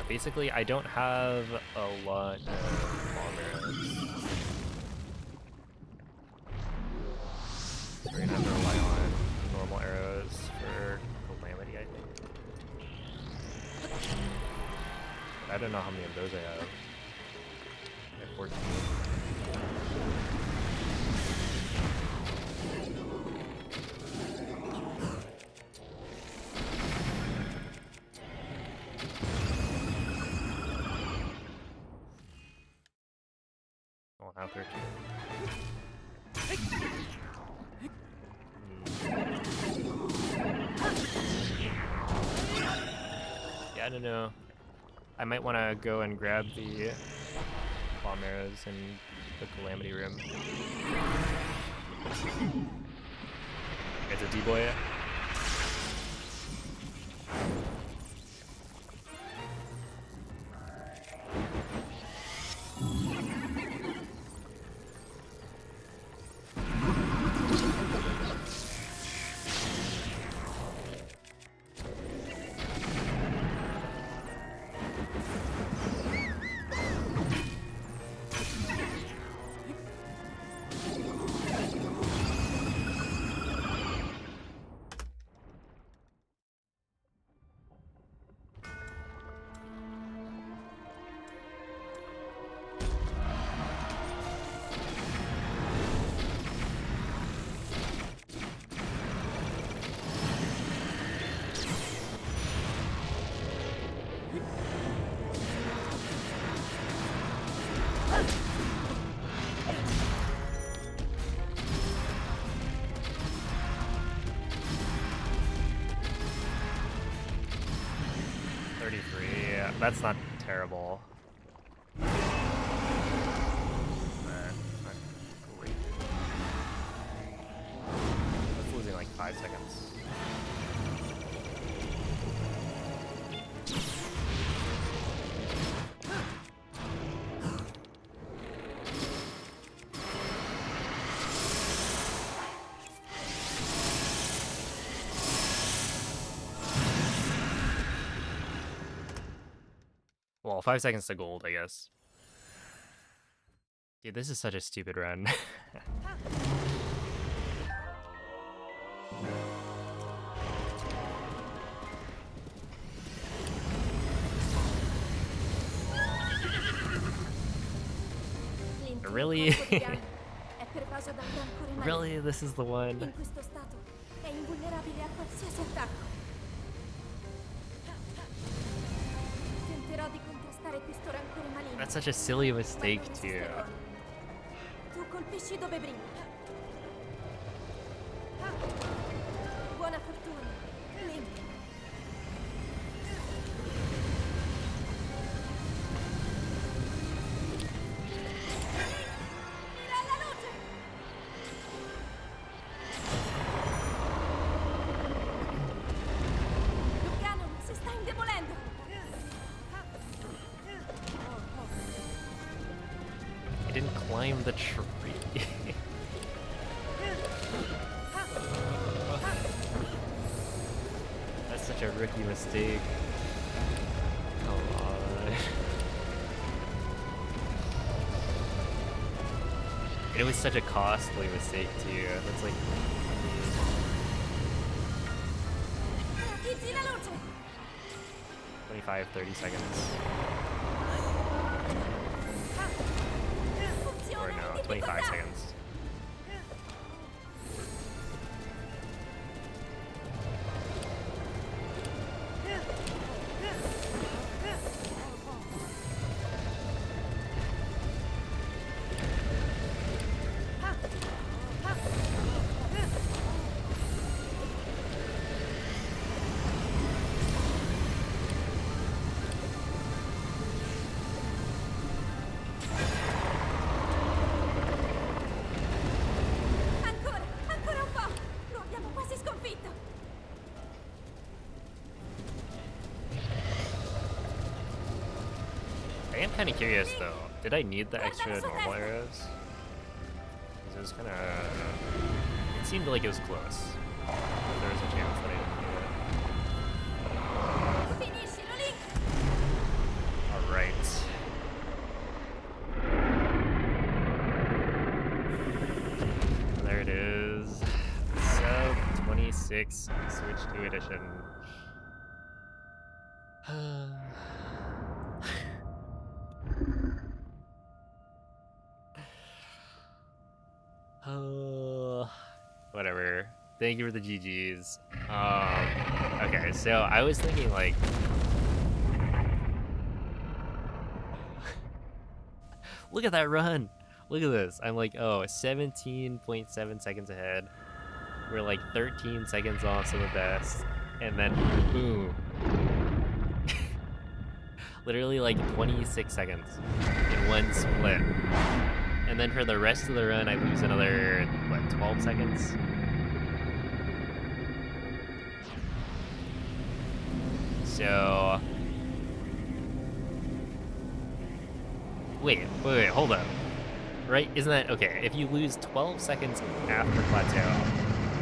Yeah, basically, I don't have a lot of bomb arrows. So we're gonna have to rely on normal arrows for Calamity, I think. I don't know how many of those I have. I have 14. Oh, now 13. Yeah, I don't know. I might want to go and grab the bomb arrows in the Calamity room. It's a D-boy. That's not terrible. Not great. That's losing like 5 seconds. Well, 5 seconds to gold, I guess. Dude, this is such a stupid run. Really? Really? This is the one? In questo stato è invulnerabile a qualsiasi attacco. Tenterò di contrastare questo rancore maligno. That's such a silly mistake, too. Tu colpisci dove brinda. Buona fortuna, Link. Mira alla luce! Lucano si sta indebolendo. I didn't climb the tree. That's such a rookie mistake. Come on. It was such a costly mistake too. That's like 25, 30 seconds. Or no, 25 seconds. Ancora un po'! Lo abbiamo quasi sconfitto! I am kind of curious though. Did I need the extra normal arrows? Because it was kind of. It seemed like it was close. But there was a chance that I didn't need it. Finiscilo, Link! 26 Switch 2 edition. Whatever. Thank you for the GGs. Okay, so I was thinking like look at that run. Look at this. I'm like, oh, 17.7 seconds ahead. We're like 13 seconds off some of the best. And then boom. Literally like 26 seconds in one split. And then for the rest of the run, I lose another, what, 12 seconds? So... Wait, hold up. Right? Isn't that... Okay, if you lose 12 seconds after plateau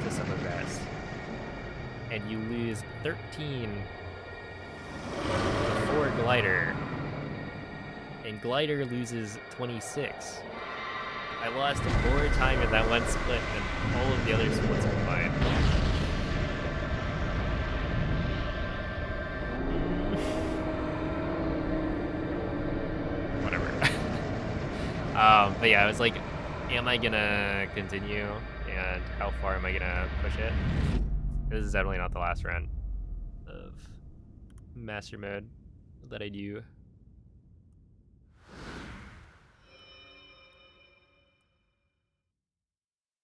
to some of best, and you lose 13 before glider, and glider loses 26. I lost more time in that one split than all of the other splits combined. Whatever. But yeah, I was like, am I gonna continue? And how far am I gonna push it? This is definitely not the last run of Master Mode that I do.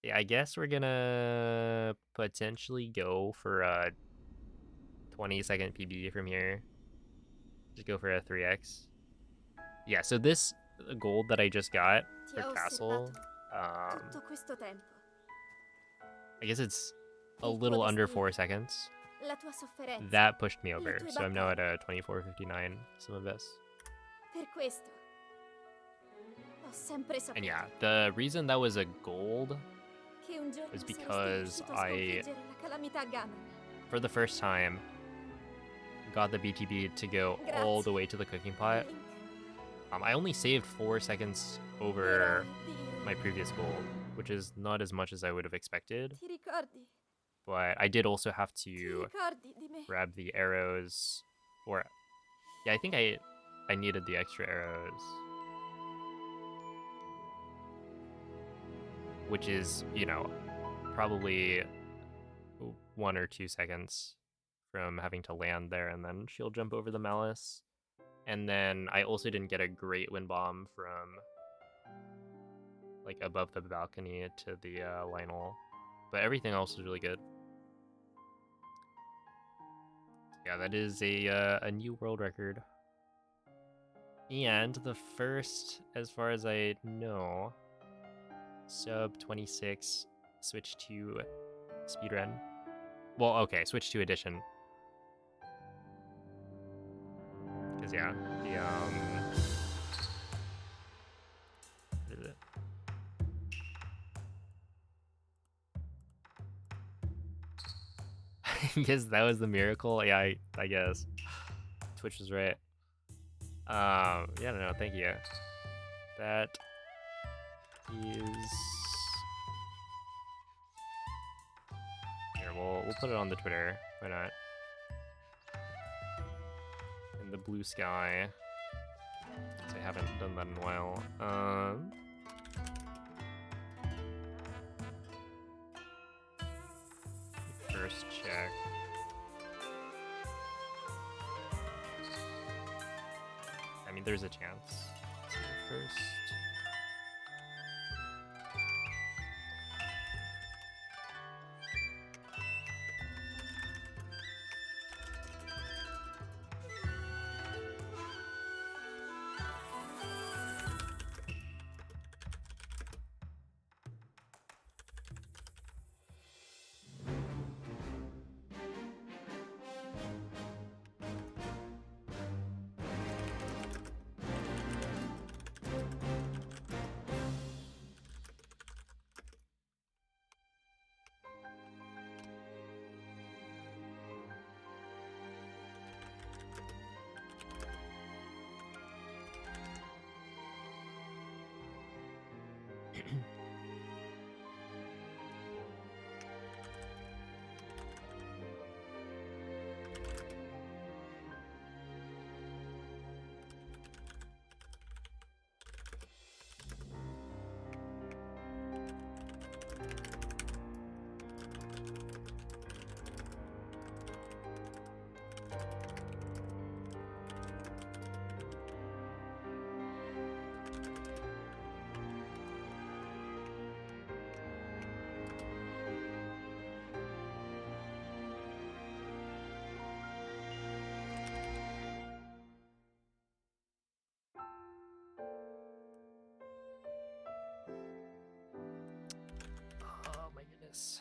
Yeah, I guess we're gonna potentially go for a 20-second PB from here. Just go for a 3x. Yeah, so this gold that I just got Ti for ho castle, osservato tutto questo tempo. I guess it's a Il tuo little under destino, 4 seconds. la tua sofferenza. That pushed me le over, tue so I'm now at battaglie. a 24:59 some of this. Per questo ho sempre saputo And yeah, the reason that was a gold che un giorno was saresti because riuscito a sconfiggere la calamità Ganon. for the first time, got the BTB to go all the way to the cooking pot. Link, I only saved 4 seconds over my previous gold, which is not as much as I would have expected. Ti ricordi? But I did also have Ti to ricordi di me? grab the arrows, or yeah, I think I needed the extra arrows, which is, you know, probably 1 or 2 seconds from having to land there and then shield jump over the malice. And then I also didn't get a great wind bomb from like above the balcony to the Lionel, but everything else was really good. Yeah, that is a new world record, and the first, as far as I know, sub 26 Switch 2 speedrun. Well, okay, Switch 2 edition. Because yeah, the what is it? I guess that was the miracle. Yeah, I guess Twitch was right. Yeah, no, thank you. That is here. We'll put it on the Twitter. Why not? In the blue sky. I haven't done that in a while. First check. I mean, there's a chance. First. this.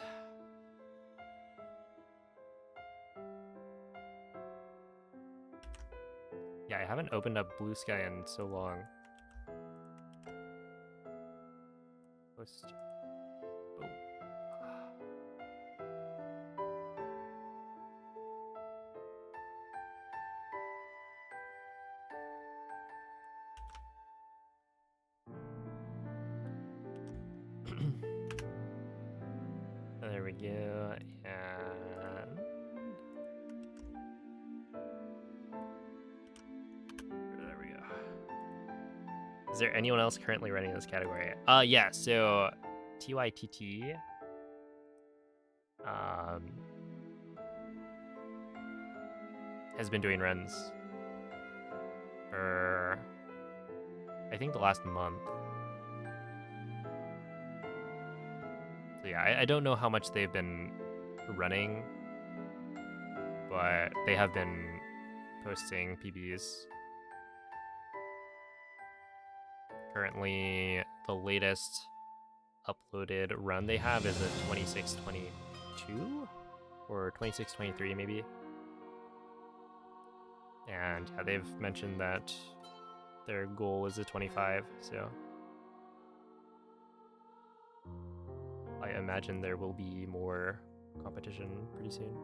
Yeah, I haven't opened up Blue Sky in so long. Post. Oh. There we go, and there we go. Is there anyone else currently running this category? Yeah, so TYTT has been doing runs for, I think, the last month. So yeah, I don't know how much they've been running, but they have been posting PBs. Currently, the latest uploaded run they have is a 26:22 or 26:23 maybe. And yeah, they've mentioned that their goal is a 25, so I imagine there will be more competition pretty soon.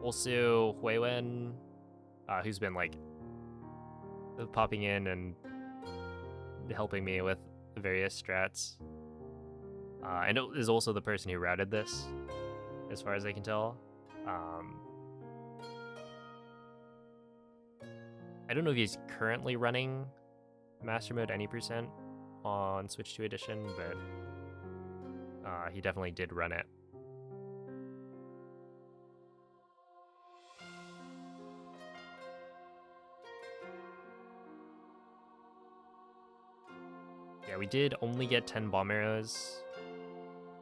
Also, Huiwen, who's been like popping in and helping me with various strats, and is also the person who routed this, as far as I can tell. I don't know if he's currently running Master Mode any percent on Switch 2 Edition, but he definitely did run it. Yeah, we did only get 10 bomb arrows,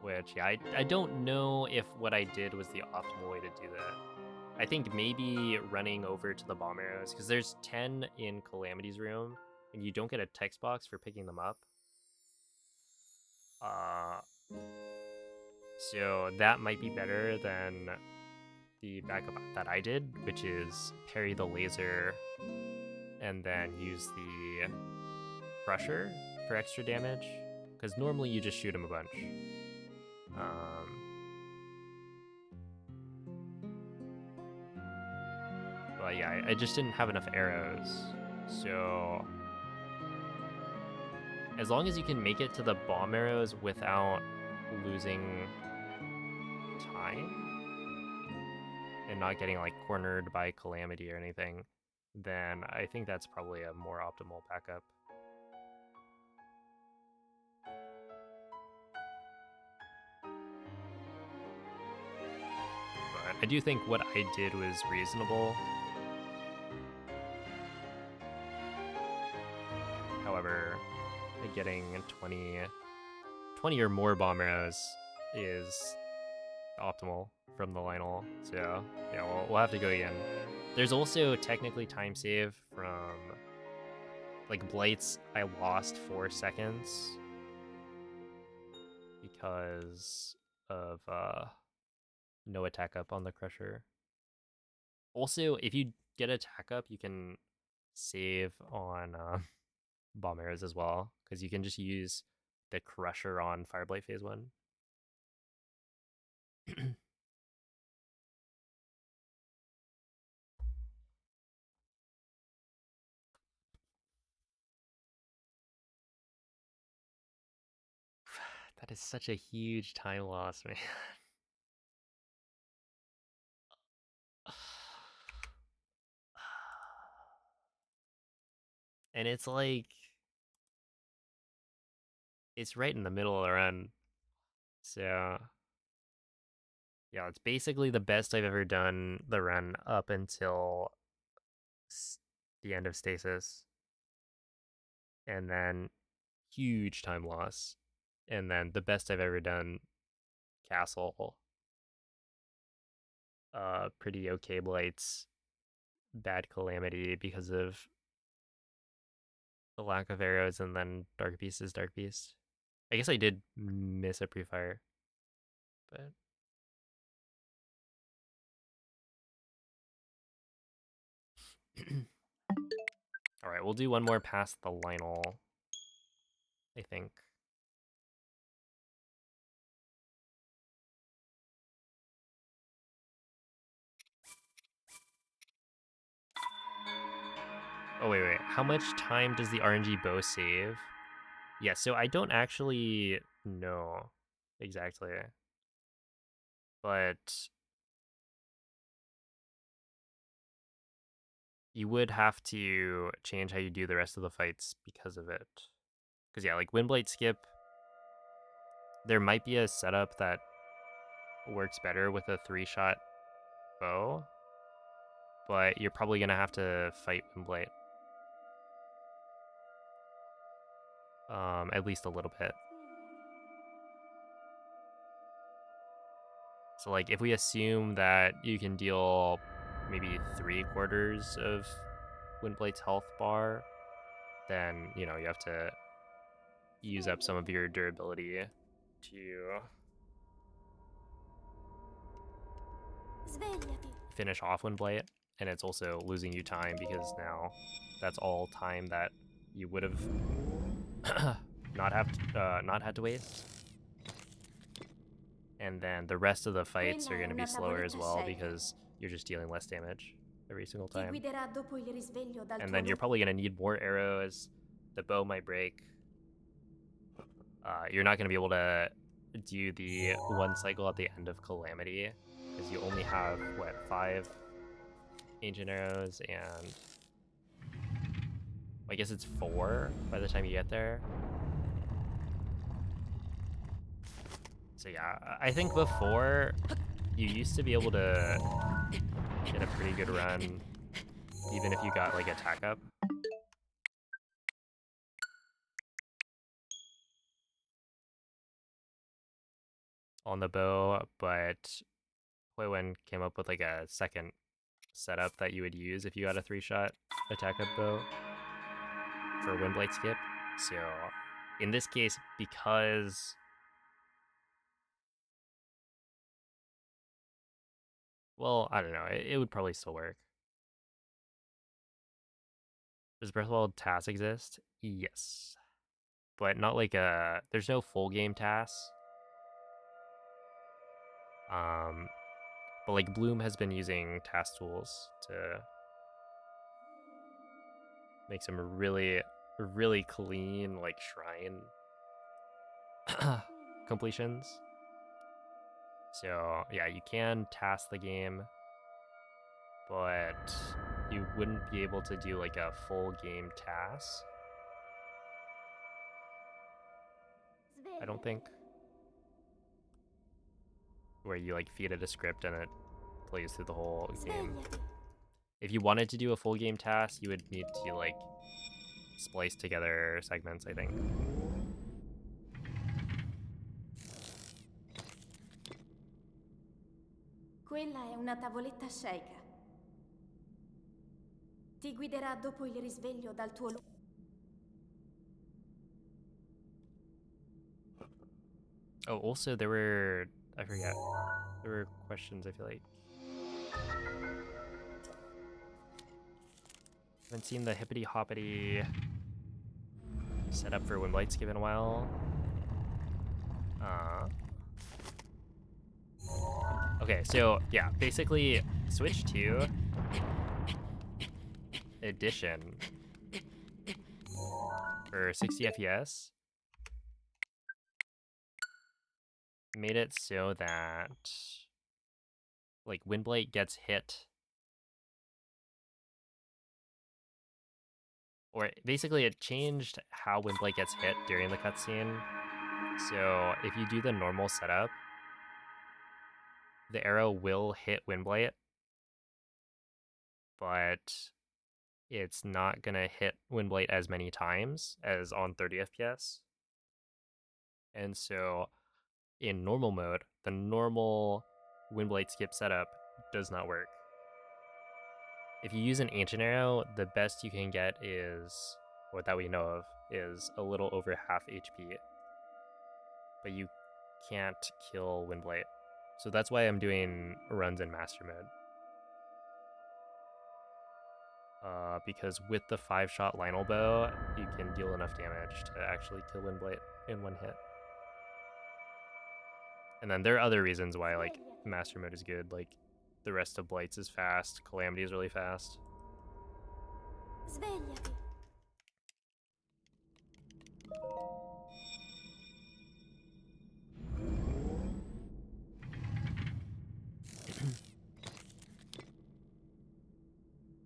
which, yeah, I don't know if what I did was the optimal way to do that. I think maybe running over to the bomb arrows, because there's 10 in Calamity's room, and you don't get a text box for picking them up. So that might be better than the backup that I did, which is parry the laser and then use the crusher for extra damage, because normally you just shoot him a bunch. But yeah, I just didn't have enough arrows, so as long as you can make it to the bomb arrows without losing time and not getting like cornered by Calamity or anything, then I think that's probably a more optimal backup. But I do think what I did was reasonable. However, getting 20 or more bomb arrows is optimal from the Lionel. So yeah, we'll have to go again. There's also technically time save from like Blights. I lost 4 seconds because of no attack up on the Crusher. Also, if you get attack up, you can save on bomb arrows as well, because you can just use the Crusher on Fireblight phase 1. That is such a huge time loss, man. And it's like, it's right in the middle of the run. So yeah, it's basically the best I've ever done the run up until the end of Stasis. And then huge time loss. And then the best I've ever done Castle. Pretty okay Blights. Bad Calamity because of the lack of arrows, and then Dark Beast is Dark Beast. I guess I did miss a pre-fire. but all right, we'll do one more past the Lionel, I think. Oh, wait. How much time does the RNG bow save? Yeah, so I don't actually know exactly. But you would have to change how you do the rest of the fights because of it. Because, yeah, like Windblade Skip, there might be a setup that works better with a 3-shot bow, but you're probably going to have to fight Windblade. At least a little bit. So, like, if we assume that you can deal maybe 3/4 of Windblade's health bar, then, you know, you have to use up some of your durability to Svegliati. finish off Windblade. And it's also losing you time because now that's all time that you would have not had to waste. And then the rest of the fights are Quella going è to be una slower as tavoletta well scelta. because you're just dealing less damage every single Ti time. guiderà dopo il risveglio dal And tuo then you're probably going to need more arrows. The bow might break. You're not going to be able to do the one cycle at the end of Calamity because you only have, what, 5 ancient arrows, and I guess it's 4 by the time you get there. So yeah, I think before you used to be able to get a pretty good run even if you got like attack up. On the bow, but Huiwen came up with like a second setup that you would use if you got a 3-shot attack up bow for Windblade Skip. So in this case, because well, I don't know, it would probably still work. Does Breath of the Wild TAS exist? Yes. But not like a there's no full game TAS. But like Bloom has been using task tools to make some really clean like shrine completions. So yeah, you can task the game, but you wouldn't be able to do like a full game task. I don't think. Where you like feed it a script and it plays through the whole game. Svegliati. If you wanted to do a full game task, you would need to like splice together segments, I think. Quella è una tavoletta sceicca. Ti guiderà dopo il risveglio dal tuo Oh, also I forget. There were questions, I feel like. Haven't seen the hippity hoppity setup for Windblade Skip in a while. Okay, so yeah, basically Switch 2 edition for 60 FPS made it so that like Windblade gets hit, or basically it changed how Windblade gets hit during the cutscene. So if you do the normal setup, the arrow will hit Windblade, but it's not gonna hit Windblade as many times as on 30 FPS. And so in normal mode, the normal Windblade Skip setup does not work. If you use an ancient arrow, the best you can get is, or that we know of, is a little over half HP. But you can't kill Windblade. So that's why I'm doing runs in master mode. Because with the 5-shot Lionel bow, you can deal enough damage to actually kill Windblight in one hit. And then there are other reasons why like master mode is good, like the rest of Blights is fast, Calamity is really fast. Svegliati.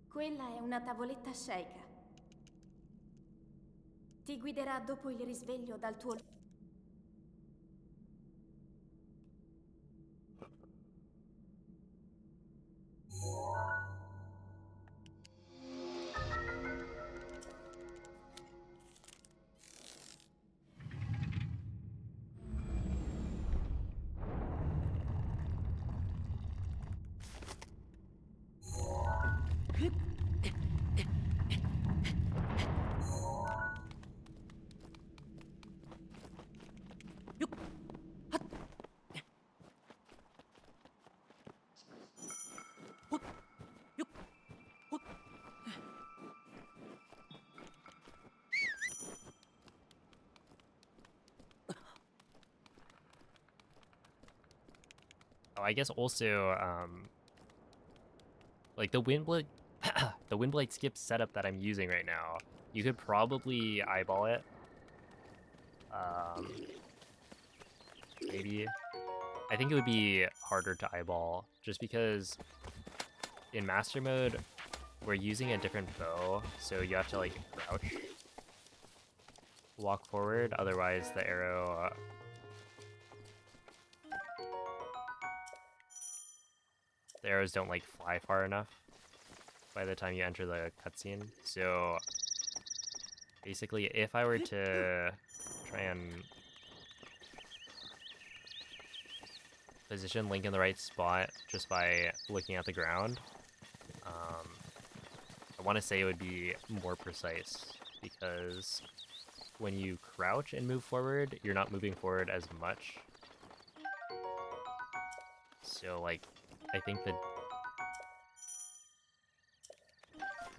Quella è una tavoletta sceicca. Ti guiderà dopo il risveglio dal tuo... Oh, I guess also, like the Windblight, the Windblight skip setup that I'm using right now, you could probably eyeball it. Maybe. I think it would be harder to eyeball just because in master mode, we're using a different bow, so you have to like crouch, walk forward, otherwise the arrow the arrows don't like fly far enough by the time you enter the cutscene. So basically, if I were to try and position Link in the right spot just by looking at the ground, I want to say it would be more precise, because when you crouch and move forward, you're not moving forward as much. So like, I think the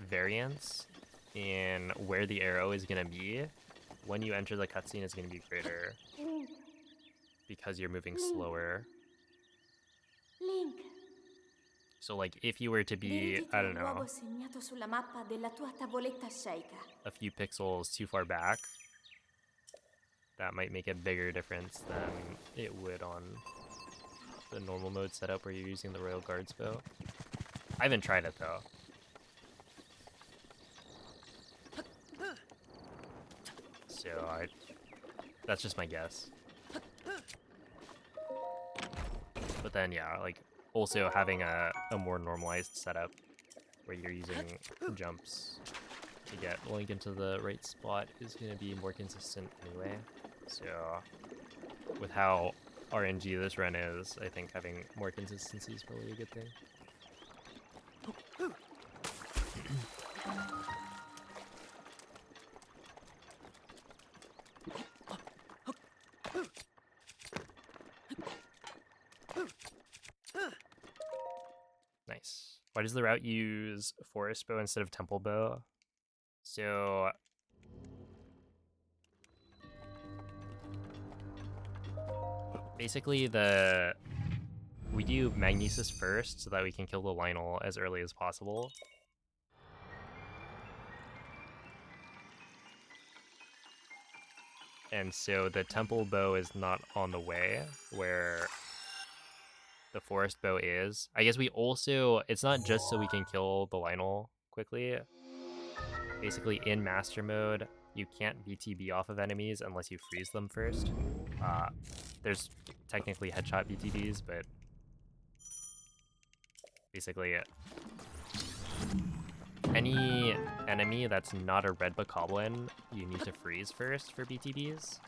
variance in where the arrow is going to be when you enter the cutscene is going to be greater Link, because you're moving slower. Link. So like if you were to be, Dirigiti I al don't know, luogo segnato sulla mappa della tua tavoletta sceicca. a few pixels too far back, that might make a bigger difference than it would on the normal mode setup where you're using the Royal Guards bow. I haven't tried it though. So that's just my guess. But then yeah, like also having a more normalized setup where you're using jumps to get Link into the right spot is going to be more consistent anyway. So with how RNG this run is, I think having more consistency is probably a good thing. Nice. Why does the route use forest bow instead of temple bow? So basically we do Magnesis first so that we can kill the Lionel as early as possible. And so the temple bow is not on the way where the forest bow is. I guess we also, it's not just so we can kill the Lionel quickly. Basically in master mode, you can't BTB off of enemies unless you freeze them first. There's technically headshot BTBs, but basically any enemy that's not a red bokoblin, you need to freeze first for BTBs,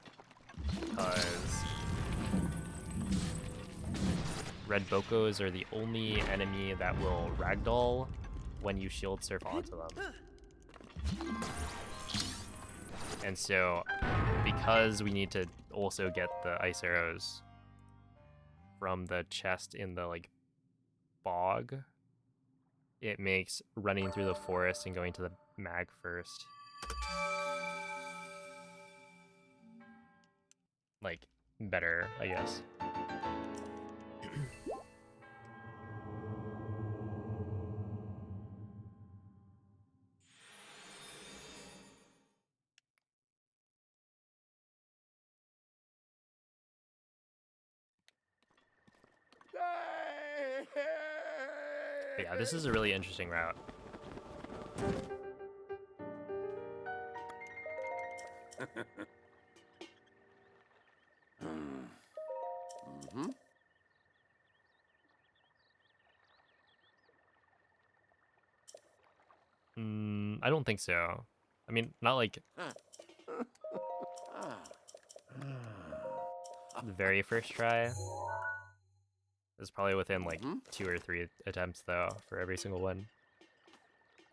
because red bokos are the only enemy that will ragdoll when you shield surf onto them. And so, because we need to also get the ice arrows from the chest in the like bog, it makes running through the forest and going to the mag first like better, I guess. But yeah, this is a really interesting route. Mm-hmm. I don't think so. I mean, not like the very first try. It's probably within like 2 or 3 attempts though for every single one.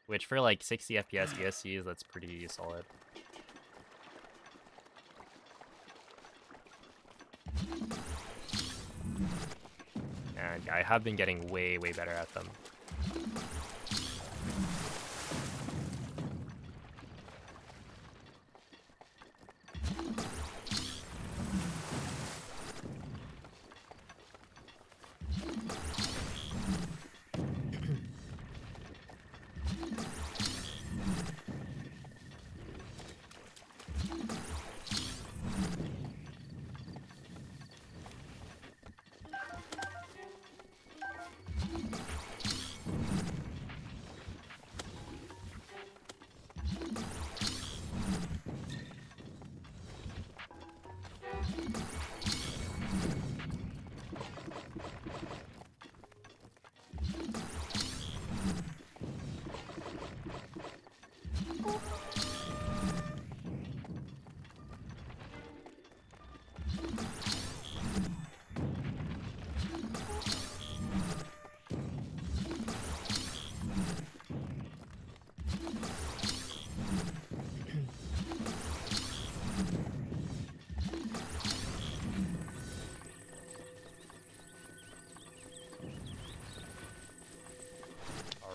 Which for like 60 FPS ESCs, that's pretty solid. And yeah, I have been getting way, way better at them.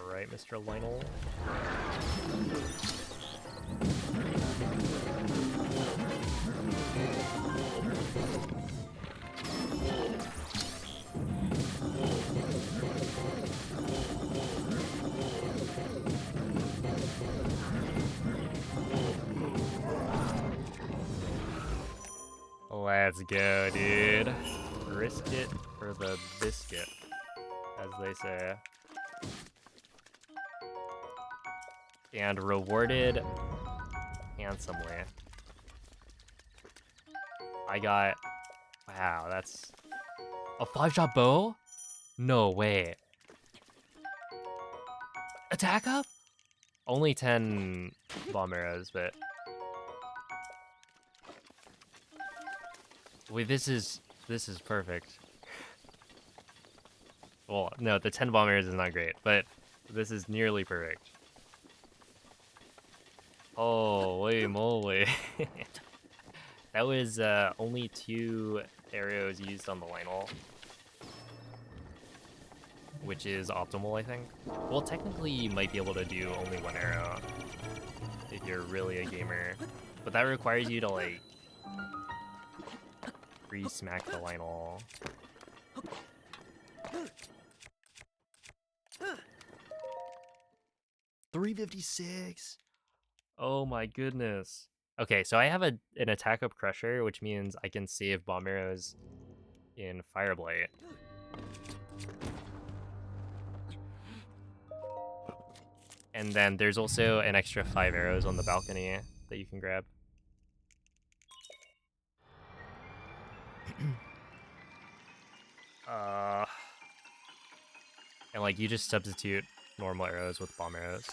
Alright, Mr. Lionel. Let's go, dude. Risk it for the biscuit, as they say. And rewarded handsomely. I got... Wow, that's... A 5-shot bow? No way. Attack up? Only 10 bomb arrows, but... Wait, this is perfect. Well, no, the 10 bomb arrows is not great, but this is nearly perfect. Holy moly. That was only 2 arrows used on the Lionel, which is optimal, I think. Well, technically, you might be able to do only 1 arrow if you're really a gamer, but that requires you to, like, re-smack the Lionel. $356. Oh my goodness. Okay, so I have an attack up crusher, which means I can save bomb arrows in Fireblight. And then there's also an extra 5 arrows on the balcony that you can grab. And like you just substitute normal arrows with bomb arrows.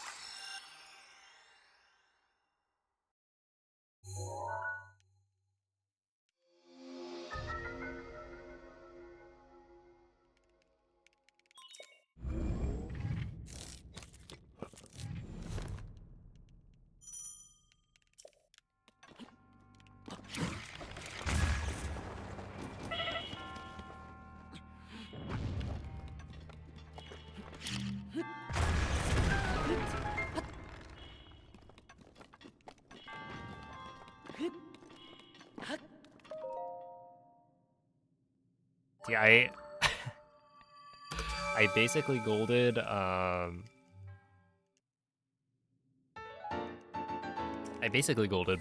See, I I basically golded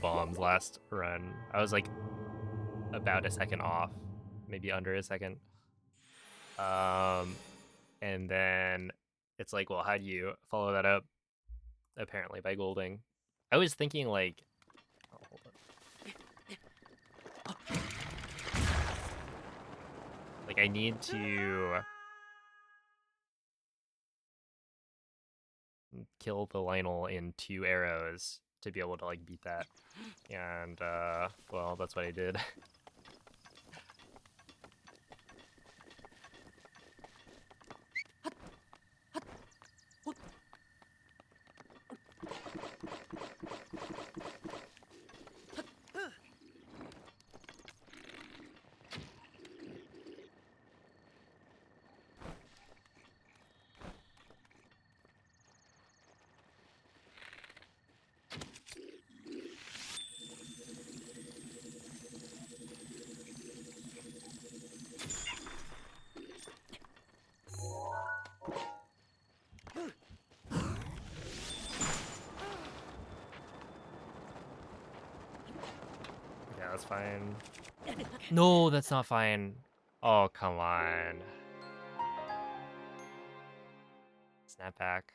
bombs last run. I was like about a second off, maybe under a second. And then it's like, well, how do you follow that up? Apparently by golding. I was thinking like, oh, hold on. Like I need to kill the Lionel in 2 arrows to be able to like beat that. And well, that's what I did. Yeah, that's fine. No, that's not fine. Oh, come on. Snap back.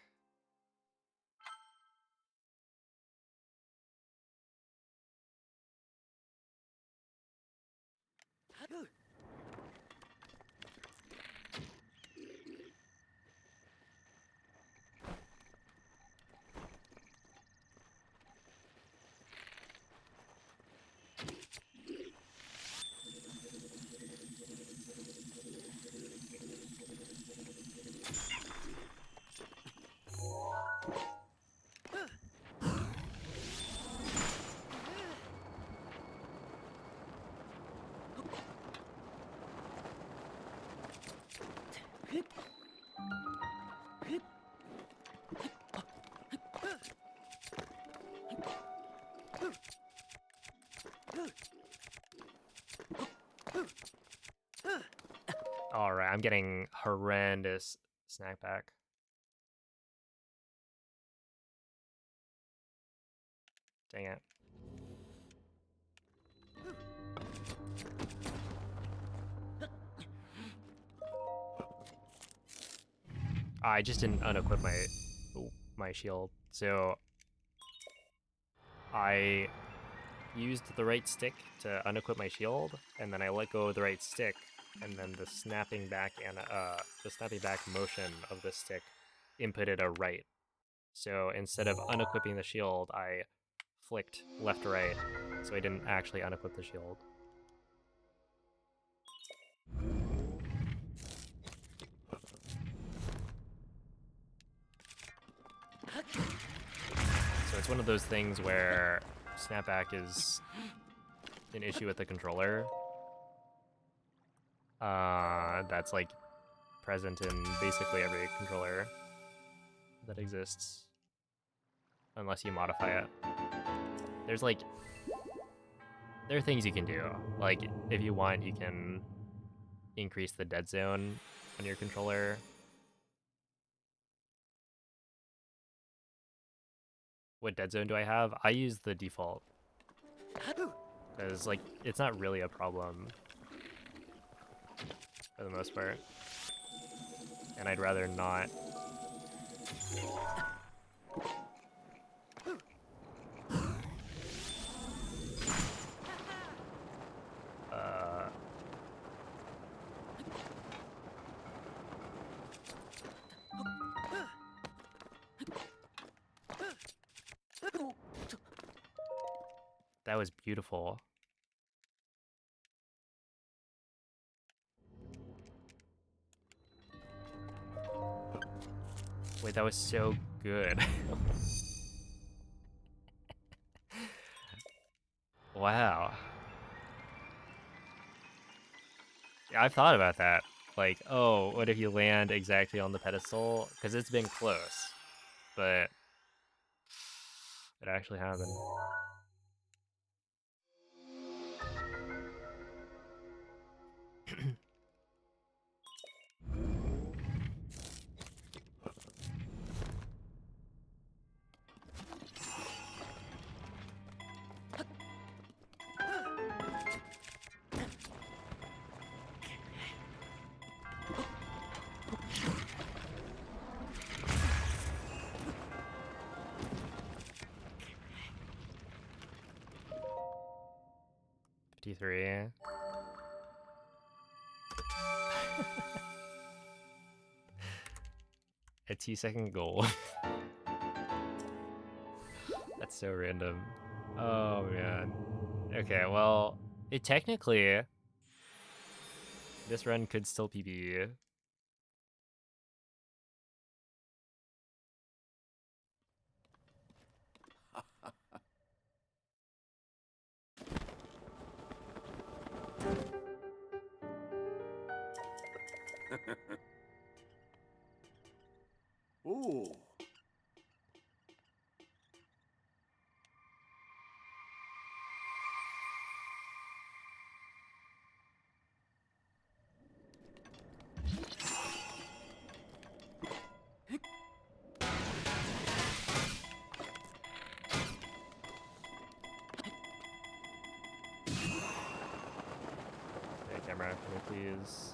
Alright, I'm getting horrendous snack back. Dang it. I just didn't unequip my shield, so I used the right stick to unequip my shield, and then I let go of the right stick, and then the snapping back motion of the stick inputted a right. So instead of unequipping the shield, I flicked left to right, so I didn't actually unequip the shield. So it's one of those things where snapback is an issue with the controller. That's like present in basically every controller that exists, unless you modify it. There's like, there are things you can do. Like, if you want, you can increase the dead zone on your controller. What dead zone do I have? I use the default, because like it's not really a problem for the most part, and I'd rather not. That was beautiful. Wait, that was so good. Wow. Yeah, I've thought about that. Like, oh, what if you land exactly on the pedestal? Because it's been close, but it actually happened. 53. A 2-second goal. That's so random. Oh man. Okay, well, it technically this run could still PB. Ooh. Okay, camera, can we please?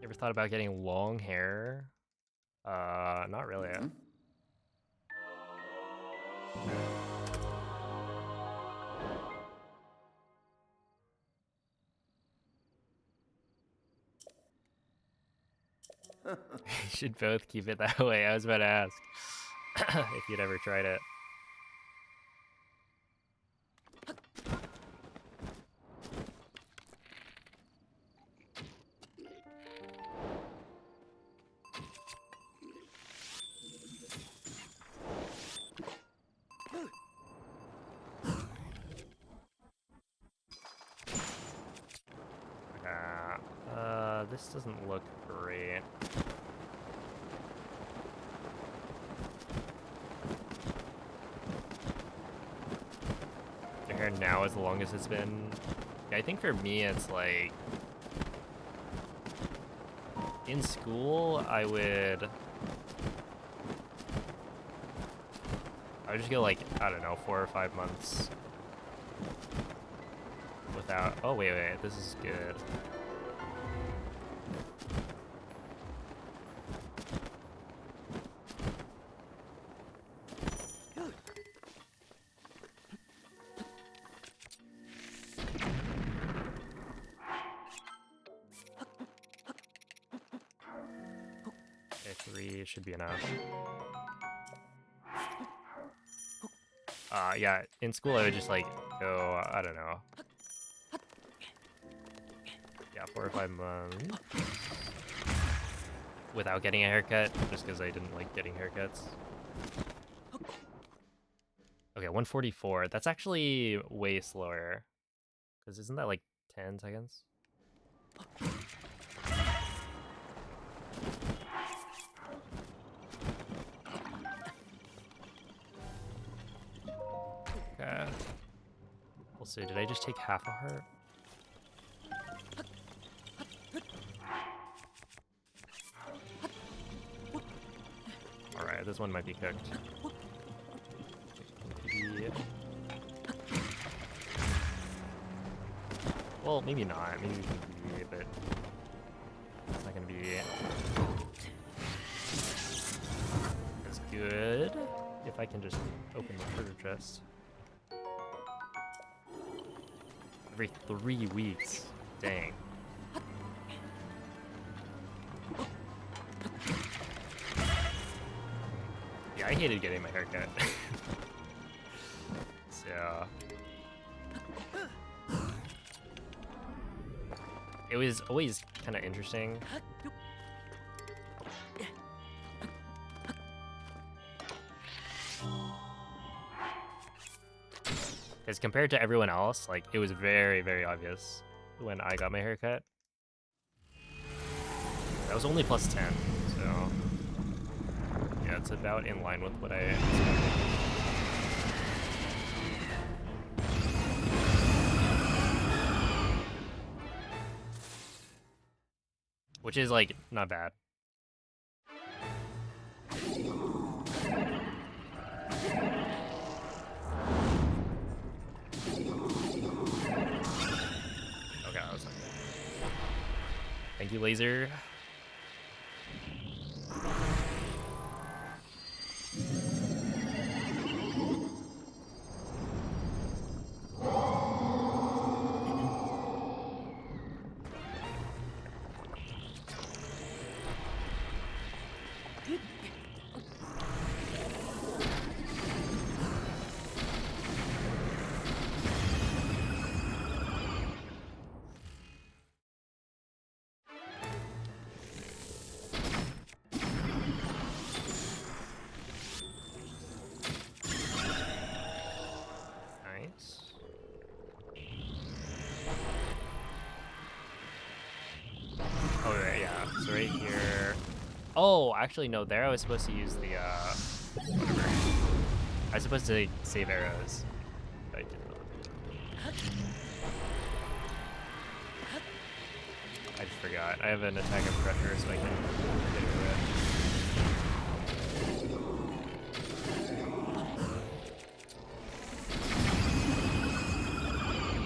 You ever thought about getting long hair? Not really. Mhm. You should both keep it that way. I was about to ask if you'd ever tried it. This doesn't look great. Your hair now as long as it's been. Yeah, I think for me it's like in school I would just go like, I don't know, 4 or 5 months without. Oh wait, this is good. Okay, 3 should be enough. Yeah, in school I would just like go, I don't know. Yeah, 4 or 5 months without getting a haircut, just because I didn't like getting haircuts. Okay, 144. That's actually way slower. Because isn't that like 10 seconds? Okay. We'll see. Did I just take half a heart? Alright, this one might be cooked. Well, maybe not. Maybe we can be, but it's not gonna be as good if I can just open the treasure chest. Every 3 weeks. Dang. Yeah, I hated getting my haircut. So it was always kind of interesting. Because compared to everyone else, like, it was very, very obvious when I got my haircut. That was only plus 10, so yeah, it's about in line with what I expected. which is like not bad. Okay, that was not good. Thank you, laser. Nice. Oh, right, yeah. So right here. Oh, actually, no. There I was supposed to use the, whatever. I was supposed to save arrows. But I did not. I just forgot. I have an attack of pressure, so I can get away.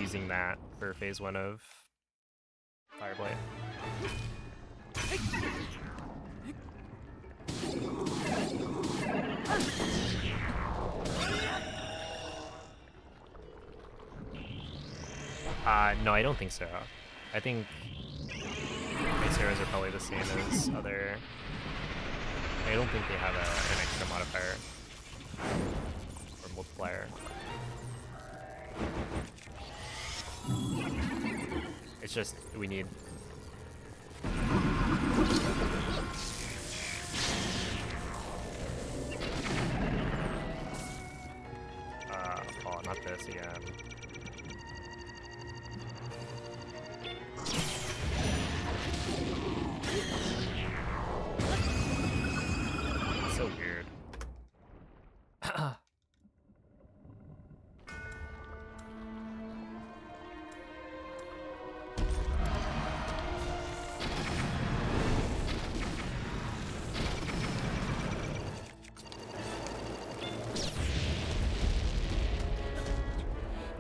Using that for phase 1 of Fireblade. No, I don't think so. I think base arrows are probably the same as other. I don't think they have an extra modifier or multiplier. It's just we need. Oh, not this again. So weird.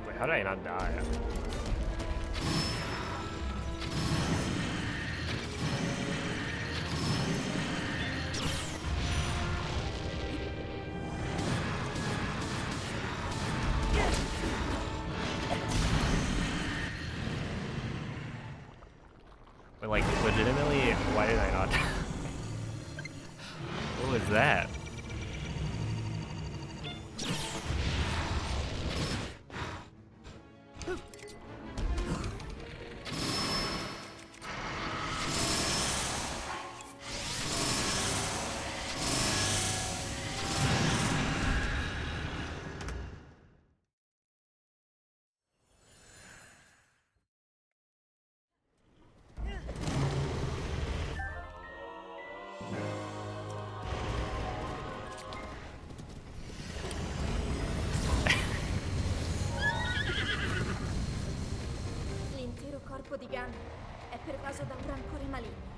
Wait, how did I not die? But like, legitimately, why did I not die? What was that? L'intero corpo di Gun è pervaso da un rancore maligno.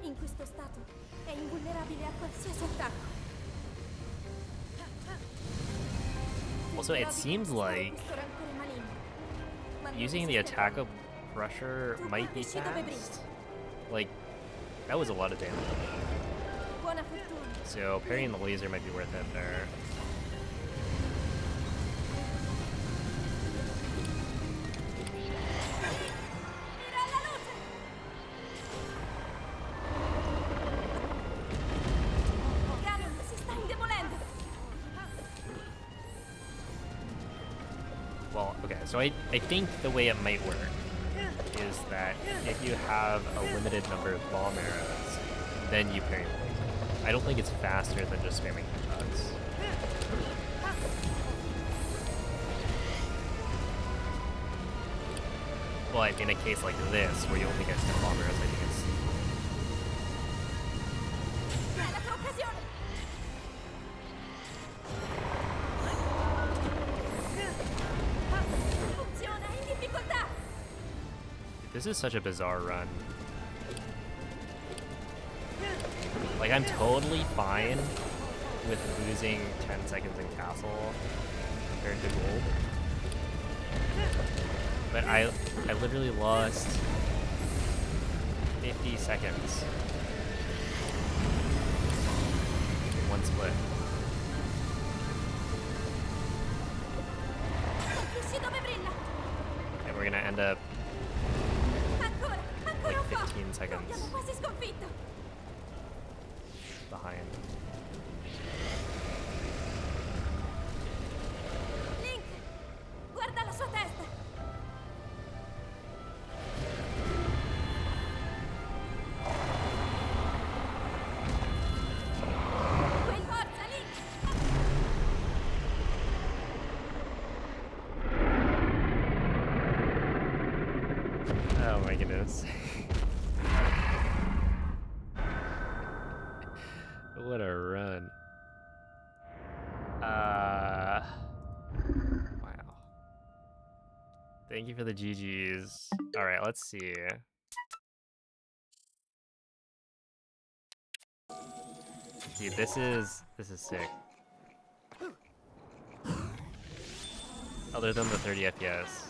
In questo stato è invulnerabile a qualsiasi attacco. Also, it seems like Questo rancore maligno, ma non using the resisterò. attack of pressure Tu might be colpisci dove fast. brinda. Like, that was a lot of damage. Buona fortuna. So parrying the laser might be worth it there. Mira alla luce! Ganon si sta indebolendo. Well, okay, so I think the way it might work is that if you have a limited number of bomb arrows, then you parry the laser. I don't think it's faster than just spamming cuts. But in a case like this, where you only get 10 bomb arrows, I think it's... È la tua occasione. Funziona in difficoltà. This is such a bizarre run. Like, I'm totally fine with losing 10 seconds in castle compared to gold. But I literally lost 50 seconds in one split. Colpisci dove brilla. And we're gonna end up Ancora, ancora like un po'. 15 Lo seconds abbiamo quasi sconfitto. behind. Link, guarda la sua testa. Quel forza, Link. Oh my goodness. What a run. Wow. Thank you for the GGs. All right, let's see. Dude, this is sick. Other than the 30 FPS.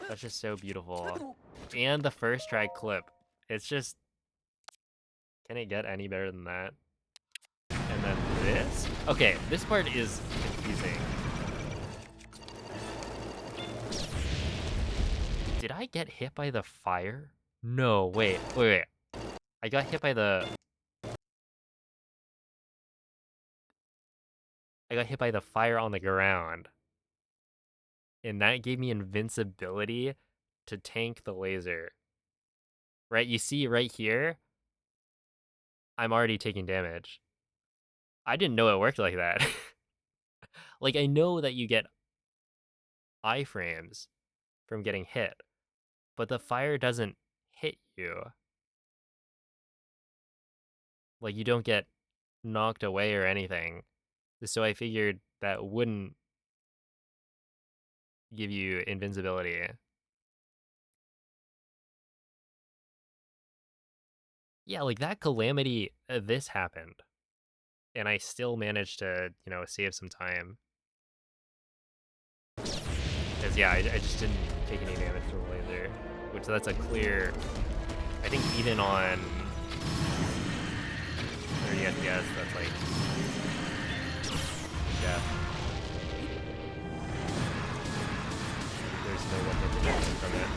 That's just so beautiful. And the first try clip. It's just... Can it get any better than that? And then this? Okay, this part is confusing. Did I get hit by the fire? No, wait. I got hit by the... I got hit by the fire on the ground. And that gave me invincibility to tank the laser. Right, you see right here, I'm already taking damage. I didn't know it worked like that. Like, I know that you get iframes from getting hit, but the fire doesn't hit you. Like, you don't get knocked away or anything. So I figured that wouldn't give you invincibility. Yeah, like that calamity, this happened. And I still managed to, you know, save some time. Because, yeah, I just didn't take any damage from the laser. Which, that's a clear... I think even on 30 FPS, that's like... Yeah. There's no weapon protection from it.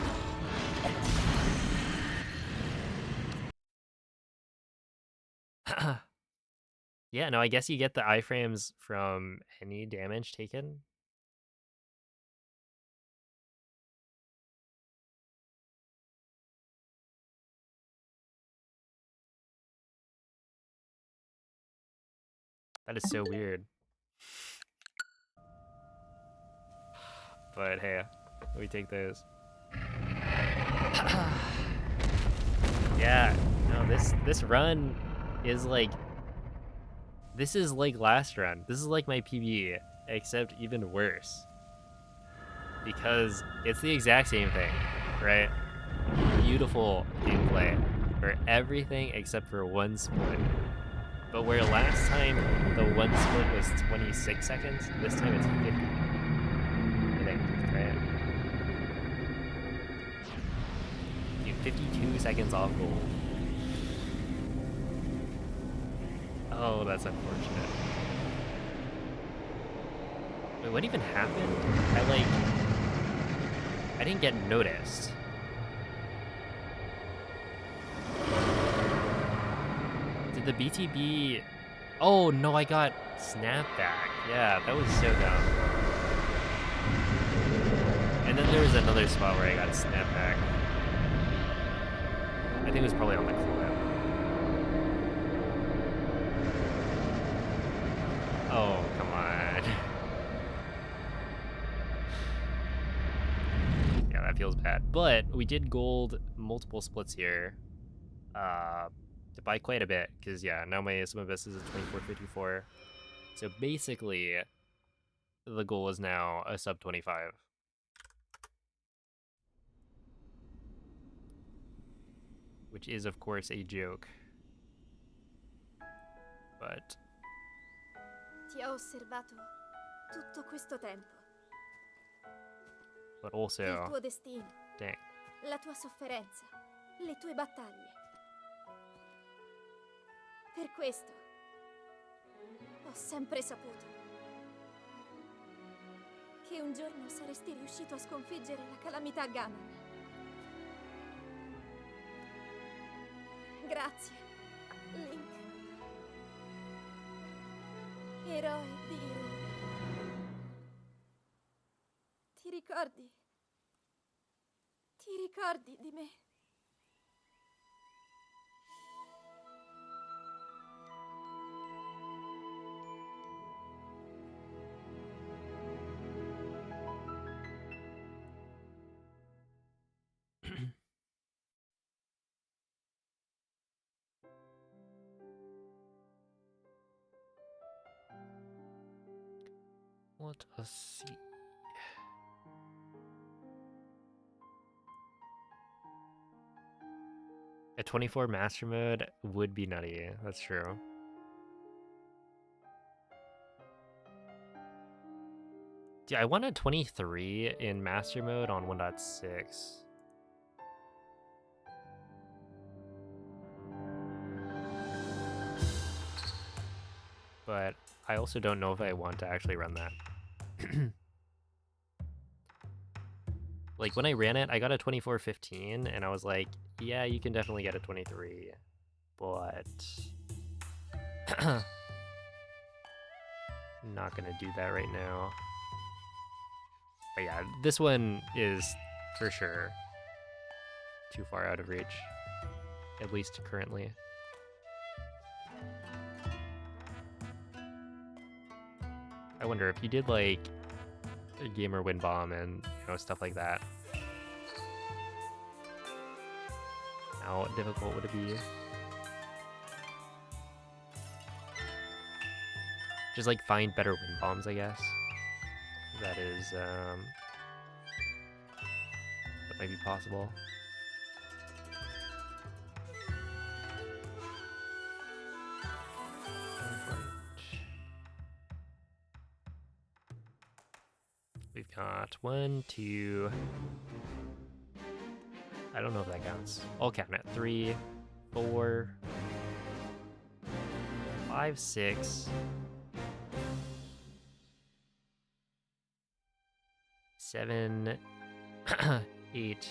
Yeah, no, I guess you get the iframes from any damage taken. That is so weird. But hey, we take those. Yeah, no, this run is like... This is like last run. This is like my PB, except even worse. Because it's the exact same thing, right? Beautiful gameplay for everything except for one split. But where last time the one split was 26 seconds, this time it's 50. I think, right? Dude, 52 seconds off goal. Oh, that's unfortunate. Wait, what even happened? I didn't get noticed. Did the BTB... Oh, no, I got snapback. Yeah, that was so dumb. And then there was another spot where I got snapback. I think it was probably on the clip. Oh, come on. Yeah, that feels bad. But we did gold multiple splits here. By quite a bit, because yeah, now my sum of best is a 2454. So basically, the goal is now a sub 25. Which is, of course, a joke. But Ti ho osservato tutto questo tempo. Il also, tuo destino, dang. la tua sofferenza, le tue battaglie. Per questo ho sempre saputo che un giorno saresti riuscito a sconfiggere la calamità Ganon. Grazie, Link. Eroe di Hyrule. Ti ricordi? Ti ricordi di me? Let us see. A 24 master mode would be nutty. That's true. Yeah, I want a 23 in master mode on 1.6. But I also don't know if I want to actually run that. Like, when I ran it, I got a 2415, and I was like, yeah, you can definitely get a 23. But not gonna do that right now. But yeah, this one is for sure too far out of reach, at least currently. I wonder if you did like a gamer win bomb and stuff like that, how difficult would it be? Just like find better win bombs, I guess. That is that might be possible. We've got 1, 2. I don't know if that counts. I'll count it. 3, 4, 5, 6, 7, 8,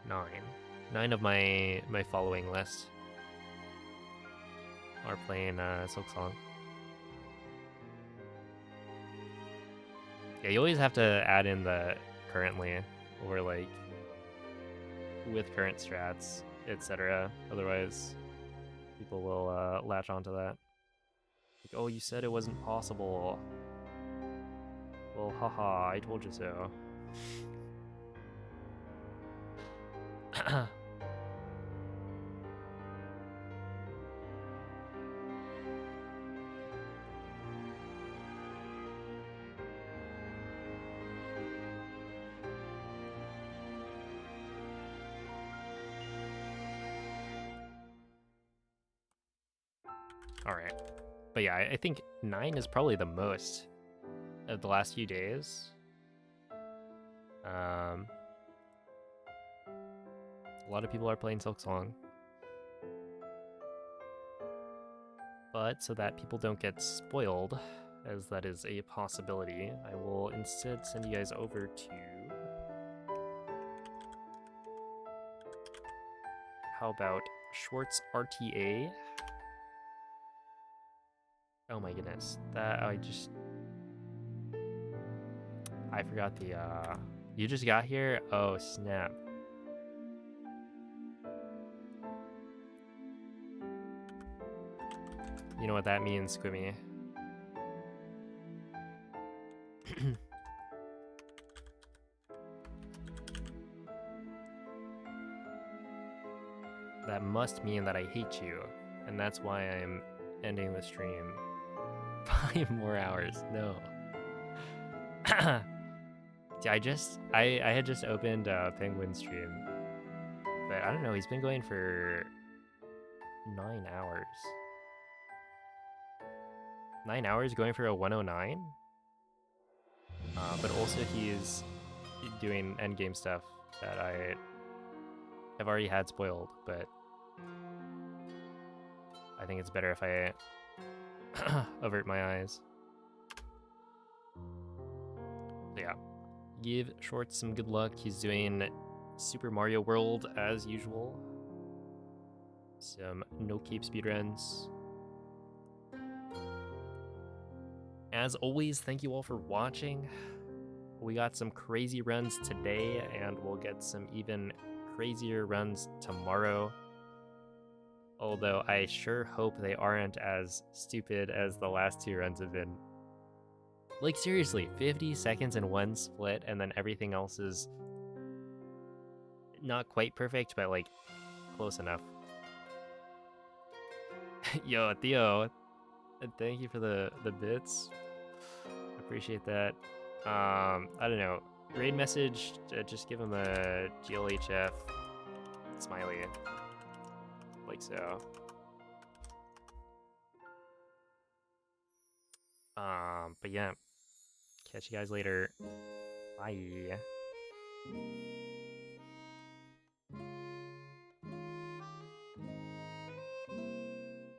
9. 9 of my following list are playing Silksong. Yeah, you always have to add in the currently, or like with current strats, etc. Otherwise, people will latch onto that. Like, oh, you said it wasn't possible. Well, haha, I told you so. Alright. But yeah, I think 9 is probably the most of the last few days. A lot of people are playing Silksong. But so that people don't get spoiled, as that is a possibility, I will instead send you guys over to... How about Schwartz RTA? Oh my goodness, that I forgot the, you just got here? Oh, snap. You know what that means, Squimmy. That must mean that I hate you, and that's why I'm ending the stream. 5 more hours, no. See, I had just opened Penguin stream, but I don't know. He's been going for 9 hours. 9 hours going for a 109. But also he's doing endgame stuff that I have already had spoiled. But I think it's better if I avert my eyes. So yeah, give Shorts some good luck. He's doing Super Mario World as usual. Some no cape speedruns. As always, thank you all for watching. We got some crazy runs today, and we'll get some even crazier runs tomorrow. Although I sure hope they aren't as stupid as the last 2 runs have been. Like seriously, 50 seconds in one split, and then everything else is not quite perfect, but like close enough. Yo, Theo, thank you for the bits. Appreciate that. I don't know. Raid message, just give him a GLHF smiley. Like so. But yeah. Catch you guys later. Bye.